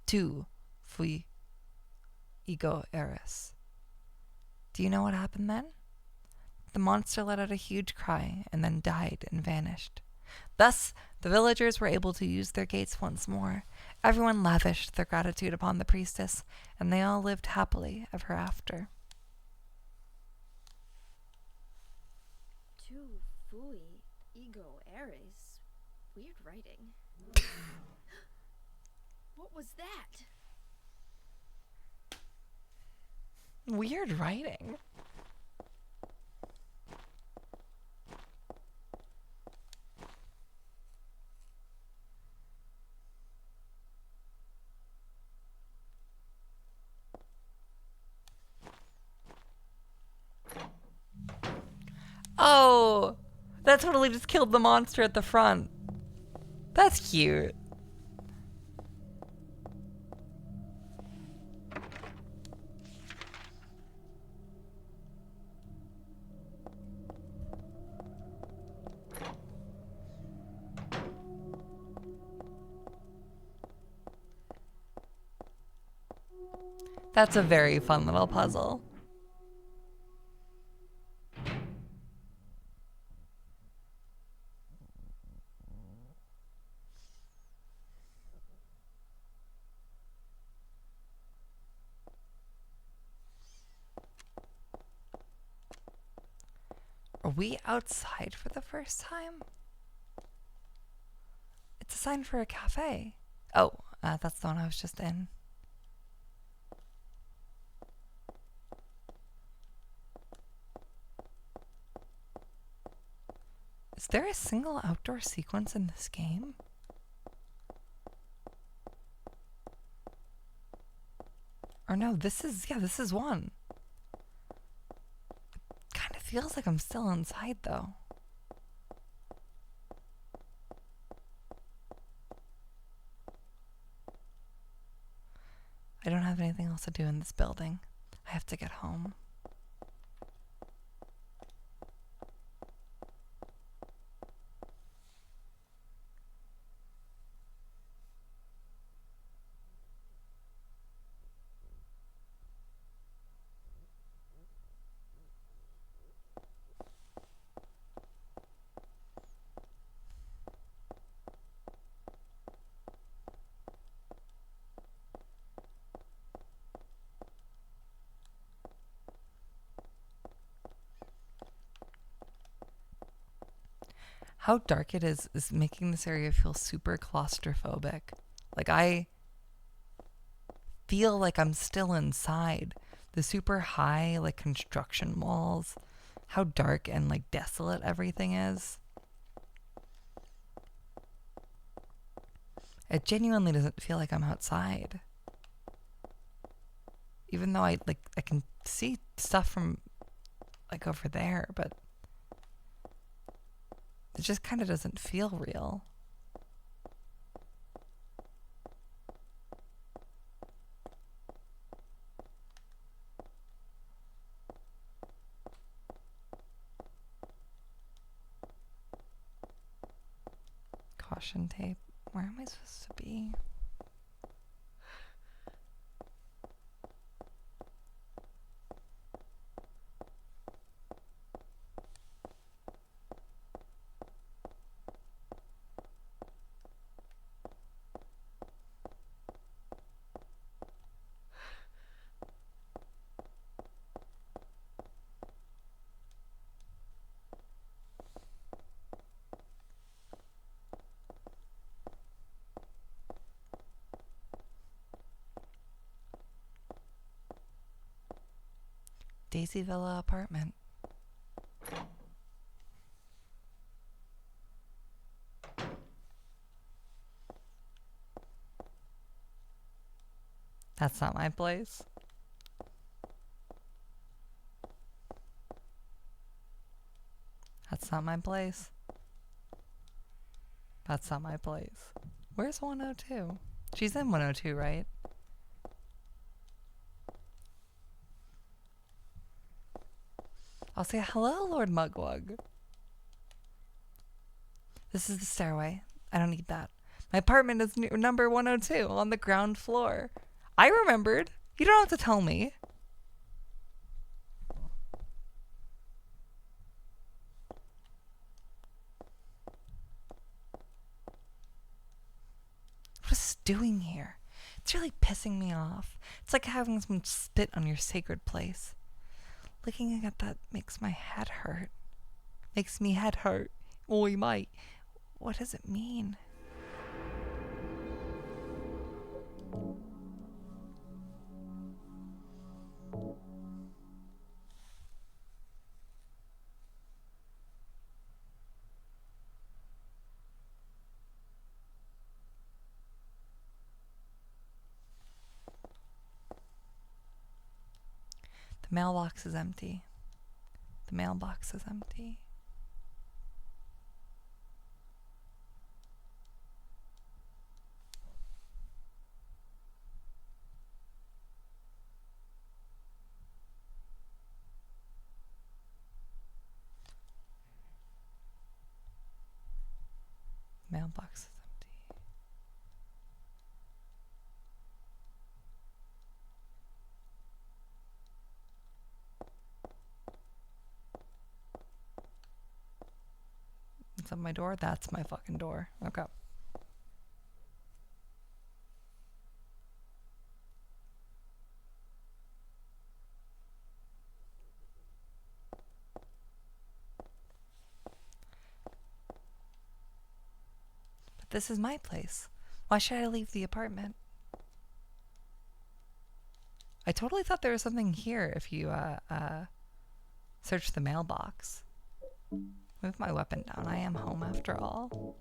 Tu fui ego eris. Do you know what happened then? The monster let out a huge cry and then died and vanished. Thus, the villagers were able to use their gates once more. Everyone lavished their gratitude upon the priestess, and they all lived happily ever after. Tu fui ego eris. Weird writing. What was that? Weird writing. Oh, that totally just killed the monster at the front. That's cute. That's a very fun little puzzle. Are we outside for the first time? It's a sign for a cafe. Oh, that's the one I was just in. Is there a single outdoor sequence in this game? Or no, this is one. It kind of feels like I'm still inside though. I don't have anything else to do in this building. I have to get home. How dark it is making this area feel super claustrophobic. Like I feel like I'm still inside. The super high like construction walls, how dark and like desolate everything is. It genuinely doesn't feel like I'm outside. Even though I can see stuff from like over there, but it just kind of doesn't feel real. Caution tape. Where am I supposed to be? Daisy Villa apartment. That's not my place. That's not my place. That's not my place. Where's 102? She's in 102, right? I'll say hello, Lord Mugwug. This is the stairway. I don't need that. My apartment is number 102 on the ground floor. I remembered. You don't have to tell me. What is this doing here? It's really pissing me off. It's like having someone spit on your sacred place. Looking at that makes my head hurt. Makes me head hurt. Oi, mate. What does it mean? The mailbox is empty. The mailbox is empty. Mailbox is empty. Is that my door? That's my fucking door. Okay. But this is my place. Why should I leave the apartment? I totally thought there was something here if you search the mailbox. Move my weapon down. I am home after all.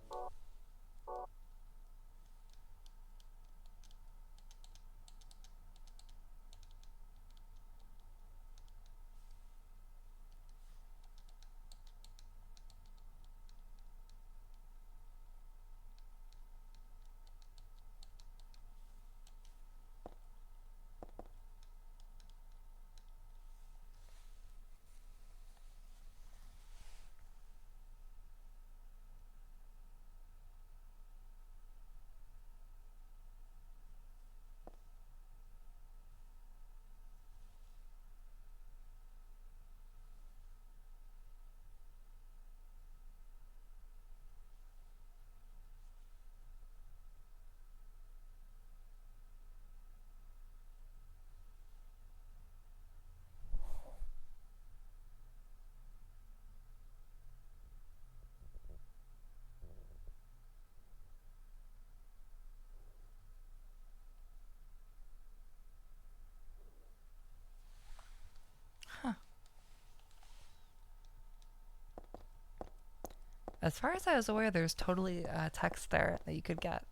As far as I was aware, there's totally text there that you could get.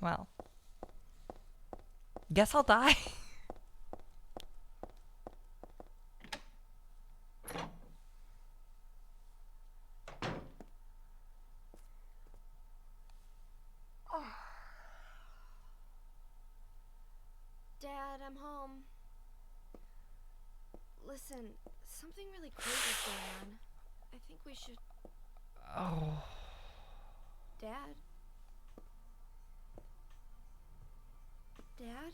Well, guess I'll die. Dad, I'm home. Listen, something really crazy is going on. I think we should... Dad? Dad?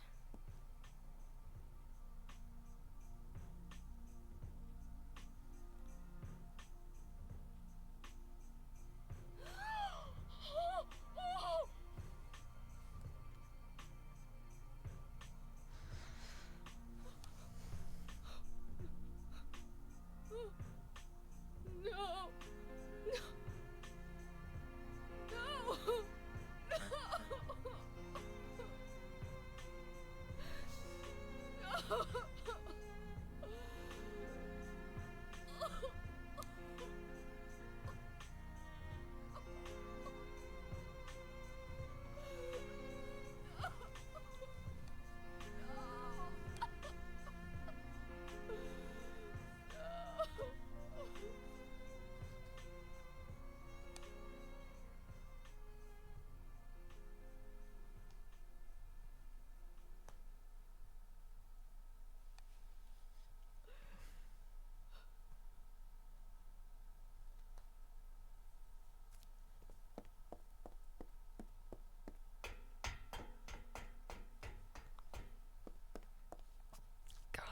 No. No. No.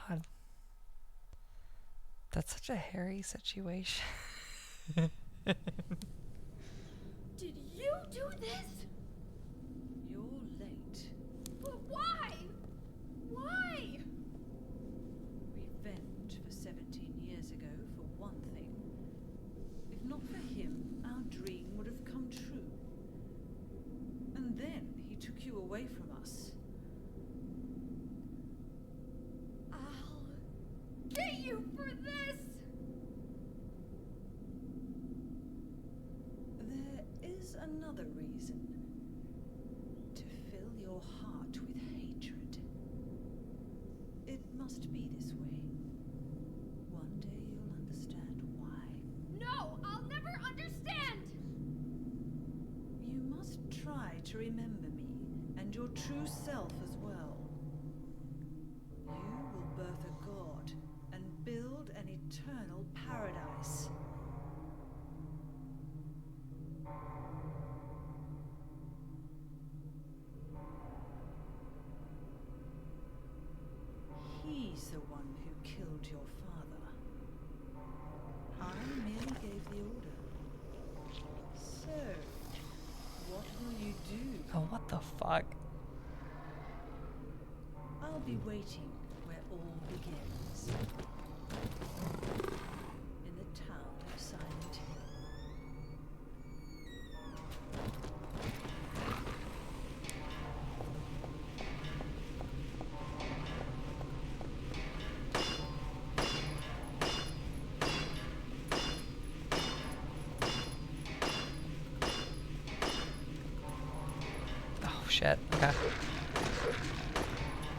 God. That's such a hairy situation. Did you do this? You're late. But why? Why? Revenge for 17 years ago, for one thing. If not for him, our dream would have come true. And then he took you away from us. I'll get you for this! There is another reason. To fill your heart with hatred. It must be this way. One day you'll understand why. No, I'll never understand! You must try to remember me, and your true self as well. You will birth a god, and build an eternal paradise. He's the one who killed your father. I merely gave the order. So, what will you do? Oh, what the fuck? I'll be waiting where all begins. In the town of Silent Hill. Oh, shit. Okay.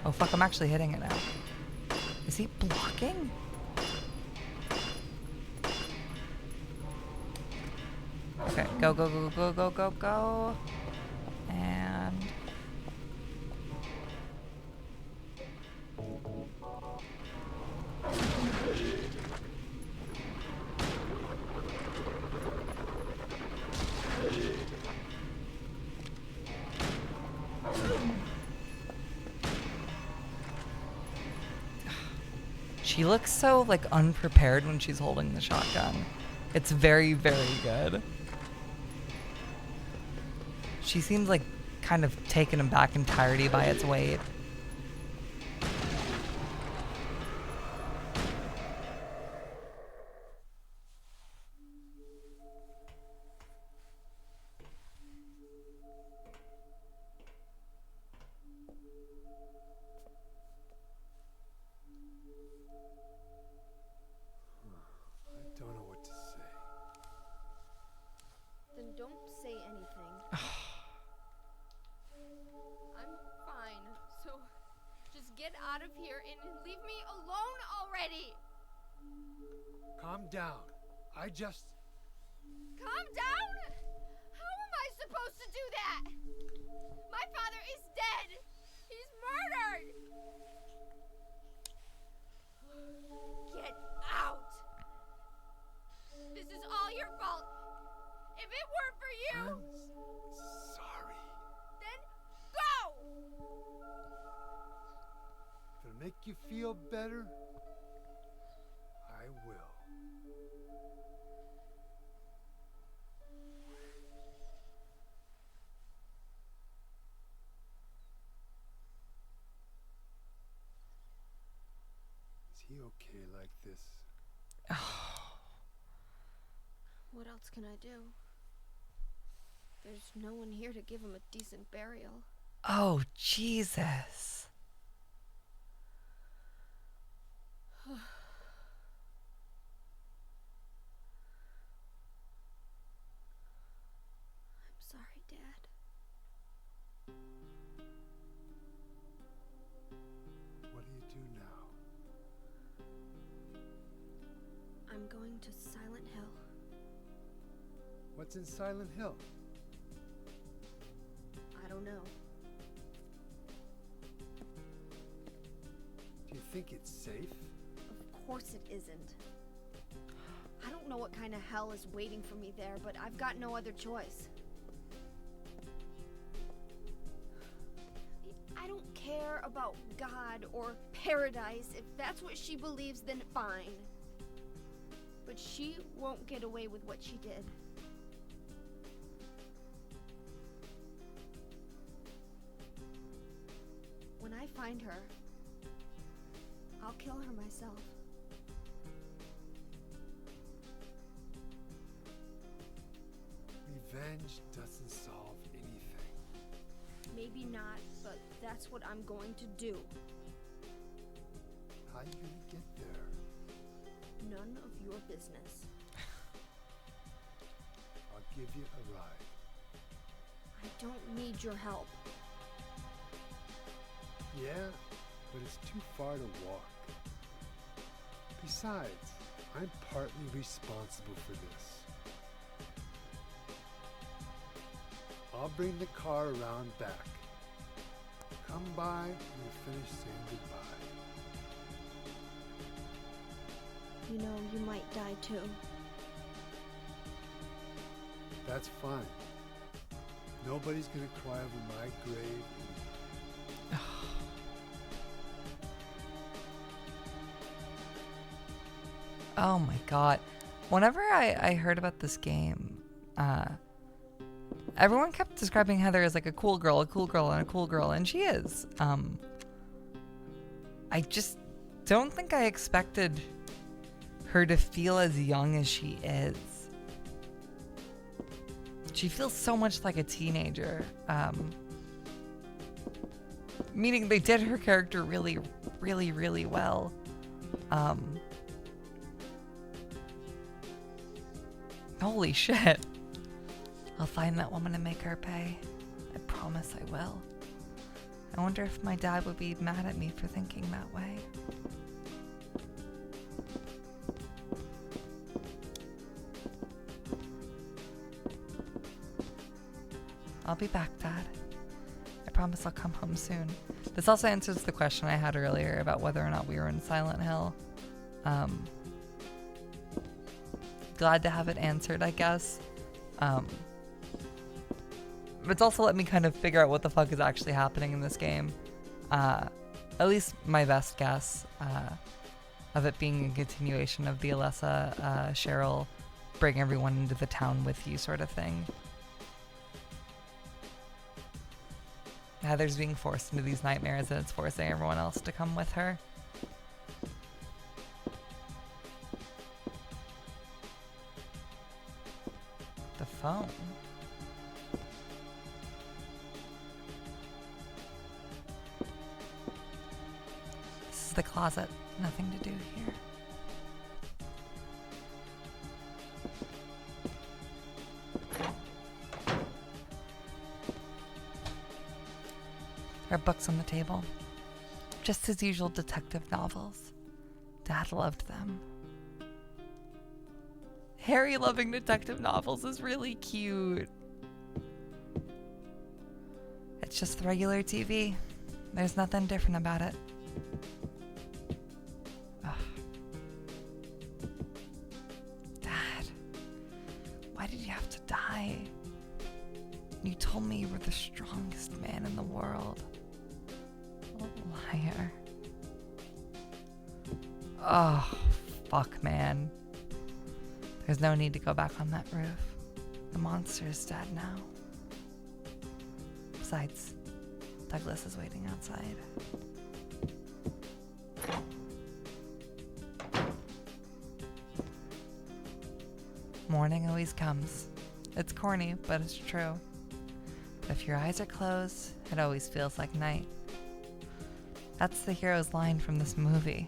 Oh, fuck, I'm actually hitting it now. Is he blocking? Okay, go, go, go, go, go, go, go. And... She looks so, like, unprepared when she's holding the shotgun. It's very, very good. She seems, like, kind of taken aback entirety by its weight. I don't know what to say. Then don't say anything. I'm fine, so just get out of here and leave me alone already! Calm down. I just... Calm down? How am I supposed to do that? My father is dead! He's murdered! Get out! This is all your fault! If it weren't for you... feel better, I will. Is he okay like this? What else can I do? There's no one here to give him a decent burial. Oh, Jesus. I'm sorry, Dad. What do you do now? I'm going to Silent Hill. What's in Silent Hill? I don't know. Do you think it's safe? Of course it isn't. I don't know what kind of hell is waiting for me there, but I've got no other choice. I don't care about God or paradise. If that's what she believes, then fine. But she won't get away with what she did. When I find her, I'll kill her myself. Revenge doesn't solve anything. Maybe not, but that's what I'm going to do. How are you gonna get there? None of your business. I'll give you a ride. I don't need your help. Yeah, but it's too far to walk. Besides, I'm partly responsible for this. I'll bring the car around back. Come by when you finish saying goodbye. You know, you might die too. That's fine. Nobody's gonna cry over my grave. Oh my god. Whenever I heard about this game, everyone kept describing Heather as like a cool girl, and a cool girl, and she is. I just don't think I expected her to feel as young as she is. She feels so much like a teenager. Meaning they did her character really, really, really well. Holy shit. I'll find that woman and make her pay. I promise I will. I wonder if my dad would be mad at me for thinking that way. I'll be back, Dad. I promise I'll come home soon. This also answers the question I had earlier about whether or not we were in Silent Hill. Glad to have it answered, I guess. But it's also let me kind of figure out what the fuck is actually happening in this game. At least my best guess of it being a continuation of the Alessa, Cheryl, bring everyone into the town with you sort of thing. Heather's being forced into these nightmares and it's forcing everyone else to come with her. The phone. This is the closet. Nothing to do here. There are books on the table. Just his usual detective novels. Dad loved them. Harry loving detective novels is really cute. It's just the regular TV. There's nothing different about it. Ugh. Dad, why did you have to die? You told me you were the strongest man in the world. Liar. Oh, fuck, man. There's no need to go back on that roof. The monster is dead now. Besides, Douglas is waiting outside. Morning always comes. It's corny, but it's true. But if your eyes are closed, it always feels like night. That's the hero's line from this movie.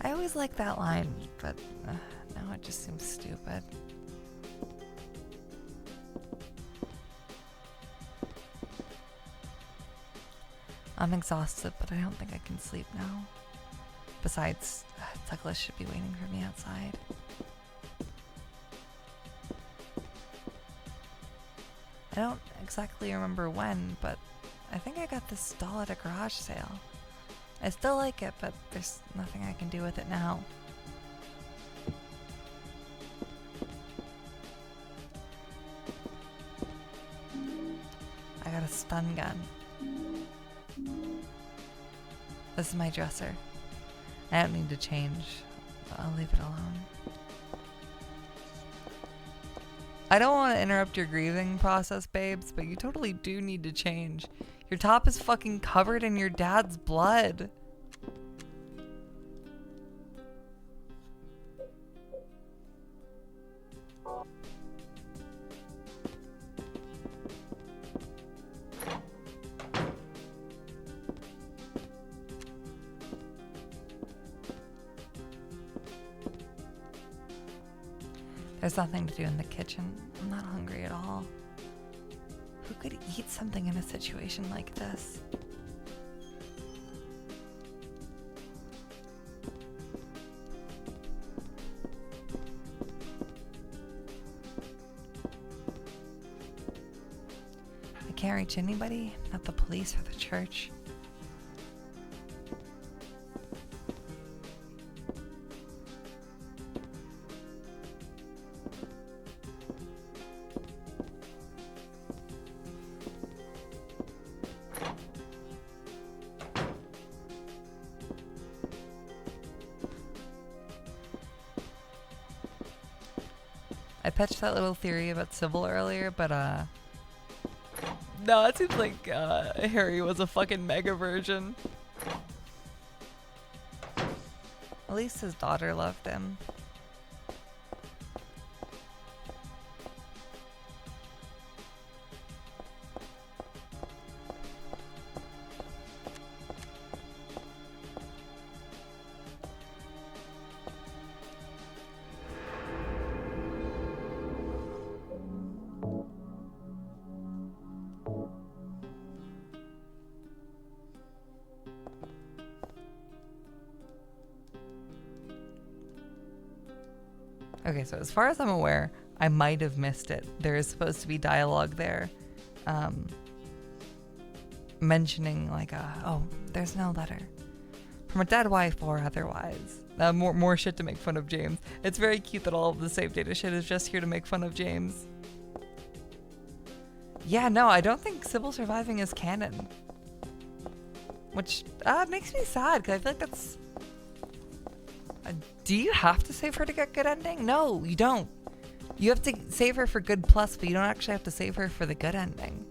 I always like that line, but now it just seems stupid. I'm exhausted, but I don't think I can sleep now. Besides, Douglas should be waiting for me outside. I don't exactly remember when, but I think I got this doll at a garage sale. I still like it, but there's nothing I can do with it now. I got a stun gun. This is my dresser. I don't need to change. I'll leave it alone. I don't want to interrupt your grieving process, babes, but you totally do need to change. Your top is fucking covered in your dad's blood. There's nothing to do in the kitchen. I'm not hungry at all. Who could eat something in a situation like this? I can't reach anybody, not the police or the church. I pitched that little theory about Sybil earlier, but no, it seems like Harry was a fucking mega virgin. At least his daughter loved him. Okay, so as far as I'm aware, I might have missed it. There is supposed to be dialogue there, mentioning like, oh, there's no letter from a dead wife or otherwise. More shit to make fun of James. It's very cute that all of the save data shit is just here to make fun of James. Yeah, no, I don't think Sybil surviving is canon, which makes me sad because I feel like that's. Do you have to save her to get good ending? No, you don't. You have to save her for good plus, but you don't actually have to save her for the good ending.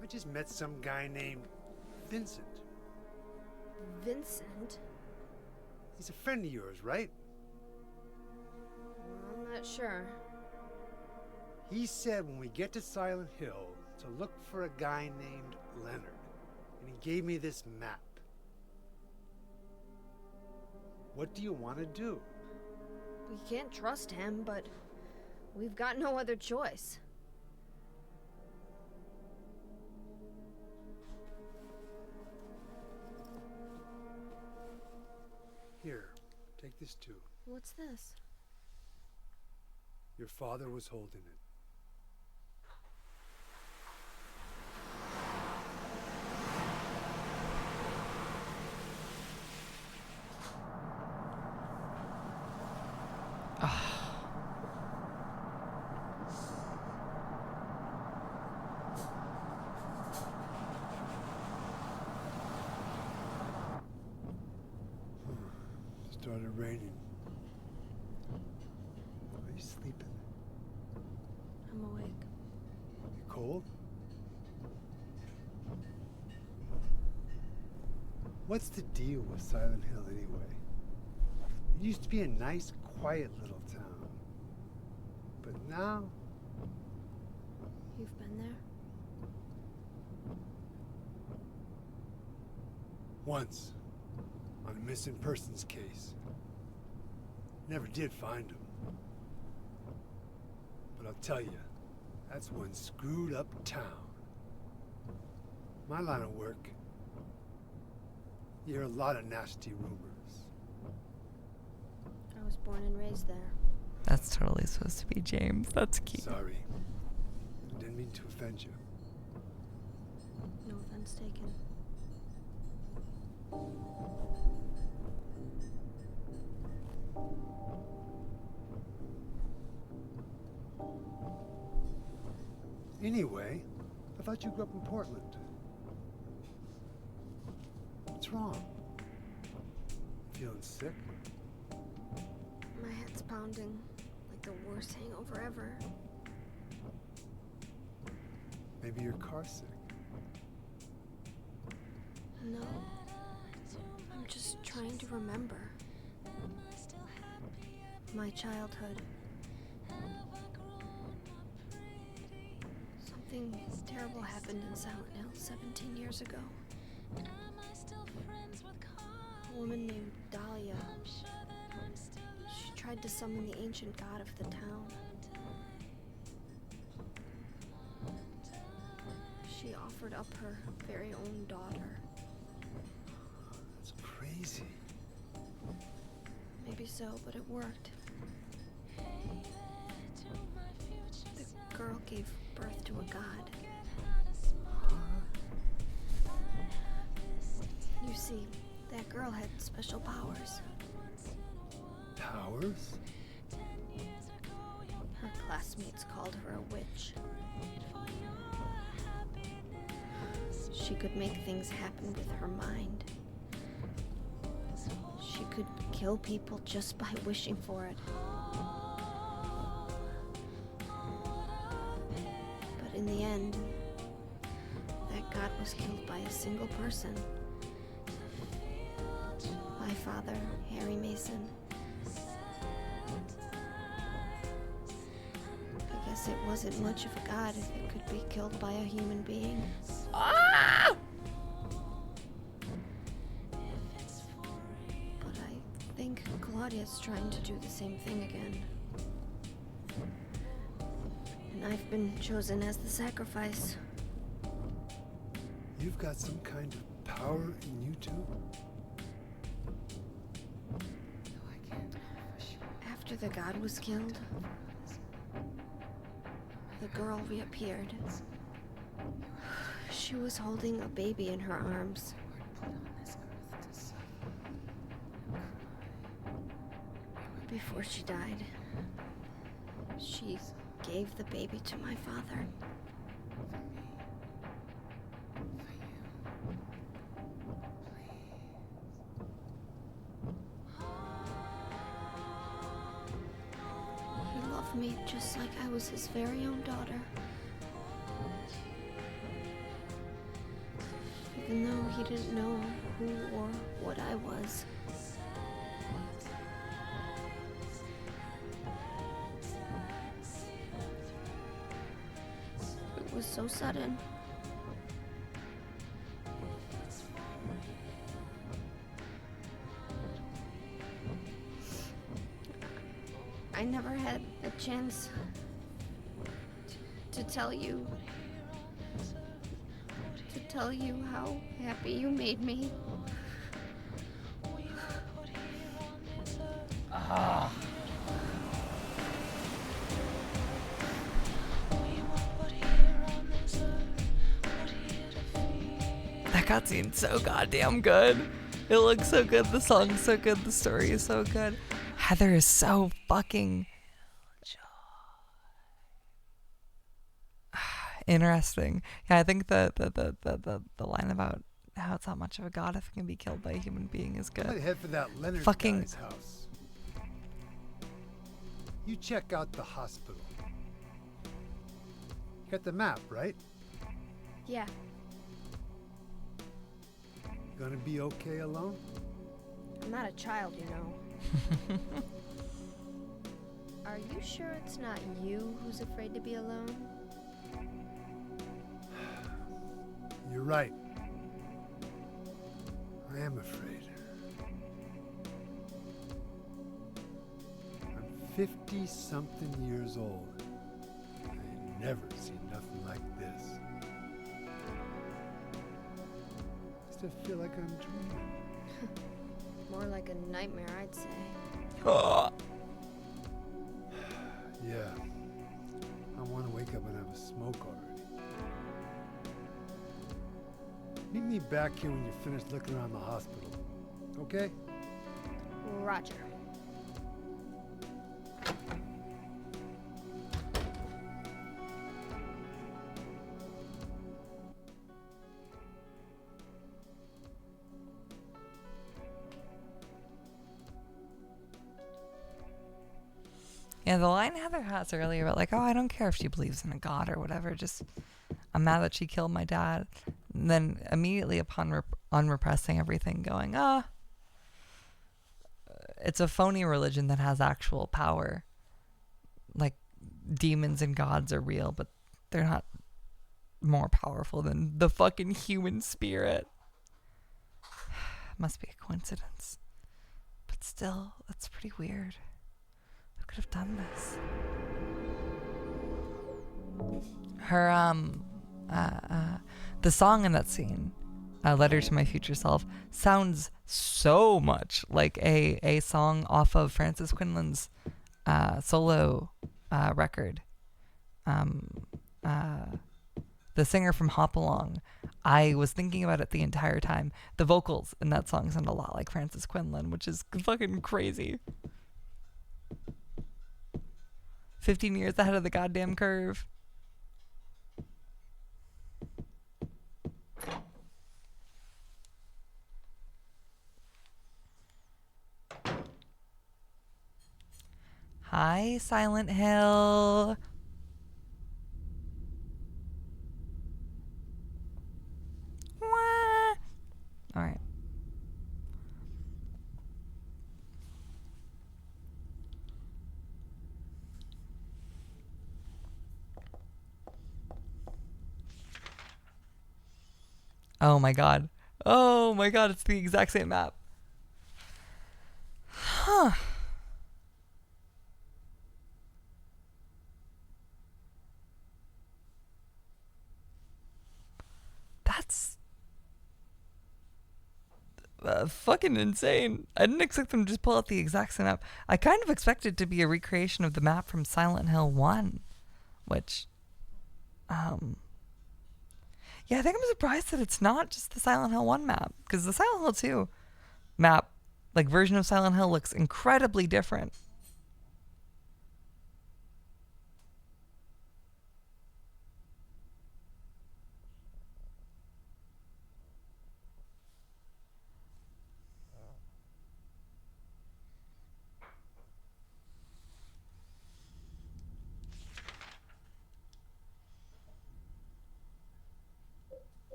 I just met some guy named Vincent. Vincent? He's a friend of yours, right? I'm not sure. He said when we get to Silent Hill to look for a guy named Leonard. And he gave me this map. What do you want to do? We can't trust him, but we've got no other choice. Here, take this too. What's this? Your father was holding it. started raining. Are you sleeping? I'm awake. You cold? What's the deal with Silent Hill anyway? It used to be a nice, quiet little town. But now, You've been there? once, on a missing persons case. Never did find him. But I'll tell you, that's one screwed up town. My line of work, you hear a lot of nasty rumors. I was born and raised there. That's totally supposed to be James. That's cute. Sorry. I didn't mean to offend you. No offense taken. Anyway, I thought you grew up in Portland. What's wrong? Feeling sick? My head's pounding like the worst hangover ever. Maybe your car's sick. No. I'm just trying to remember. My childhood. Something terrible happened in Silent Hill 17 years ago. A woman named Dahlia. She tried to summon the ancient god of the town. She offered up her very own daughter. That's crazy. Maybe so, but it worked. The girl gave birth to a god. You see, that girl had special powers. Powers? Her classmates called her a witch. She could make things happen with her mind. She could kill people just by wishing for it. But in the end, that god was killed by a single person. My father, Harry Mason. I guess it wasn't much of a god if it could be killed by a human being. Ah! But I think Claudia's trying to do the same thing again. And I've been chosen as the sacrifice. You've got some kind of power in you too? After the god was killed, the girl reappeared. She was holding a baby in her arms. Before she died, she gave the baby to my father. He loved me just like I was his very own daughter. Even though he didn't know who or what I was. It was so sudden. I never had a chance to tell you how happy you made me. That cutscene's so goddamn good. It looks so good. The song's so good. The story is so good. Heather is so fucking interesting. Yeah, I think the line about how it's not much of a god if it can be killed by a human being is I might good. head for that Leonard Fucking- guy's house. You check out the hospital. You got the map, right? Yeah. Gonna be okay alone? I'm not a child, you know. Are you sure it's not you who's afraid to be alone? You're right. I am afraid. I'm 50-something years old. I ain't never seen nothing like this. I still feel like I'm dreaming. More like a nightmare, I'd say. Yeah. I want to wake up and have a smoke already. Meet me back here when you're finished looking around the hospital. Okay? Roger. Yeah, the line Heather has earlier about like, oh, I don't care if she believes in a god or whatever. Just I'm mad that she killed my dad. And then immediately upon unrepressing everything, going, it's a phony religion that has actual power. Like demons and gods are real, but they're not more powerful than the fucking human spirit. Must be a coincidence. But still, that's pretty weird. Who could have done this? Her, the song in that scene, Letter to My Future Self, sounds so much like a song off of Frances Quinlan's solo record. The singer from Hop Along, I was thinking about it the entire time. The vocals in that song sound a lot like Frances Quinlan, which is fucking crazy. 15 years ahead of the goddamn curve. Hi, Silent Hill. Wah. All right. Oh my god. Oh my god, it's the exact same map. Huh. That's fucking insane. I didn't expect them to just pull out the exact same map. I kind of expected it to be a recreation of the map from Silent Hill 1, which, yeah, I think I'm surprised that it's not just the Silent Hill 1 map, because the Silent Hill 2 map, like version of Silent Hill, looks incredibly different.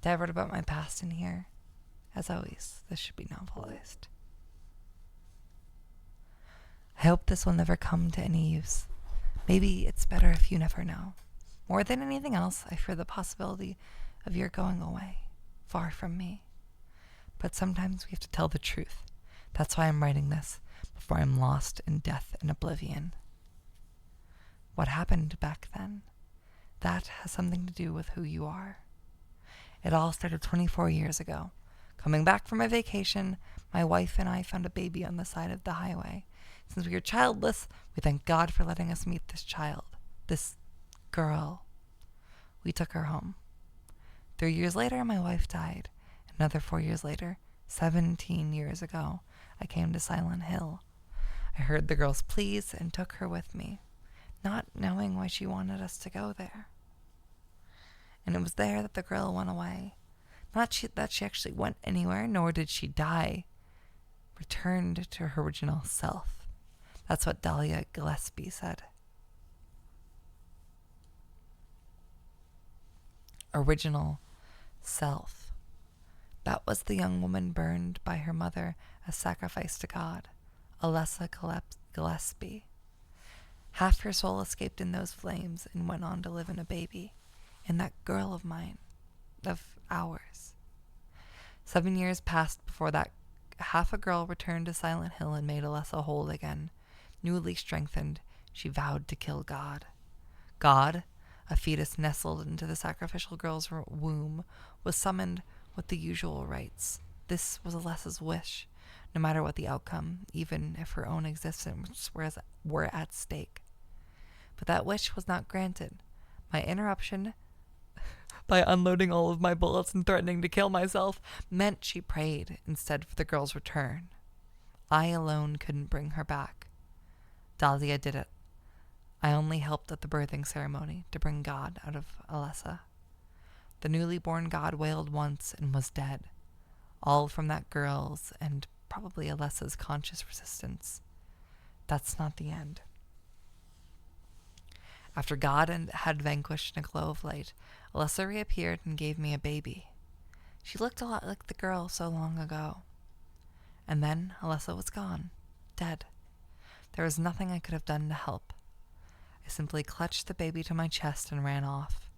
I wrote about my past in here. As always, this should be novelized. I hope this will never come to any use. Maybe it's better if you never know. More than anything else, I fear the possibility of your going away, far from me. But sometimes we have to tell the truth. That's why I'm writing this, before I'm lost in death and oblivion. What happened back then? That has something to do with who you are. It all started 24 years ago. Coming back from my vacation, my wife and I found a baby on the side of the highway. Since we were childless, we thank God for letting us meet this child, this girl. We took her home. 3 years later, my wife died. Another 4 years later, 17 years ago, I came to Silent Hill. I heard the girl's pleas and took her with me, not knowing why she wanted us to go there. and it was there that the girl went away. Not that she actually went anywhere, nor did she die. Returned to her original self. That's what Dahlia Gillespie said. Original self. That was the young woman burned by her mother as sacrifice to God, Alessa Gillespie. Half her soul escaped in those flames and went on to live in a baby, in that girl of mine, of ours. 7 years passed before that half a girl returned to Silent Hill and made Alessa whole again. Newly strengthened, she vowed to kill God. God, a fetus nestled into the sacrificial girl's womb, was summoned with the usual rites. This was Alessa's wish, no matter what the outcome, even if her own existence were at stake. But that wish was not granted. My interruption, by unloading all of my bullets and threatening to kill myself, meant she prayed instead for the girl's return. I alone couldn't bring her back. Dahlia did it. I only helped at the birthing ceremony to bring God out of Alessa. The newly born God wailed once and was dead, all from that girl's and probably Alessa's conscious resistance. That's not the end. After God had vanished in a glow of light, Alessa reappeared and gave me a baby. She looked a lot like the girl so long ago. And then Alessa was gone, dead. There was nothing I could have done to help. I simply clutched the baby to my chest and ran off.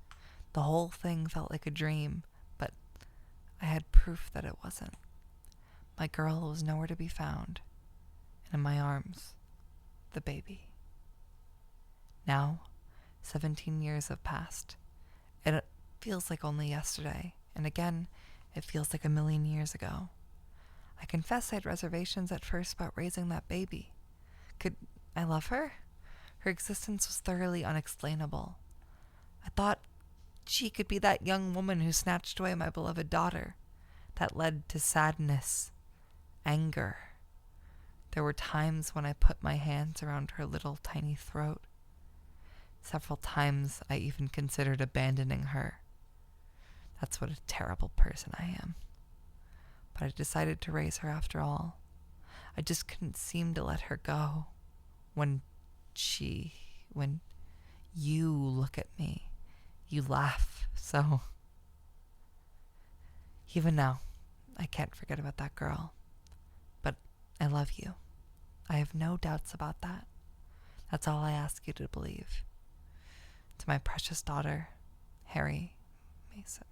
The whole thing felt like a dream, but I had proof that it wasn't. My girl was nowhere to be found, and in my arms, the baby. Now, 17 years have passed, and it feels like only yesterday, and again, it feels like a million years ago. I confess I had reservations at first about raising that baby. Could I love her? Her existence was thoroughly unexplainable. I thought she could be that young woman who snatched away my beloved daughter. That led to sadness, anger. There were times when I put my hands around her little tiny throat. Several times I even considered abandoning her. That's what a terrible person I am. But I decided to raise her after all. I just couldn't seem to let her go. When you look at me, you laugh, so even now, I can't forget about that girl. But I love you. I have no doubts about that. That's all I ask you to believe. To my precious daughter, Harry Mason.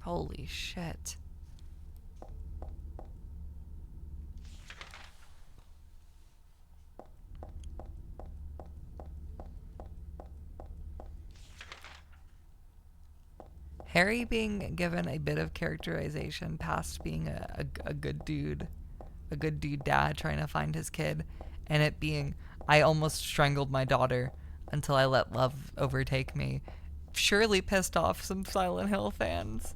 Holy shit. Harry being given a bit of characterization past being a good dude, dad trying to find his kid, and it being, I almost strangled my daughter until I let love overtake me, surely pissed off some Silent Hill fans.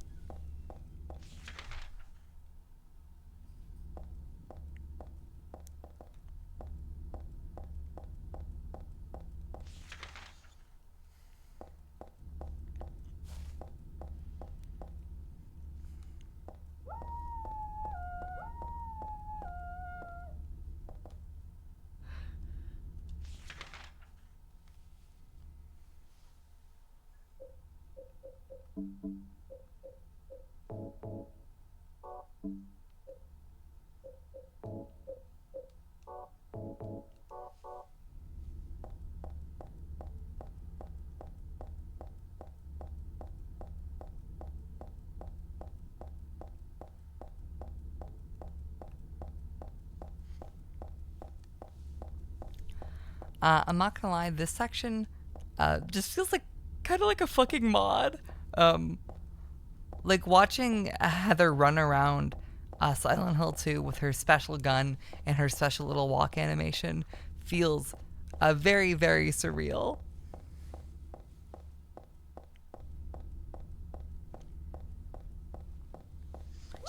I'm not gonna lie, this section just feels like kind of like a fucking mod. Like watching Heather run around Silent Hill 2 with her special gun and her special little walk animation feels very, very surreal.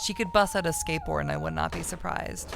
She could bust out a skateboard and I would not be surprised.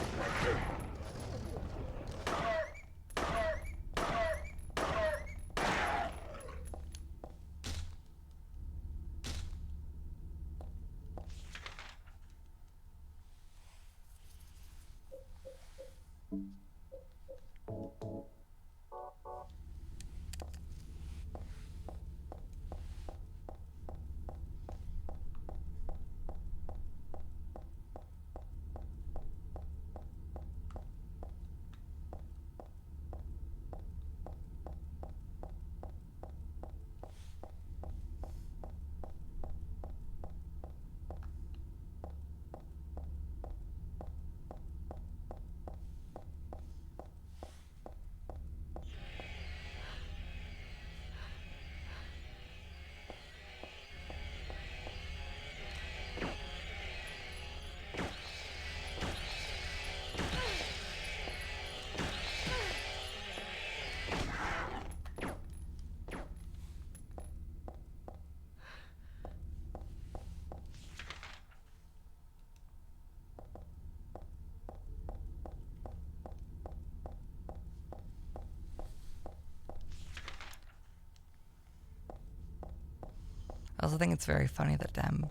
I also think it's very funny that Dem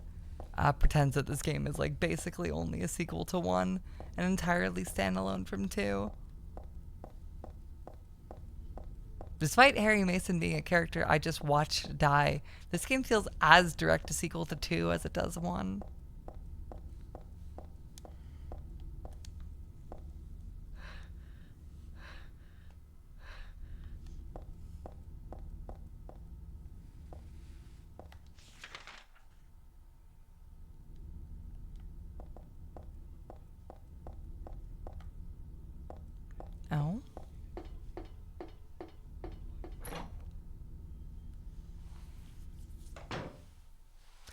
pretends that this game is like basically only a sequel to 1 and entirely standalone from 2. Despite Harry Mason being a character I just watched die, this game feels as direct a sequel to 2 as it does 1.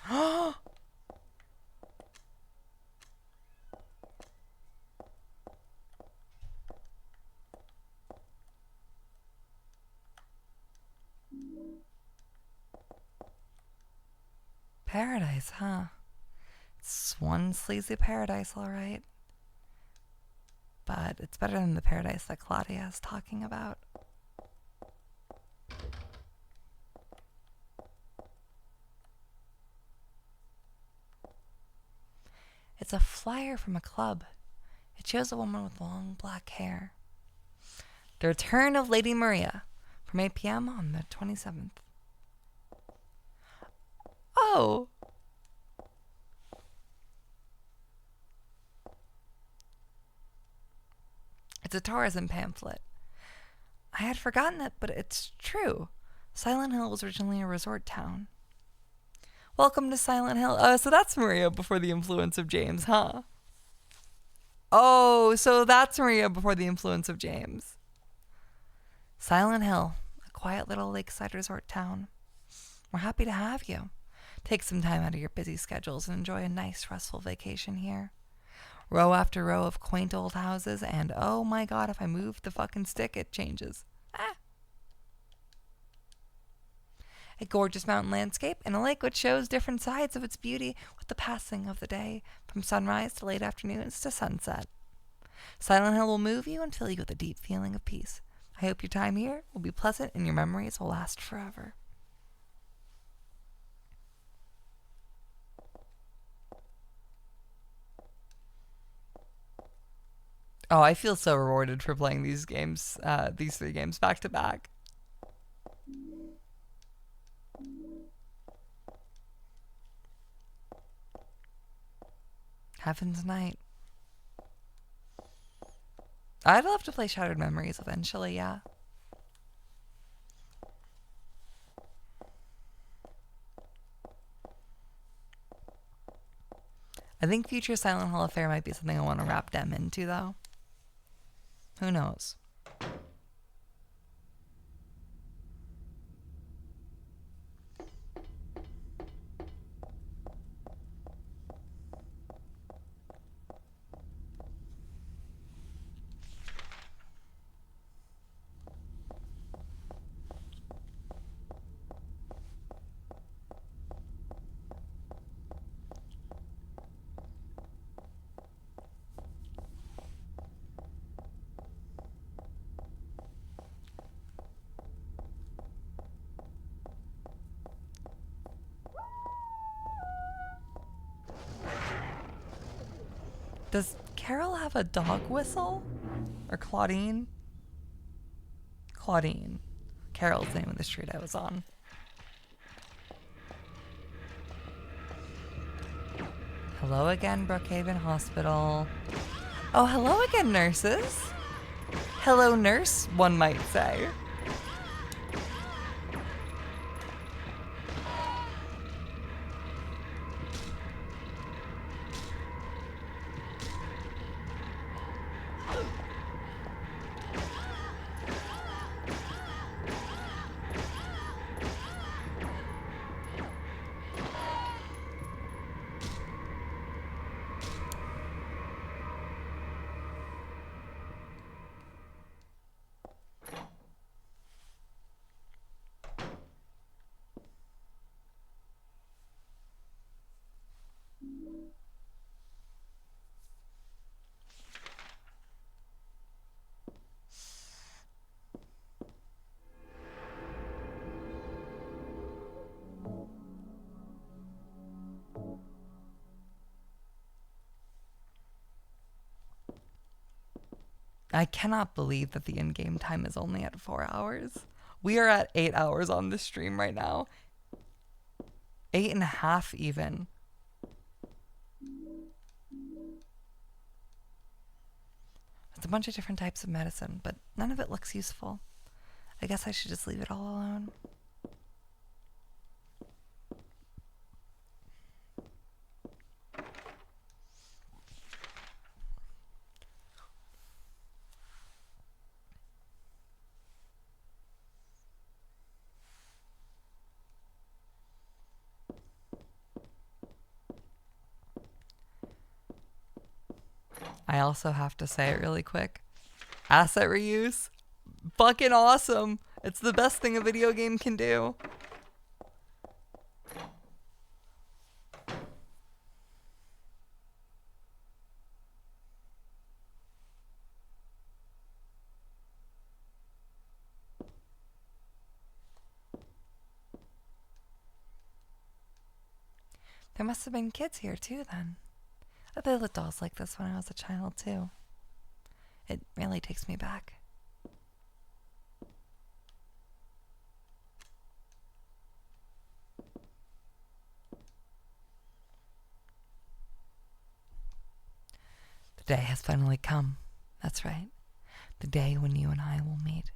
Oh. Paradise, huh? It's one sleazy paradise, all right. But it's better than the paradise that Claudia is talking about. It's a flyer from a club. It shows a woman with long black hair. The Return of Lady Maria from 8 p.m. on the 27th. Oh! It's a tourism pamphlet. I had forgotten it, but it's true. Silent Hill was originally a resort town. Welcome to Silent Hill. So that's Maria before the influence of James, huh? Oh, so that's Maria before the influence of James. Silent Hill, a quiet little lakeside resort town. We're happy to have you. Take some time out of your busy schedules and enjoy a nice, restful vacation here. Row after row of quaint old houses, and oh my god, if I move the fucking stick, it changes. A gorgeous mountain landscape and a lake which shows different sides of its beauty with the passing of the day, from sunrise to late afternoons to sunset. Silent Hill will move you and fill you with a deep feeling of peace. I hope your time here will be pleasant and your memories will last forever. Oh, I feel so rewarded for playing these games, these 3 games back to back. Heaven's Night. I'd love to play Shattered Memories eventually, yeah. I think future Silent Hill Affair might be something I want to wrap Dem into, though. Who knows? Does Carol have a dog whistle? Or Claudine? Claudine. Carol's the name of the street I was on. Hello again, Brookhaven Hospital. Oh, hello again, nurses. Hello, nurse, one might say. I cannot believe that the in-game time is only at 4 hours. We are at 8 hours on the stream right now. 8.5 even. It's a bunch of different types of medicine, but none of it looks useful. I guess I should just leave it all alone. I also have to say it really quick. Asset reuse, fucking awesome. It's the best thing a video game can do. There must have been kids here too then. I played with dolls like this when I was a child too. It really takes me back. The day has finally come. That's right. The day when you and I will meet.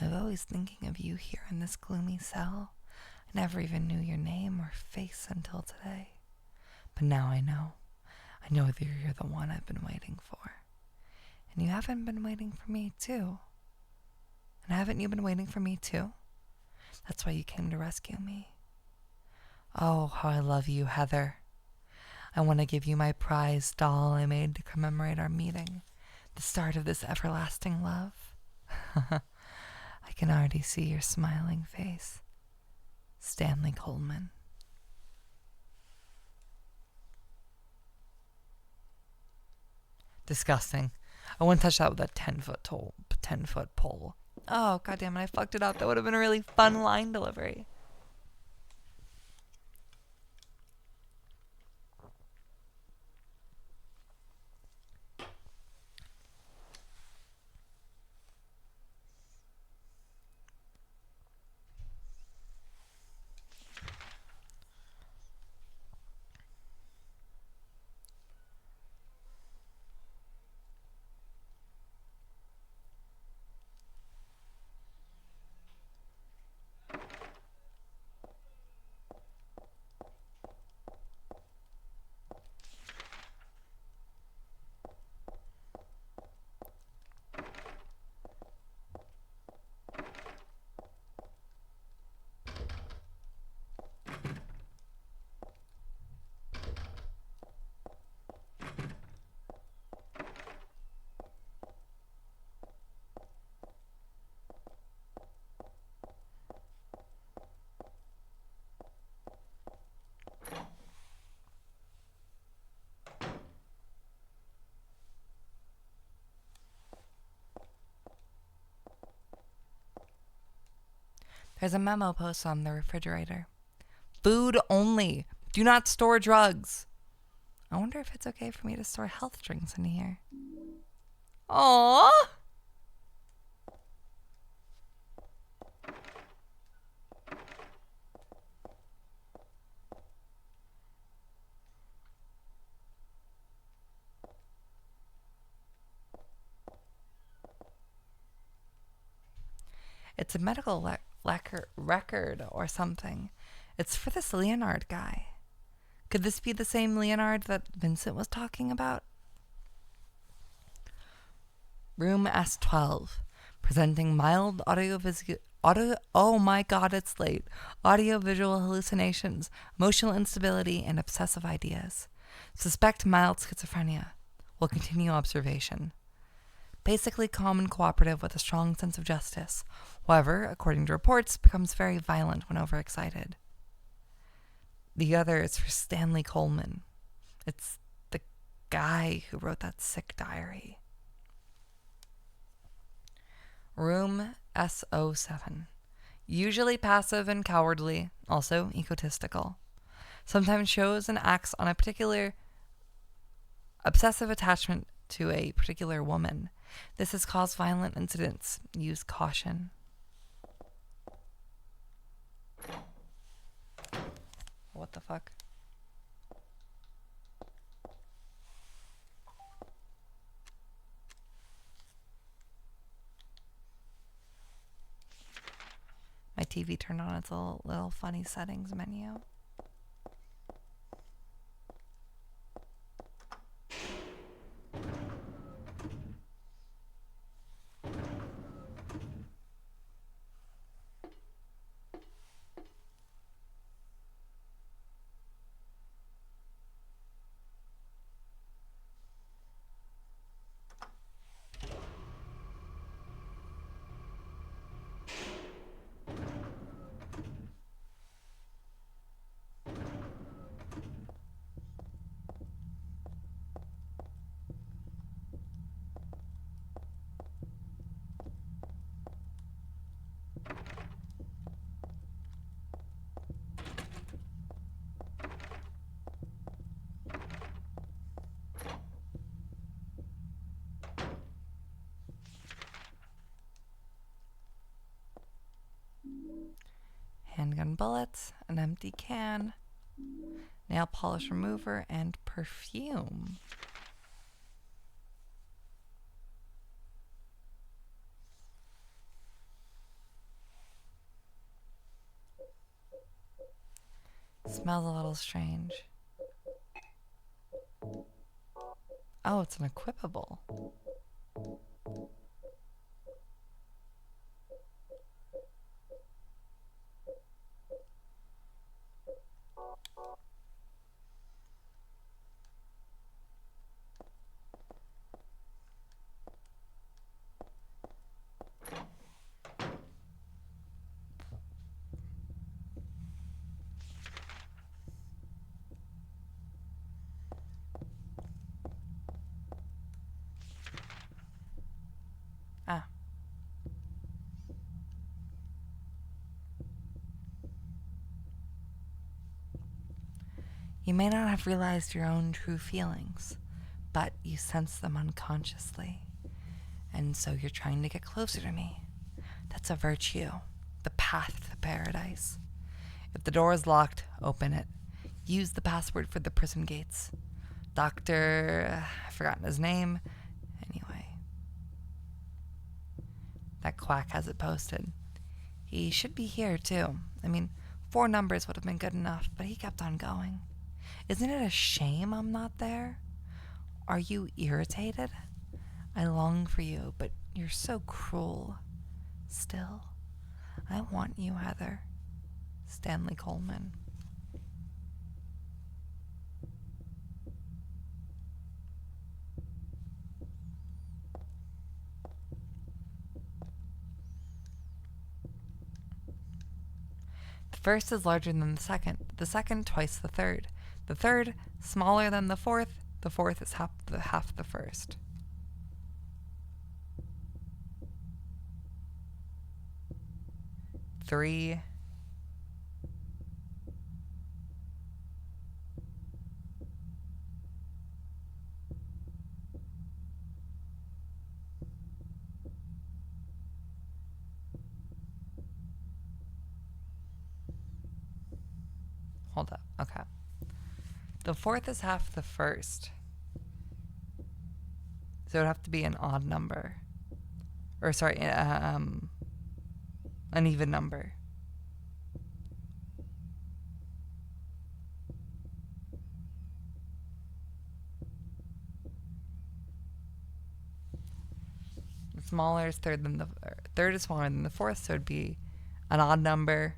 I was always thinking of you here in this gloomy cell. I never even knew your name or face until today. But now I know. I know that you're the one I've been waiting for. And you haven't been waiting for me too. And haven't you been waiting for me too? That's why you came to rescue me. Oh, how I love you, Heather. I want to give you my prize doll I made to commemorate our meeting, the start of this everlasting love. I can already see your smiling face. Stanley Coleman. Disgusting. I wouldn't touch that with a 10-foot pole. Oh, goddamn it, I fucked it up. That would have been a really fun line delivery. There's a memo posted on the refrigerator. Food only. Do not store drugs. I wonder if it's okay for me to store health drinks in here. Aww. It's a medical record or something. It's for this Leonard guy. Could this be the same Leonard that Vincent was talking about? Room S12. Presenting mild oh my god, it's late. Audio-visual hallucinations, emotional instability, and obsessive ideas. Suspect mild schizophrenia. Will continue observation. Basically calm and cooperative with a strong sense of justice. However, according to reports, becomes very violent when overexcited. The other is for Stanley Coleman. It's the guy who wrote that sick diary. Room S07. Usually passive and cowardly, also egotistical. Sometimes shows and acts on a particular obsessive attachment to a particular woman. This has caused violent incidents. Use caution. What the fuck? My TV turned on its little funny settings menu. Handgun bullets, an empty can, nail polish remover, and perfume. Smells a little strange. Oh, it's an equipable. Ah. You may not have realized your own true feelings, but you sense them unconsciously. And so you're trying to get closer to me. That's a virtue, the path to paradise. If the door is locked, open it. Use the password for the prison gates. I've forgotten his name. Anyway. That quack has it posted. He should be here, too. I mean, 4 numbers would have been good enough, but he kept on going. Isn't it a shame I'm not there? Are you irritated? I long for you, but you're so cruel. Still, I want you, Heather. Stanley Coleman. The first is larger than the second twice the third smaller than the fourth is half the first. Three. Hold up. Okay. The fourth is half the first. So it would have to be an odd number. Or sorry, an even number. Smaller is third is smaller than the fourth, so it'd be an odd number.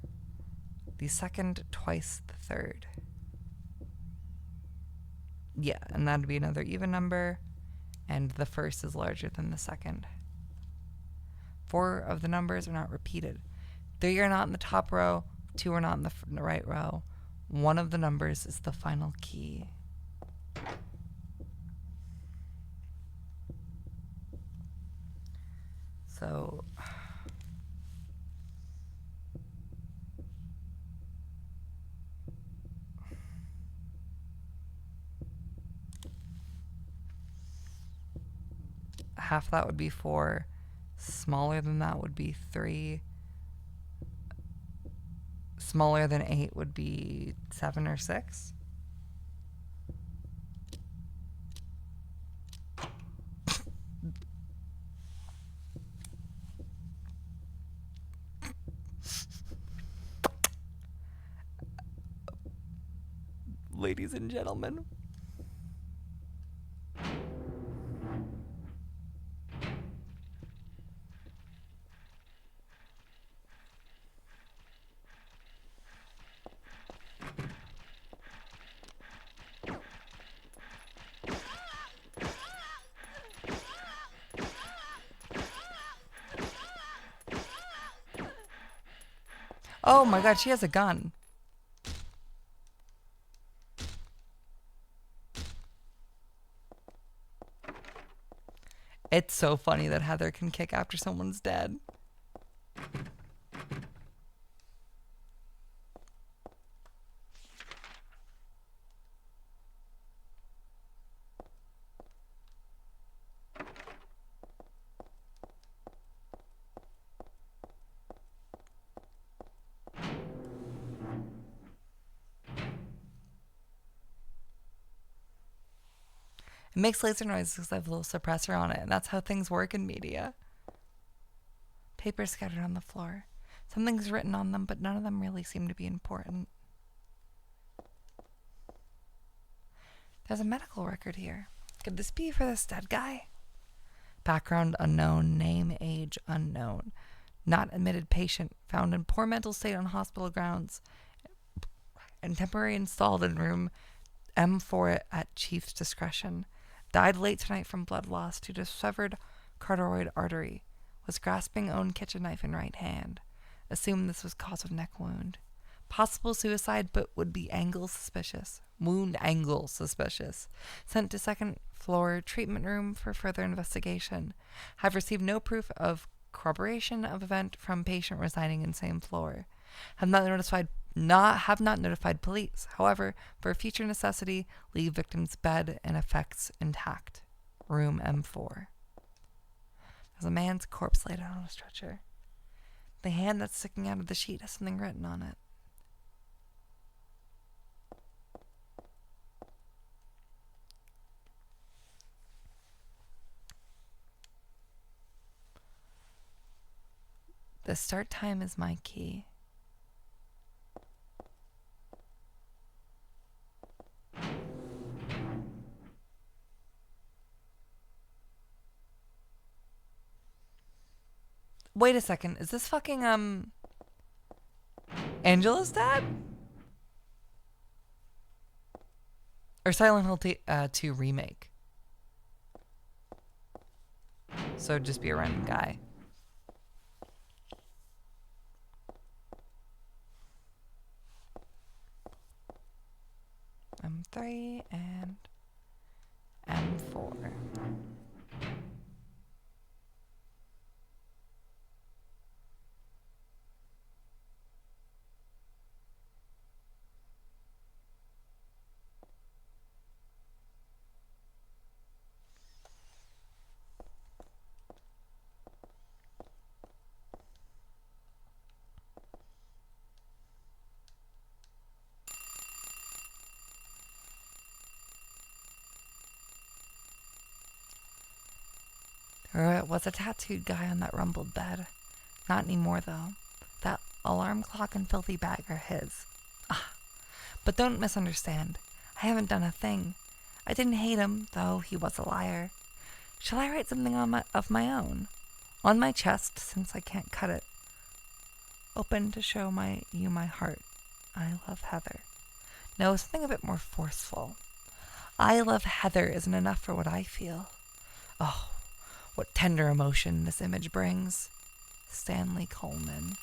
The second twice the third. Yeah, and that'd be another even number, and the first is larger than the second. 4 of the numbers are not repeated. 3 are not in the top row, 2 are not in the right row. 1 of the numbers is the final key. So half that would be 4. Smaller than that would be 3. Smaller than 8 would be 7 or 6. Ladies and gentlemen. Oh my god, she has a gun. It's so funny that Heather can kick after someone's dead. It makes laser noises because I have a little suppressor on it, and that's how things work in media. Papers scattered on the floor. Something's written on them, but none of them really seem to be important. There's a medical record here. Could this be for this dead guy? Background unknown, name, age unknown. Not admitted patient, found in poor mental state on hospital grounds, and temporarily installed in room M4 at chief's discretion. Died late tonight from blood loss due to severed carotid artery. Was grasping own kitchen knife in right hand. Assumed this was cause of neck wound. Possible suicide, but would be angle suspicious. Wound angle suspicious. Sent to second floor treatment room for further investigation. Have received no proof of corroboration of event from patient residing in same floor. Have not notified police. However, for future necessity, leave victim's bed and effects intact. Room M4. There's a man's corpse laid out on a stretcher. The hand that's sticking out of the sheet has something written on it. The start time is my key. Wait a second. Is this fucking, Angela's dad? Or Silent Hill 2 remake? So it'd just be a random guy. M3 and M4. There was a tattooed guy on that rumbled bed. Not anymore, though. That alarm clock and filthy bag are his. Ah, but don't misunderstand. I haven't done a thing. I didn't hate him, though he was a liar. Shall I write something of my own? On my chest, since I can't cut it. Open to show you my heart. I love Heather. No, something a bit more forceful. I love Heather isn't enough for what I feel. Oh, what tender emotion this image brings. Stanley Coleman.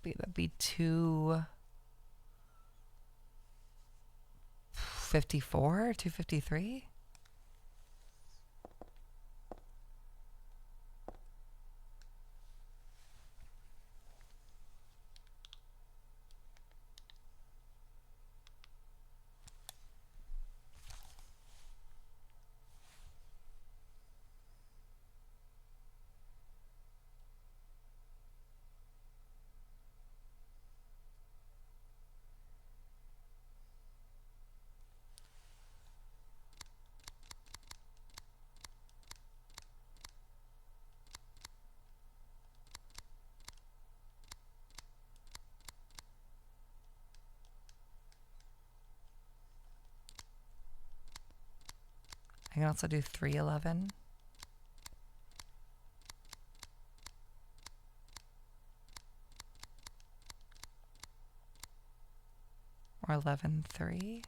be? That'd be 254, 253. I can also do 311. Or 11-3.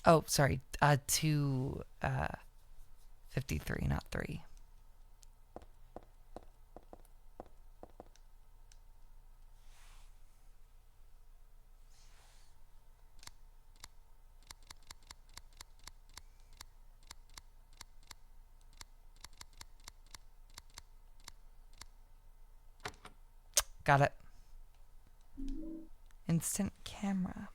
Oh, sorry. 253, not 3. Got it. Instant camera.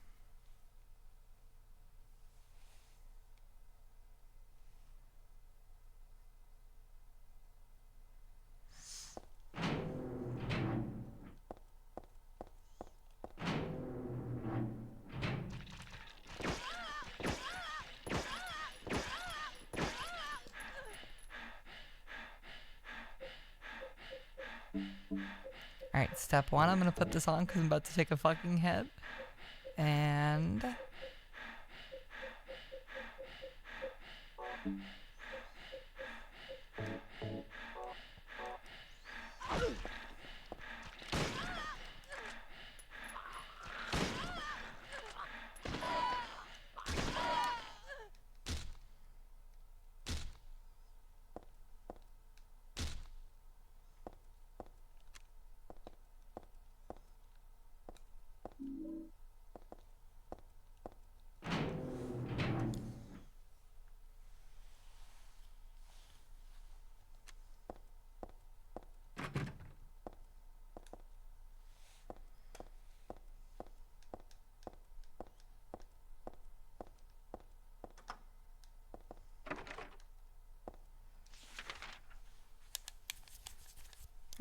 Alright, step 1, I'm gonna put this on because I'm about to take a fucking hit. And...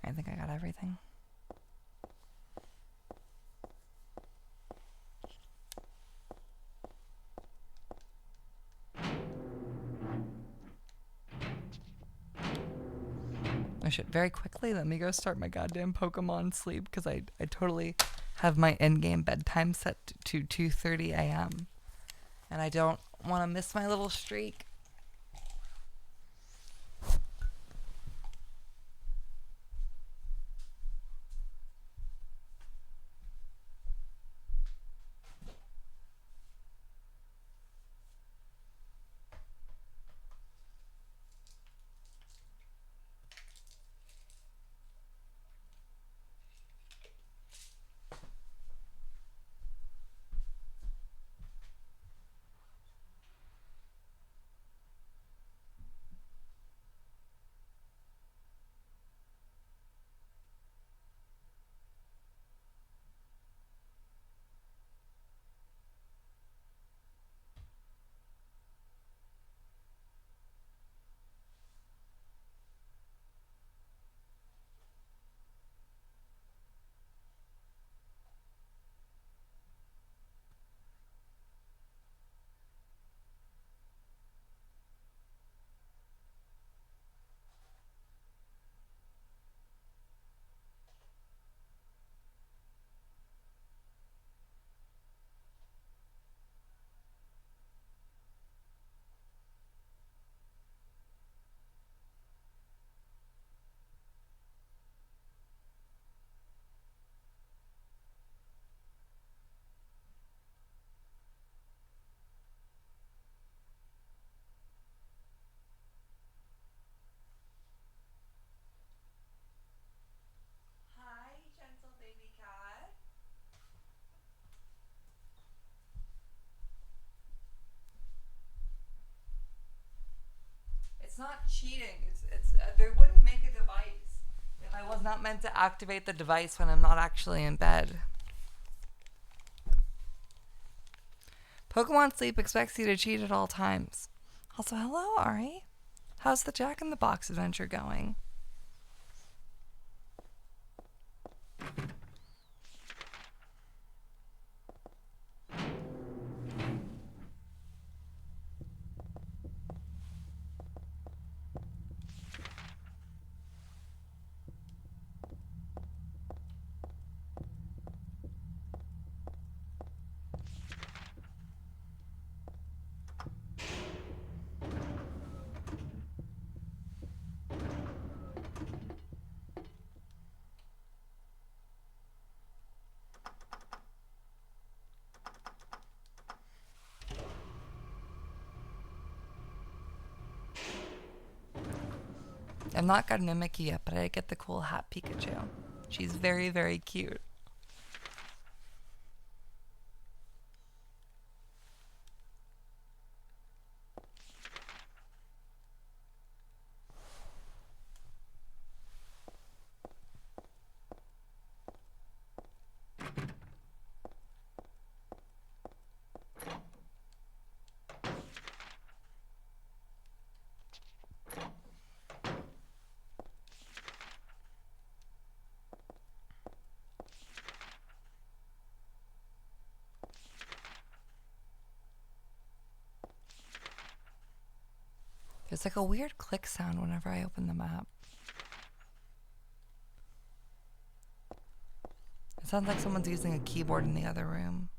I think I got everything. Oh shit, very quickly, let me go start my goddamn Pokemon sleep because I totally have my endgame bedtime set to 2:30 a.m. And I don't want to miss my little streak. cheating. It's they wouldn't make a device if I was not meant to activate the device when I'm not actually in bed. Pokemon Sleep expects you to cheat at all times. Also, hello, Ari. How's the Jack in the Box adventure going? I've not gotten a Mickey yet, but I get the cool hat Pikachu. She's very, very cute. There's like a weird click sound whenever I open the map. It sounds like someone's using a keyboard in the other room.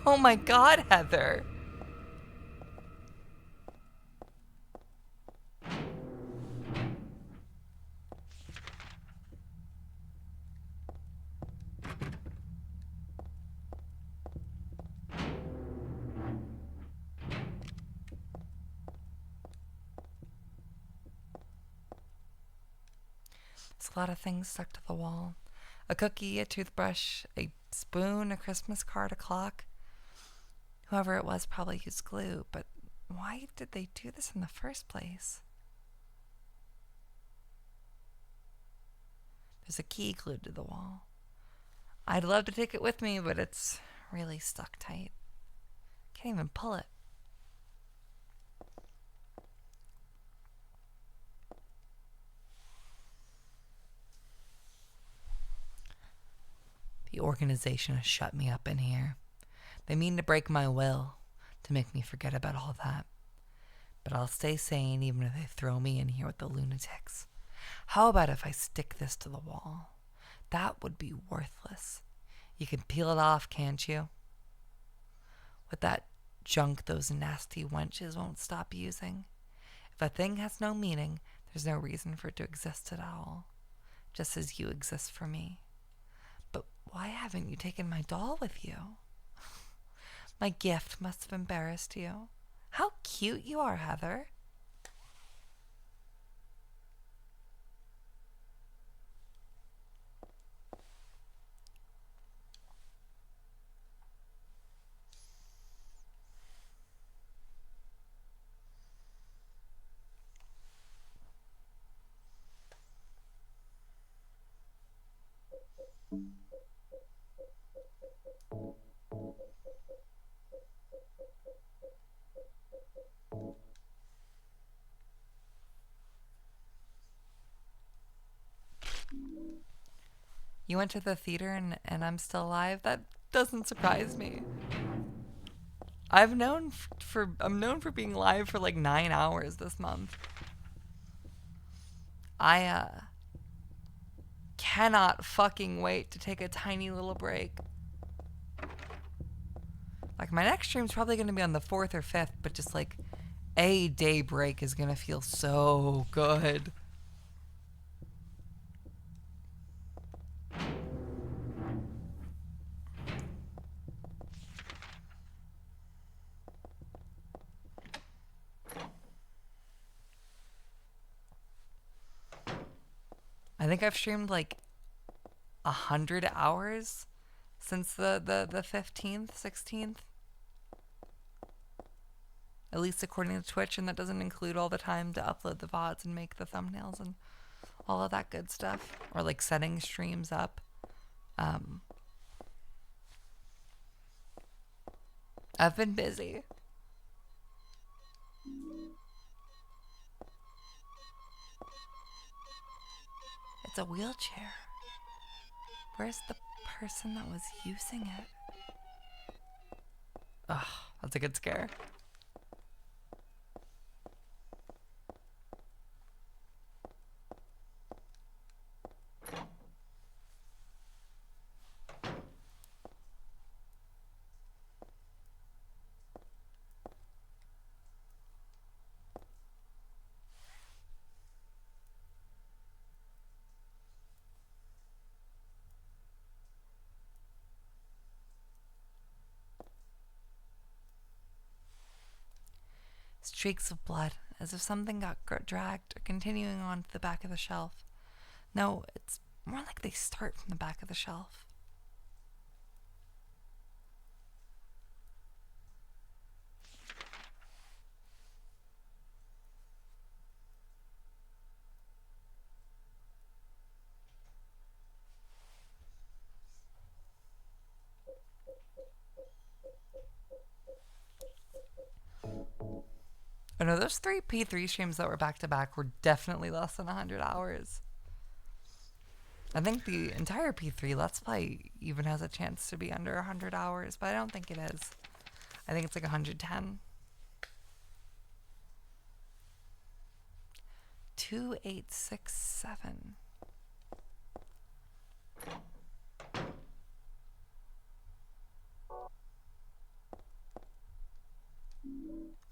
Oh my god, Heather. There's a lot of things stuck to the wall. A cookie, a toothbrush, a spoon, a Christmas card, a clock. Whoever it was probably used glue, but why did they do this in the first place? There's a key glued to the wall. I'd love to take it with me, but it's really stuck tight. Can't even pull it. The organization has shut me up in here. They mean to break my will, to make me forget about all that. But I'll stay sane even if they throw me in here with the lunatics. How about if I stick this to the wall? That would be worthless. You can peel it off, can't you? With that junk those nasty wenches won't stop using. If a thing has no meaning, there's no reason for it to exist at all. Just as you exist for me. But why haven't you taken my doll with you? My gift must have embarrassed you. How cute you are, Heather. You went to the theater and I'm still alive? That doesn't surprise me. I'm known for being live for like 9 hours this month. I cannot fucking wait to take a tiny little break. Like, my next stream's probably going to be on the 4th or 5th, but just like a day break is going to feel so good. I think I've streamed like 100 hours since the 15th, 16th. At least according to Twitch, and that doesn't include all the time to upload the VODs and make the thumbnails and all of that good stuff. Or like setting streams up. I've been busy. It's a wheelchair. Where's the person that was using it? Ugh, that's a good scare. Streaks of blood, as if something got dragged, continuing on to the back of the shelf. No, it's more like they start from the back of the shelf. Oh no, those 3 P3 streams that were back to back were definitely less than 100 hours. I think the entire P3 Let's Play even has a chance to be under 100 hours, but I don't think it is. I think it's like 110. 2867.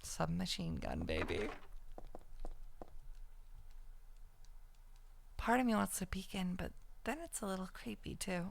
Submachine gun, baby. Part of me wants to peek in, but then it's a little creepy too.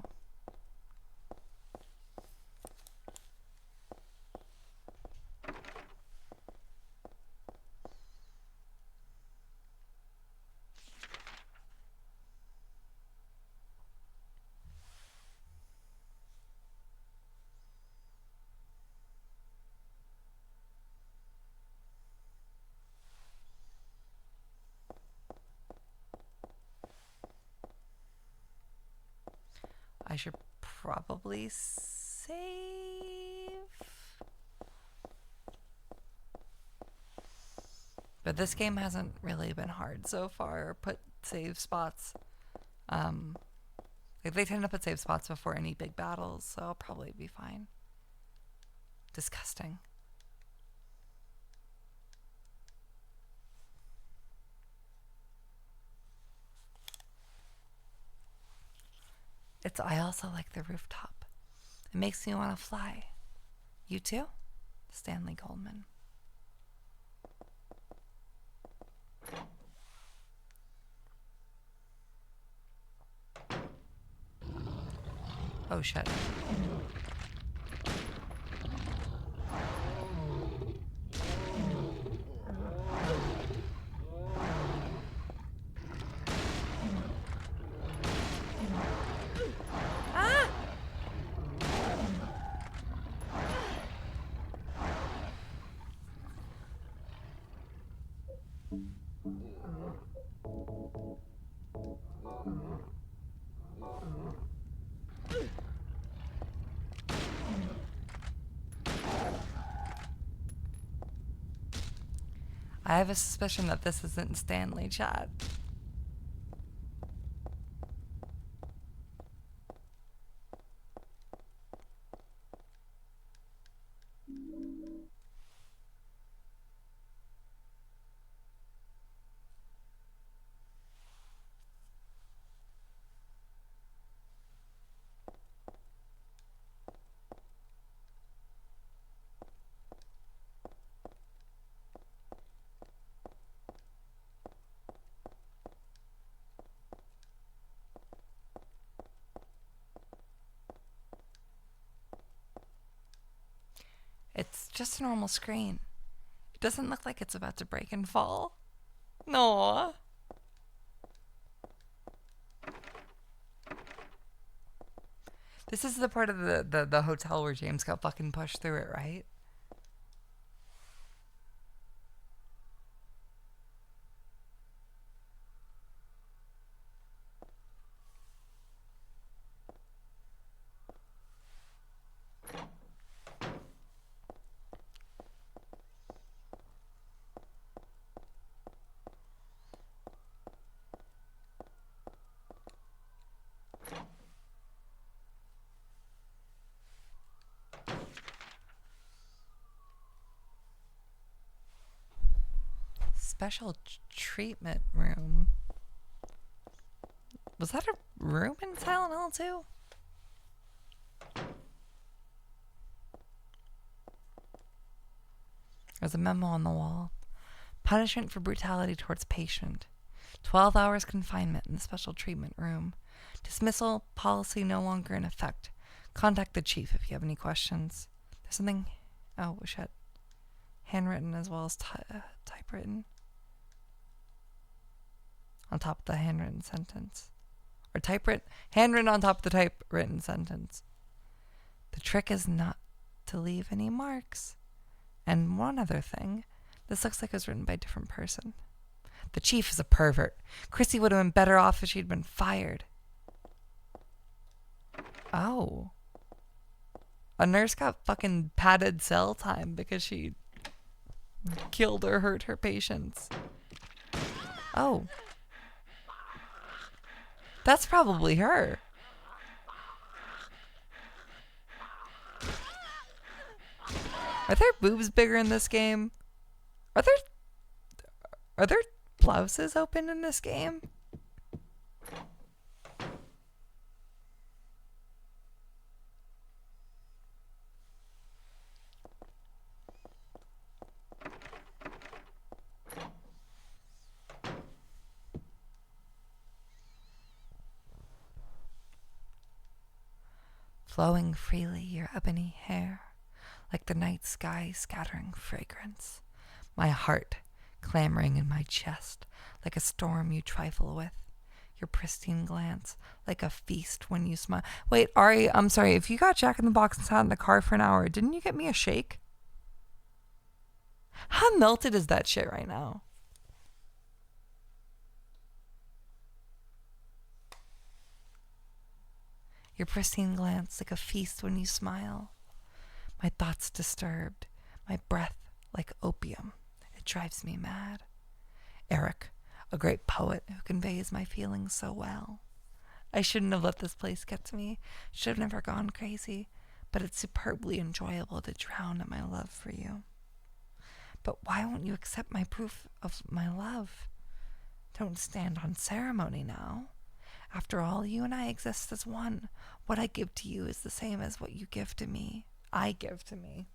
I should probably save. But this game hasn't really been hard so far, or put save spots. Like they tend to put save spots before any big battles, so I'll probably be fine. Disgusting. I also like the rooftop. It makes me want to fly. You too? Stanley Coleman. Oh shit. I have a suspicion that this isn't Stanley, chat. It's just a normal screen. It doesn't look like it's about to break and fall. No. This is the part of the hotel where James got fucking pushed through it, right? Special treatment room. Was that a room in Silent Hill 2? There's a memo on the wall. Punishment for brutality towards patient. 12 hours confinement in the special treatment room. Dismissal policy no longer in effect. Contact the chief if you have any questions. There's something... Oh, shit. Handwritten as well as typewritten. On top of the handwritten sentence. Or handwritten on top of the typewritten sentence. The trick is not to leave any marks. And one other thing. This looks like it was written by a different person. The chief is a pervert. Chrissy would have been better off if she'd been fired. Oh. A nurse got fucking padded cell time because she killed or hurt her patients. Oh. That's probably her. Are their boobs bigger in this game? Are their blouses open in this game? Flowing freely your ebony hair, like the night sky scattering fragrance. My heart clamoring in my chest, like a storm you trifle with. Your pristine glance, like a feast when you smile. Wait, Ari, I'm sorry, if you got Jack in the Box and sat in the car for an hour, didn't you get me a shake? How melted is that shit right now? Your pristine glance, like a feast when you smile. My thoughts disturbed, my breath like opium. It drives me mad. Eric, a great poet who conveys my feelings so well. I shouldn't have let this place get to me. Should have never gone crazy, but it's superbly enjoyable to drown in my love for you. But why won't you accept my proof of my love? Don't stand on ceremony now. After all, you and I exist as one. What I give to you is the same as what you give to me. I give to me.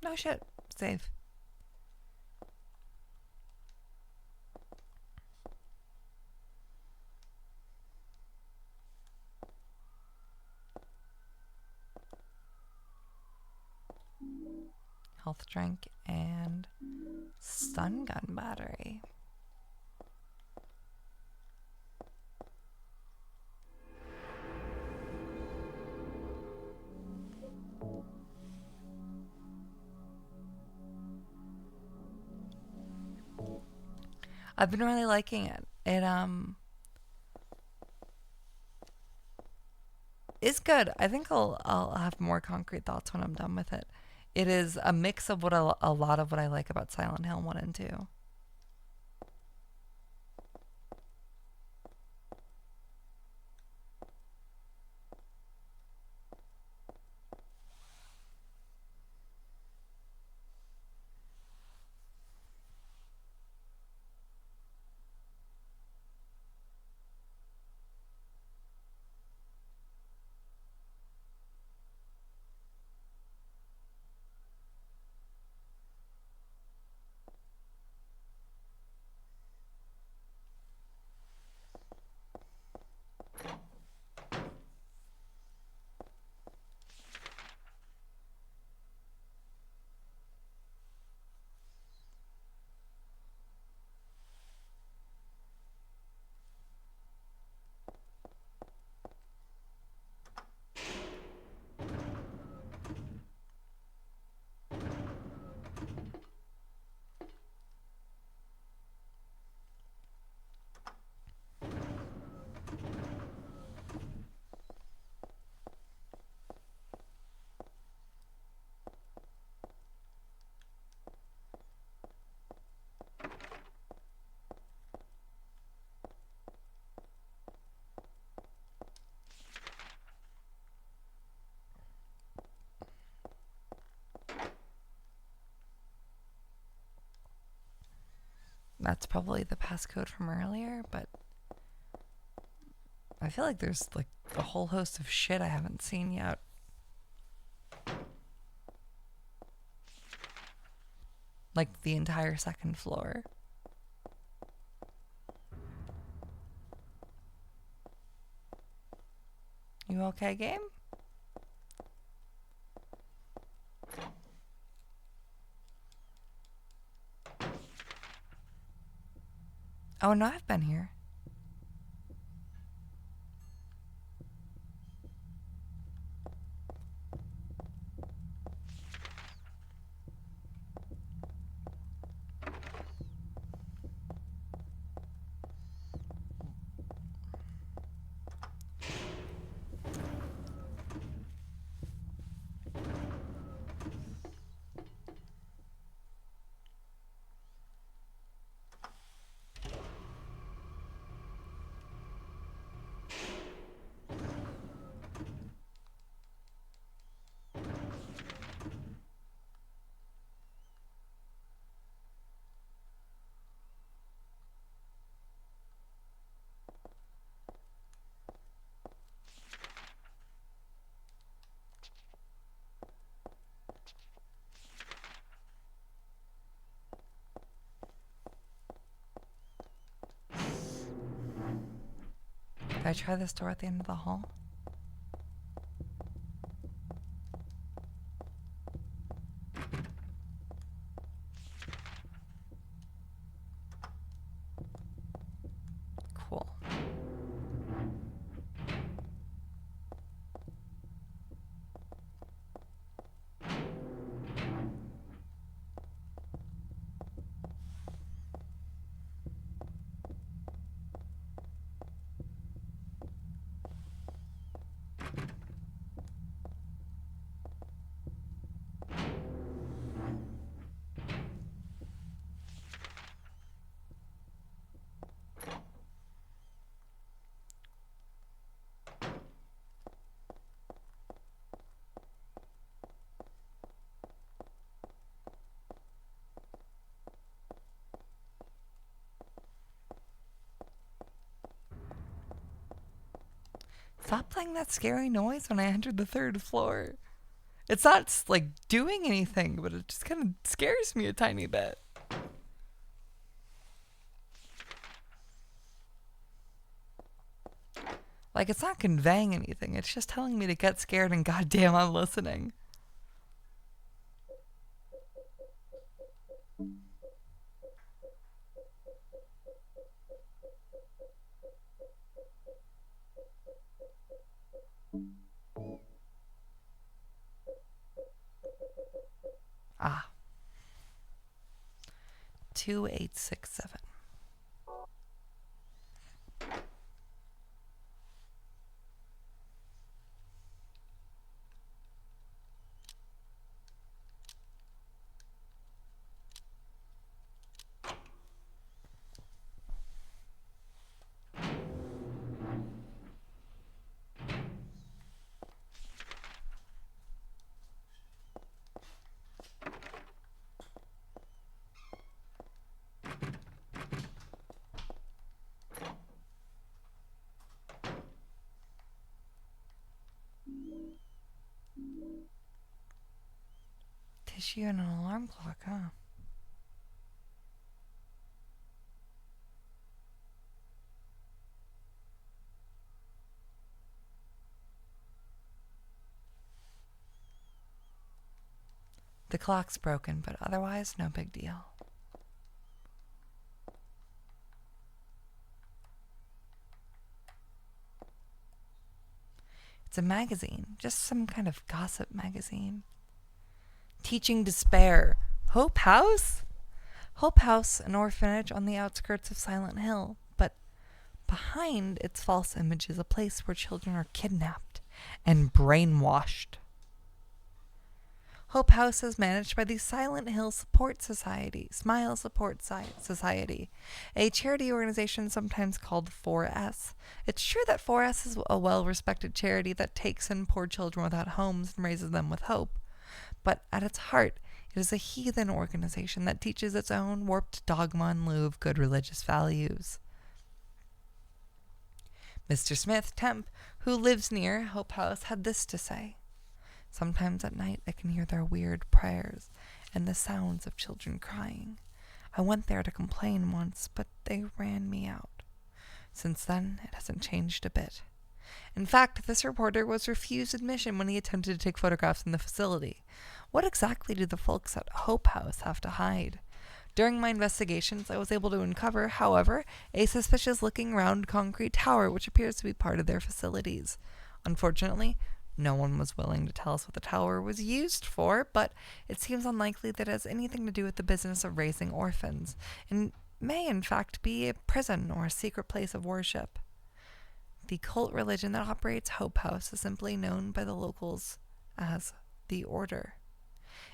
No shit. Save. Health drink and stun gun battery. I've been really liking it. It is good. I think I'll have more concrete thoughts when I'm done with it. It is a mix of a lot of what I like about Silent Hill 1 and 2. That's probably the passcode from earlier, but I feel like there's like a whole host of shit I haven't seen yet. Like the entire second floor. You okay, game? Oh no, I've been here. Did I try this door at the end of the hall? Cool. Stop playing that scary noise when I entered the third floor. It's not like doing anything, but it just kind of scares me a tiny bit. Like, it's not conveying anything. It's just telling me to get scared, and goddamn, I'm listening. Ah. 2867. Tissue and an alarm clock, huh? The clock's broken, but otherwise, no big deal. It's a magazine, just some kind of gossip magazine. Teaching Despair. Hope House? Hope House, an orphanage on the outskirts of Silent Hill, but behind its false image is a place where children are kidnapped and brainwashed. Hope House is managed by the Silent Hill Support Society, Smile Support Society, a charity organization sometimes called 4S. It's true that 4S is a well-respected charity that takes in poor children without homes and raises them with hope. But at its heart, it It is a heathen organization that teaches its own warped dogma in lieu of good religious values. Mr. Smith, temp, who lives near Hope House, had this to say. Sometimes at night I can hear their weird prayers and the sounds of children crying. I went there to complain once, but they ran me out. Since then, it hasn't changed a bit. In fact, this reporter was refused admission when he attempted to take photographs in the facility. What exactly do the folks at Hope House have to hide? During my investigations, I was able to uncover, however, a suspicious-looking round concrete tower which appears to be part of their facilities. Unfortunately, no one was willing to tell us what the tower was used for, but it seems unlikely that it has anything to do with the business of raising orphans, and may in fact be a prison or a secret place of worship. The cult religion that operates Hope House is simply known by the locals as the Order.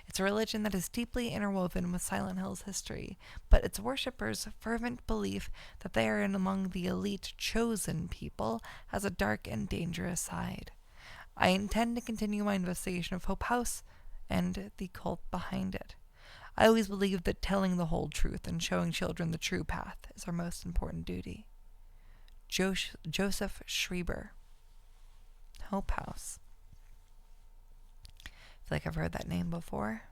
It's a religion that is deeply interwoven with Silent Hill's history, but its worshippers' fervent belief that they are among the elite chosen people has a dark and dangerous side. I intend to continue my investigation of Hope House and the cult behind it. I always believe that telling the whole truth and showing children the true path is our most important duty. Joseph Schreiber, Hope House. I feel like I've heard that name before.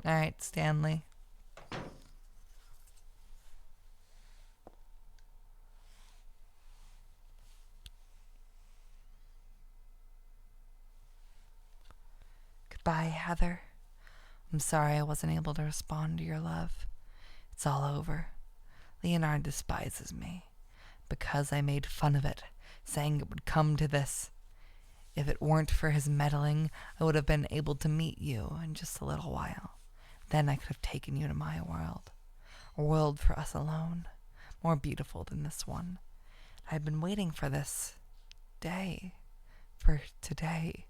All right, Stanley. Goodbye, Heather. I'm sorry I wasn't able to respond to your love. It's all over. Leonard despises me because I made fun of it, saying it would come to this. If it weren't for his meddling, I would have been able to meet you in just a little while. Then I could have taken you to my world, a world for us alone, more beautiful than this one. I've been waiting for this day, for today,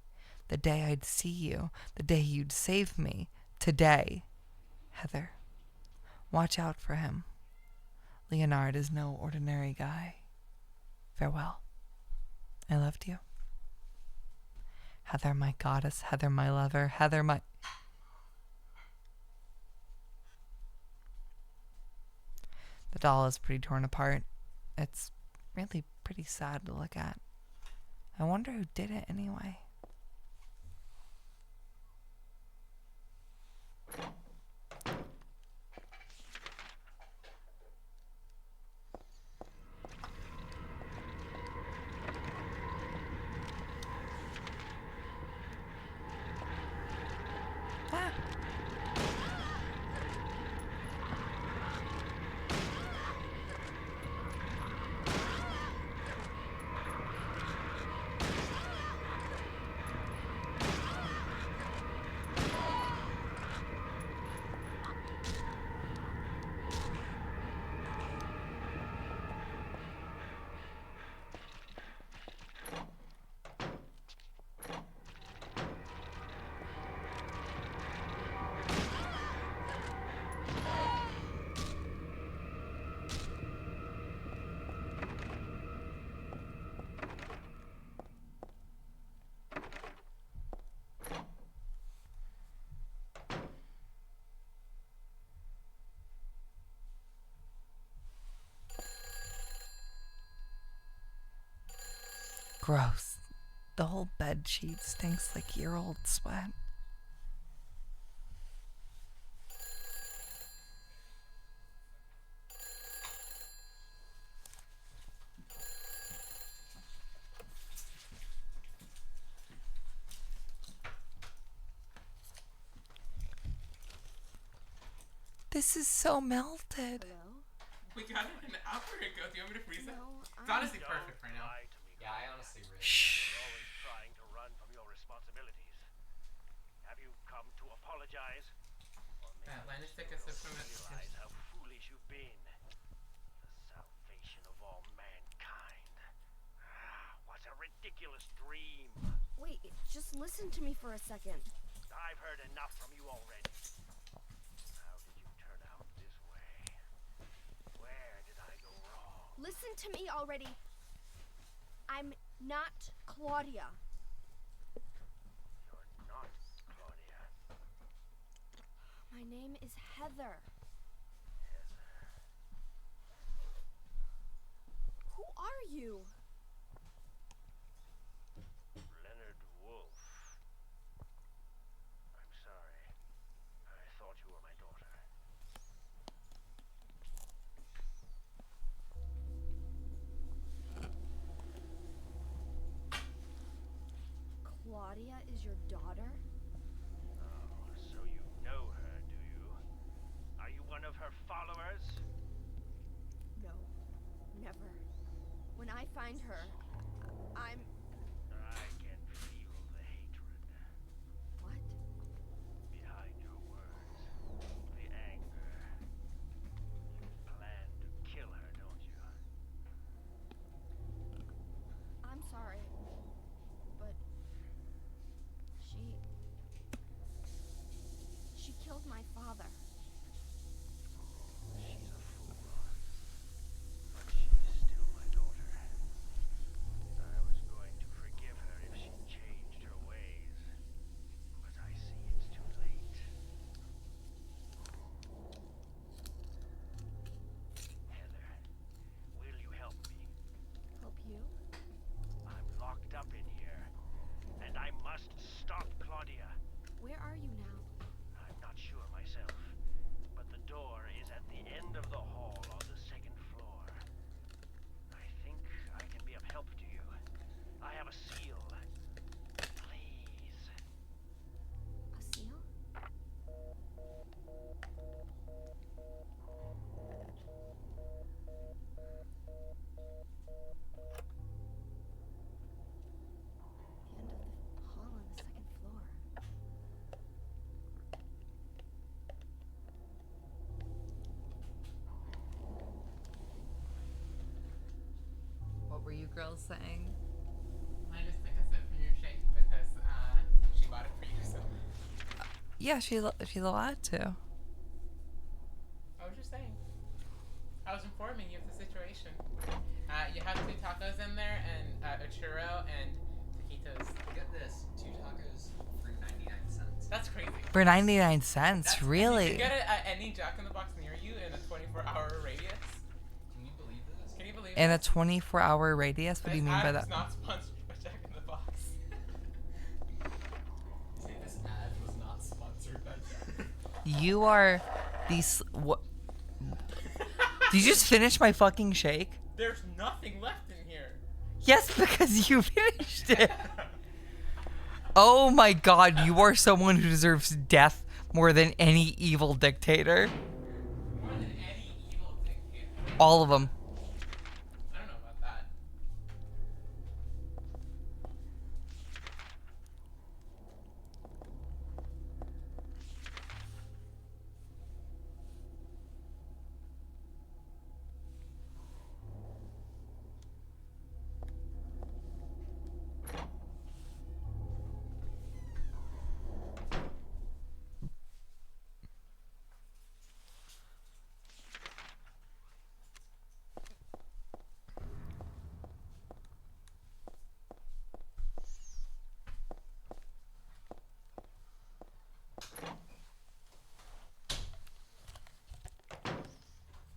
the day I'd see you, the day you'd save me, today. Heather, watch out for him. Leonard is no ordinary guy. Farewell. I loved you. Heather, my goddess, Heather, my lover, Heather, my... The doll is pretty torn apart. It's really pretty sad to look at. I wonder who did it anyway. Ah. Gross. The whole bed sheet stinks like year-old sweat. This is so melted. We got it an hour ago. Do you want me to freeze it? No, It's honestly perfect right now. Yeah, I honestly really. Shh. come to apologize? Or maybe Linus, you take us don't from it. realize how foolish you've been. The salvation of all mankind. What a ridiculous dream. Wait, just listen to me for a second. I've heard enough from you already. How did you turn out this way? Where did I go wrong? Listen to me already. I'm not Claudia. You're not Claudia. My name is Heather. Who are you? Leonard Wolf. I'm sorry. I thought you were my daughter. Claudia is your daughter? Oh, so you know her, do you? Are you one of her followers? No, never. When I find her, I'm... I can feel the hatred What? behind your words. The anger. You plan to kill her, don't you? I'm sorry, but she killed my father. She's a fool. But she's still my daughter. I was going to forgive her if she changed her ways. But I see it's too late. Heather, will you help me? Help you? I'm locked up in here, and I must stop Claudia. Where are you now? I'm not sure myself, but the door is at the end of the hall on the second floor. I think I can be of help to you. I have a seal. Please. A seal? The end of the hall on the second floor. What were you girls saying? Linus, take a sip from your shake because she bought it for you. So Yeah, she's allowed to. I was just saying. I was informing you of the situation. You have 2 tacos in there and a churro and taquitos. Get this, 2 tacos for 99 cents. That's crazy. For 99 cents, That's, You really? can get it at any Jack in the Box near you in a 24-hour radius. Can you believe this? Can you believe In a this? 24-hour radius? What do you mean by This that? ad was not sponsored by Jack in the Box. Say this ad was not sponsored by Jack. You are these. What? Did you just finish my fucking shake? There's nothing left in here. Yes, because you finished it. Oh my god, you are someone who deserves death more than any evil dictator. More than any evil dictator. All of them. I don't know about that.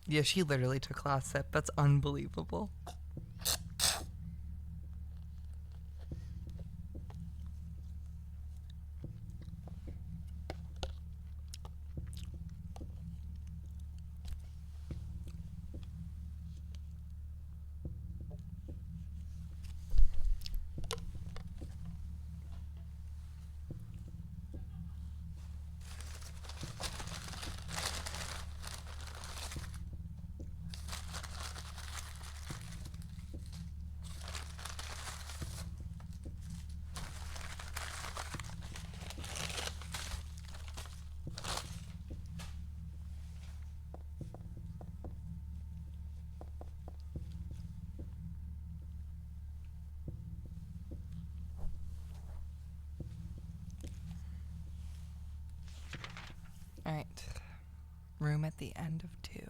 Yeah, she literally took last sip. That's unbelievable. room at the end of 2.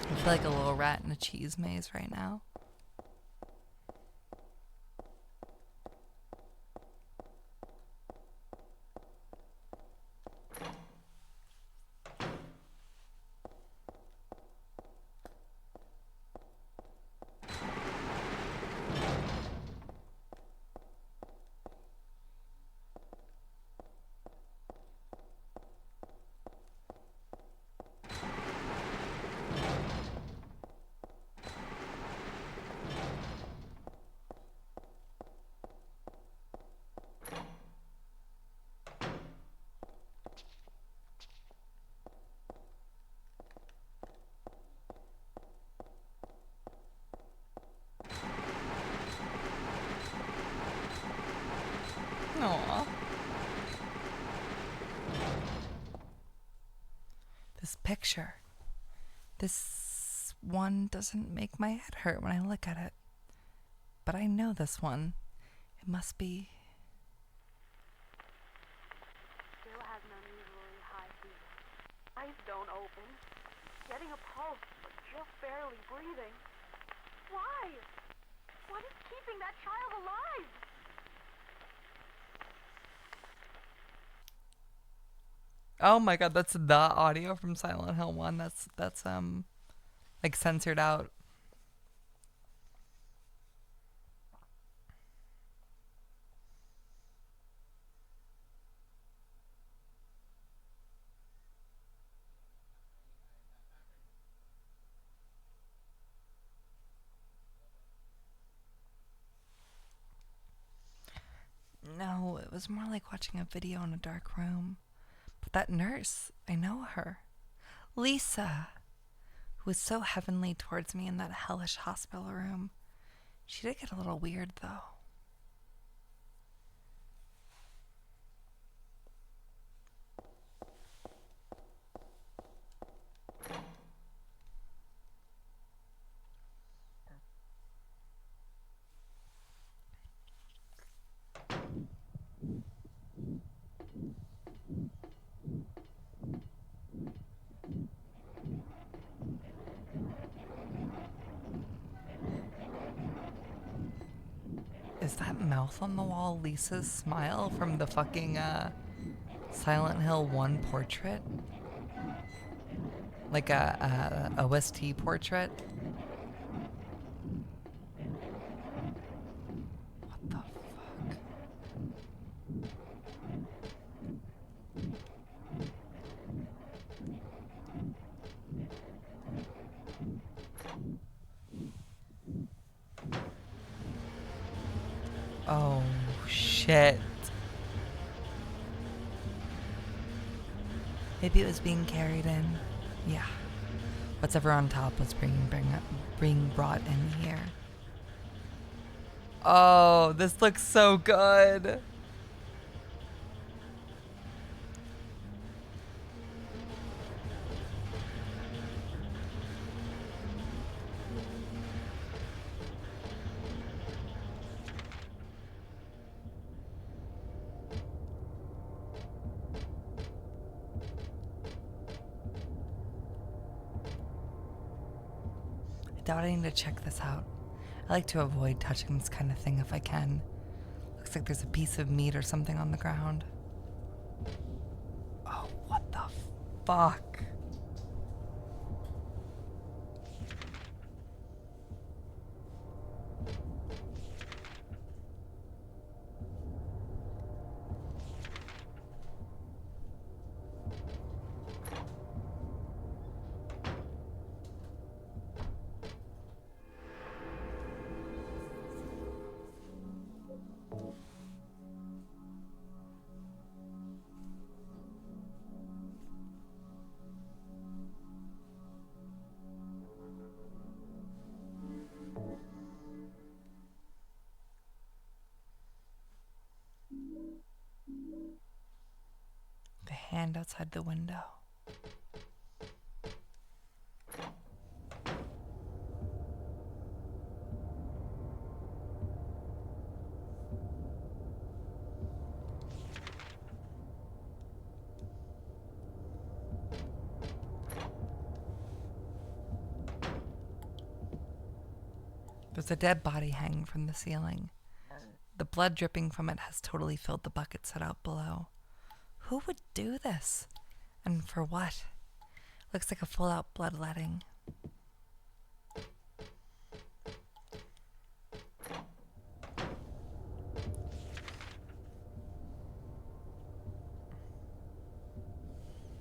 I feel like a little rat in a cheese maze right now. Aww. This picture. This one doesn't make my head hurt when I look at it. But I know this one. It must be... Still has an unusually high fever. Eyes don't open. Getting a pulse, but just barely breathing. Why? What is keeping that child alive? Oh my god, that's the audio from Silent Hill 1. That's like censored out. No, it was more like watching a video in a dark room. But that nurse, I know her. Lisa, who was so heavenly towards me in that hellish hospital room. She did get a little weird, though. Is that mouth on the wall Lisa's smile from the fucking Silent Hill 1 portrait? Like a OST portrait? What the fuck? Oh, shit. Maybe it was being carried in. Yeah. What's ever on top was being brought in here. Oh, this looks so good. I doubt I need to check this out. I like to avoid touching this kind of thing if I can. Looks like there's a piece of meat or something on the ground. Oh, what the fuck? stand outside the window. There's a dead body hanging from the ceiling. The blood dripping from it has totally filled the bucket set out below. Who would do this? And for what? Looks like a full-out bloodletting.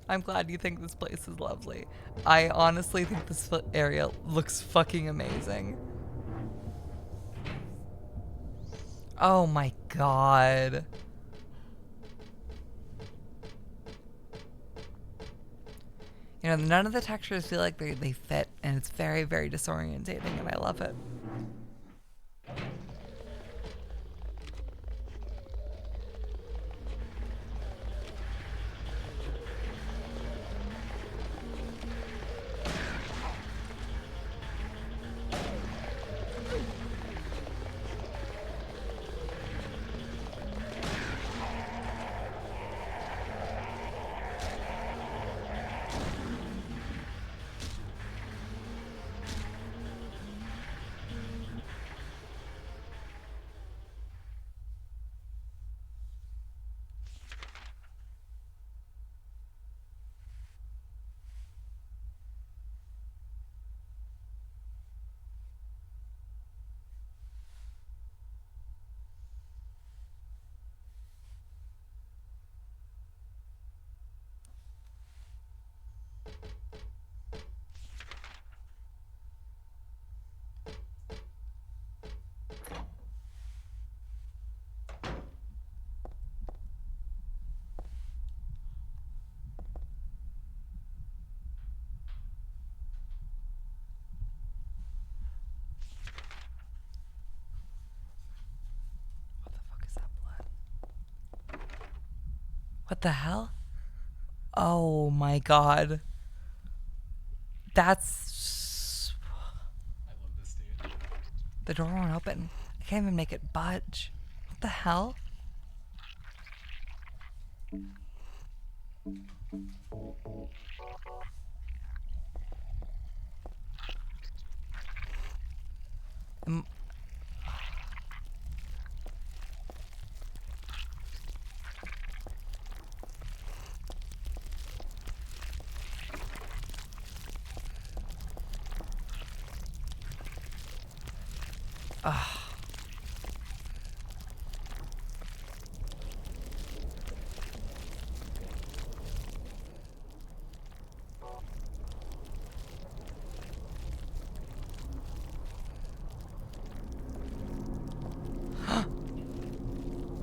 I'm glad you think this place is lovely. I honestly think this area looks fucking amazing. Oh my god. You know, none of the textures feel like they fit, and it's very, very disorientating, and I love it. What the hell? Oh my god. That's... I love this dude. The door won't open. I can't even make it budge. What the hell?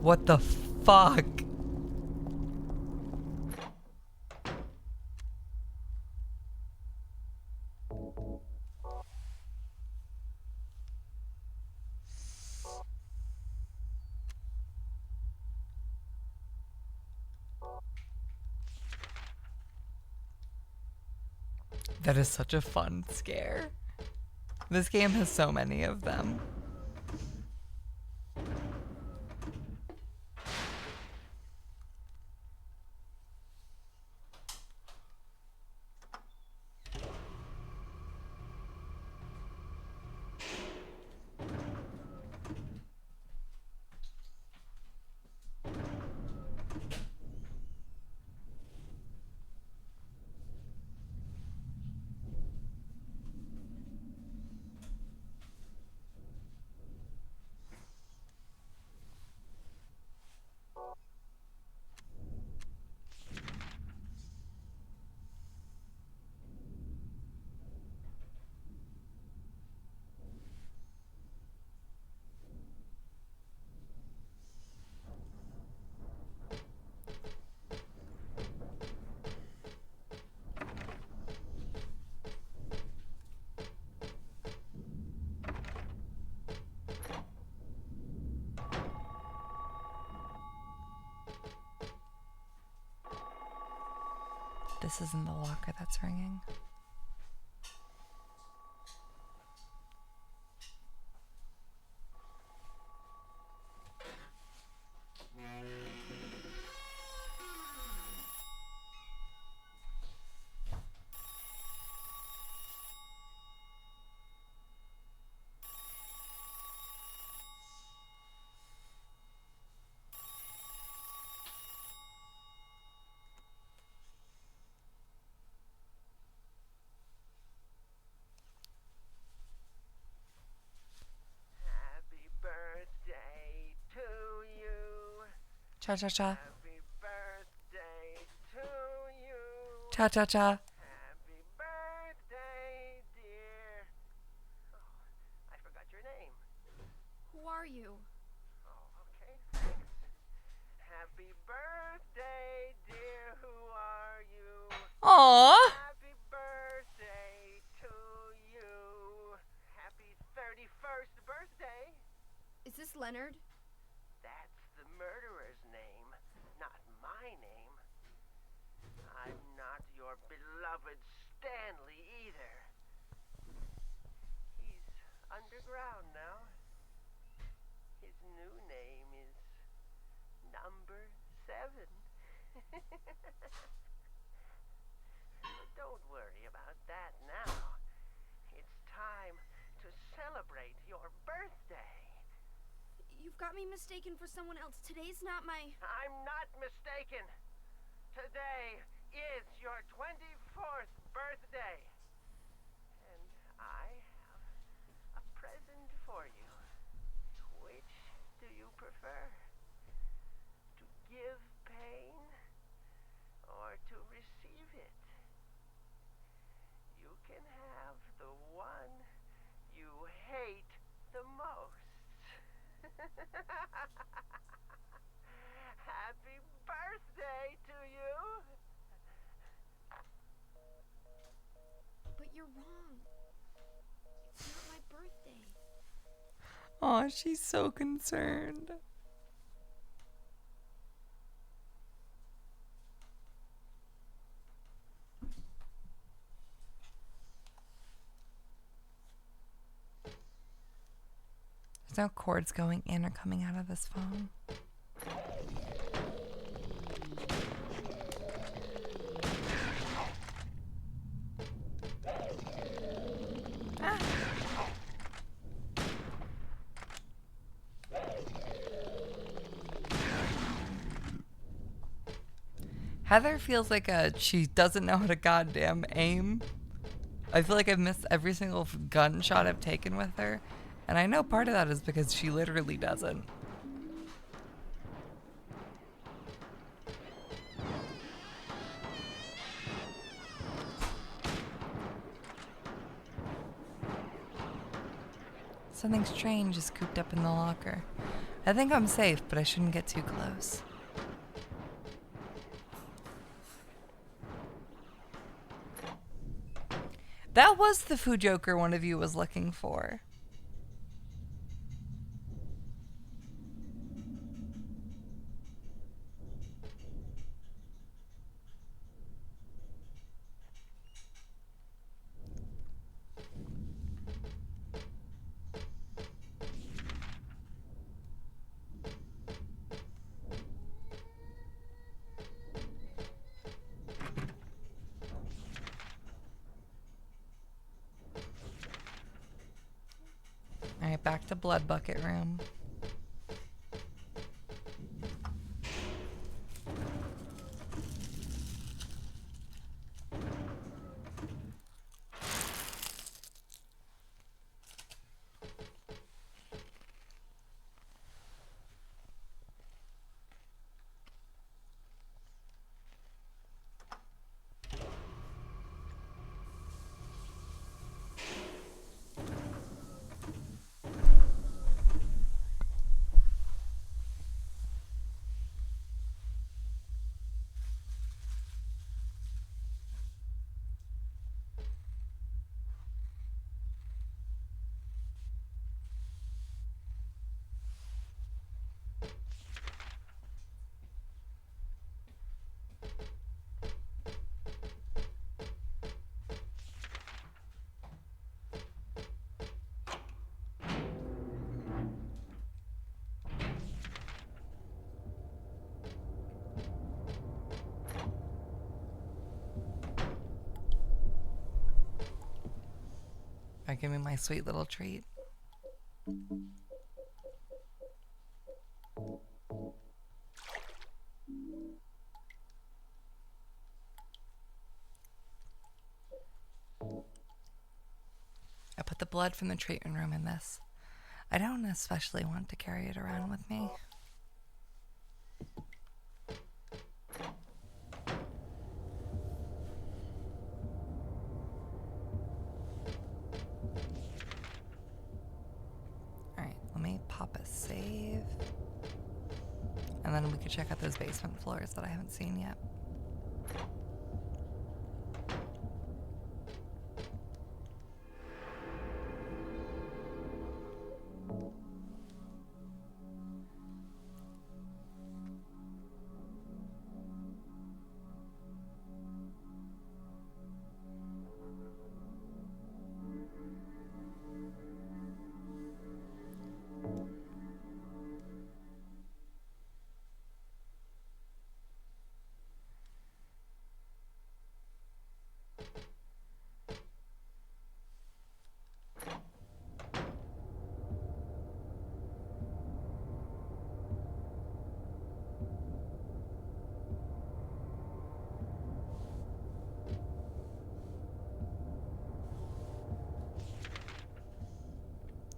What the fuck? That is such a fun scare. This game has so many of them. This isn't the locker that's ringing. Happy birthday to you. Cha cha cha. Happy birthday to you. Cha cha cha. Happy birthday, dear. Oh, I forgot your name. Who are you? Oh, okay, thanks. Happy birthday, dear. Who are you? Aww. Happy birthday to you. Happy 31st birthday. Is this Leonard? That's the murderer's name, not my name. I'm not your beloved Stanley either. He's underground now. His new name is Number 7. But don't worry about that now. It's time to celebrate your birthday. You've got me mistaken for someone else. Today's not my... I'm not mistaken. Today is your 24th birthday. And I have a present for you. Which do you prefer? To give pain or to receive it? You can have the one you hate the most. Happy birthday to you! But you're wrong. It's not my birthday. Aw, she's so concerned. There's no cords going in or coming out of this phone. Heather feels like she doesn't know how to goddamn aim. I feel like I've missed every single gunshot I've taken with her. And I know part of that is because she literally doesn't. Something strange is cooped up in the locker. I think I'm safe, but I shouldn't get too close. That was the food joker one of you was looking for. Alright, back to Blood Bucket Room. Or give me my sweet little treat. I put the blood from the treatment room in this. I don't especially want to carry it around with me. Alright, let me pop a save. And then we could check out those basement floors that I haven't seen yet.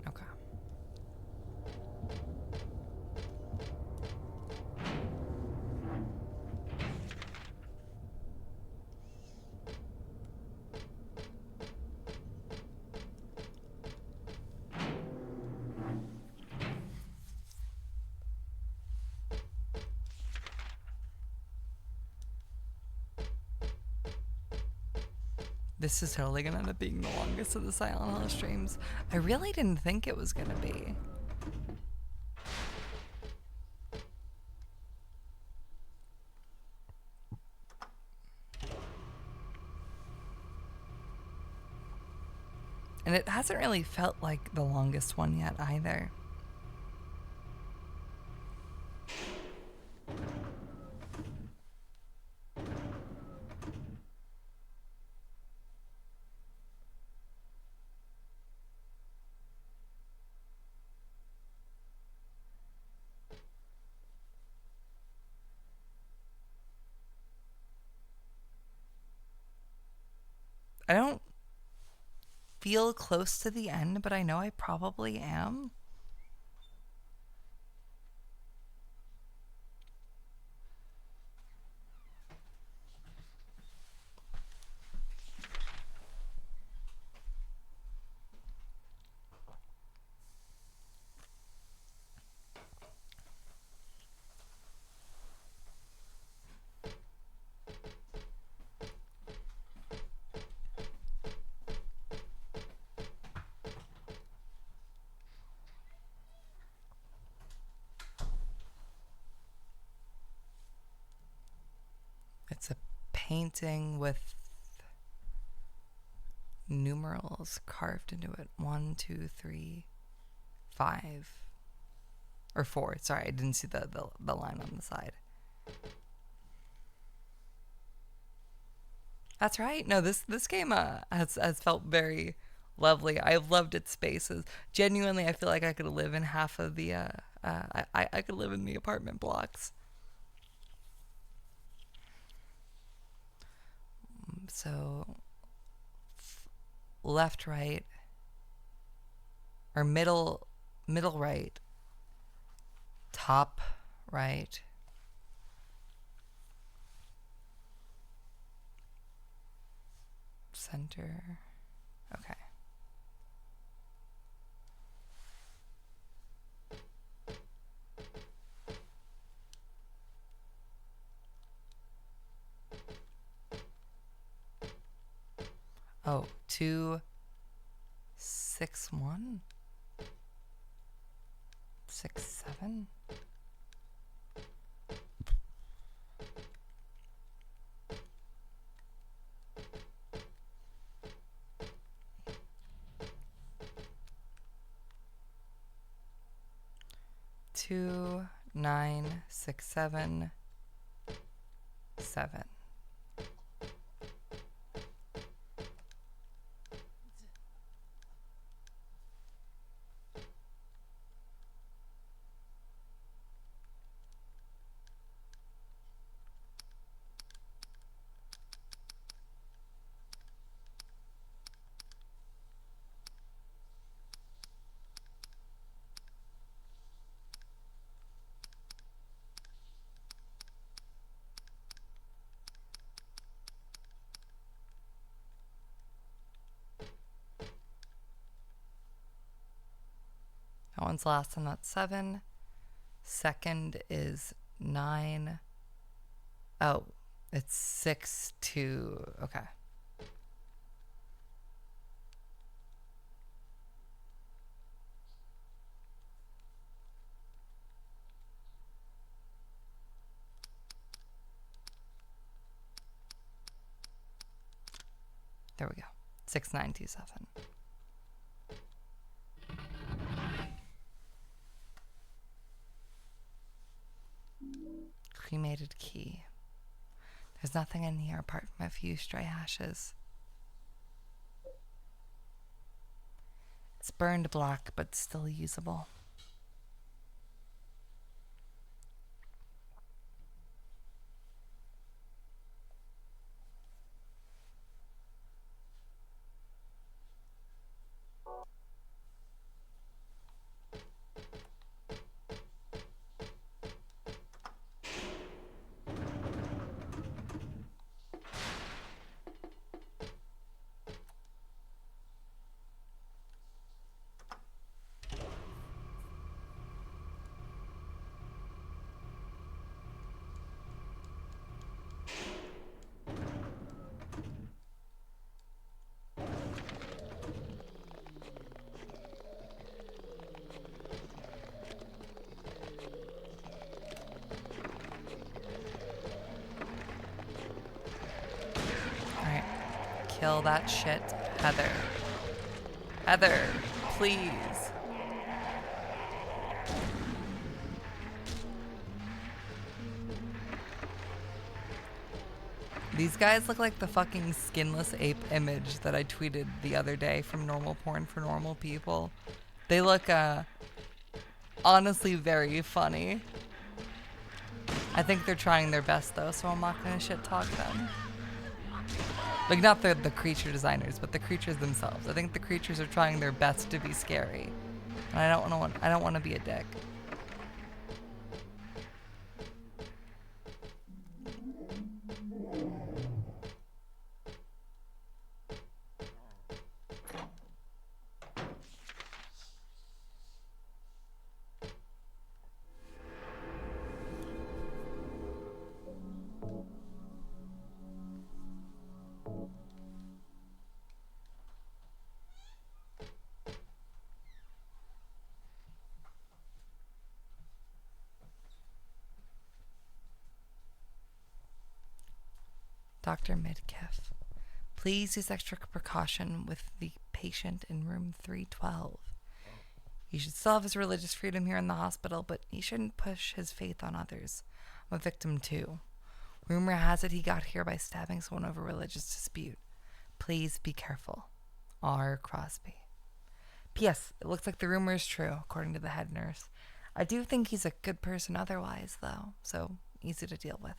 Okay. This is totally gonna end up being the longest of the Silent Hill streams. I really didn't think it was gonna be. And it hasn't really felt like the longest one yet either. I don't feel close to the end, but I know I probably am. It's a painting with numerals carved into it. 1, 2, 3, 5. Or 4. Sorry, I didn't see the line on the side. That's right. No, this game has felt very lovely. I've loved its spaces. Genuinely, I feel like I could live in half of the I could live in the apartment blocks. So left, right, or middle right, top right, center. Okay. Oh, 2, 6, 1, 6, 7. Two, 9, 6, 7, 7. That one's last, and that's 7. Second is 9. Oh, it's 6 to... Okay. There we go. 6927. Cremated key. There's nothing in here apart from a few stray hashes. It's burned black, but still usable. Kill that shit, Heather. Heather, please. These guys look like the fucking skinless ape image that I tweeted the other day from Normal Porn for Normal People. They look, honestly very funny. I think they're trying their best though, so I'm not gonna shit talk them. Like, not the creature designers, but the creatures themselves. I think the creatures are trying their best to be scary. And I don't want to be a dick. Dr. Midkiff, please use extra precaution with the patient in room 312. He should still have his religious freedom here in the hospital, but he shouldn't push his faith on others. I'm a victim too. Rumor has it he got here by stabbing someone over a religious dispute. Please be careful. R. Crosby. P.S. It looks like the rumor is true, according to the head nurse. I do think he's a good person otherwise, though, so easy to deal with.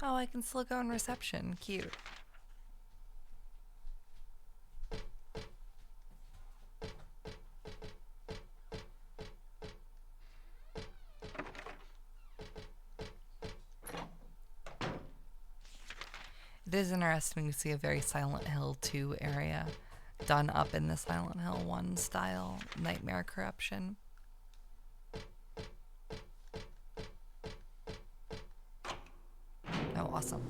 Oh, I can still go in reception. Cute. It is interesting to see a very Silent Hill 2 area done up in the Silent Hill 1 style nightmare corruption. Oh, awesome.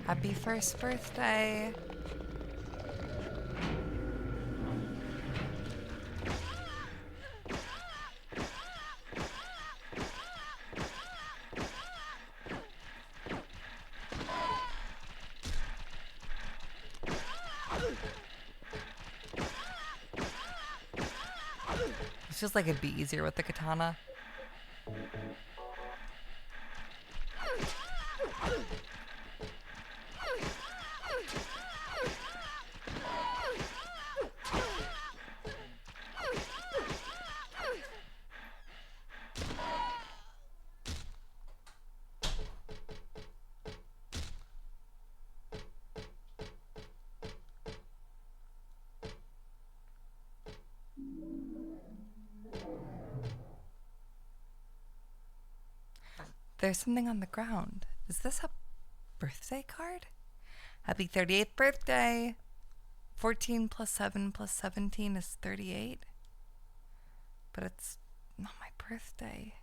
Happy first birthday. It feels like it'd be easier with the katana. There's something on the ground. Is this a birthday card? Happy 38th birthday. 14 plus 7 plus 17 is 38. But it's not my birthday.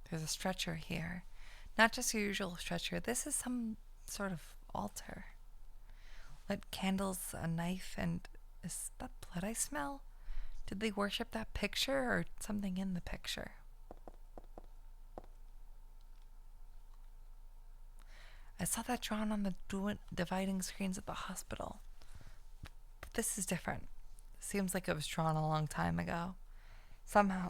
There's a stretcher here. Not just your usual stretcher. This is some sort of altar. Lit candles, a knife, and is that blood I smell? Did they worship that picture or something in the picture? I saw that drawn on the dividing screens at the hospital. But this is different. Seems like it was drawn a long time ago. Somehow.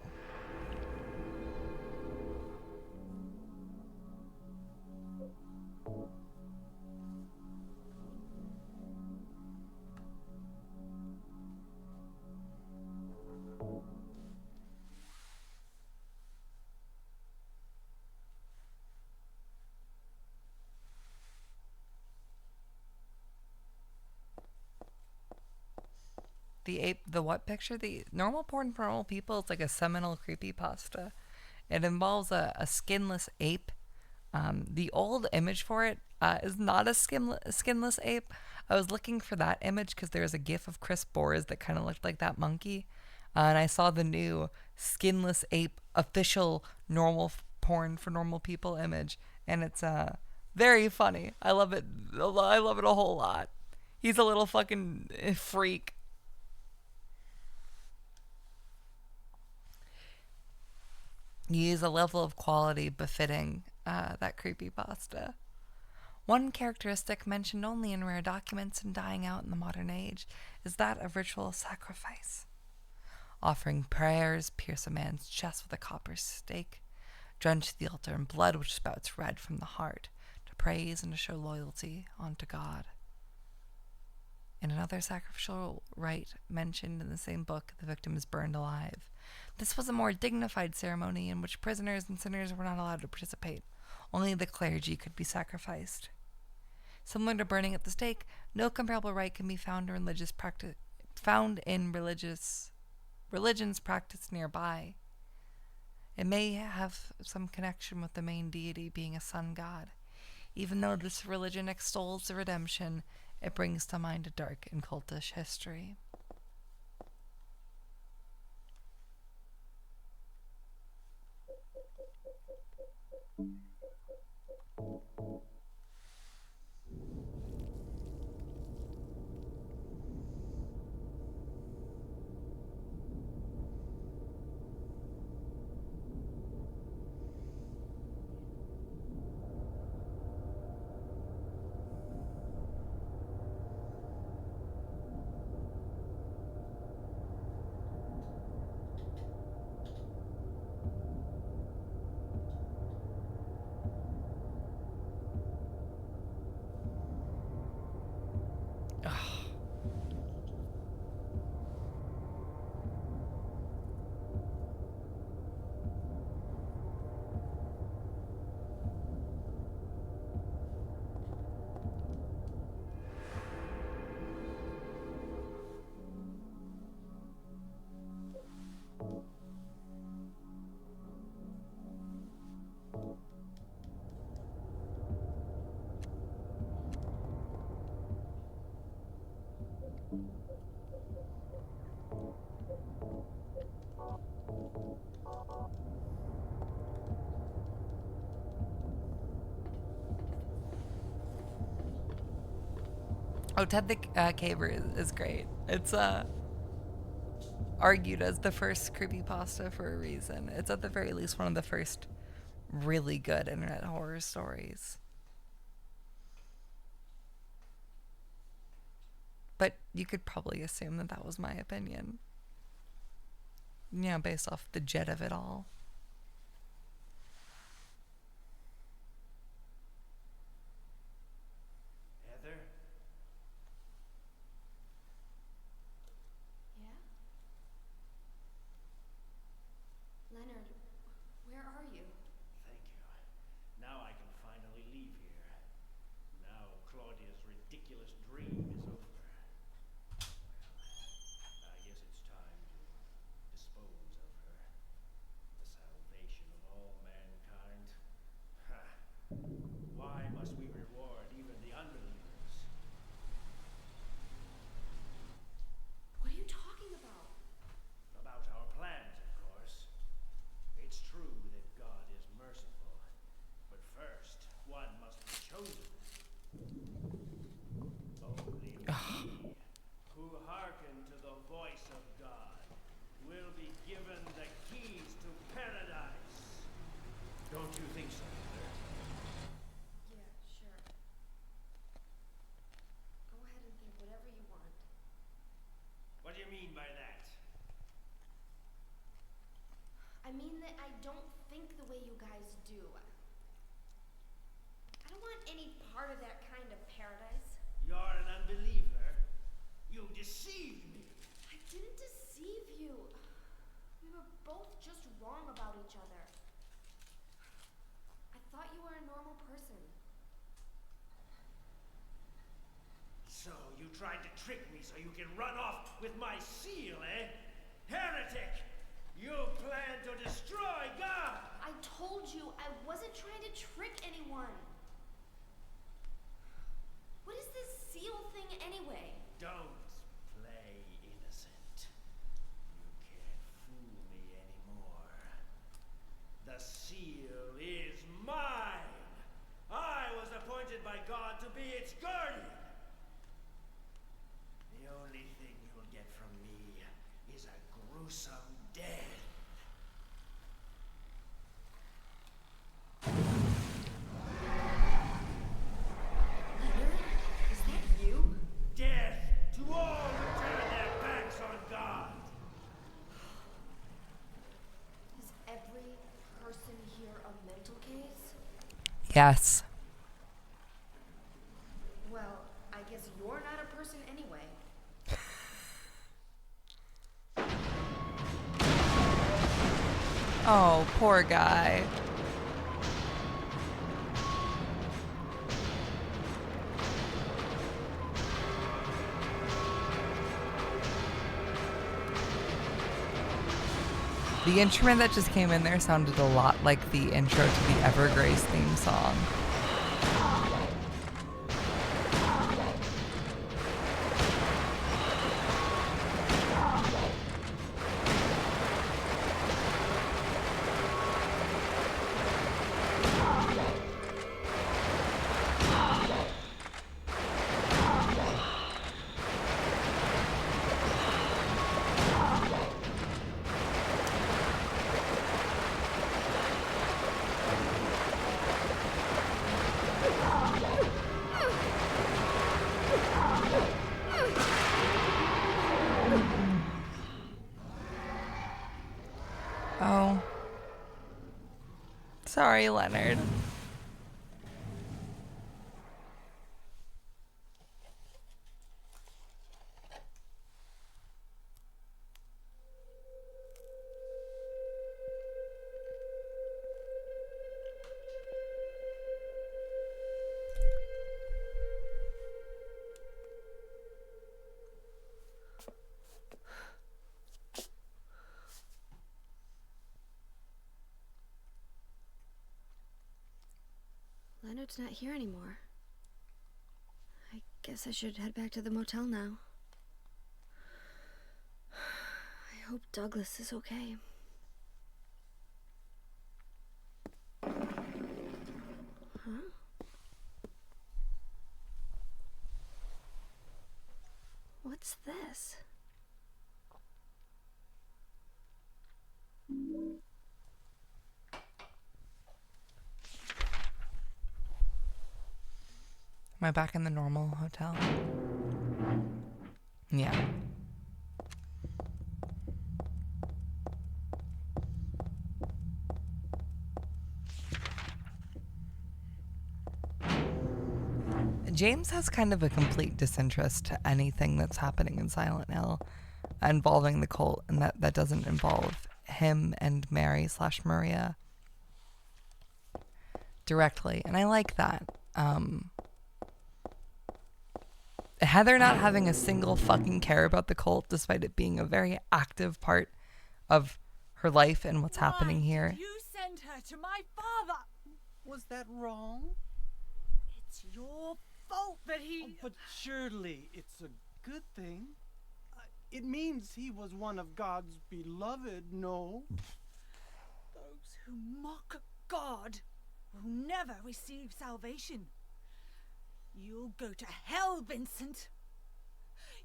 The ape, the what picture? The normal porn for normal people. It's like a seminal creepypasta. It involves a skinless ape. The old image for it is not a skinless ape. I was looking for that image because there's a gif of Chris Boers that kind of looked like that monkey. And I saw the new skinless ape official normal porn for normal people image. And it's very funny. I love it. I love it a whole lot. He's a little fucking freak. You use a level of quality befitting that creepypasta. One characteristic mentioned only in rare documents and dying out in the modern age is that of ritual sacrifice. Offering prayers, pierce a man's chest with a copper stake, drench the altar in blood which spouts red from the heart, to praise and to show loyalty unto God. In another sacrificial rite mentioned in the same book, the victim is burned alive. This was a more dignified ceremony in which prisoners and sinners were not allowed to participate. Only the clergy could be sacrificed. Similar to burning at the stake, no comparable rite can be found in religions practiced nearby. It may have some connection with the main deity being a sun god. Even though this religion extols the redemption, it brings to mind a dark and cultish history. Oh, Ted the Caver is great. It's argued as the first creepypasta for a reason. It's at the very least one of the first really good internet horror stories. But you could probably assume that that was my opinion. Yeah, based off the jet of it all. Heather? Yeah? Leonard, where are you? Thank you. Now I can finally leave here. Now Claudia's ridiculous dream is over. Well, I guess it's time to dispose of her. The salvation of all mankind. Ha! Why must we reward even the unbelievers? What are you talking about? About our plans, of course. It's true that God is merciful, but first, one must be chosen. Only we, who hearken to the voice of God, will be given the keys to paradise. Don't you think so, Heather? Yeah, sure. Go ahead and think whatever you want. What do you mean by that? I mean that I don't think the way you guys do. I don't want any part of that kind of paradise. You're an unbeliever. You deceived me. I didn't deceive you. We were both just wrong about each other. I thought you were a normal person. So you tried to trick me so you can run off with my seal, eh? Heretic! You plan to destroy God! I told you I wasn't trying to trick anyone. What is this seal thing anyway? Don't play innocent. You can't fool me anymore. The seal is mine! I was appointed by God to be its guardian! The only thing you'll get from me is a gruesome death. Leonard, is that you? Death to all who turn their backs on God! Is every person here a mental case? Yes. Well, I guess you're not a person anyway. Oh, poor guy. The instrument that just came in there sounded a lot like the intro to the Evergrace theme song. Oh. Sorry, Leonard. Leonard's not here anymore. I guess I should head back to the motel now. I hope Douglas is okay. Huh? What's this? Am I back in the normal hotel? Yeah. James has kind of a complete disinterest to anything that's happening in Silent Hill involving the cult, and that doesn't involve him and Mary/Maria directly. And I like that. Heather not having a single fucking care about the cult, despite it being a very active part of her life and what's happening here. Did you send her to my father? Was that wrong? It's your fault that he... But surely it's a good thing. It means he was one of God's beloved, no? Those who mock God will never receive salvation. You'll go to hell, Vincent.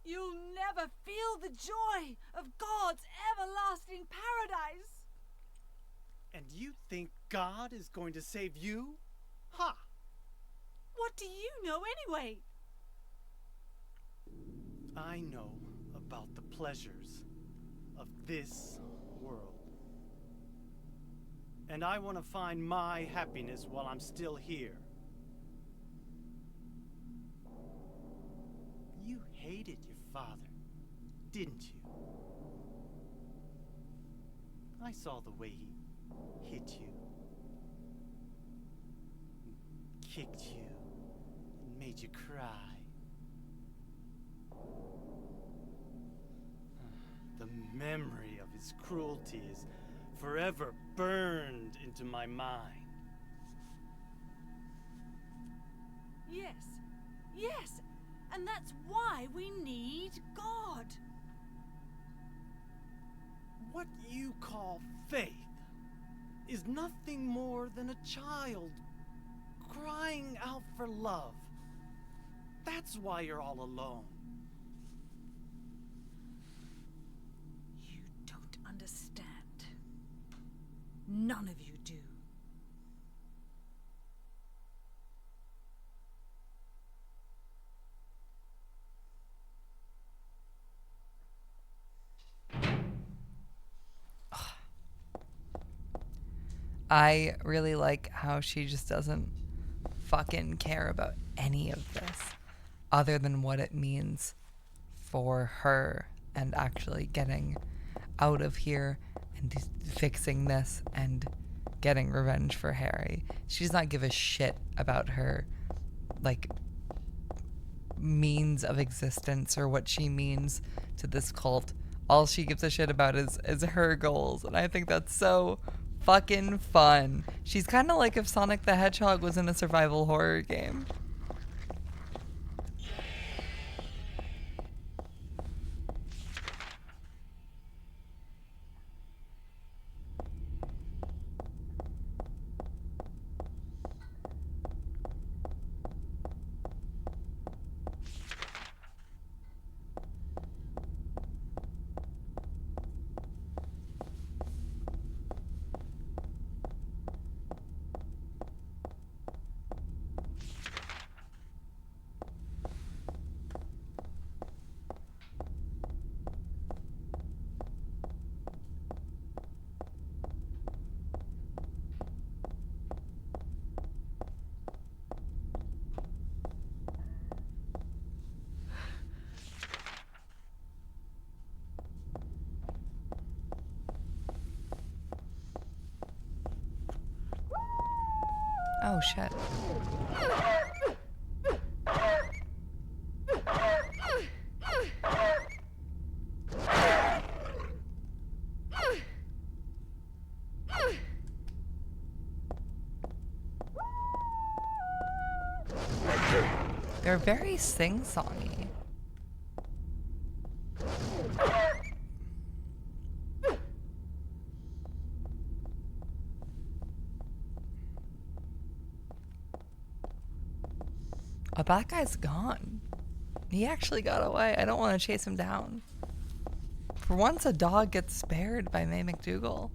You'll never feel the joy of God's everlasting paradise. And you think God is going to save you? Ha! What do you know anyway? I know about the pleasures of this world. And I want to find my happiness while I'm still here. You hated your father, didn't you? I saw the way he hit you, kicked you, and made you cry. The memory of his cruelty is forever burned into my mind. Yes, and that's why we need God. What you call faith is nothing more than a child crying out for love. That's why you're all alone. You don't understand. None of you do. I really like how she just doesn't fucking care about any of this other than what it means for her and actually getting out of here and fixing this and getting revenge for Harry. She does not give a shit about her, like, means of existence or what she means to this cult. All she gives a shit about is her goals, and I think that's so fucking fun. She's kind of like if Sonic the Hedgehog was in a survival horror game. Oh shit. They're very sing-songy. Oh, that guy's gone. He actually got away. I don't want to chase him down. For once, a dog gets spared by May McDougal.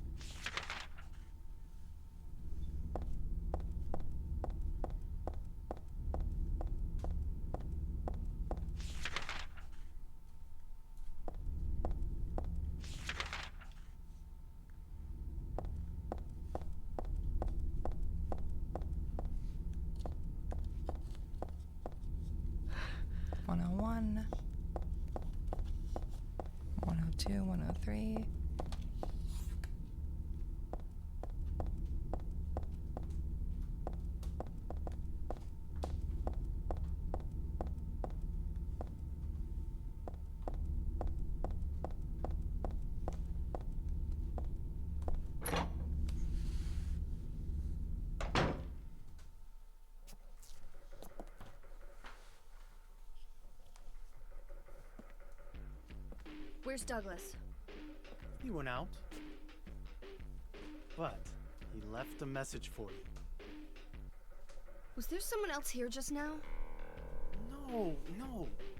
One oh one. 102, 103. Where's Douglas? He went out. But he left a message for you. Was there someone else here just now? No,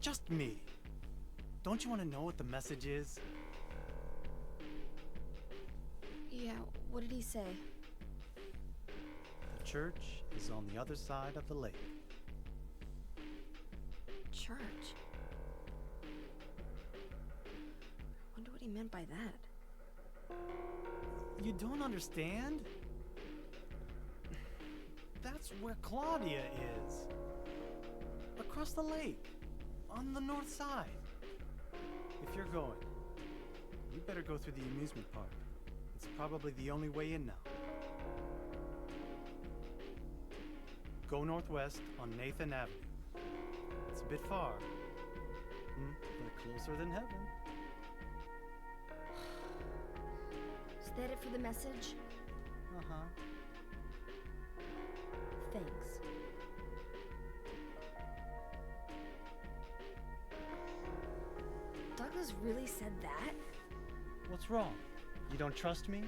just me. Don't you want to know what the message is? Yeah, what did he say? The church is on the other side of the lake. Church? Wonder what he meant by that. You don't understand? That's where Claudia is. Across the lake. On the north side. If you're going, you better go through the amusement park. It's probably the only way in now. Go northwest on Nathan Avenue. It's a bit far, but closer than heaven. Is that it for the message? Uh-huh. Thanks. Douglas really said that? What's wrong? You don't trust me?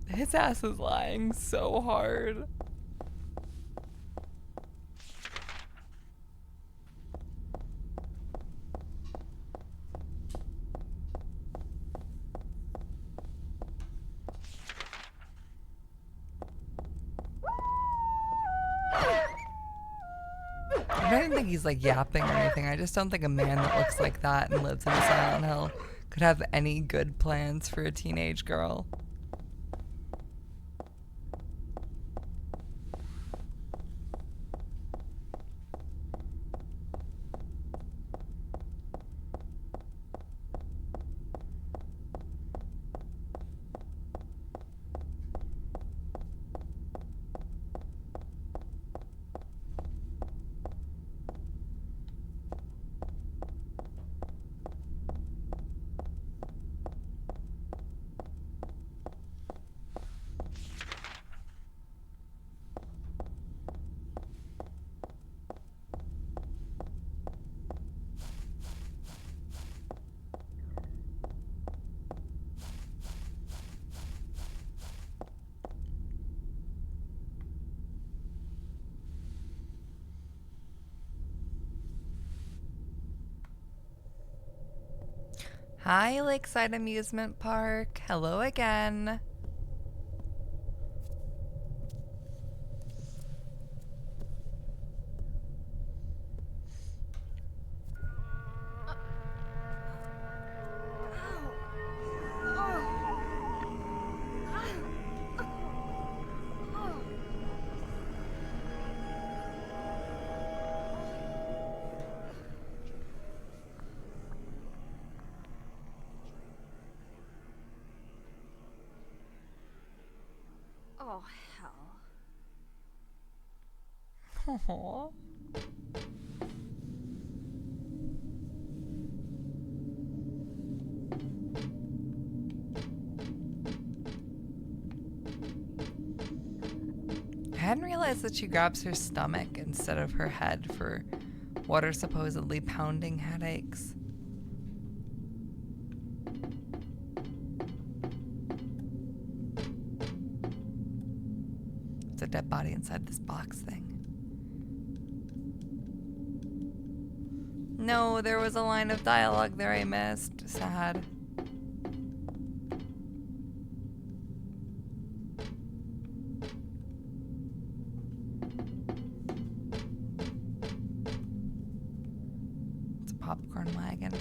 His ass is lying so hard. I don't think he's like yapping or anything. I just don't think a man that looks like that and lives in Silent Hill could have any good plans for a teenage girl. Hi, Lakeside Amusement Park. Hello again. Oh, hell. Aww. I hadn't realized that she grabs her stomach instead of her head for what are supposedly pounding headaches. a dead body inside this box thing. No, there was a line of dialogue there I missed. Sad. It's a popcorn wagon.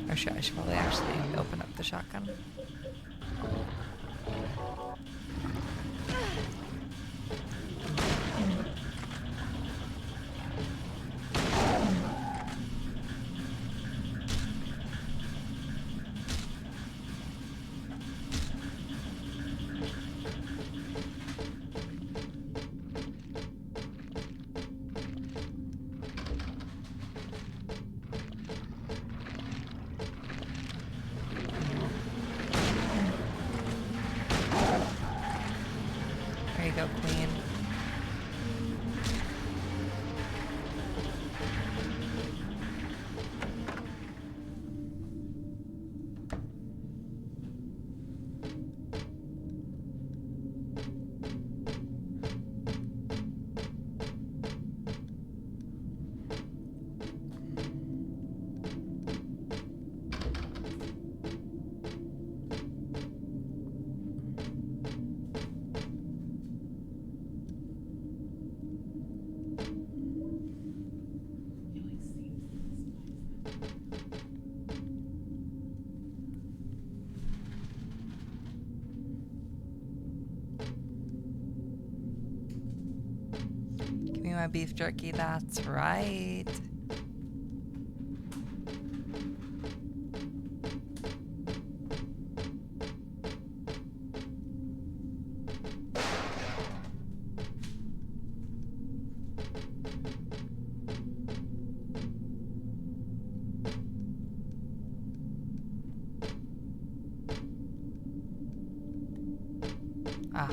Or I should probably actually open up the shotgun. There you go, Queen. Give me my beef jerky, that's right. Ah.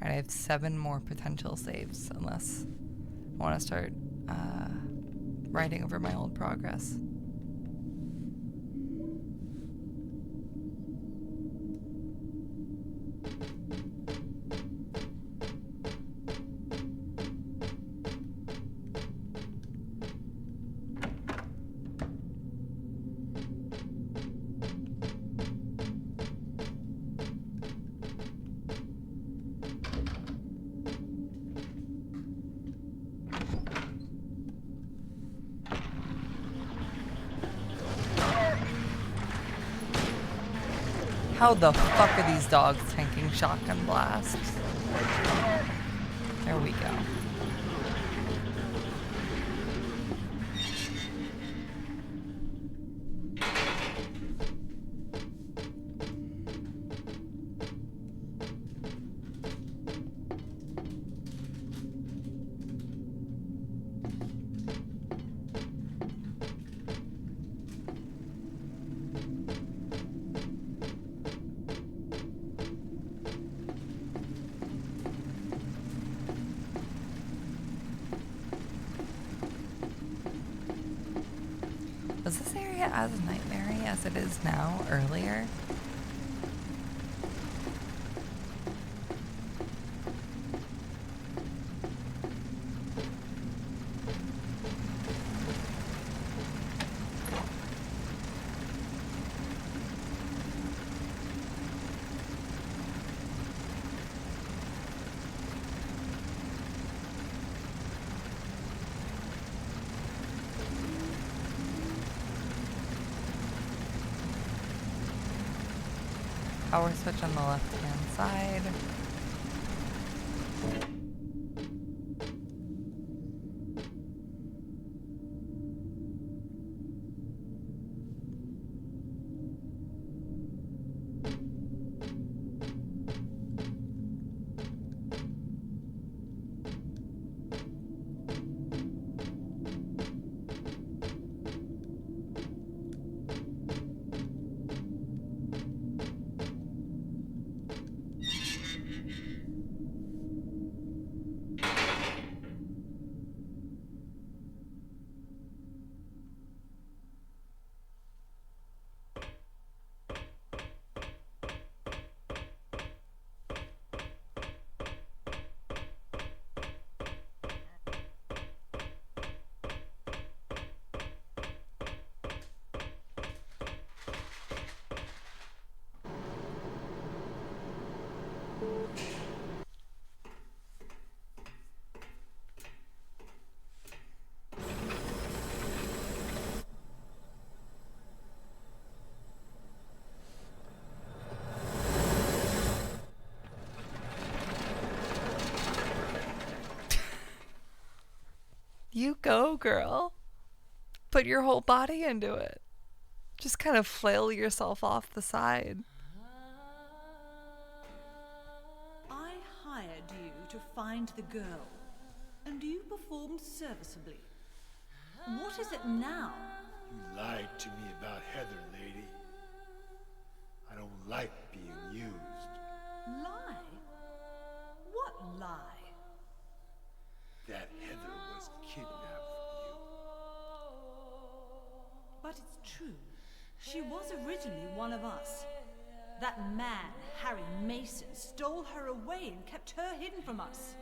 Alright, I have 7 more potential saves unless I want to start writing over my old progress. How the fuck are these dogs tanking shotgun blasts? There we go. Was this area as nightmare-y as it is now earlier? Power switch on the left-hand side. You go, girl. Put your whole body into it. Just kind of flail yourself off the side. I hired you to find the girl, and you performed serviceably. What is it now? You lied to me about Heather, lady. I don't like being used. Lie? What lie? That Heather was kidnapped from you. But it's true. She was originally one of us. That man, Harry Mason, stole her away and kept her hidden from us.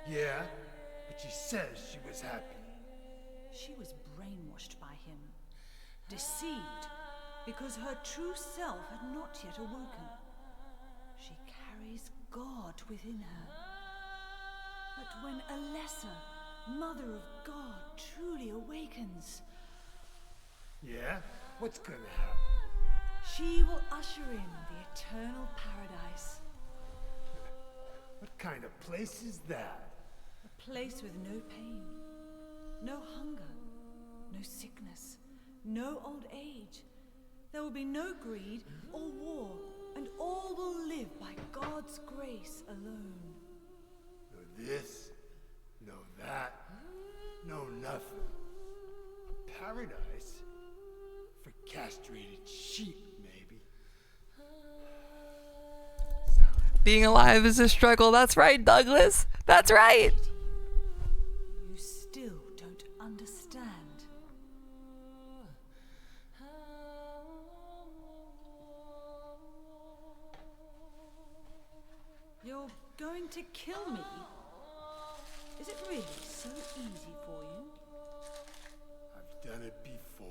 Yeah, but she says she was happy. She was brainwashed by him, deceived, because her true self had not yet awoken. She carries God within her. But when a lesser, Mother of God, truly awakens, Yeah? What's gonna happen? she will usher in the eternal paradise. What kind of place is that? A place with no pain, no hunger, no sickness, no old age. There will be no greed or war, and all will live by God's grace alone. No this, no that, no nothing. A paradise? For castrated sheep, maybe. Being alive is a struggle. That's right, Douglas. That's right. You still don't understand. You're going to kill me? Is it really so easy for you? I've done it before.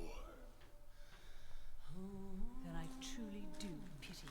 Then I truly do pity you.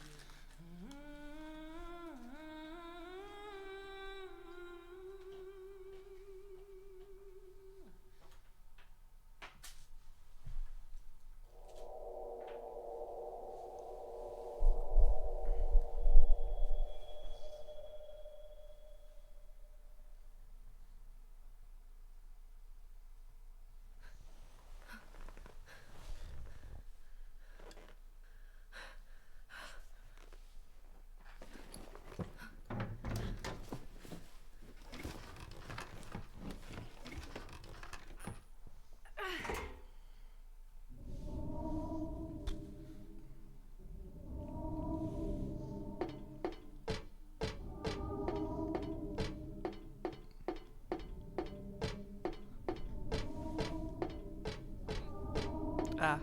Ah.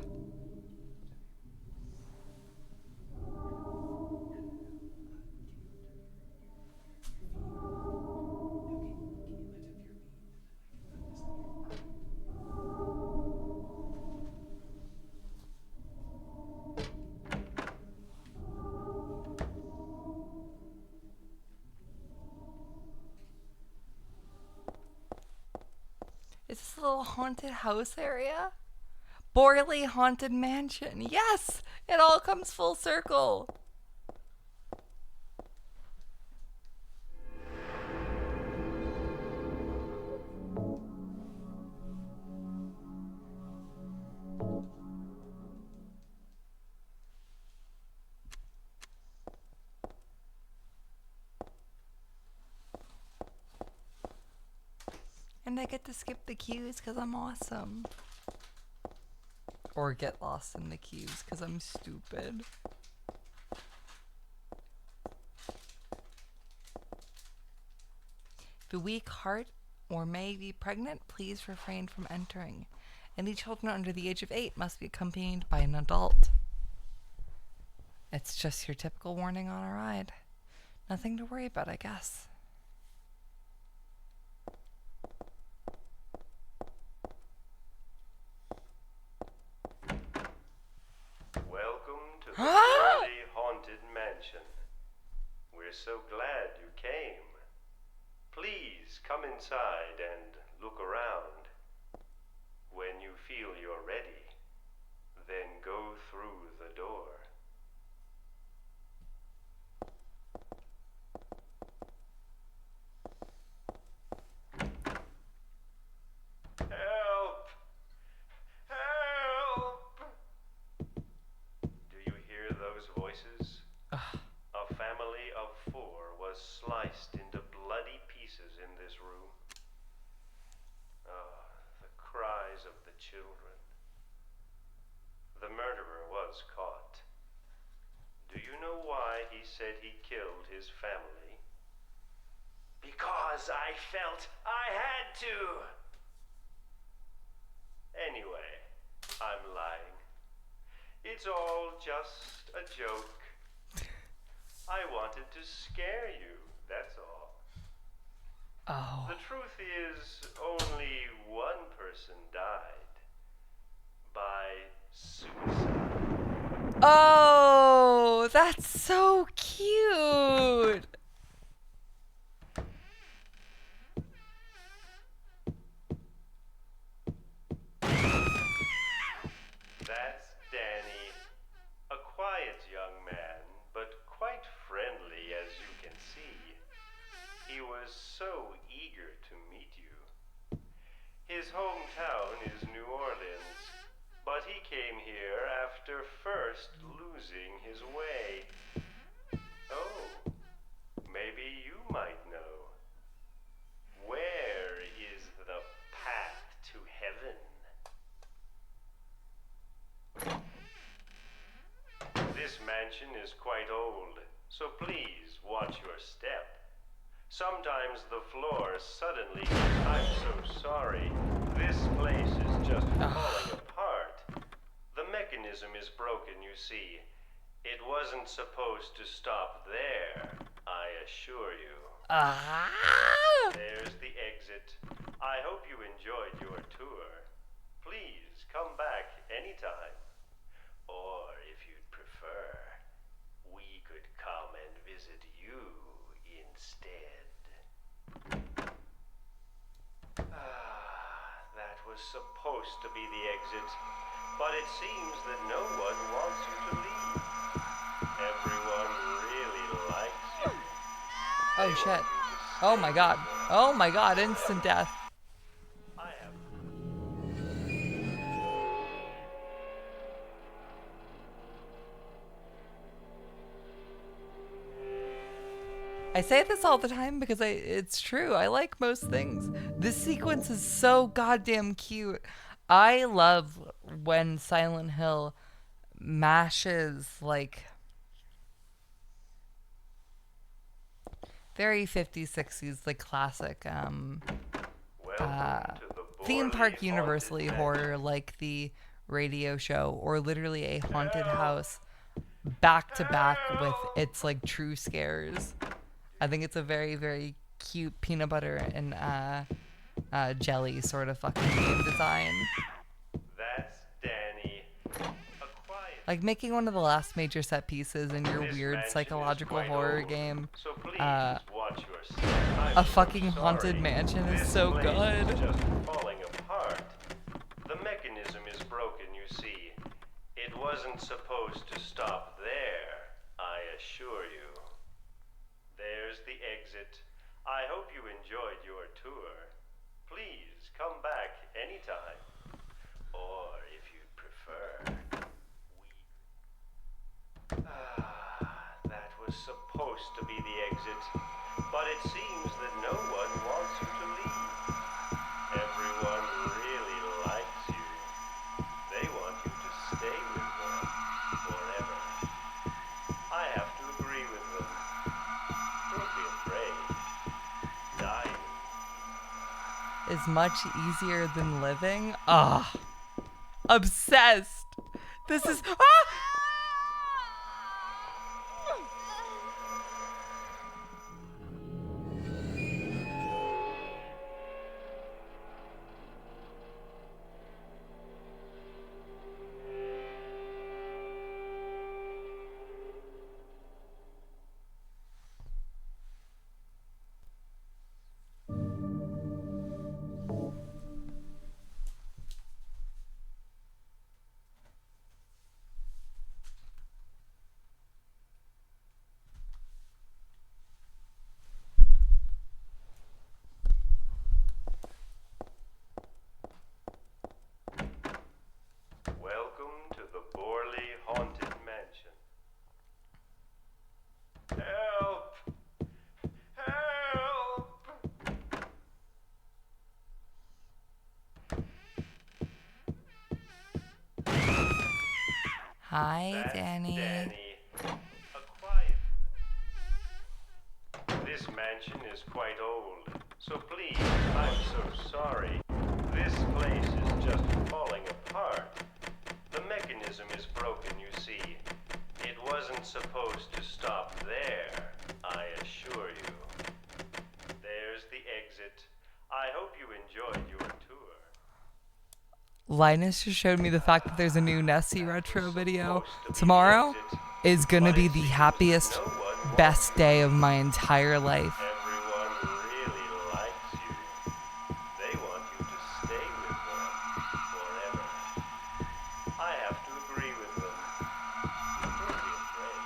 Is this a little haunted house area? Borley Haunted Mansion. Yes! It all comes full circle. And I get to skip the queues because I'm awesome. Or get lost in the queues because I'm stupid. The weak heart or may be pregnant, please refrain from entering. Any children under the age of 8 must be accompanied by an adult. It's just your typical warning on a ride. Nothing to worry about, I guess. Welcome to the Burley Haunted Mansion. We're so glad you came. Please come inside and look around. When you feel you're ready, then go through the door. was caught. Do you know why he said he killed his family? Because I felt I had to! Anyway, I'm lying. It's all just a joke. I wanted to scare you, that's all. Oh. The truth is, only one person died. By suicide. Oh, that's so cute. That's Danny. A quiet young man, but quite friendly as you can see. He was so eager to meet you. His hometown is New Orleans, but he came here after first losing his way. Oh, maybe you might know. Where is the path to heaven? This mansion is quite old, so please watch your step. Sometimes the floor suddenly... I'm so sorry. This place is just falling apart. The mechanism is broken, you see. It wasn't supposed to stop there, I assure you. There's the exit. I hope you enjoyed your tour. Please come back anytime. Or if you'd prefer, we could come and visit you instead. That was supposed to be the exit, but it seems that no one wants you to leave. Everyone really likes you. Oh shit. Oh my god. Oh my god, instant death. I have... I say this all the time because it's true. I like most things. This sequence is so goddamn cute. I love when Silent Hill mashes like very 50s, 60s, like classic theme park universally horror, like the radio show or literally a haunted house back to back with its like true scares. I think it's a very, very cute peanut butter and jelly sort of fucking game design. That's Danny. A quiet... Like making one of the last major set pieces in your This weird mansion psychological is quite horror old, game. So please watch your step. I'm A so fucking sorry. haunted mansion is This so place good. is just falling apart. The mechanism is broken, you see. It wasn't supposed to stop there, I assure you. There's the exit. I hope you enjoyed your tour. Please come back anytime. Or if you'd prefer, that was supposed to be the exit, but it seems that no one wants you to leave. Everyone really likes you. They want you to stay with them forever. I have to agree with them. Don't be afraid. Dying Is much easier than living. Ah, obsessed. This is Hi, That's Danny. A quiet. This mansion is quite old, so please, I'm so sorry. This place is just falling apart. The mechanism is broken, you see. It wasn't supposed to stop there, I assure you. There's the exit. I hope you enjoyed your tour. Linus just showed me the fact that there's a new Nessie retro video. Tomorrow is gonna be the happiest, best day of my entire life. Everyone really likes you. They want you to stay with them forever. I have to agree with them. Don't be afraid.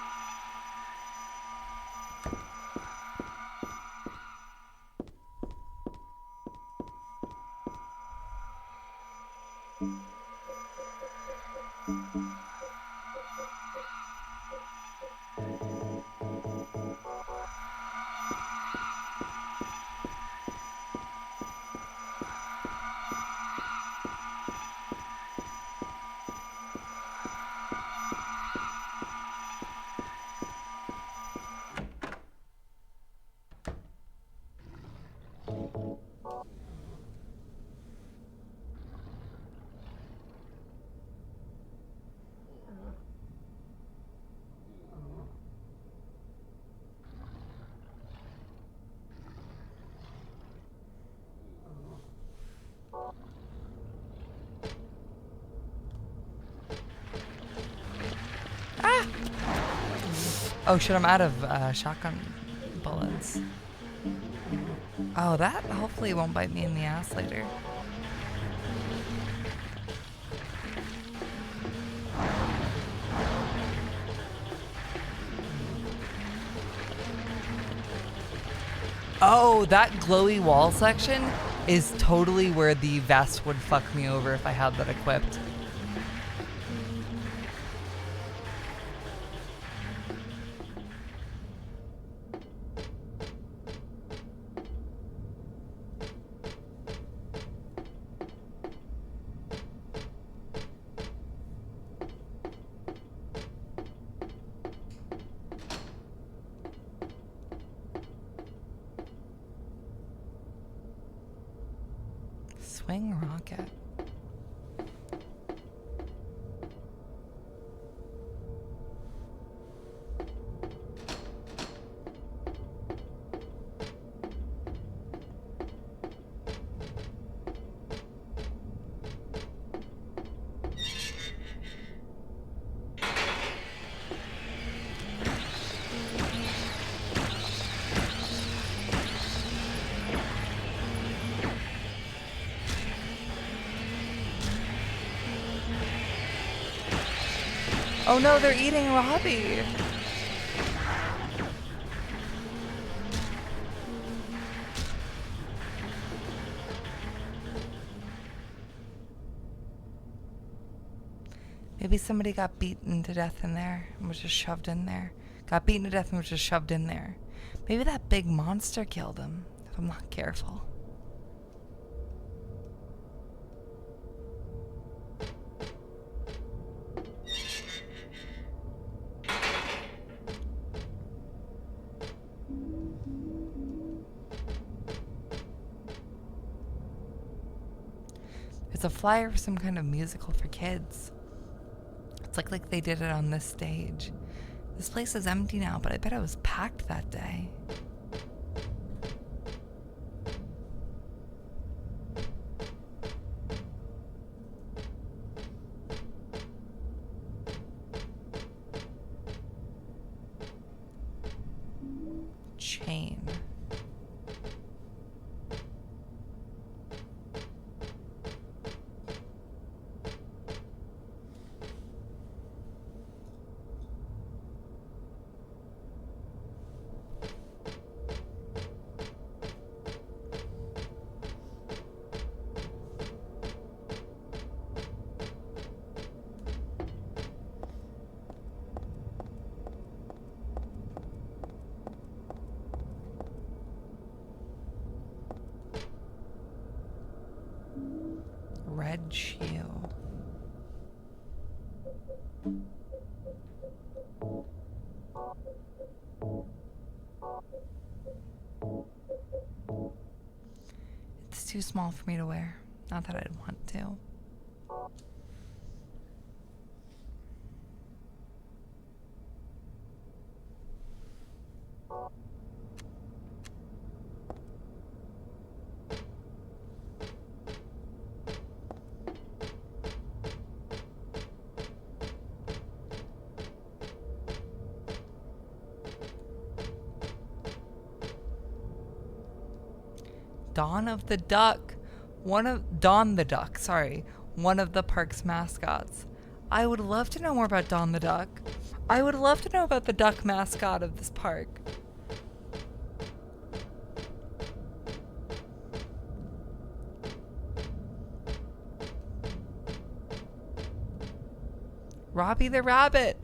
Oh shit, I'm out of shotgun bullets. Oh, that hopefully won't bite me in the ass later. Oh, that glowy wall section is totally where the vest would fuck me over if I had that equipped. Swing rocket. Oh no, they're eating Robbie. Maybe somebody got beaten to death in there and was just shoved in there. Got beaten to death and was just shoved in there. Maybe that big monster killed him, if I'm not careful. It's a flyer for some kind of musical for kids. It's like they did it on this stage. This place is empty now, but I bet it was packed that day. Chain. Red shoe. too small for me to wear. Not that I'd want to. Dawn of the Duck. Dawn the Duck, sorry. One of the park's mascots. I would love to know more about Dawn the Duck. I would love to know about the duck mascot of this park. Robbie the Rabbit.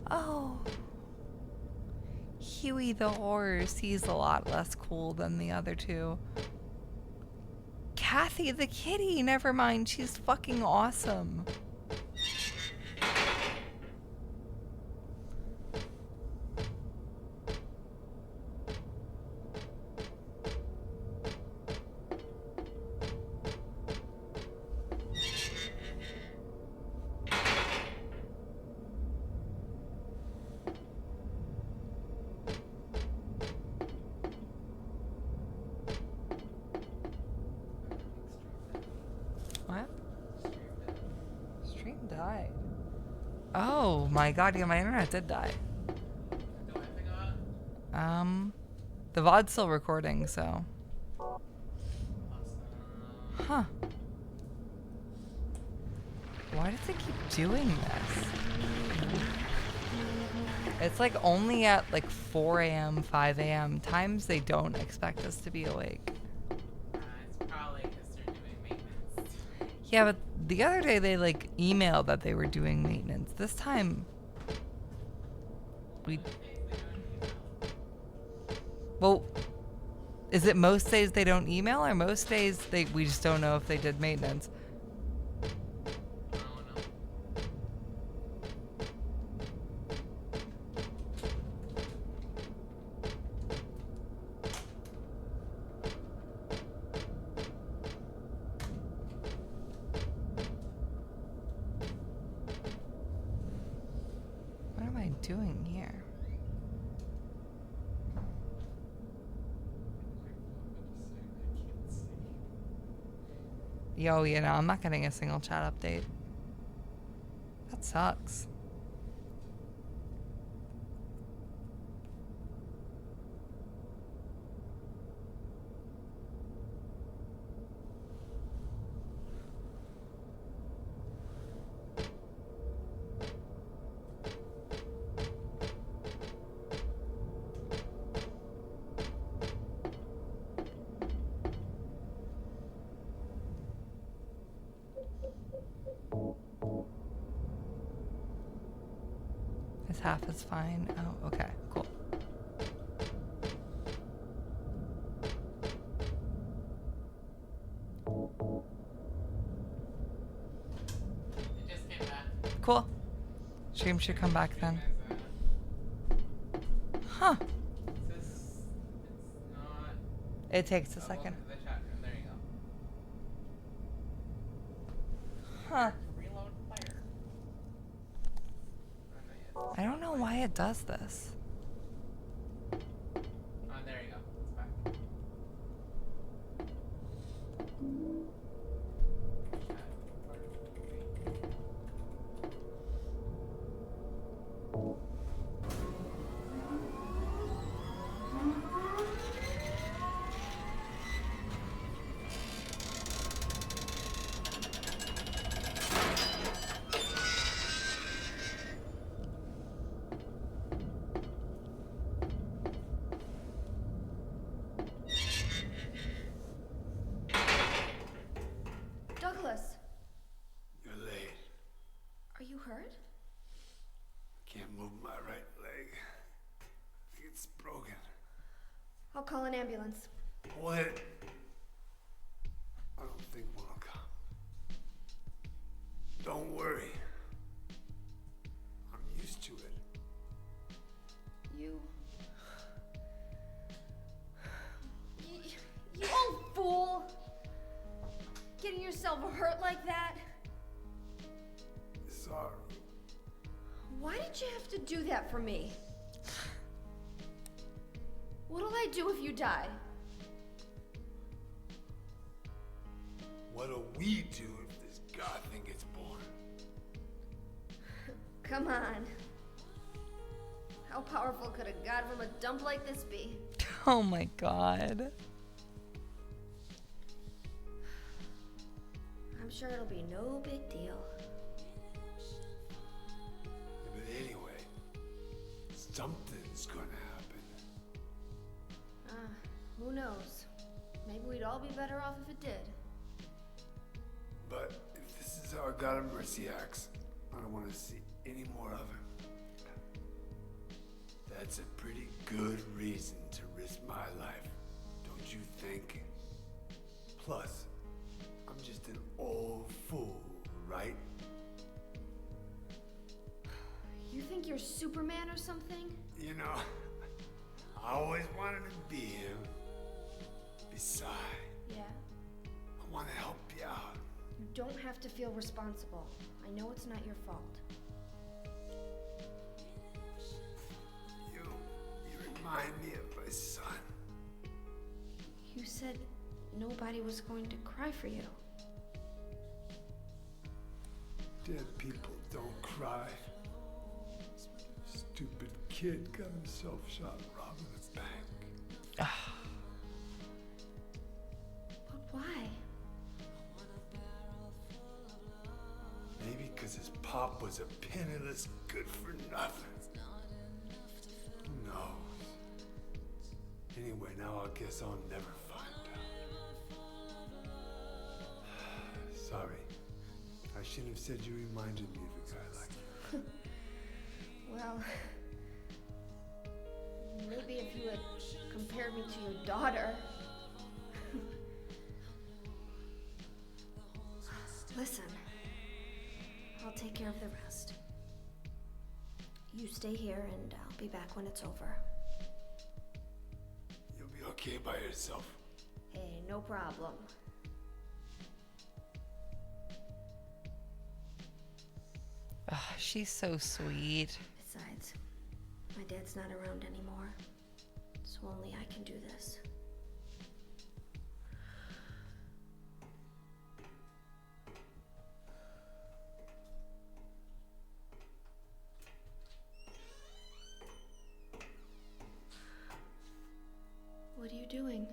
Oh. Huey the horse. He's a lot less cool than the other two. Kathy the kitty. Never mind. She's fucking awesome. What? Stream died. Oh my god, yeah, my internet did die. The VOD's still recording, so. Huh. Why does it keep doing this? It's like only at like 4 a.m., 5 a.m. times they don't expect us to be awake. It's probably because they're doing maintenance. Yeah, but the other day they like emailed that they were doing maintenance. This time, well, is it most days they don't email, or most days we just don't know if they did maintenance? What am I doing here? Yo, you know, I'm not getting a single chat update. That sucks. This half is fine. Oh, okay, cool. It just came back. Cool. Stream should come back then. Huh. It's not. It takes a second. The chat room. There you go. Huh. Reload player. I don't know why it does this. Oh, there you go. It's back. Douglas, You're late. are you hurt? Can't move my right leg. I think it's broken. I'll call an ambulance. What? I don't think one will come. Don't worry. I'm used to it. You sorry. Why did you have to do that for me? What'll I do if you die? What'll we do if this god thing gets born? Come on. How powerful could a god from a dump like this be? Oh my god. I'm sure it'll be no big deal. But anyway, something's gonna happen. Who knows? Maybe we'd all be better off if it did. But if this is how a god of mercy acts, I don't want to see any more of him. That's a pretty good reason to risk my life, don't you think? Plus, I'm just an old fool, right? You think you're Superman or something? You know, I always wanted to be him. Besides, Yeah. I want to help you out. You don't have to feel responsible. I know it's not your fault. You remind me of my son. You said nobody was going to cry for you. Dead people don't cry. Stupid kid got himself shot robbing a bank. But why? Maybe because his pop was a penniless good-for-nothing. Who knows? Anyway, now I guess I'll never find out. Sorry. I shouldn't have said you reminded me of a guy like you. Well, maybe if you had compared me to your daughter. Listen, I'll take care of the rest. You stay here and I'll be back when it's over. You'll be okay by yourself. Hey, no problem. She's so sweet. Besides, my dad's not around anymore, so only I can do this. What are you doing?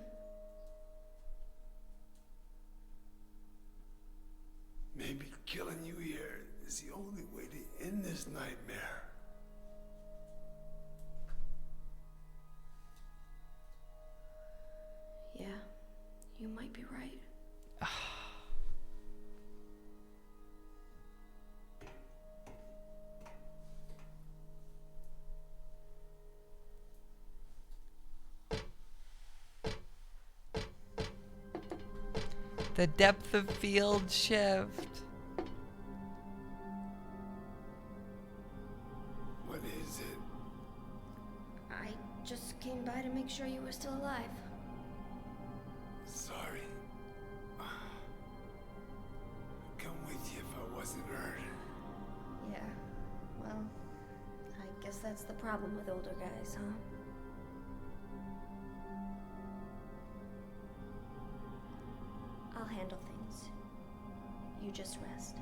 Maybe killing you here is the only way to end this nightmare. Yeah, you might be right. The depth of field shift. What is it? I just came by to make sure you were still alive. Sorry. I'd come with you if I wasn't hurt. Yeah, well, I guess that's the problem with older guys, huh? I'll handle things. You just rest.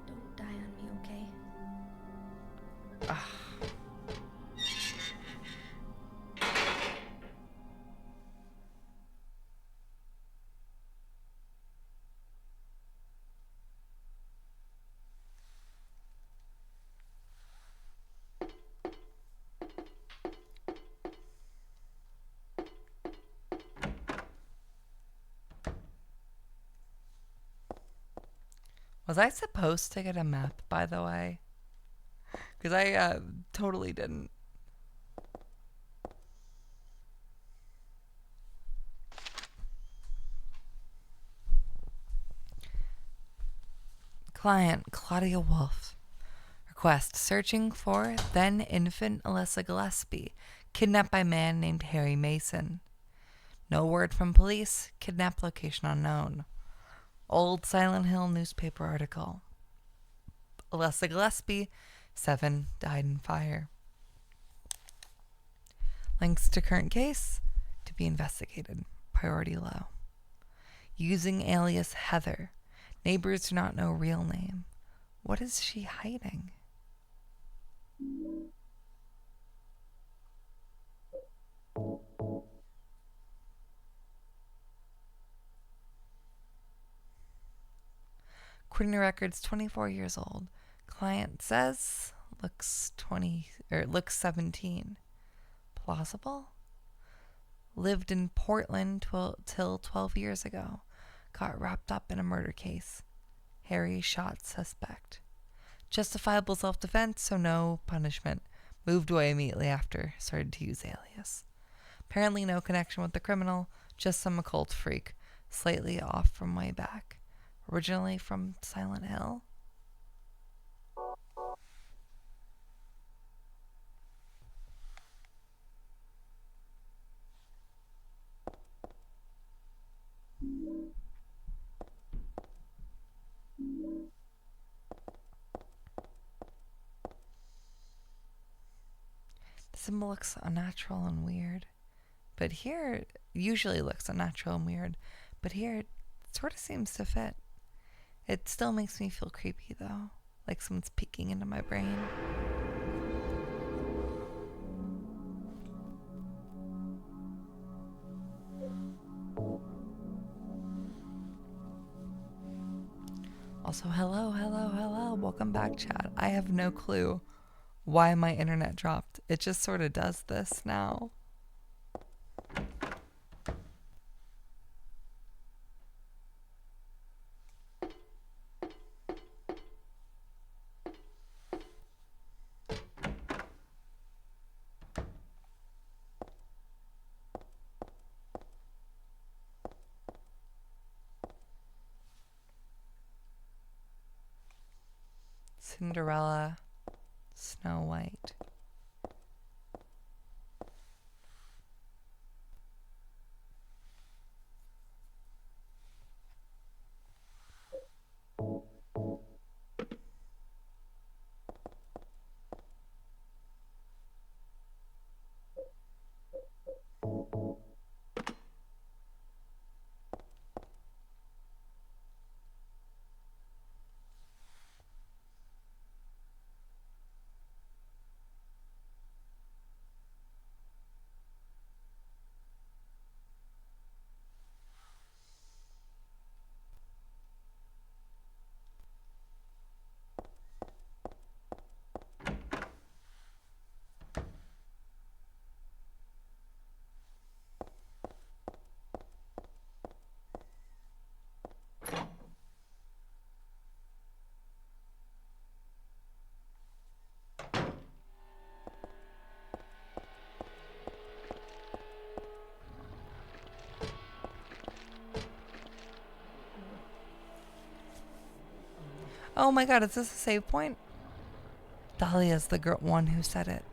Don't die on me, okay? Was I supposed to get a map, by the way? Because I totally didn't. Client, Claudia Wolf. Request searching for then infant Alyssa Gillespie, kidnapped by man named Harry Mason. No word from police, kidnap location unknown. Old Silent Hill newspaper article. Alyssa Gillespie, 7, died in fire. Links to current case, to be investigated. Priority low. Using alias Heather. Neighbors do not know real name. What is she hiding? According to records, 24 years old. Client says looks 17. Plausible? Lived in Portland till 12 years ago. Got wrapped up in a murder case. Harry shot suspect. Justifiable self-defense, so no punishment. Moved away immediately after. Started to use alias. Apparently no connection with the criminal, just some occult freak. Slightly off from way back. Originally from Silent Hill. The symbol looks unnatural and weird. But here, it usually looks unnatural and weird. But here, it sort of seems to fit. It still makes me feel creepy, though. Like someone's peeking into my brain. Also, hello. Welcome back, chat. I have no clue why my internet dropped. It just sort of does this now. Cinderella, Snow White. Oh my god, is this a save point? Dahlia's the one who said it.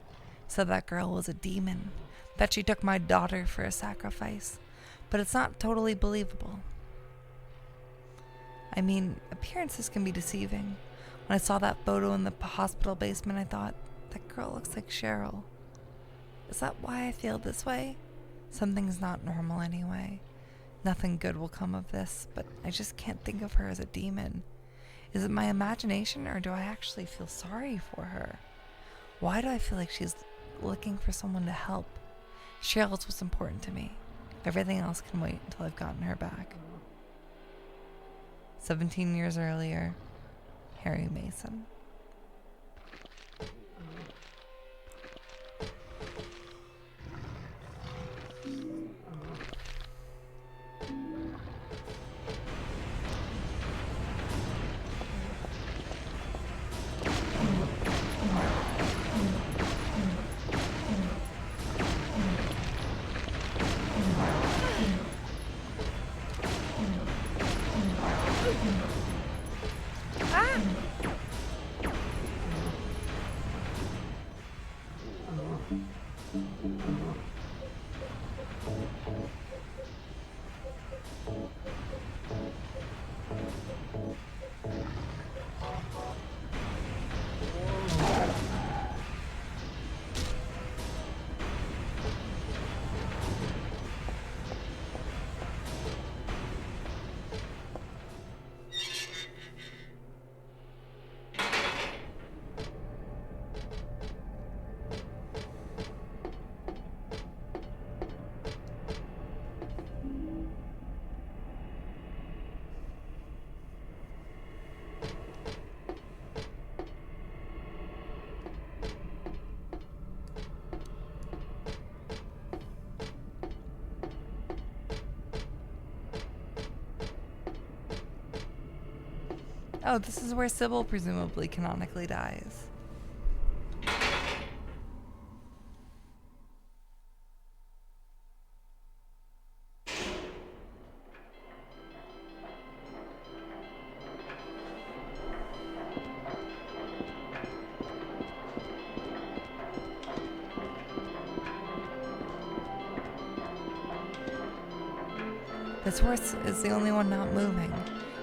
Said that girl was a demon. That she took my daughter for a sacrifice. But it's not totally believable. I mean, appearances can be deceiving. When I saw that photo in the hospital basement, I thought, that girl looks like Cheryl. Is that why I feel this way? Something's not normal anyway. Nothing good will come of this, but I just can't think of her as a demon. Is it my imagination, or do I actually feel sorry for her? Why do I feel like she's looking for someone to help? Cheryl's what's important to me. Everything else can wait until I've gotten her back. 17 years earlier, Harry Mason. Oh, this is where Sybil presumably canonically dies. This horse is the only one not moving.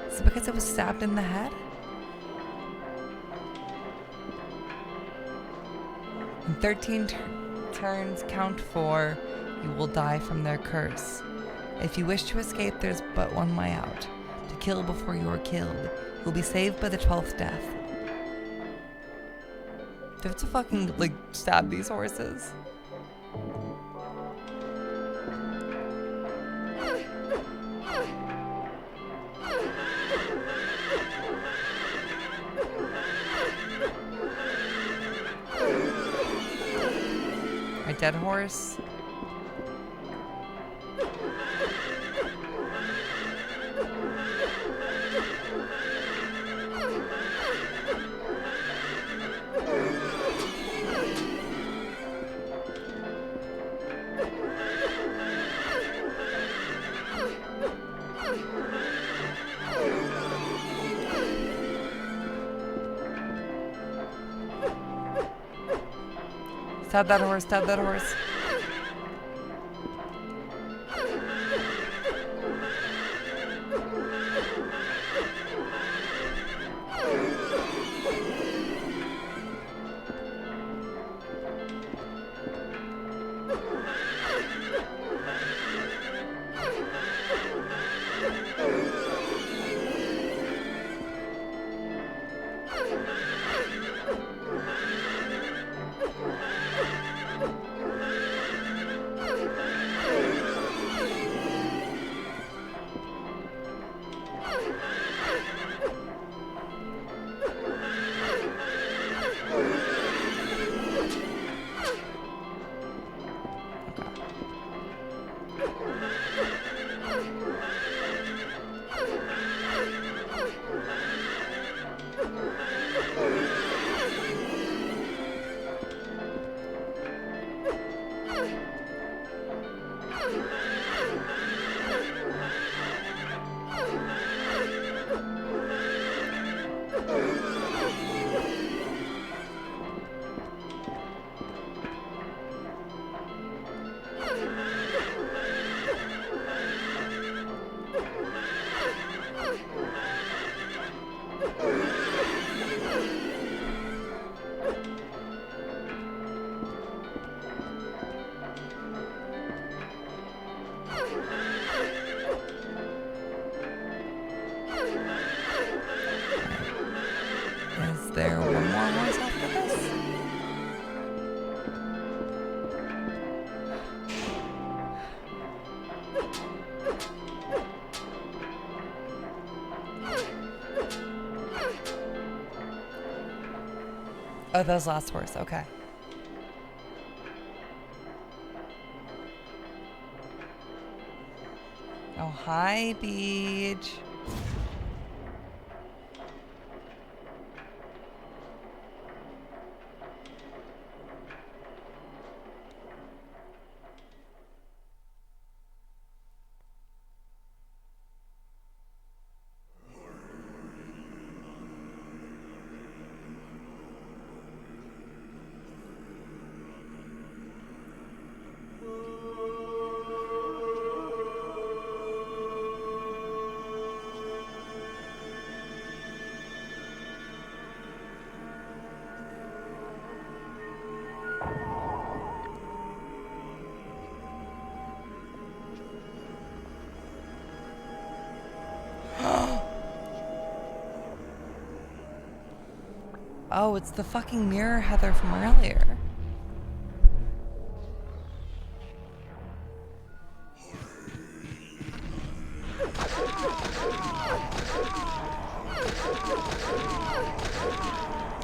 Is it because it was stabbed in the head? In 13 turns, count 4, you will die from their curse. If you wish to escape, there's but one way out. To kill before you are killed. You'll be saved by the 12th death. Do I have to fucking, like, stab these horses? My dead horse. Stab that horse, stab that horse. Is there one more horse after this? Oh, that was last horse. Okay. Oh, hi, Beach. Oh, it's the fucking mirror Heather from earlier.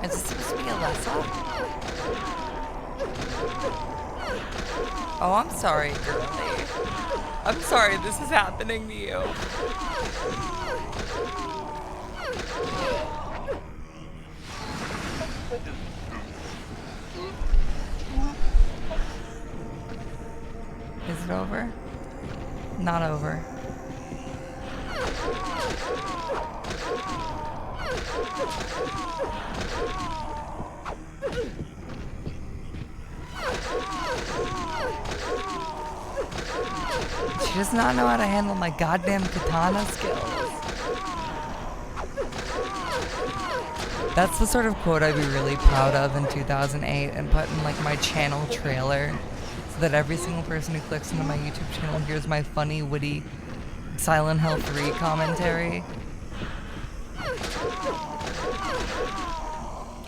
Is this supposed to be Alessa? Oh, I'm sorry, girlie. I'm sorry this is happening to you. Is it over? Not over. She does not know how to handle my goddamn katana skills. That's the sort of quote I'd be really proud of in 2008 and put in like my channel trailer so that every single person who clicks into my YouTube channel hears my funny, witty Silent Hill 3 commentary.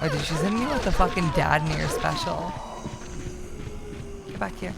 Oh, dude, she's hitting me with the fucking Dad Near special. Get back here.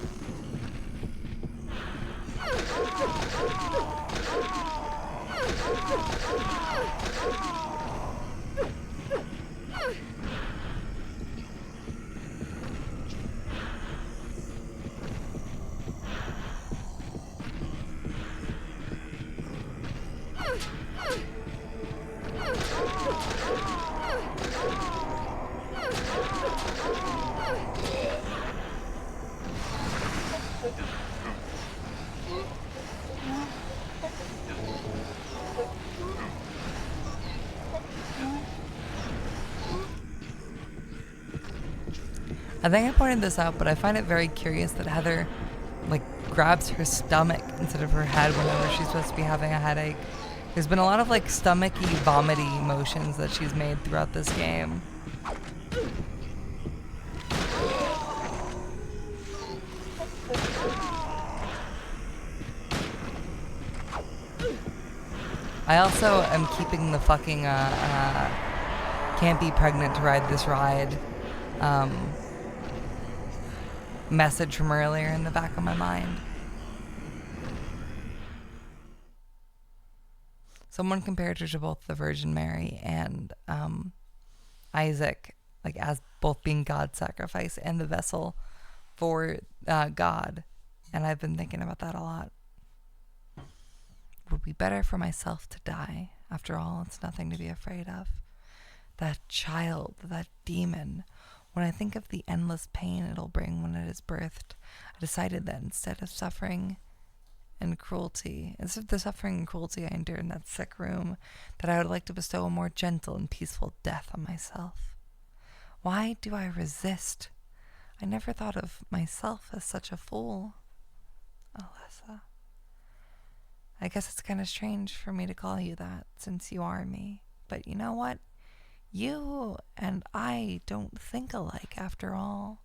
I think I pointed this out, but I find it very curious that Heather, like, grabs her stomach instead of her head whenever she's supposed to be having a headache. There's been a lot of, like, stomachy, vomity motions that she's made throughout this game. I also am keeping the fucking, can't be pregnant to ride this ride, message from earlier in the back of my mind. Someone compared her to both the Virgin Mary and Isaac, like as both being God's sacrifice and the vessel for God. And I've been thinking about that a lot. Would be better for myself to die. After all, it's nothing to be afraid of. That child, that demon. When I think of the endless pain it'll bring when it is birthed, I decided that instead of suffering and cruelty, instead of the suffering and cruelty I endured in that sick room, that I would like to bestow a more gentle and peaceful death on myself. Why do I resist? I never thought of myself as such a fool. Alyssa. I guess it's kind of strange for me to call you that, since you are me. But you know what? You and I don't think alike, after all.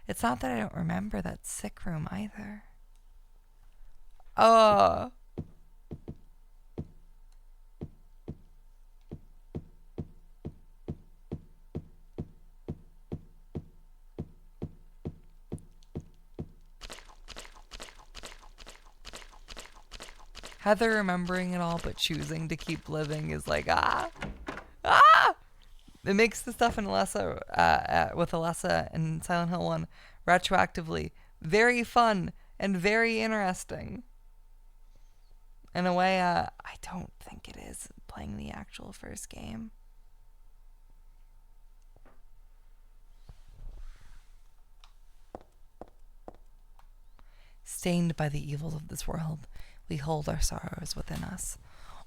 It's not that I don't remember that sick room either. Oh. Heather remembering it all but choosing to keep living is like, ah! It makes the stuff in Alessa, with Alessa and Silent Hill 1 retroactively very fun and very interesting. In a way, I don't think it is playing the actual first game. Stained by the evils of this world, we hold our sorrows within us.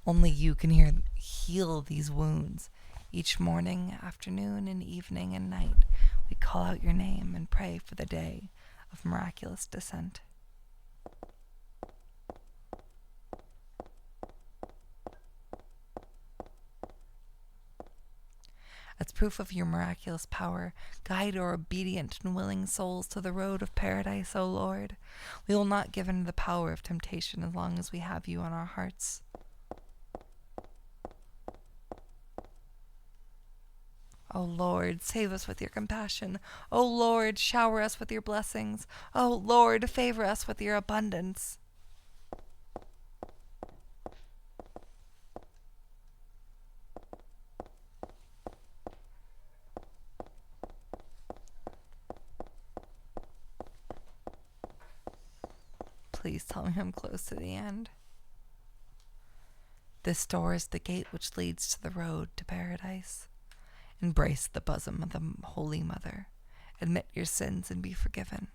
Only you can heal these wounds. Each morning, afternoon, and evening and night, we call out your name and pray for the day of miraculous descent. As proof of your miraculous power, guide our obedient and willing souls to the road of paradise, O Lord. We will not give in to the power of temptation as long as we have you on our hearts. O Lord, save us with your compassion. O Lord, shower us with your blessings. O Lord, favor us with your abundance. Please tell me I'm close to the end. This door is the gate which leads to the road to paradise. Embrace the bosom of the Holy Mother. Admit your sins and be forgiven.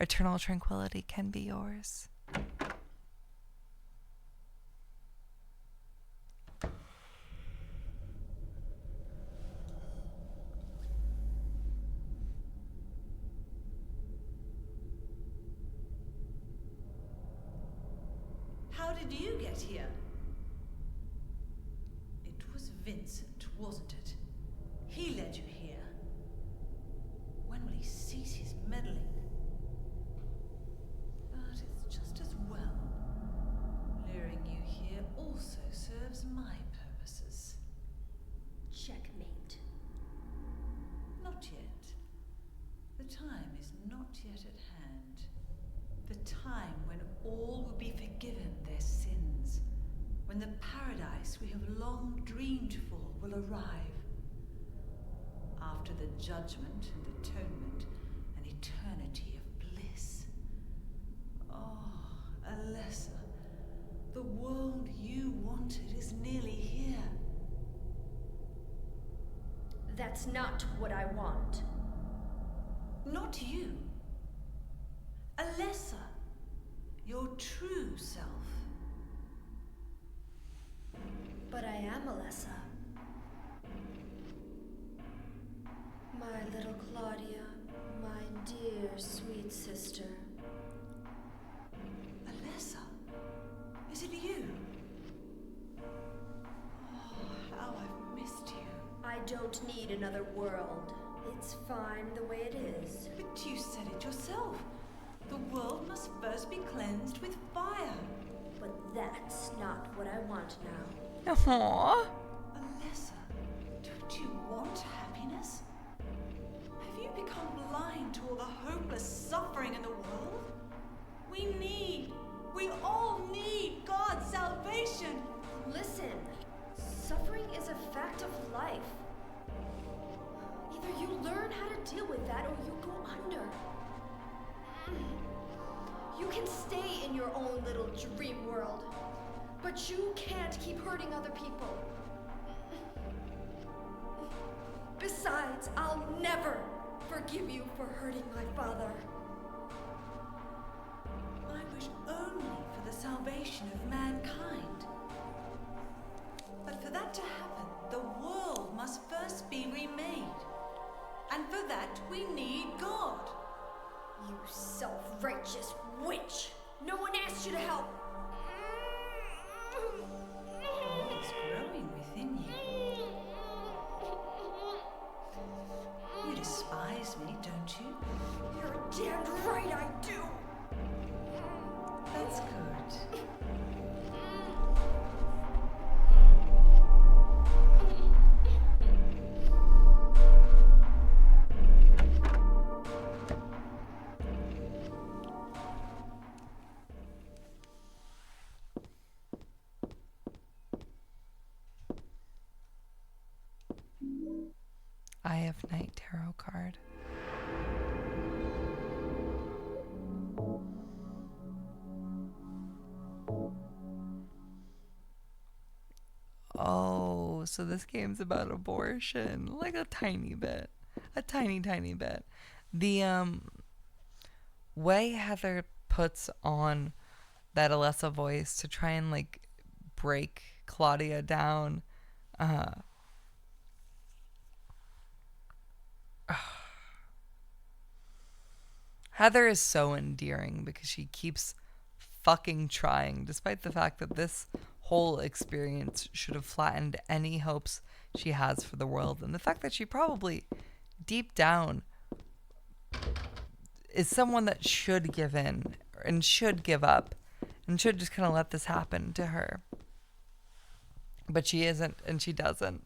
Eternal tranquility can be yours. How did you get here? It was Vincent, wasn't it? He led you here. When will he cease his meddling? But it's just as well. Luring you here also serves my purposes. Checkmate. Not yet. The time is not yet at hand. The time when all will be forgiven their sins. When the paradise we have long dreamed for will arrive. After the judgment and atonement, an eternity of bliss. Oh, Alessa, the world you wanted is nearly here. That's not what I want. Not you. Alessa, your true self. But I am Alessa. My little Claudia, my dear sweet sister. Alessa, is it you? Oh, how I've missed you. I don't need another world. It's fine the way it is. But you said it yourself. The world must first be cleansed with fire. But that's not what I want now. Aww. Alessa, don't you want happiness? Have you become blind to all the hopeless suffering in the world? We all need God's salvation. Listen, suffering is a fact of life. Either you learn how to deal with that or you go under. You can stay in your own little dream world, but you can't keep hurting other people. Besides, I'll never forgive you for hurting my father. I wish only for the salvation of mankind. But for that to happen, the world must first be remade. And for that, we need God. You self-righteous witch! No one asked you to help! What's growing within you? You despise me, don't you? You're damned right I do! That's good. Eye of Night tarot card. Oh, so this game's about abortion, like a tiny bit, a tiny bit. The way Heather puts on that Alessa voice to try and like break Claudia down, Heather is so endearing because she keeps fucking trying, despite the fact that this whole experience should have flattened any hopes she has for the world. And the fact that she probably, deep down, is someone that should give in and should give up and should just kind of let this happen to her. But she isn't, and she doesn't.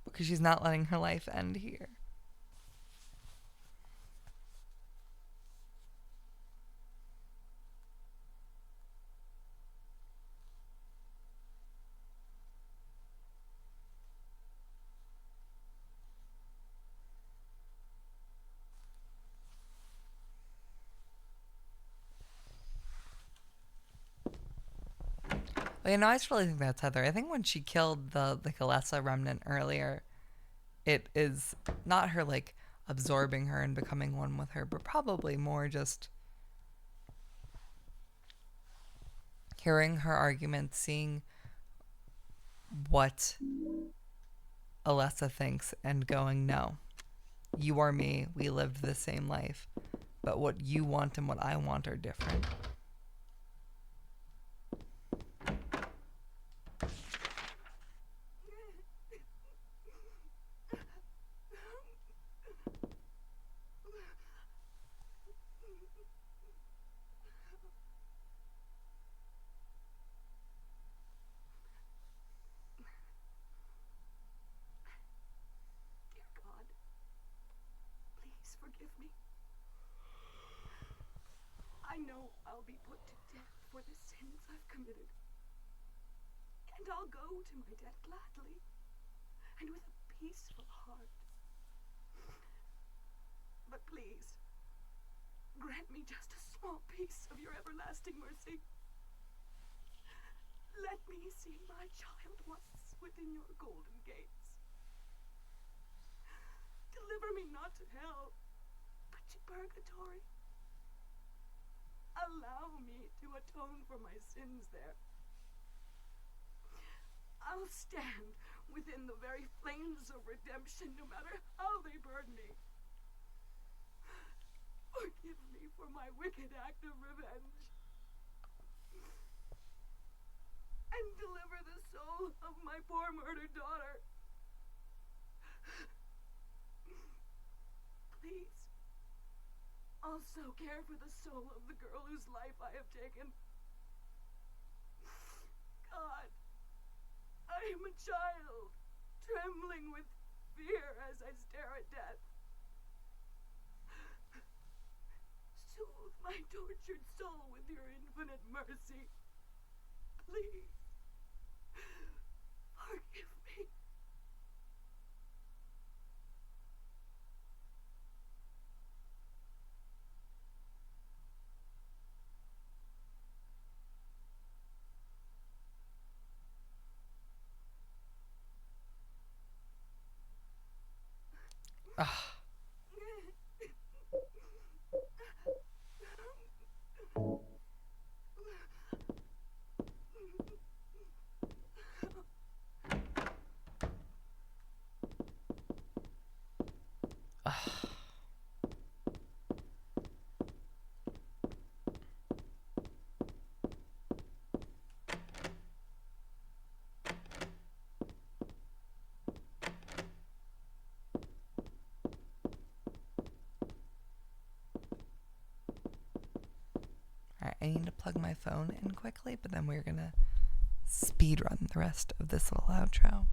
Because she's not letting her life end here. Well, you know, I just really think that's Heather. I think when she killed the Kalesa remnant earlier, it is not her like absorbing her and becoming one with her, but probably more just hearing her argument, seeing what Alessa thinks, and going, no, you are me. We lived the same life, but what you want and what I want are different. Dear God, please forgive me. I know I'll be put to death for the sins I've committed. And I'll go to my death gladly and with a peaceful heart. But please, grant me just a small piece of your everlasting mercy. Let me see my child once within your golden gates. Deliver me not to hell, but to purgatory. Allow me to atone for my sins there. I'll stand within the very flames of redemption, no matter how they burn me. Forgive me for my wicked act of revenge. And deliver the soul of my poor murdered daughter. Please, also care for the soul of the girl whose life I have taken. God, I am a child, trembling with fear as I stare at death. Soothe my tortured soul with your infinite mercy. Please, forgive me. Alright, I need to plug my phone in quickly, but then we're gonna speed run the rest of this little outro.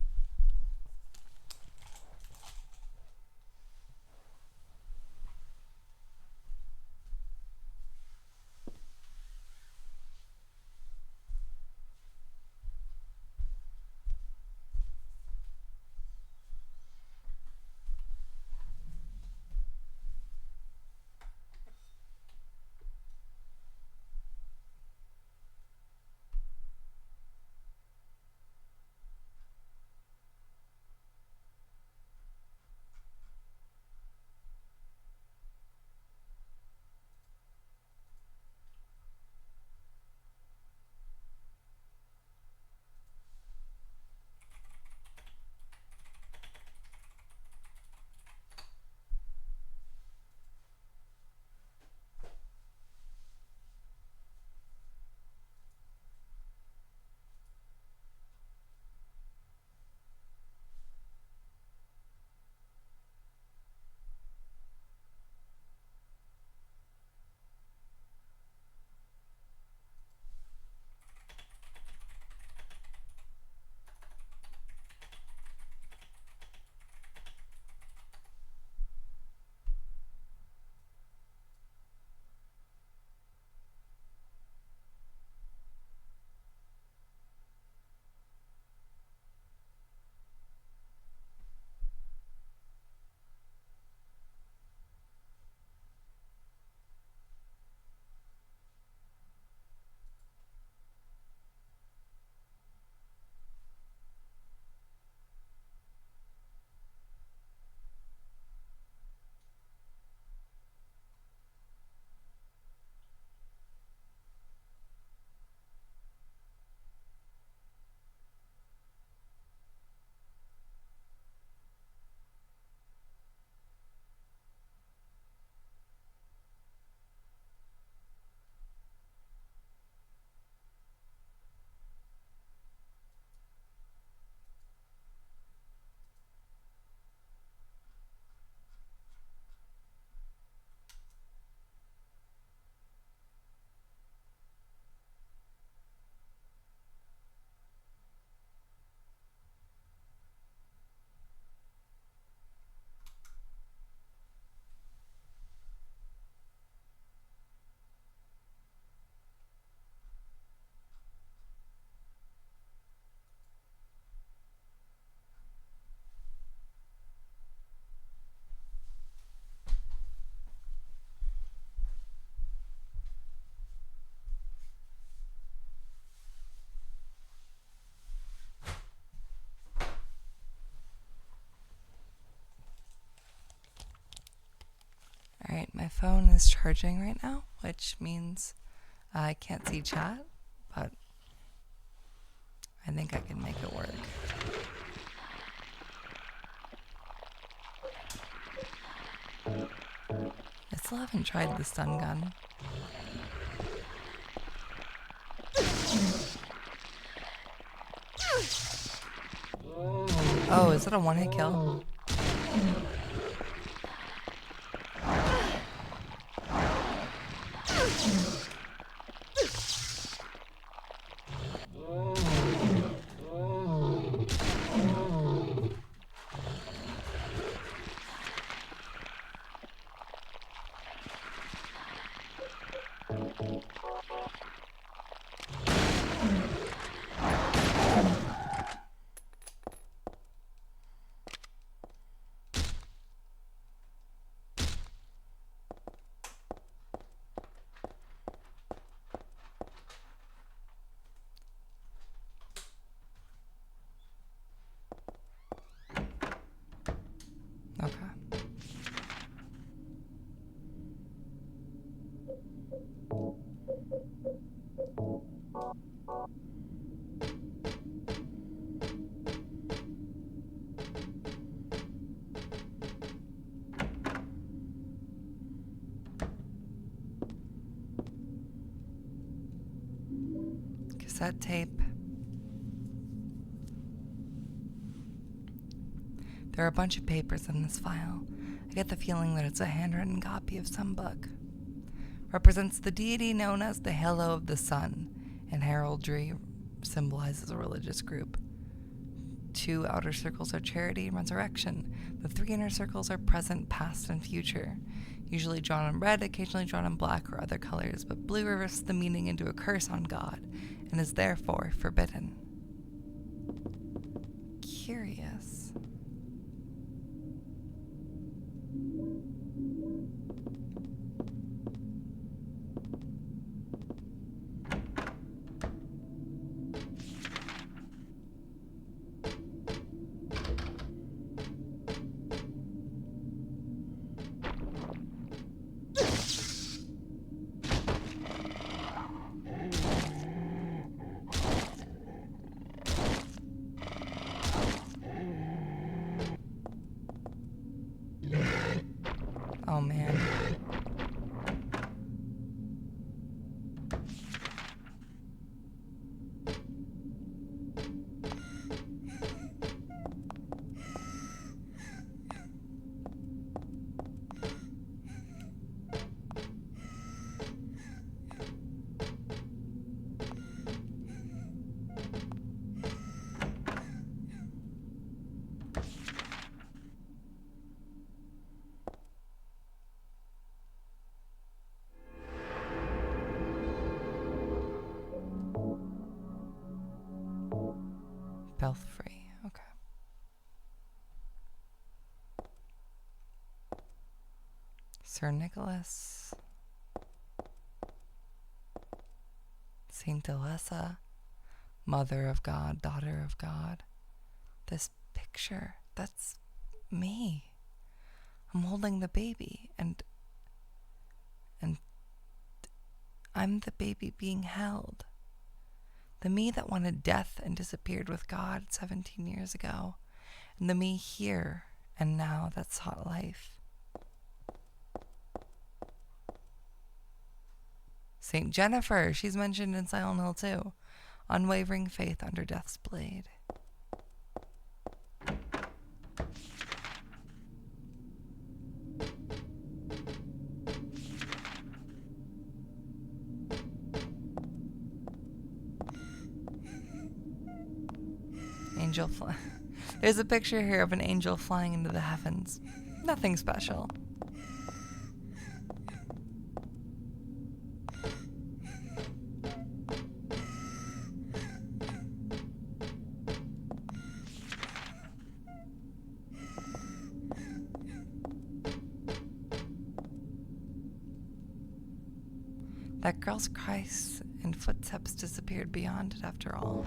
phone is charging right now, which means I can't see chat, but I think I can make it work. I still haven't tried the stun gun. Oh, is it a one-hit kill? Okay. Cassette tape. There are a bunch of papers in this file. I get the feeling that it's a handwritten copy of some book. Represents the deity known as the Halo of the Sun, and heraldry symbolizes a religious group. 2 outer circles are charity and resurrection. The 3 inner circles are present, past, and future. Usually drawn in red, occasionally drawn in black or other colors, but blue reverses the meaning into a curse on God, and is therefore forbidden. Curious. Oh man. Belfry, okay. Sir Nicholas, Saint Elessa, Mother of God, Daughter of God. This picture, that's me. I'm holding the baby, and I'm the baby being held. The me that wanted death and disappeared with God 17 years ago, and the me here and now that sought life. Saint Jennifer, she's mentioned in Silent Hill too. Unwavering faith under death's blade. Angel fly. There's a picture here of an angel flying into the heavens. Nothing special. That girl's cries and footsteps disappeared beyond it after all.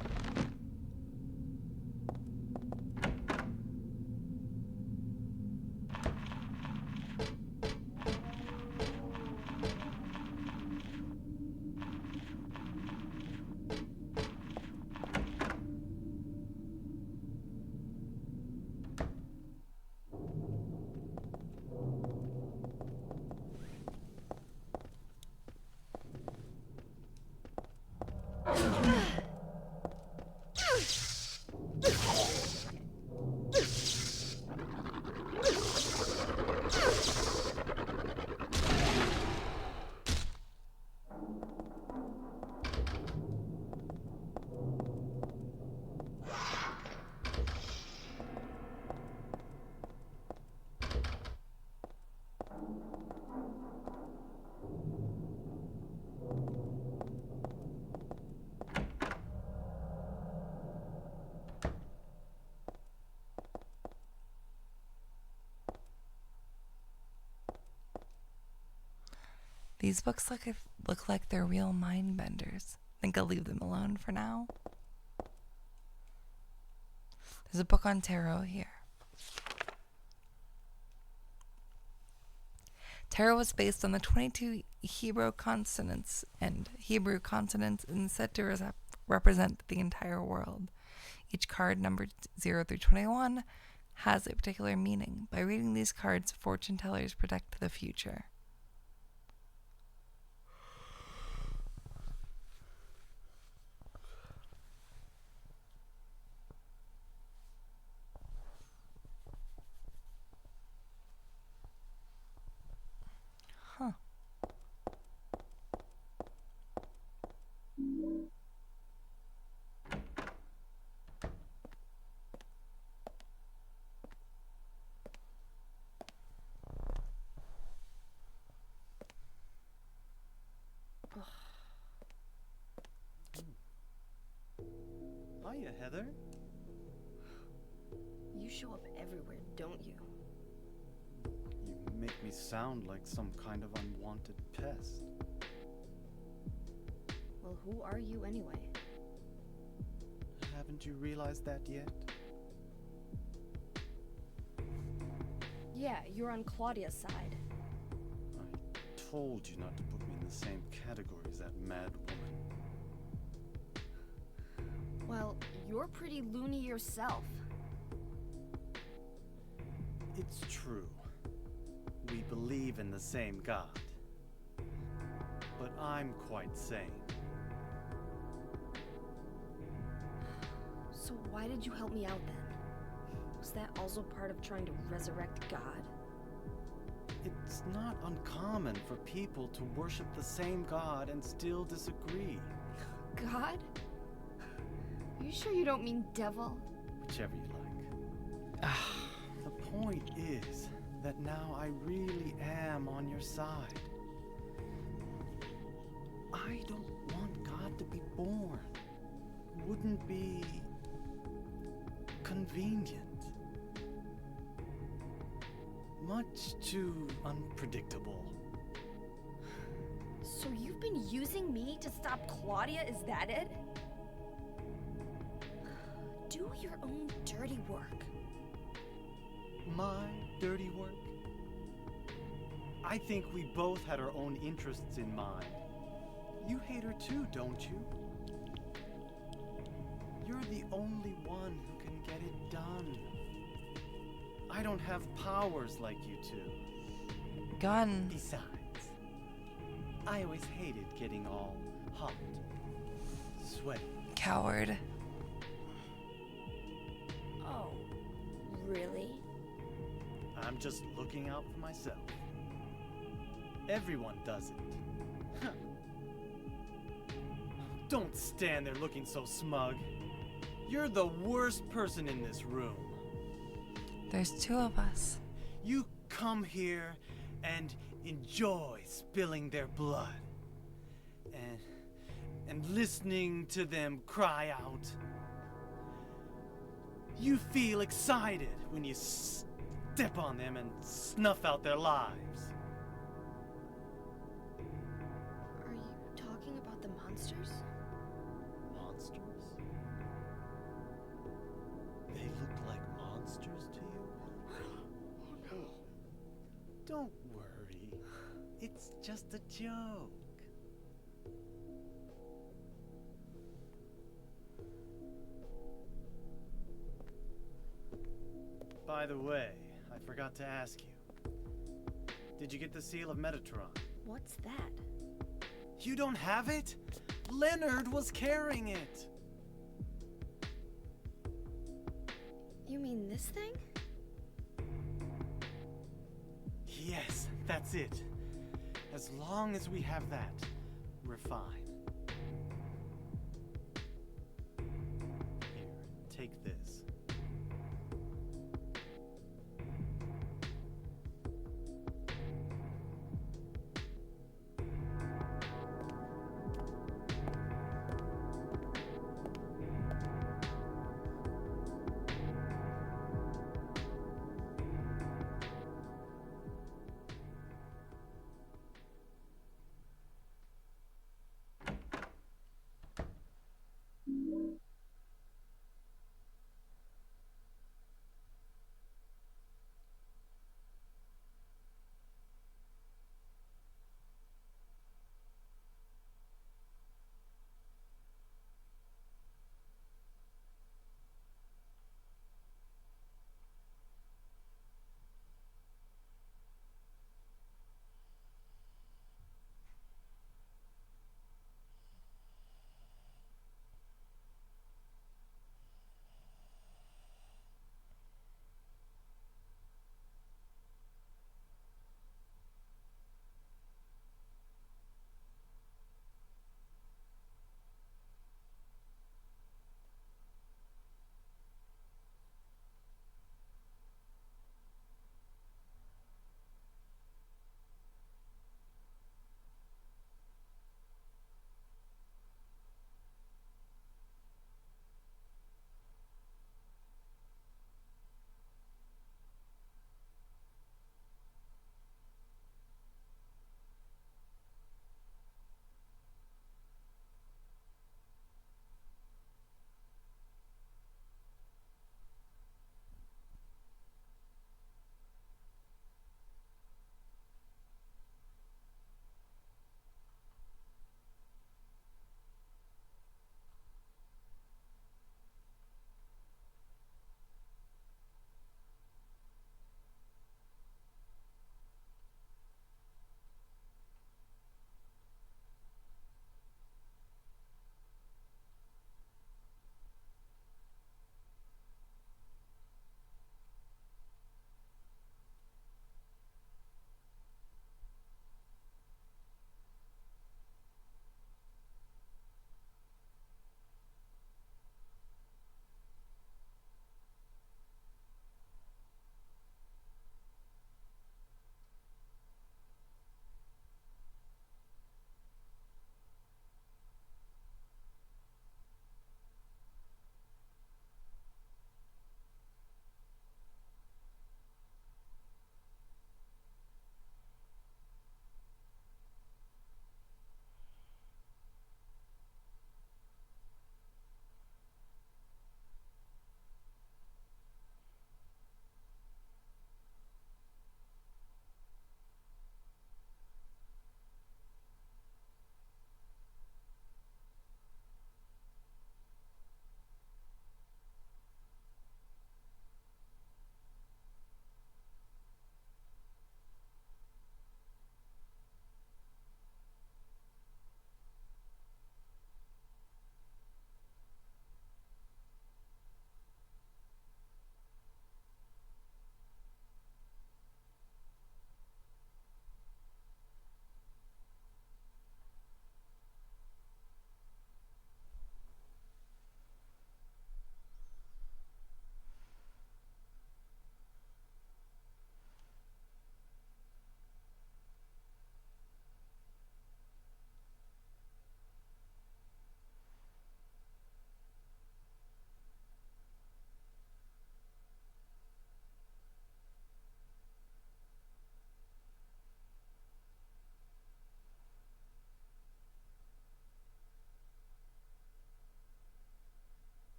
These books look like they're real mind benders. Think I'll leave them alone for now. There's a book on tarot here. Tarot was based on the 22 Hebrew consonants and said to represent the entire world. Each card, numbered 0 through 21, has a particular meaning. By reading these cards, fortune tellers predict the future. Huh. Hiya, Heather. You show up everywhere, don't you? You make me sound like some kind of unwanted pest. Well, who are you anyway? Haven't you realized that yet? Yeah, you're on Claudia's side. I told you not to put me in the same category as that mad woman. Well, you're pretty loony yourself. It's true. We believe in the same God. But I'm quite sane. So why did you help me out then? Was that also part of trying to resurrect God? It's not uncommon for people to worship the same God and still disagree. God? Are you sure you don't mean devil? Whichever you like. The point is that now I really am on your side. I don't want God to be born. Wouldn't be convenient. Much too unpredictable. So you've been using me to stop Claudia, is that it? Do your own dirty work. My dirty work? I think we both had our own interests in mind. You hate her too, don't you? You're the only one who can get it done. I don't have powers like you two. Gun. Besides, I always hated getting all hot, sweaty. Coward. Oh, really? I'm just looking out for myself. Everyone does it. Don't stand there looking so smug. You're the worst person in this room. There's two of us. You come here and enjoy spilling their blood. And listening to them cry out. You feel excited when you step on them and snuff out their lives. Are you talking about the monsters? Monsters? They look like monsters to you? Oh no. Don't worry. It's just a joke. By the way, I forgot to ask you. Did you get the seal of Metatron? What's that? You don't have it? Leonard was carrying it. You mean this thing? Yes, that's it. As long as we have that, we're fine. Here, take this.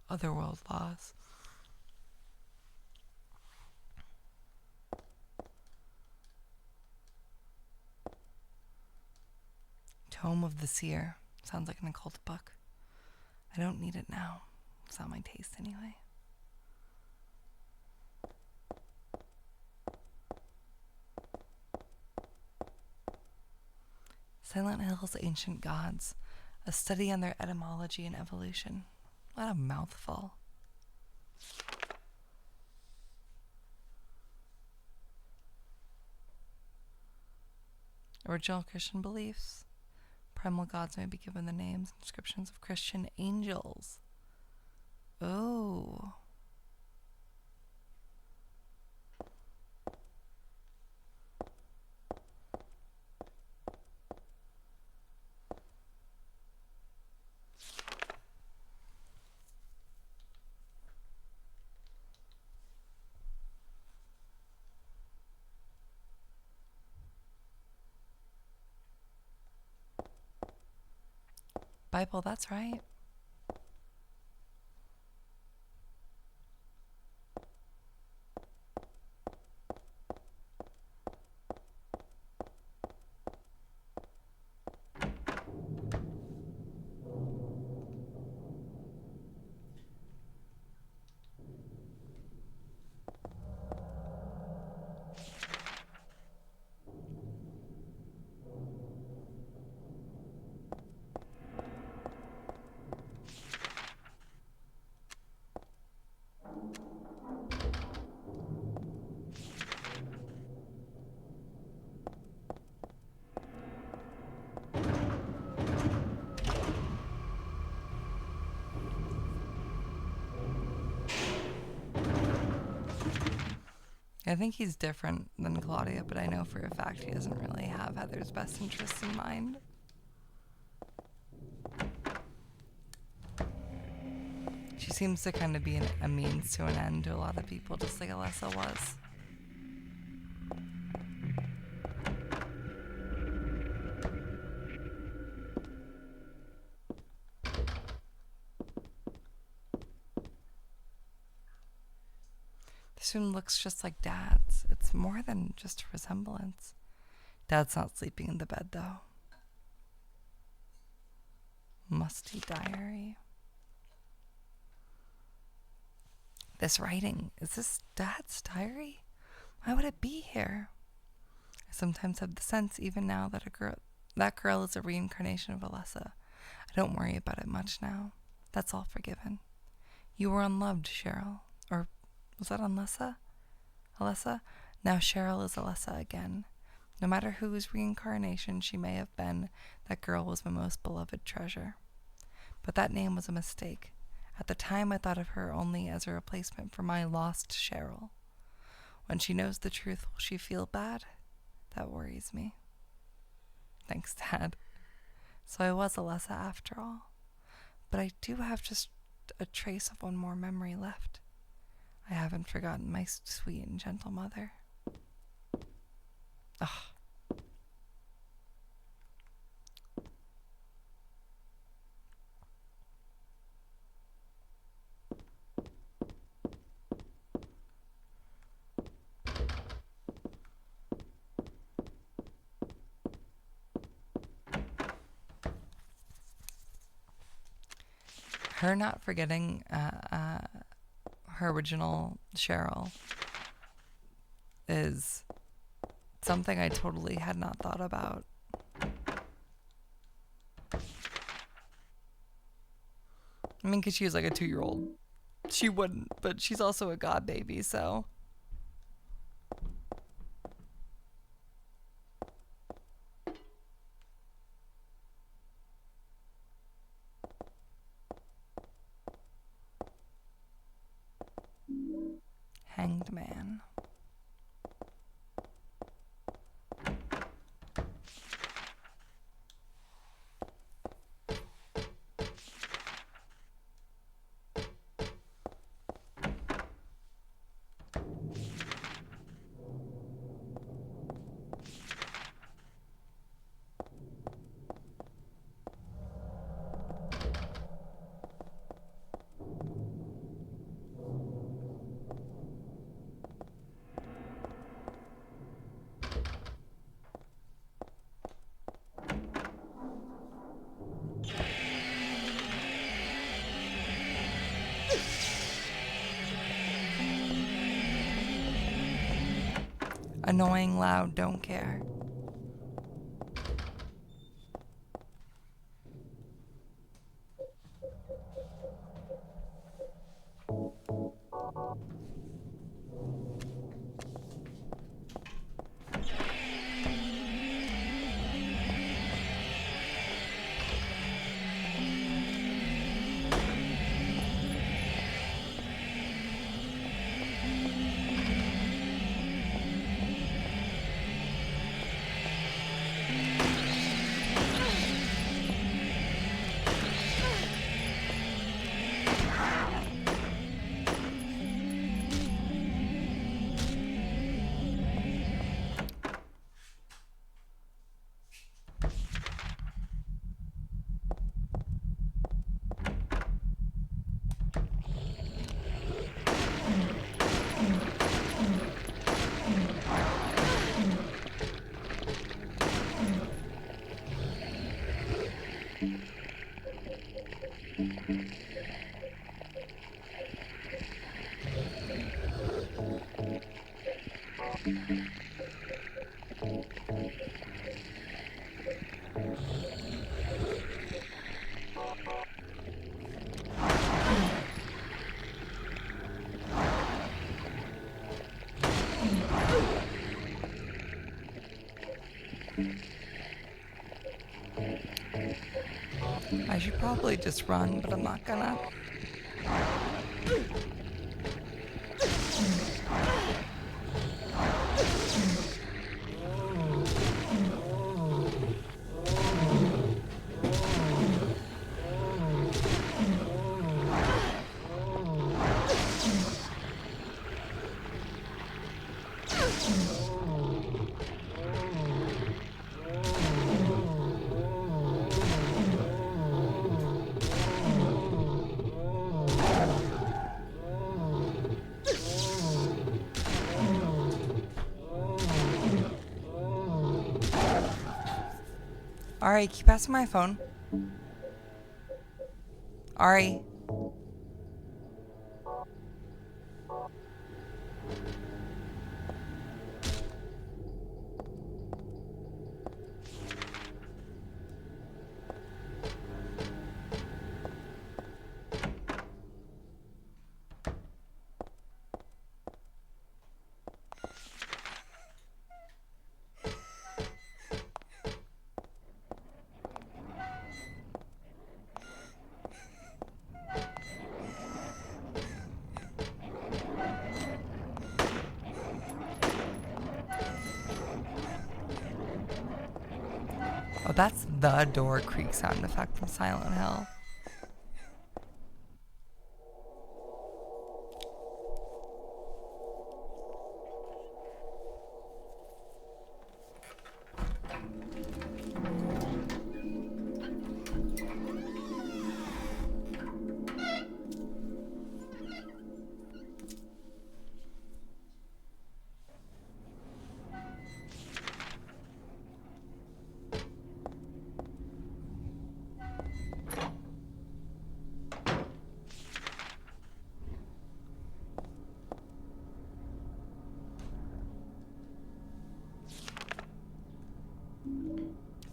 otherworld laws. Tome of the Seer. Sounds like an occult book. I don't need it now. It's not my taste anyway. Silent Hill's Ancient Gods. A study on their etymology and evolution. What a mouthful. Original Christian beliefs. Primal gods may be given the names and descriptions of Christian angels. Oh. Bible, that's right. I think he's different than Claudia, but I know for a fact he doesn't really have Heather's best interests in mind. She seems to kind of be a means to an end to a lot of people, just like Alessa was. This room looks just like Dad's. It's more than just a resemblance. Dad's not sleeping in the bed, though. Musty diary. This writing, is this Dad's diary? Why would it be here? I sometimes have the sense, even now, that that girl is a reincarnation of Alessa. I don't worry about it much now. That's all forgiven. You were unloved, Cheryl. Or was that Alessa? Alessa? Now Cheryl is Alessa again. No matter whose reincarnation she may have been, that girl was my most beloved treasure. But that name was a mistake. At the time, I thought of her only as a replacement for my lost Cheryl. When she knows the truth, will she feel bad? That worries me. Thanks, Dad. So I was Alessa after all. But I do have just a trace of one more memory left. I haven't forgotten my sweet and gentle mother. Ugh. Her not forgetting her original Cheryl is something I totally had not thought about. I mean, because she was like a 2-year-old. She wouldn't, but she's also a god baby, so. Hanged Man. Annoying, loud, don't care. I should probably just run, but I'm not gonna. Ari, keep passing my phone. Ari. Oh, that's the door creak sound effect from Silent Hill.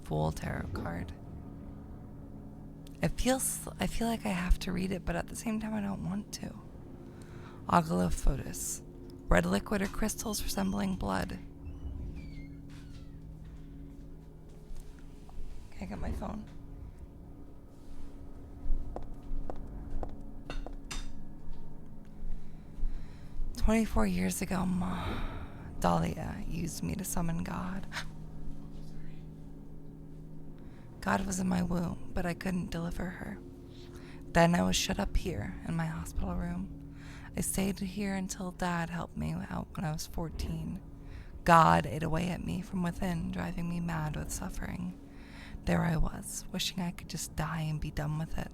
Full tarot card. I feel like I have to read it, but at the same time I don't want to. Agolophotis. Red liquid or crystals resembling blood. Can I get my phone? "24 years ago, Dahlia used me to summon God. God was in my womb, but I couldn't deliver her. Then I was shut up here in my hospital room. I stayed here until Dad helped me out when I was 14. God ate away at me from within, driving me mad with suffering. There I was, wishing I could just die and be done with it.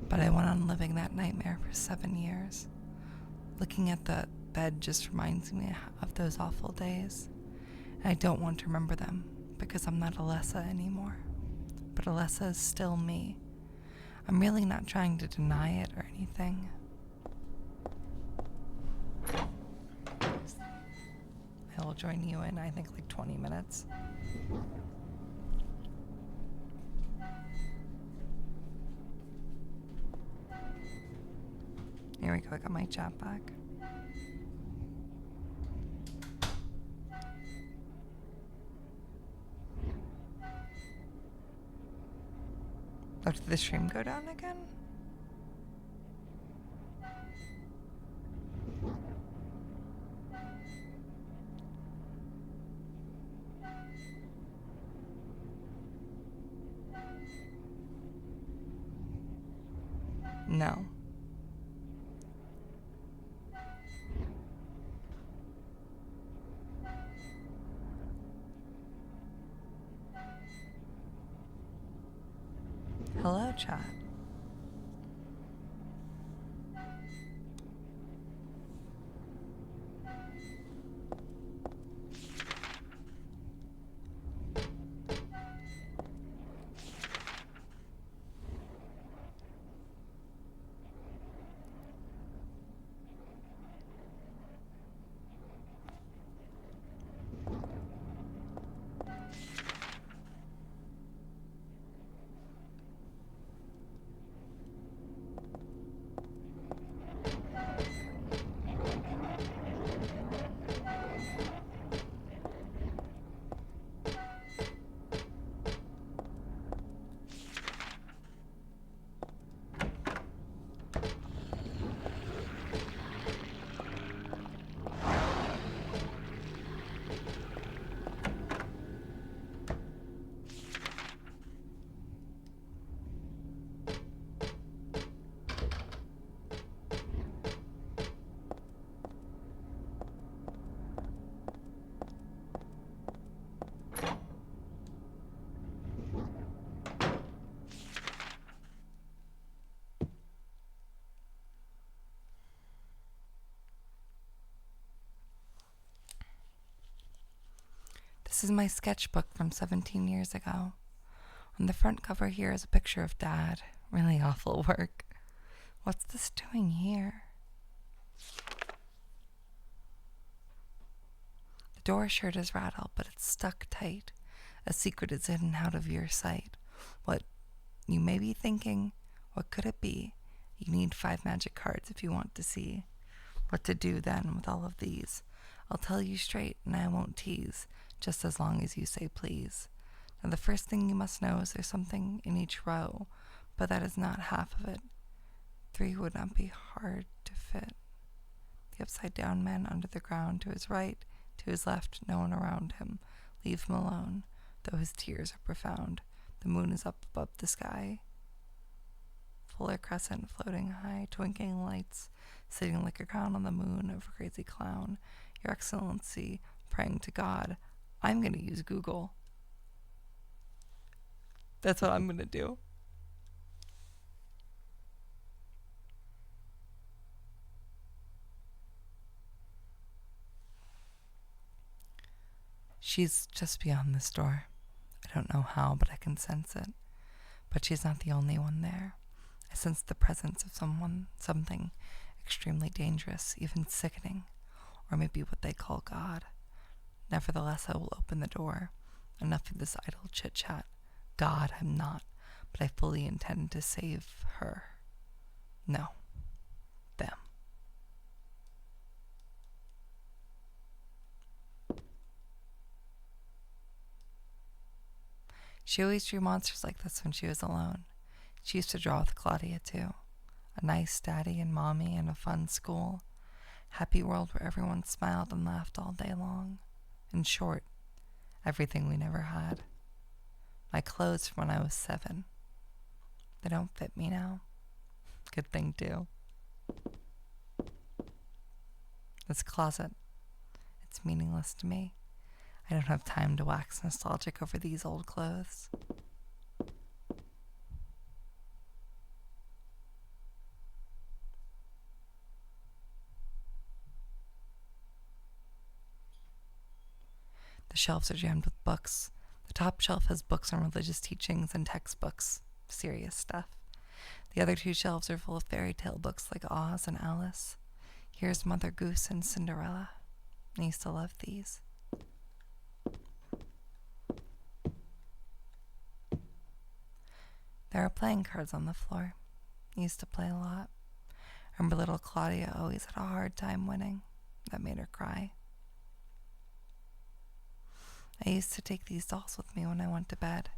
But I went on living that nightmare for 7 years. Looking at the bed just reminds me of those awful days. And I don't want to remember them, because I'm not Alessa anymore. But Alessa is still me. I'm really not trying to deny it or anything." I will join you in, I think, like 20 minutes. Here we go, I got my chat back. Oh, did the stream go down again? No. Hello, chat. This is my sketchbook from 17 years ago. On the front cover here is a picture of Dad. Really awful work. What's this doing here? The door sure does rattle, but it's stuck tight. A secret is hidden out of your sight. What you may be thinking, what could it be? You need 5 magic cards if you want to see what to do then with all of these. I'll tell you straight and I won't tease, just as long as you say please. Now the first thing you must know is there's something in each row, but that is not half of it. 3 would not be hard to fit. The upside down man under the ground, to his right, to his left, no one around him. Leave him alone, though his tears are profound. The moon is up above the sky. Polar crescent floating high, twinkling lights, sitting like a crown on the moon of a crazy clown. Your Excellency, praying to God. I'm going to use Google. That's what I'm going to do. She's just beyond this door. I don't know how, but I can sense it. But she's not the only one there. I sense the presence of something extremely dangerous, even sickening, or maybe what they call God. Nevertheless, I will open the door. Enough of this idle chit-chat. God, I'm not, but I fully intend to save her. No, them. She always drew monsters like this when she was alone. She used to draw with Claudia, too. A nice daddy and mommy and a fun school. Happy world where everyone smiled and laughed all day long. In short, everything we never had. My clothes from when I was 7. They don't fit me now. Good thing, too. This closet, it's meaningless to me. I don't have time to wax nostalgic over these old clothes. The shelves are jammed with books. The top shelf has books on religious teachings and textbooks, serious stuff. The other 2 shelves are full of fairy tale books like Oz and Alice. Here's Mother Goose and Cinderella. I used to love these. There are playing cards on the floor. I used to play a lot. I remember little Claudia always had a hard time winning. That made her cry. I used to take these dolls with me when I went to bed.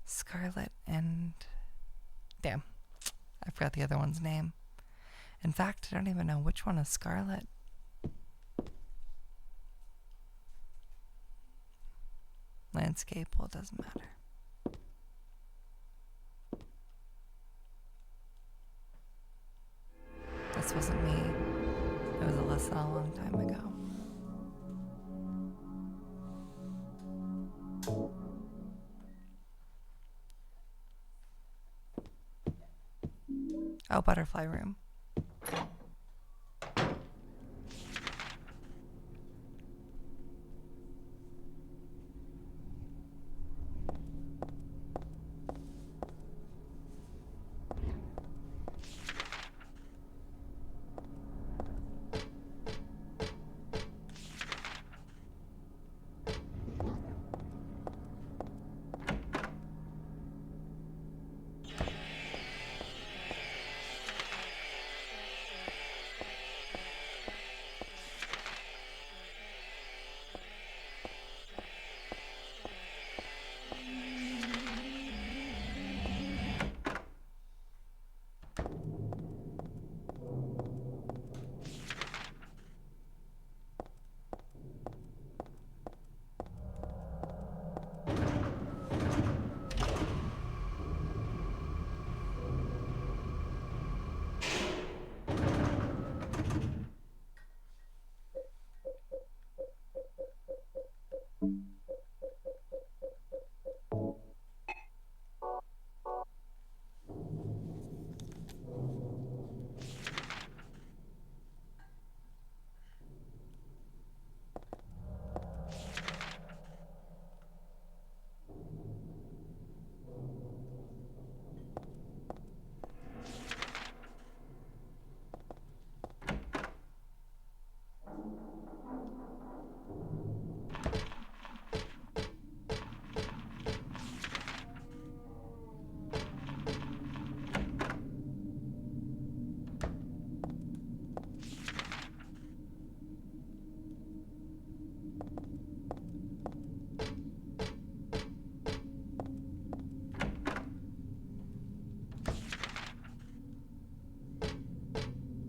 Scarlet and... Damn, I forgot the other one's name. In fact, I don't even know which one is Scarlet. Landscape, well, it doesn't matter. This wasn't me. It was Alyssa a long time ago. Oh, butterfly room.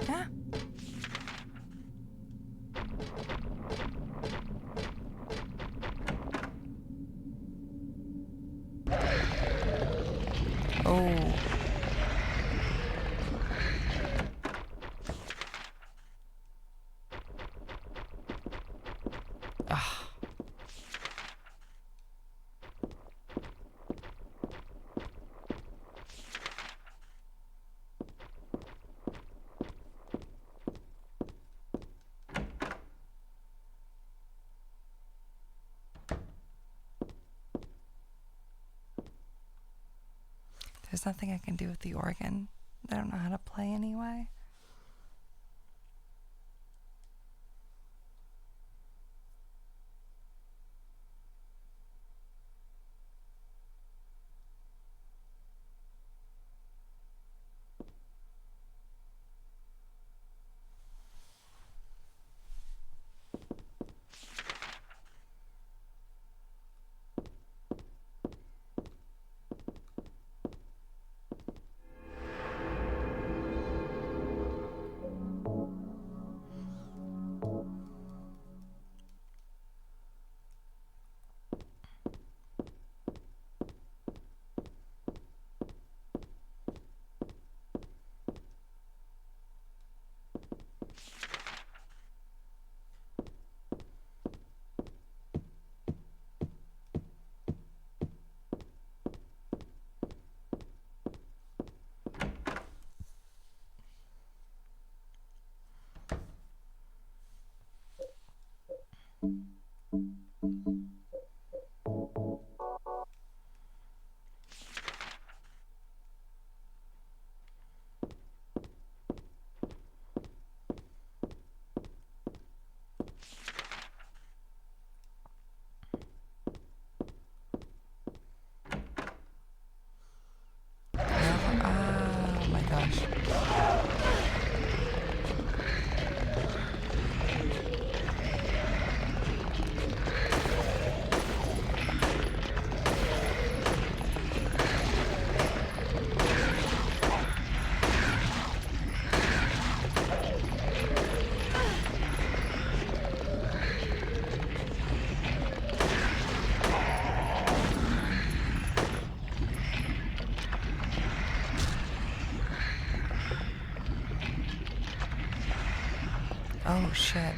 Yeah. Oh. Ah. There's nothing I can do with the organ. I don't know how to play anyway. Oh, shit.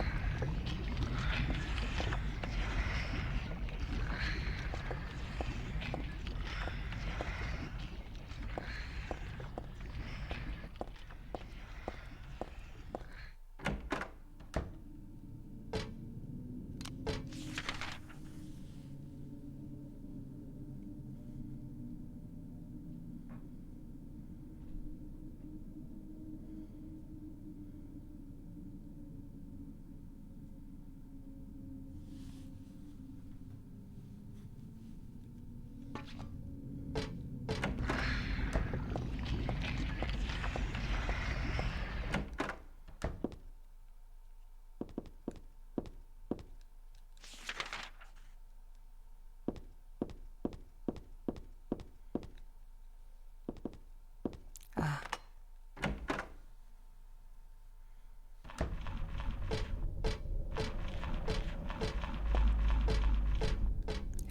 Ah.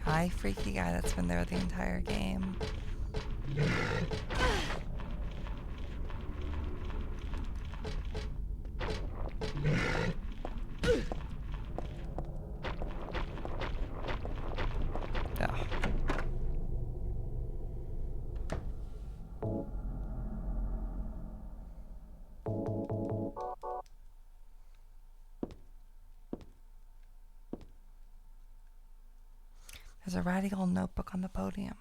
Hi, freaky guy that's been there the entire game. Yeah. There's a ratty old notebook on the podium.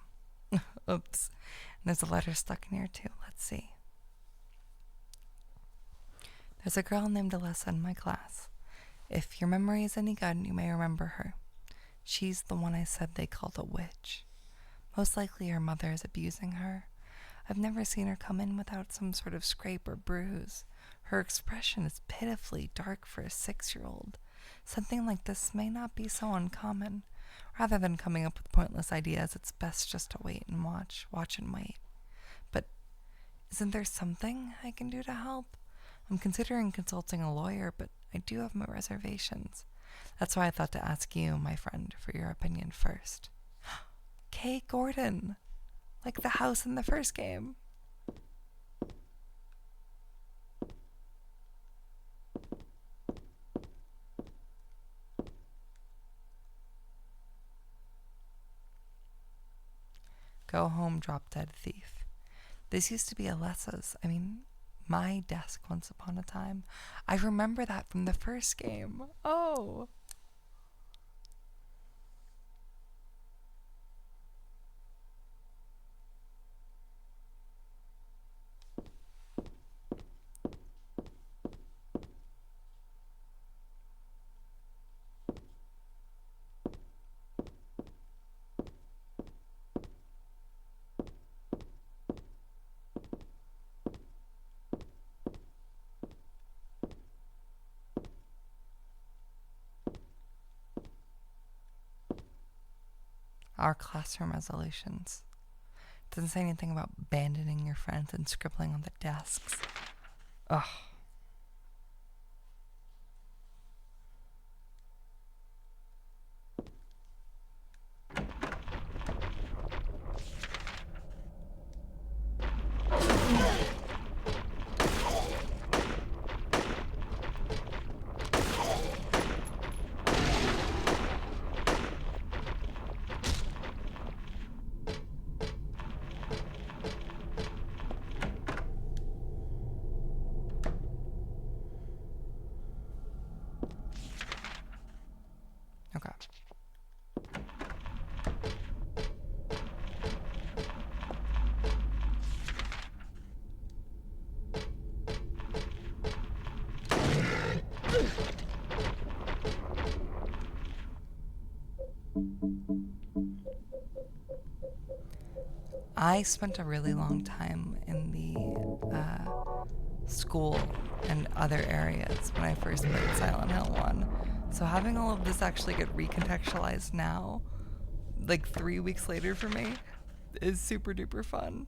Oops. And there's a letter stuck in here too. Let's see. There's a girl named Alyssa in my class. If your memory is any good, you may remember her. She's the one I said they called a witch. Most likely her mother is abusing her. I've never seen her come in without some sort of scrape or bruise. Her expression is pitifully dark for a 6-year-old. Something like this may not be so uncommon. Rather than coming up with pointless ideas, it's best just to wait and watch and wait. But isn't there something I can do to help? I'm considering consulting a lawyer, but I do have my reservations. That's why I thought to ask you, my friend, for your opinion first. Kay Gordon, like the house in the first game. Go home, drop dead thief. This used to be Alessa's, my desk once upon a time. I remember that from the first game. Oh. Our classroom resolutions. Doesn't say anything about abandoning your friends and scribbling on the desks. Ugh. Okay. I spent a really long time in the school and other areas when I first played Silent Hill 1. So having all of this actually get recontextualized now, like 3 weeks later for me, is super duper fun.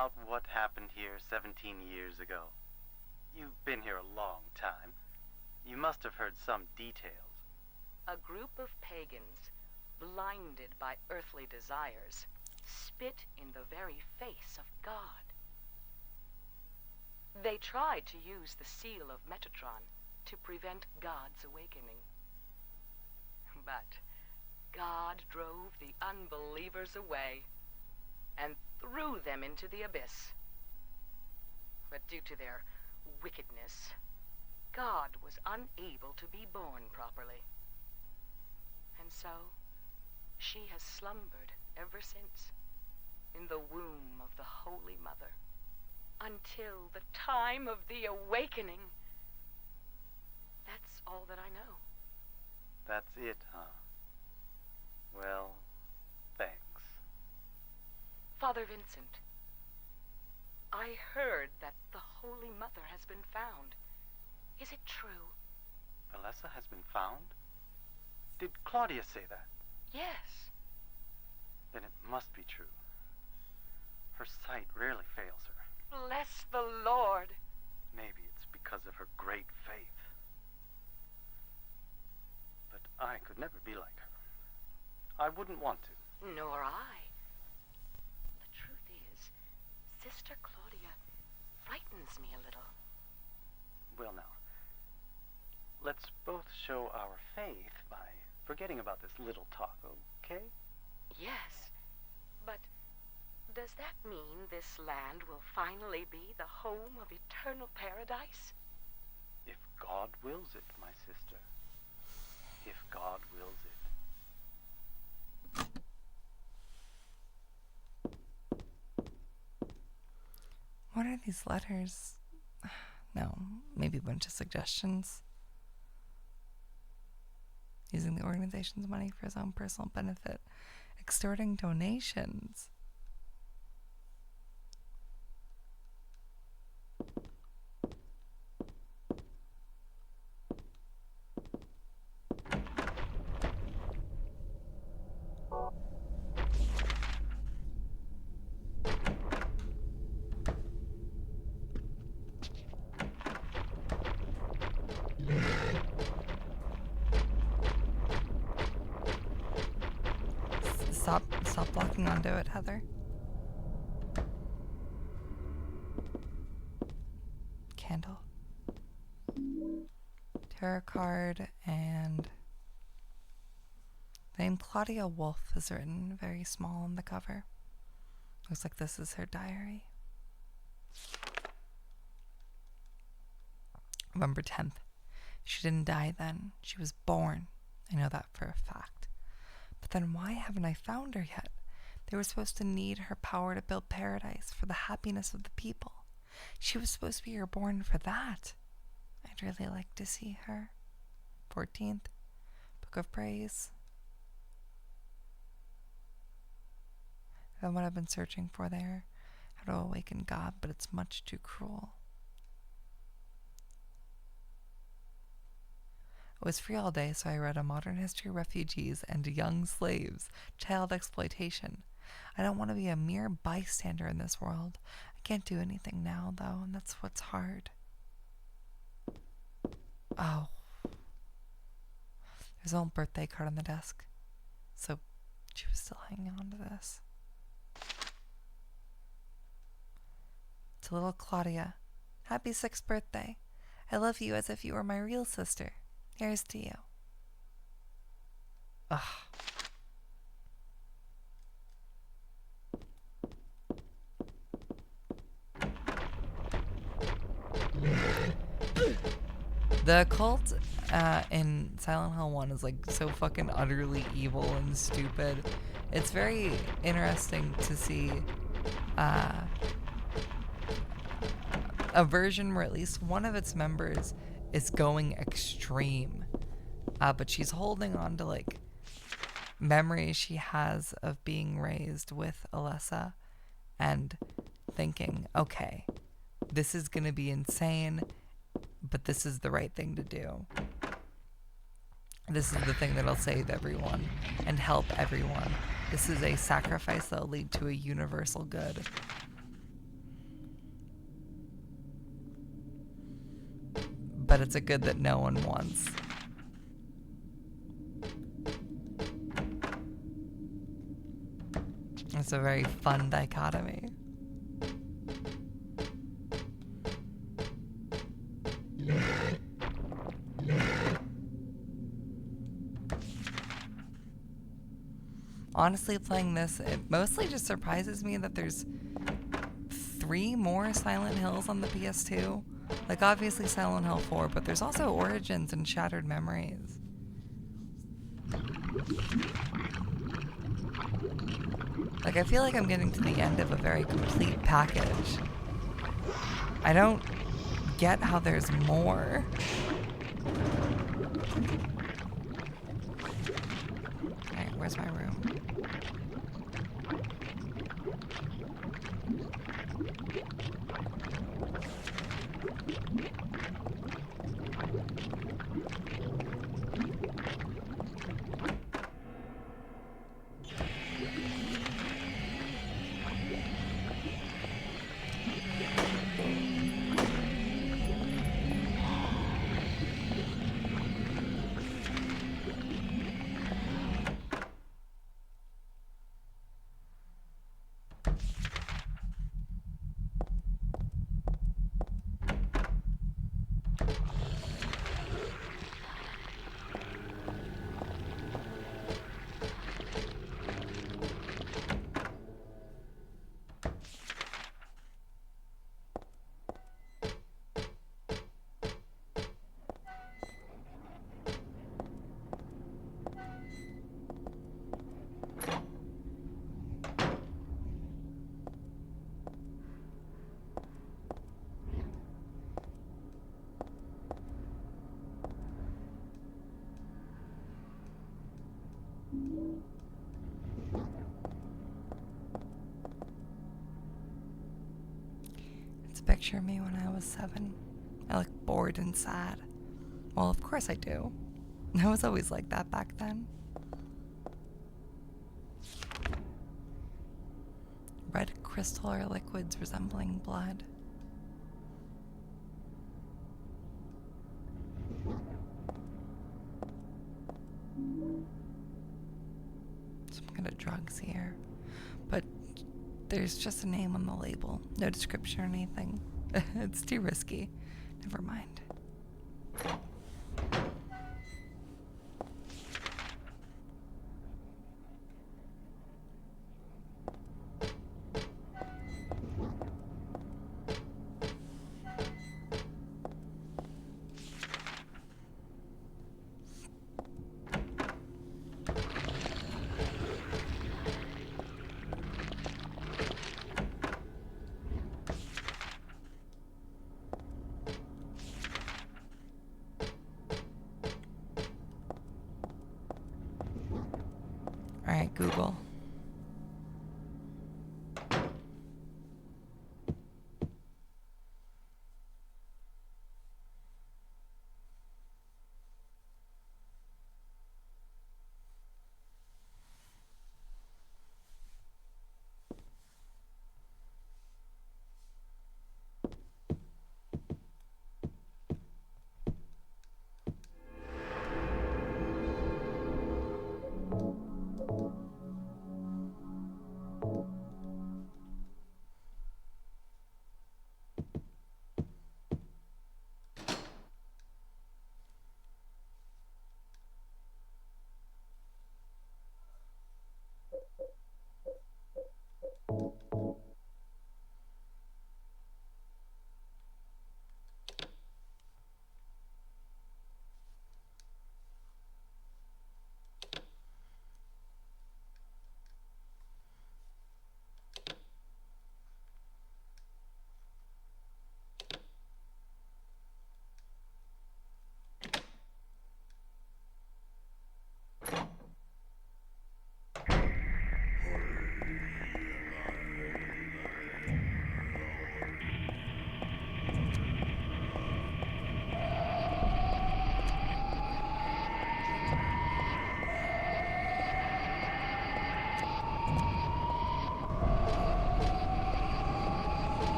about what happened here 17 years ago? You've been here a long time. You must have heard some details. A group of pagans, blinded by earthly desires, spit in the very face of God. They tried to use the seal of Metatron to prevent God's awakening. But God drove the unbelievers away and threw them into the abyss. But due to their wickedness, God was unable to be born properly. And so, she has slumbered ever since in the womb of the Holy Mother until the time of the awakening. That's all that I know. That's it, huh? Well, thanks. Father Vincent, I heard that the Holy Mother has been found. Is it true? Alessa has been found? Did Claudia say that? Yes. Then it must be true. Her sight rarely fails her. Bless the Lord. Maybe it's because of her great faith. But I could never be like her. I wouldn't want to. Nor I. The truth is, Sister Claudia frightens me a little. Well now, let's both show our faith by forgetting about this little talk, okay? Yes, but does that mean this land will finally be the home of eternal paradise? If God wills it, my sister. If God wills it. What are these letters? No, maybe a bunch of suggestions. Using the organization's money for his own personal benefit. Extorting donations. Stop blocking onto it, Heather. Candle. Tarot card, and the name Claudia Wolf is written very small on the cover. Looks like this is her diary. November 10th. She didn't die then. She was born. I know that for a fact. But then why haven't I found her yet? They were supposed to need her power to build paradise for the happiness of the people. She was supposed to be reborn for that. I'd really like to see her. 14th, Book of Praise. And what I've been searching for there, how to awaken God, but it's much too cruel. I was free all day, so I read A Modern History of Refugees and Young Slaves, Child Exploitation. I don't want to be a mere bystander in this world. I can't do anything now, though, and that's what's hard. Oh. There's an old birthday card on the desk. So she was still hanging on to this. To little Claudia, happy 6th birthday. I love you as if you were my real sister. Here's to you. Ugh. The cult in Silent Hill 1 is like so fucking utterly evil and stupid. It's very interesting to see a version where at least one of its members is going extreme, but she's holding on to like memories she has of being raised with Alessa and thinking, okay, this is gonna be insane, but this is the right thing to do. This is the thing that'll save everyone and help everyone. This is a sacrifice that'll lead to a universal good. but it's a good that no one wants. It's a very fun dichotomy. Honestly, playing this, it mostly just surprises me that there's 3 more Silent Hills on the PS2. Like, obviously Silent Hill 4, but there's also Origins and Shattered Memories. Like, I feel like I'm getting to the end of a very complete package. I don't get how there's more. Alright, where's my room? It's a picture of me when I was 7. I look bored and sad. Well, of course I do. I was always like that back then. Red crystal or liquids resembling blood. Some kind of drugs here. But there's just a name on the label. No description or anything. It's too risky. Never mind. Alright, Google.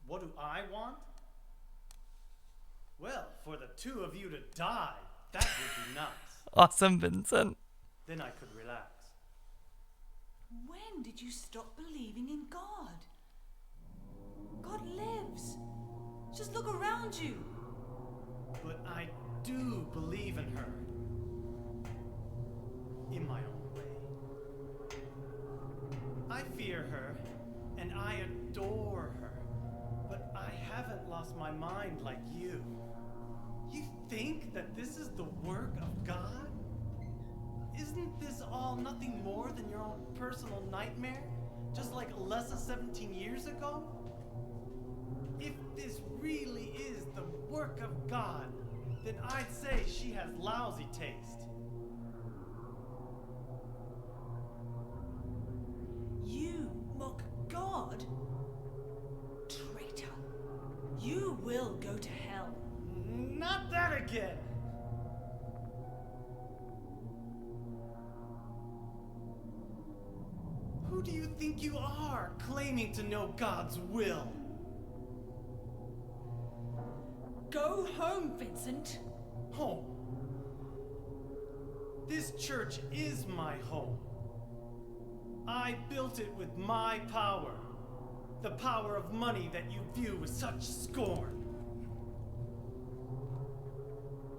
What do I want? Well, for the two of you to die, that would be nice. Awesome, Vincent. Then I could relax. When did you stop believing in God? God lives. Just look around you. But I do believe in her. In my own way. I fear her, and I adore her. But I haven't lost my mind like you. You think that this is the work of God? Isn't this all nothing more than your own personal nightmare? Just like Alessa 17 years ago? If this really is the work of God, then I'd say she has lousy taste. You mock God? Traitor. You will go to hell. Not that again! Who do you think you are, claiming to know God's will? Go home, Vincent. Home? This church is my home. I built it with my power. The power of money that you view with such scorn.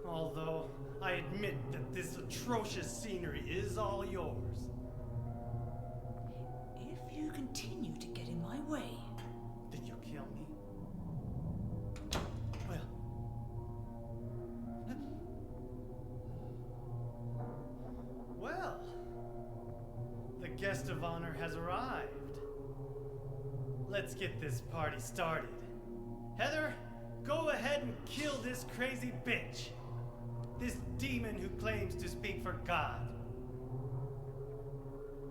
Although I admit that this atrocious scenery is all yours. If you continue to get in my way, Did you kill me? Well. Well. The guest of honor has arrived. Let's get this party started. Heather, go ahead and kill this crazy bitch. This demon who claims to speak for God.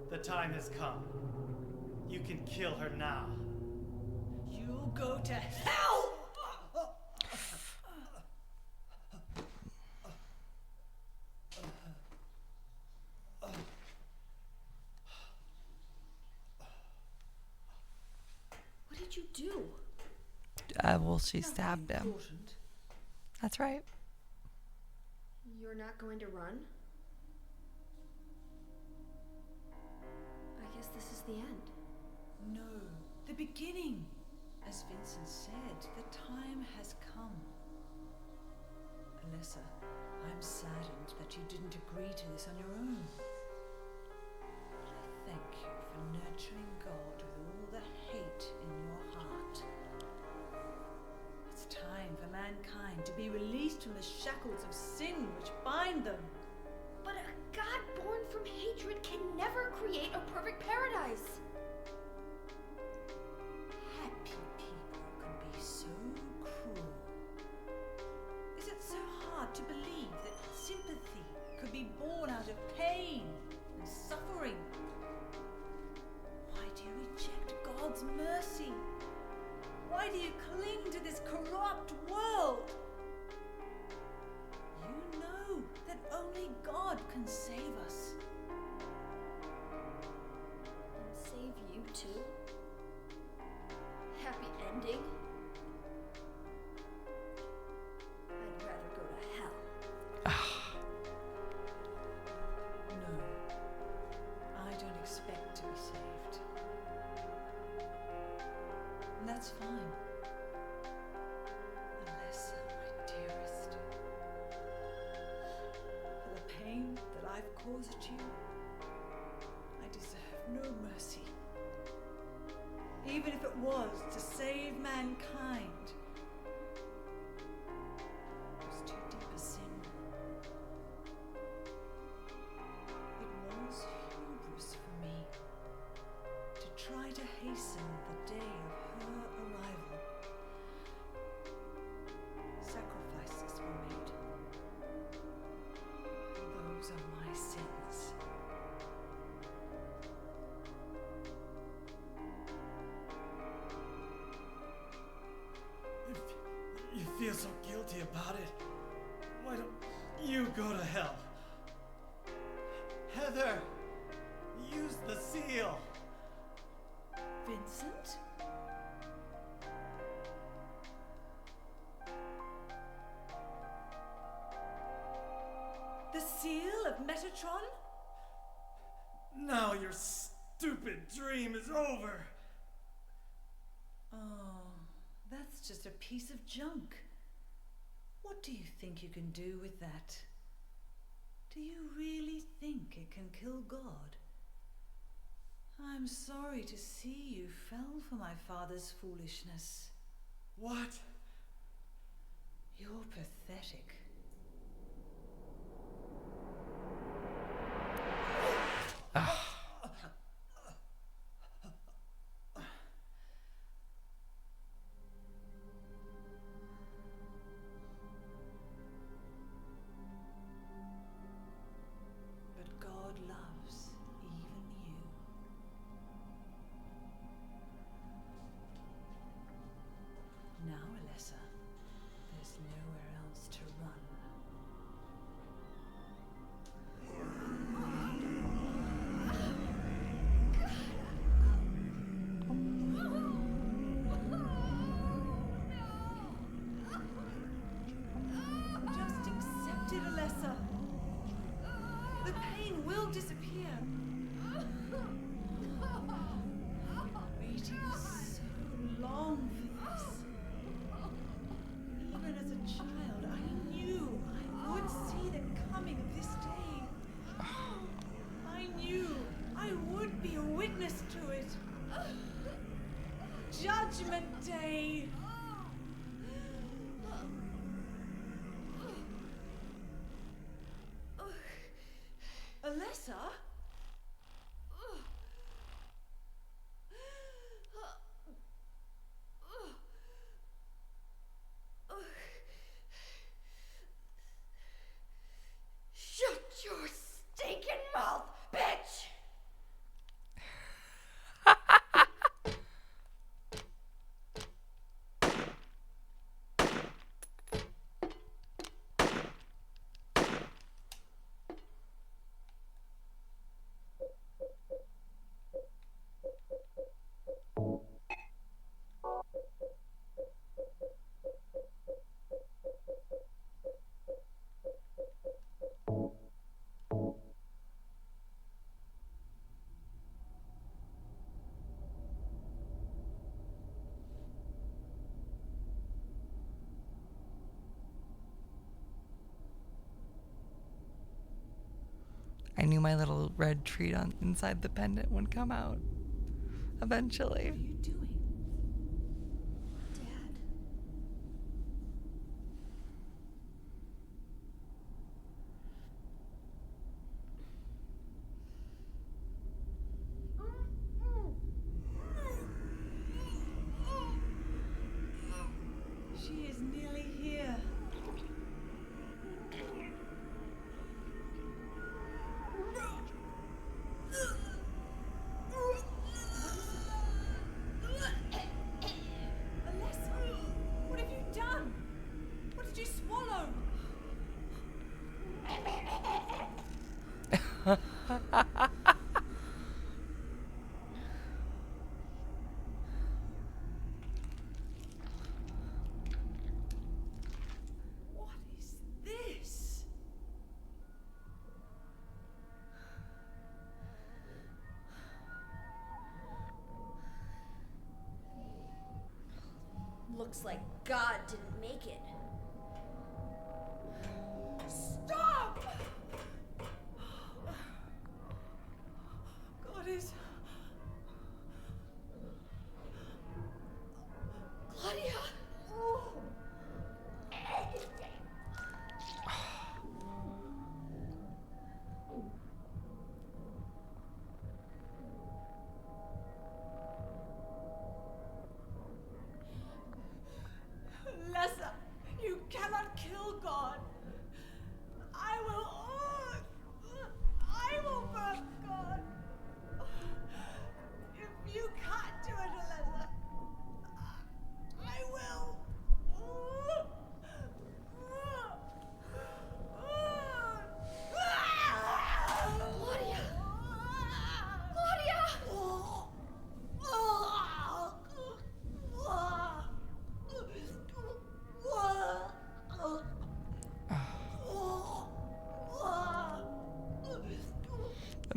The time has come. You can kill her now. you'll go to hell! What did you do? Well, she stabbed him. Important. That's right. You're not going to run? I guess this is the end. No, the beginning. As Vincent said, the time has come. Alessa, I'm saddened that you didn't agree to this on your own. But I thank you for nurturing God with all the hate in your heart. It's time for mankind to be released from the shackles of sin which bind them. But a God born from hatred can never create a perfect paradise. Happy people can be so cruel. Is it so hard to believe that sympathy could be born out of pain and suffering? Why do you reject God's mercy? Why do you cling to this corrupt world? You know that only God can save us. And save you too? Happy ending? I'd rather go to hell. No, I don't expect to be saved. And that's fine. Unless, my dearest, for the pain that I've caused you, I deserve no mercy. Even if it was to save mankind, it was too deep a sin. It was hubris for me to try to hasten the day of her arrival. Sacrifices were made. And those are my sins. If you feel so guilty about it, why don't you go to hell? Heather, use the seal. Metatron? Now your stupid dream is over. Oh, that's just a piece of junk. What do you think you can do with that? Do you really think it can kill God? I'm sorry to see you fell for my father's foolishness. What? You're pathetic. But God loves even you. Now, Alessa, there's nowhere else to run. Just accept it, Alessa. The pain will disappear. Waiting so long for this. Even as a child, I knew I would see the coming of this day. I knew I would be a witness to it. Judgment Day. Alessa? Shut your stinking mouth, bitch! I knew my little red treat on inside the pendant would come out eventually. What are you doing? Dad. She is nearly here. Alessa, what have you done? What did you swallow? What is this? Looks like God didn't make it. Stop! God is... Claudia! Alessa,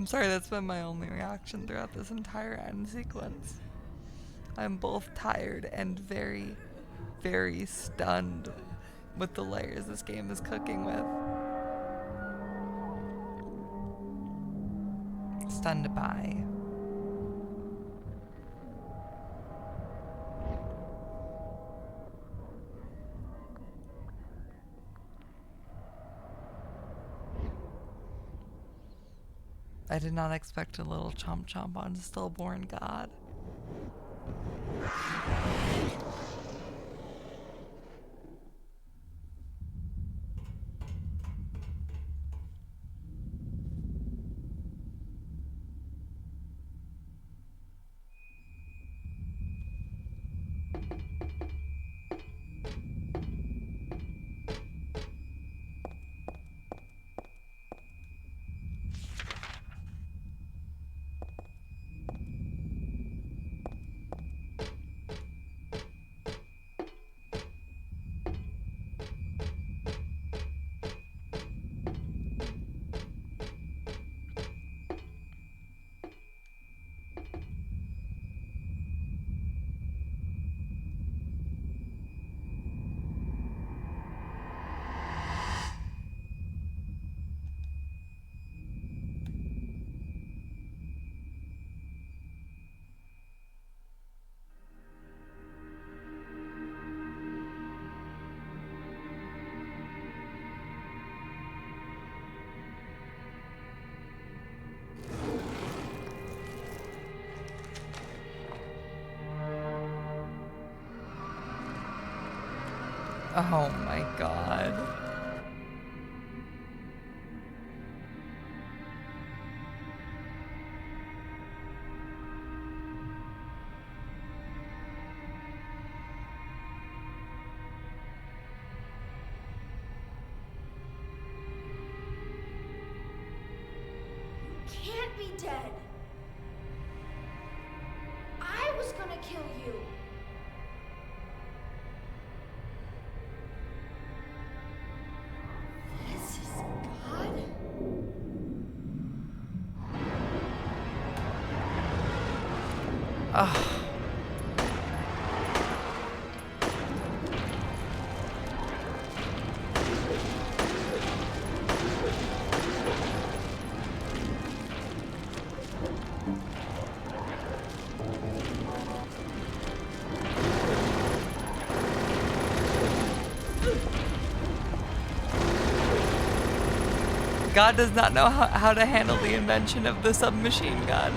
I'm sorry, that's been my only reaction throughout this entire end sequence. I'm both tired and very, very stunned with the layers this game is cooking with. Stunned by. I did not expect a little chomp chomp on stillborn God. Oh my god. Can't be dead. I was gonna kill you. This is God? Ugh. God does not know how to handle the invention of the submachine gun.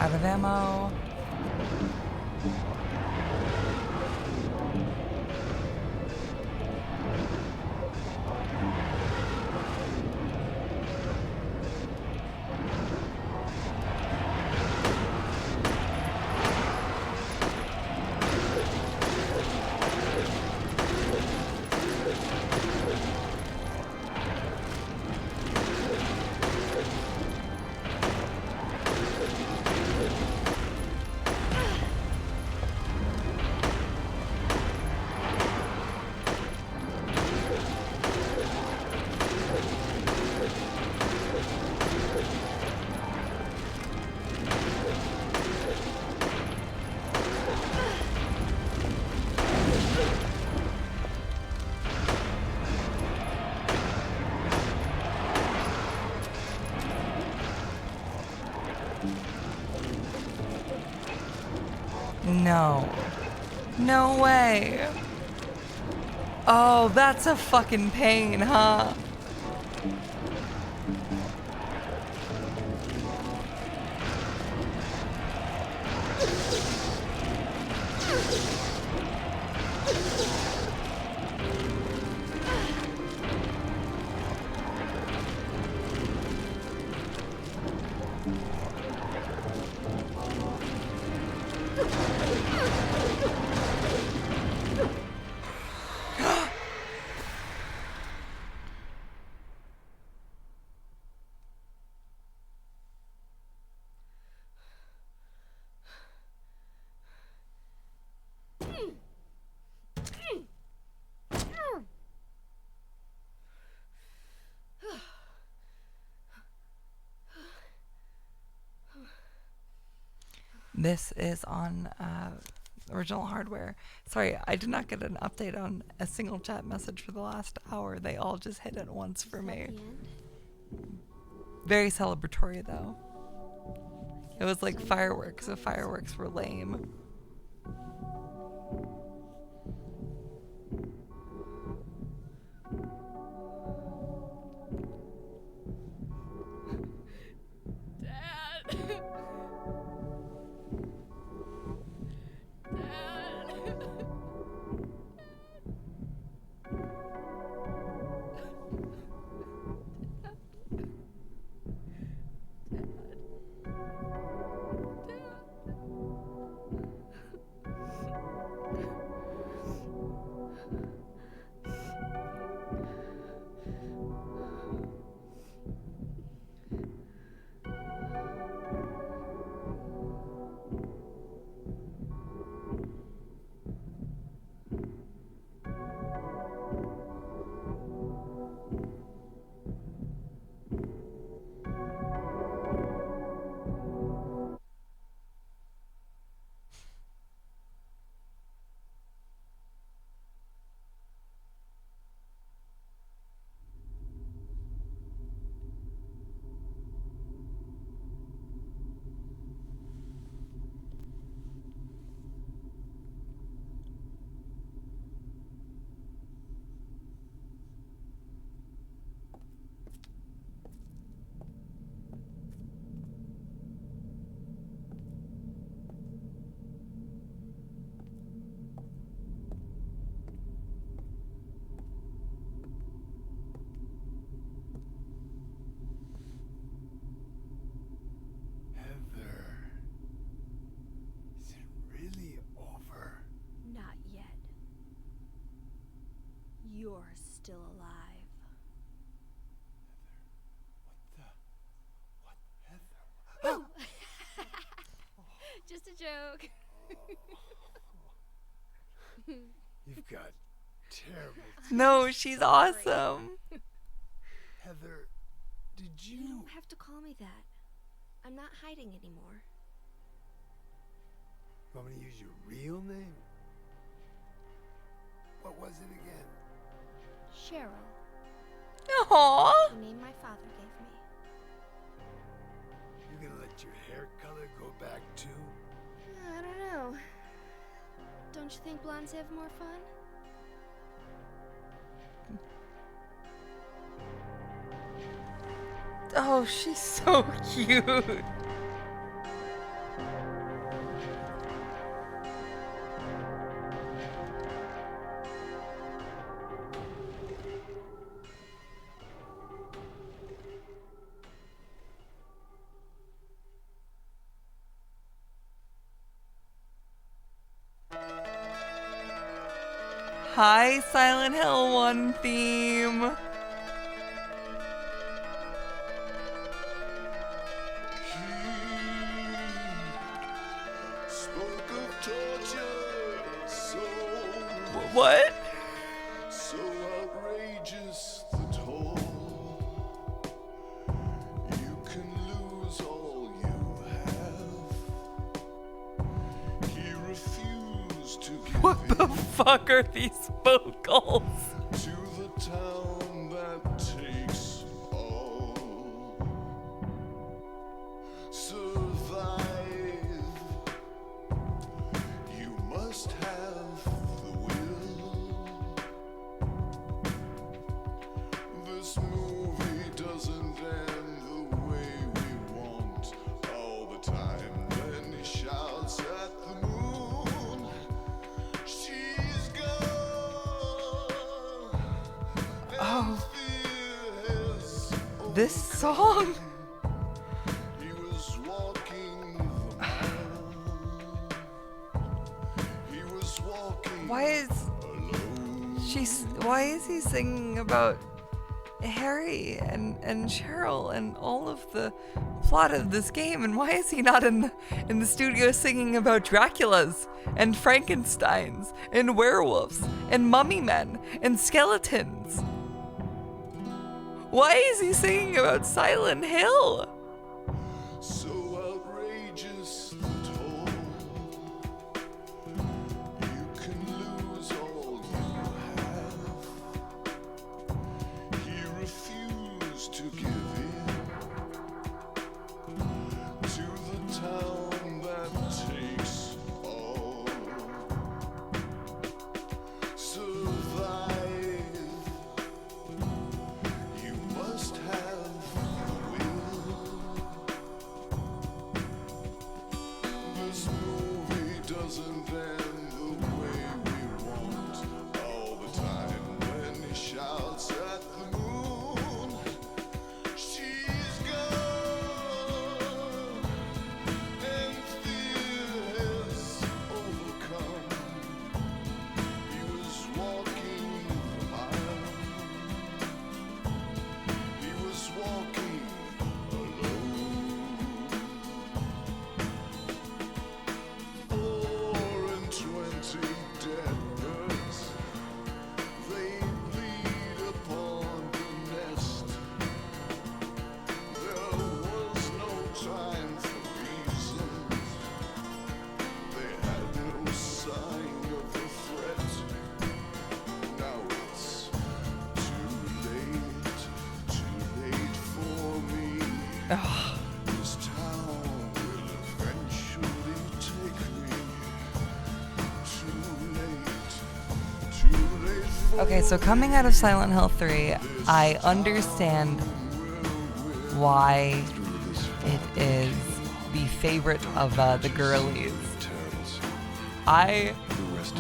Out of ammo. No. No way. Oh, that's a fucking pain, huh? This is on original hardware. Sorry, I did not get an update on a single chat message for the last hour. They all just hit at once for me. Very celebratory, though. It was like fireworks. The fireworks were lame. You're still alive. Heather. Just a joke. You've got terrible. No, she's awesome. Heather, did you? You don't have to call me that. I'm not hiding anymore. Want me to use your real name? What was it again? Cheryl. Aww. The name my father gave me. You gonna let your hair color go back too? I don't know. Don't you think blondes have more fun? Oh, she's so cute. Hi, Silent Hill 1 theme. Spoke of torture, so What? so outrageous the toll. You can lose all you have. He refused to give What the in fuck are these vocals? to the town that takes all. Survive. This song. He was walking the mile. He was walking Why is why is he singing about Harry and Cheryl and all of the plot of this game, and why is he not in the studio singing about Draculas and Frankensteins and werewolves and mummy men and skeletons? Why is he singing about Silent Hill? so outrageous and tall. You can lose all you have. He refused to give in to the town that takes all. Survive. You must have the will. This movie doesn't end the way we want. All the time when he shouts at the moon, she's gone, and fear has overcome. He was walking the mile. He was walking alone. 4 and 20 dead birds, they bleed upon the nest. There was no time for reasons. They had no sign of the threat. Now it's too late for me. This town will eventually take me. Too late for Okay, so coming out of Silent Hill 3, I understand why it is the favorite of the girlies. I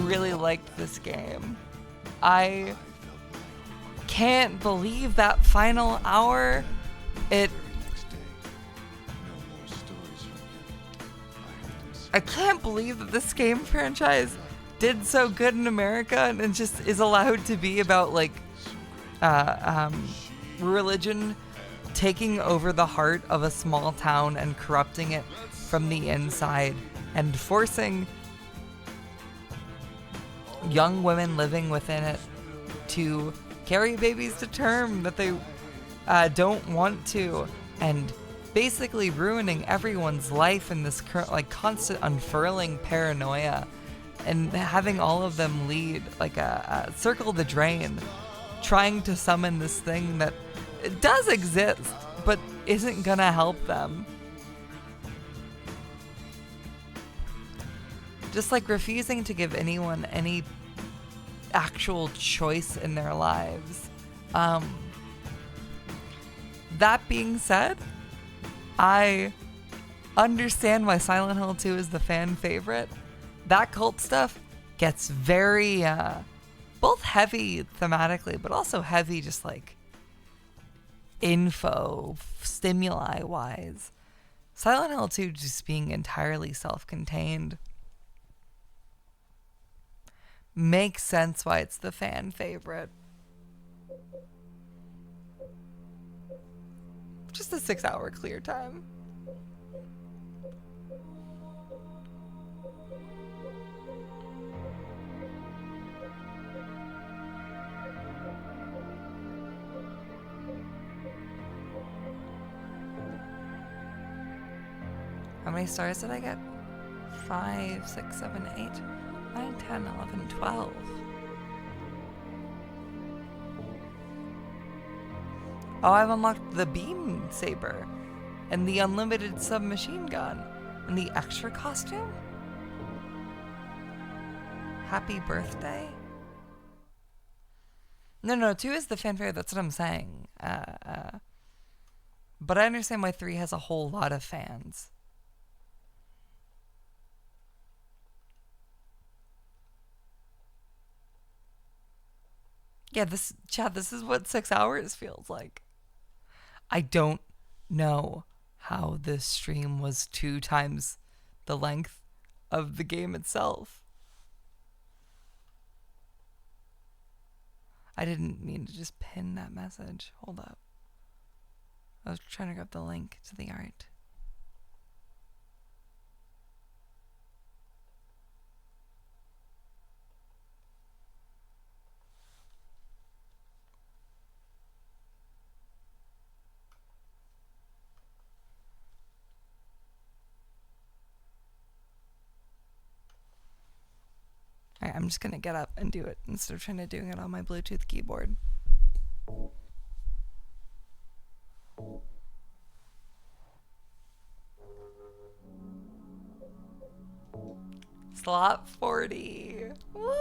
really liked this game. I can't believe that final hour. I can't believe that this game franchise did so good in America and it just is allowed to be about like religion taking over the heart of a small town and corrupting it from the inside and forcing young women living within it to carry babies to term that they don't want to, and basically ruining everyone's life in this constant unfurling paranoia, and having all of them lead like a circle the drain, trying to summon this thing that does exist but isn't gonna help them. Just like refusing to give anyone any actual choice in their lives. That being said, I understand why Silent Hill 2 is the fan favorite. That cult stuff gets very, both heavy thematically, but also heavy just like info, stimuli wise. Silent Hill 2 just being entirely self-contained makes sense why it's the fan favorite. Just a 6-hour clear time. How many stars did I get? 5, 6, 7, 8, 9, 10, 11, 12. Oh, I've unlocked the beam saber and the unlimited submachine gun and the extra costume. Happy birthday. No, 2 is the fanfare, that's what I'm saying. But I understand why 3 has a whole lot of fans. Yeah, this is what 6 hours feels like. I don't know how this stream was 2 times the length of the game itself. I didn't mean to just pin that message. Hold up. I was trying to grab the link to the art. Alright, I'm just gonna get up and do it instead of trying to doing it on my Bluetooth keyboard. Slot 40. Woo!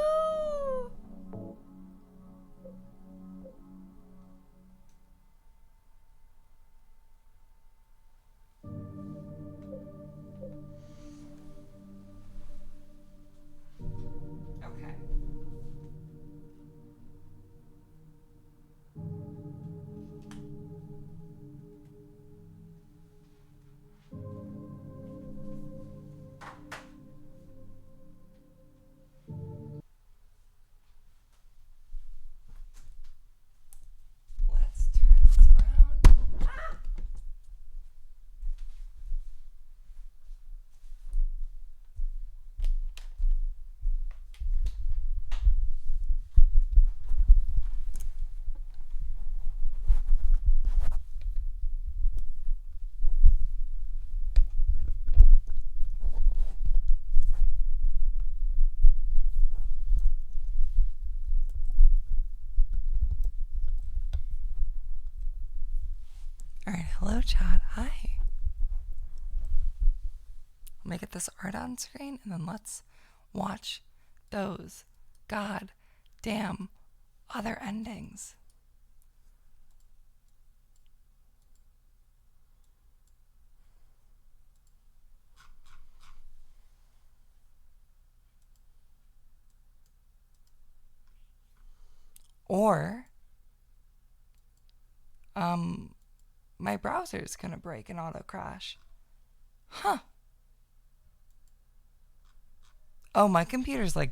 Okay. Let's turn this around. Ah! Alright, hello chat. Hi. Let me get this art on screen and then let's watch those god damn other endings. Or my browser's gonna break and auto crash. Huh. Oh, my computer's like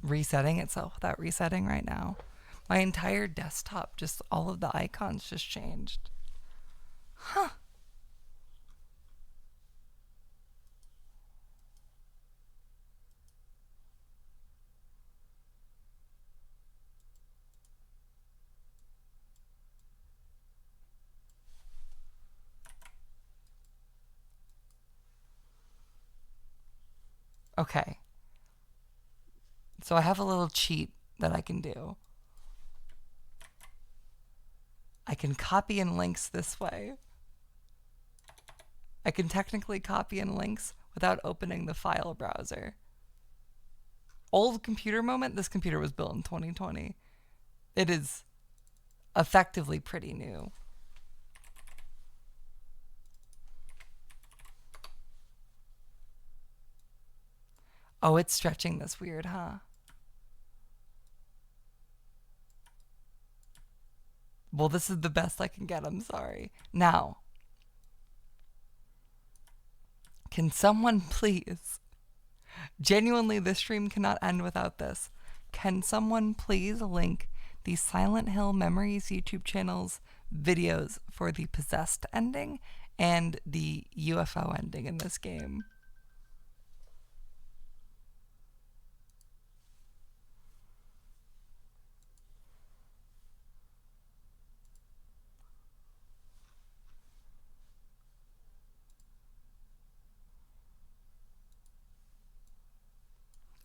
resetting itself without resetting right now. My entire desktop, just all of the icons just changed. Huh. Okay. So I have a little cheat that I can do. I can copy in links this way. I can technically copy in links without opening the file browser. Old computer moment, this computer was built in 2020. It is effectively pretty new. Oh, it's stretching this weird, huh? Well, this is the best I can get, I'm sorry. Now, can someone please, genuinely this stream cannot end without this, can someone please link the Silent Hill Memories YouTube channel's videos for the possessed ending and the UFO ending in this game?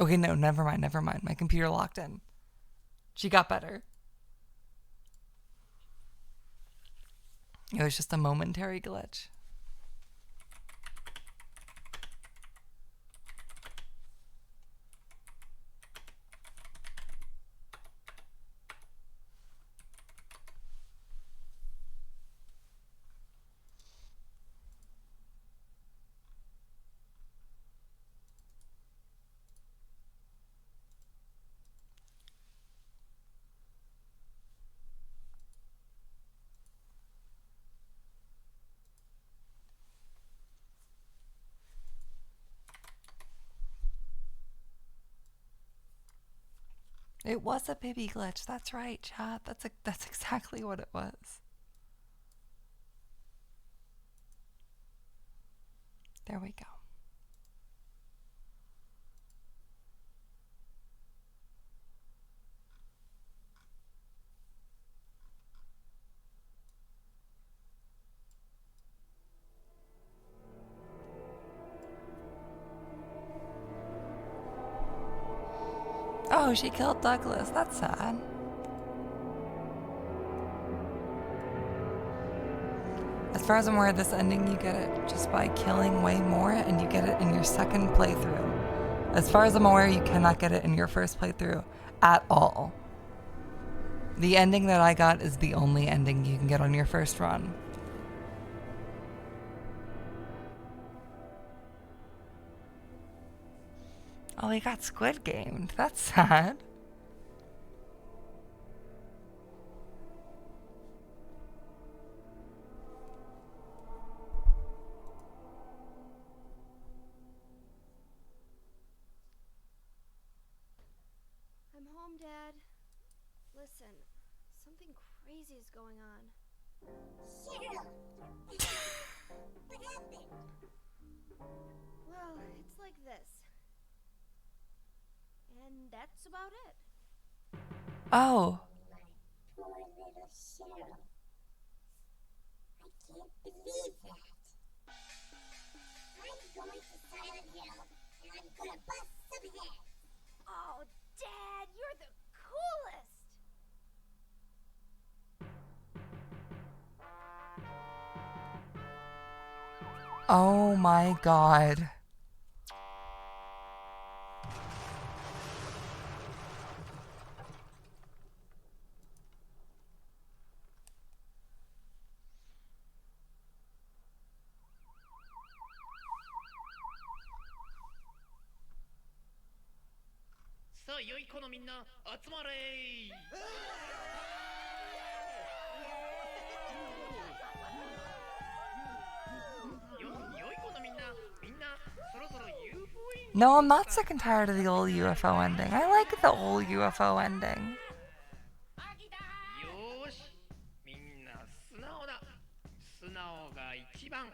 Okay, no, never mind. My computer locked in. She got better. It was just a momentary glitch. It was a baby glitch. That's right, chat. That's exactly what it was. There we go. Oh, she killed Douglas. That's sad. As far as I'm aware, this ending, you get it just by killing way more, and you get it in your second playthrough. As far as I'm aware, you cannot get it in your first playthrough at all. The ending that I got is the only ending you can get on your first run. Oh, he got Squid Gamed. That's sad. I'm home, Dad. Listen, something crazy is going on. Shut up! What happened? Well, it's like this. And that's about it. Oh. Poor little Cheryl. I can't believe that. I'm going to Silent Hill, and I'm gonna bust some heads. Oh, Dad, you're the coolest! Oh my god. No, I'm not sick and tired of the old UFO ending. I like the old UFO ending. よーし、みんな素直だ。素直が一番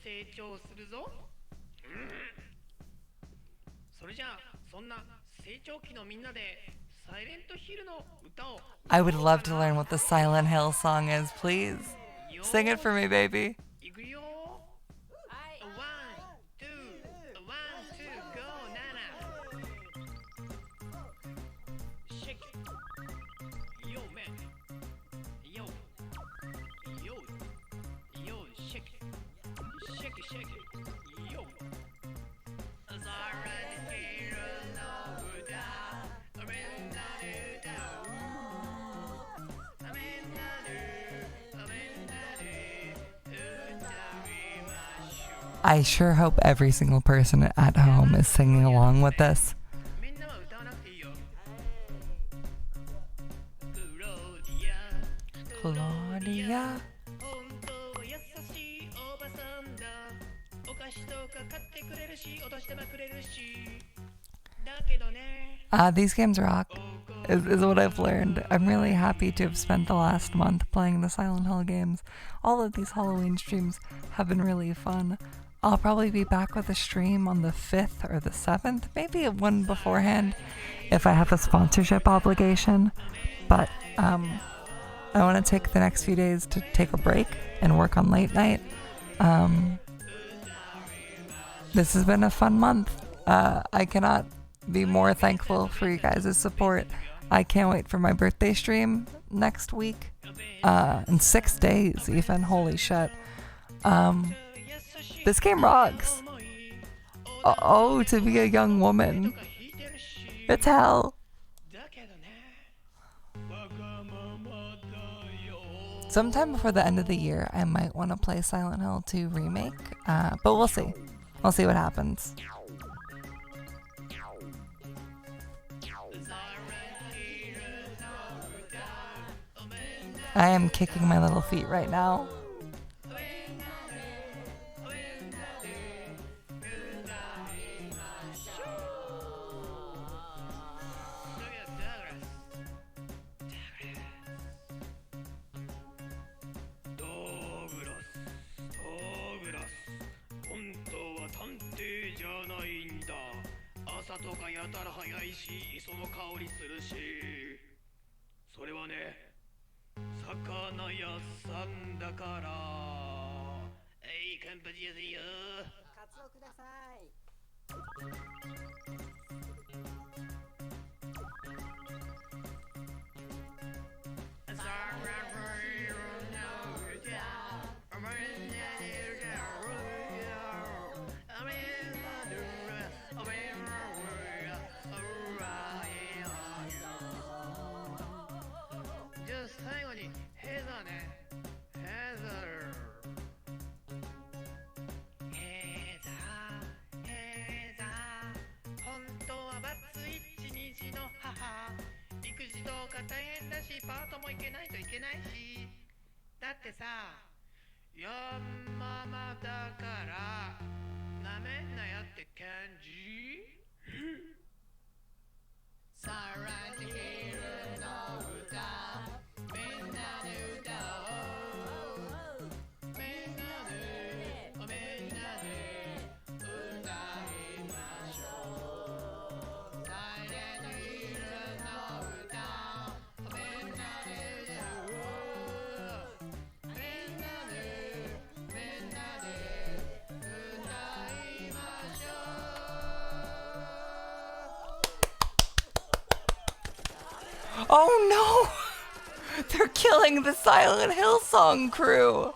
成長するぞ。それじゃあ、そんな成長期のみんなでサイレントヒルの歌を。I would love to learn what the Silent Hill song is, please. Sing it for me, baby. いくよ。One, two, go, Nana. Shake it. Yo, man. Yo, shake it. Shake it. Yo. As I run here alone, I'm in the down. I'm in I sure hope every single person at home is singing along with this. Claudia. These games rock, is what I've learned. I'm really happy to have spent the last month playing the Silent Hill games. All of these Halloween streams have been really fun. I'll probably be back with a stream on the 5th or the 7th, maybe one beforehand if I have a sponsorship obligation. But I want to take the next few days to take a break and work on late night. This has been a fun month. I cannot be more thankful for you guys' support. I can't wait for my birthday stream next week. In 6 days even, holy shit. This game rocks. Oh, to be a young woman. It's hell. Sometime before the end of the year, I might want to play Silent Hill 2 Remake, but we'll see. We'll see what happens. I am kicking my little feet right now. 里がやたら早いし磯の香りするし、それはね魚屋さんだから。乾杯ですよ。カツオください。じゃあ最後にヘザーね。ヘザー。育児とか大変だしパートも行けないといけないし、だってさヤンママだからなめんなやって感じ。さらに昼の歌みんなで歌おう。みんなでみんなで歌いましょう。さらに昼の歌みんなで歌おう。みんなでみんなで歌いましょう。Oh no! They're killing the Silent Hill song crew!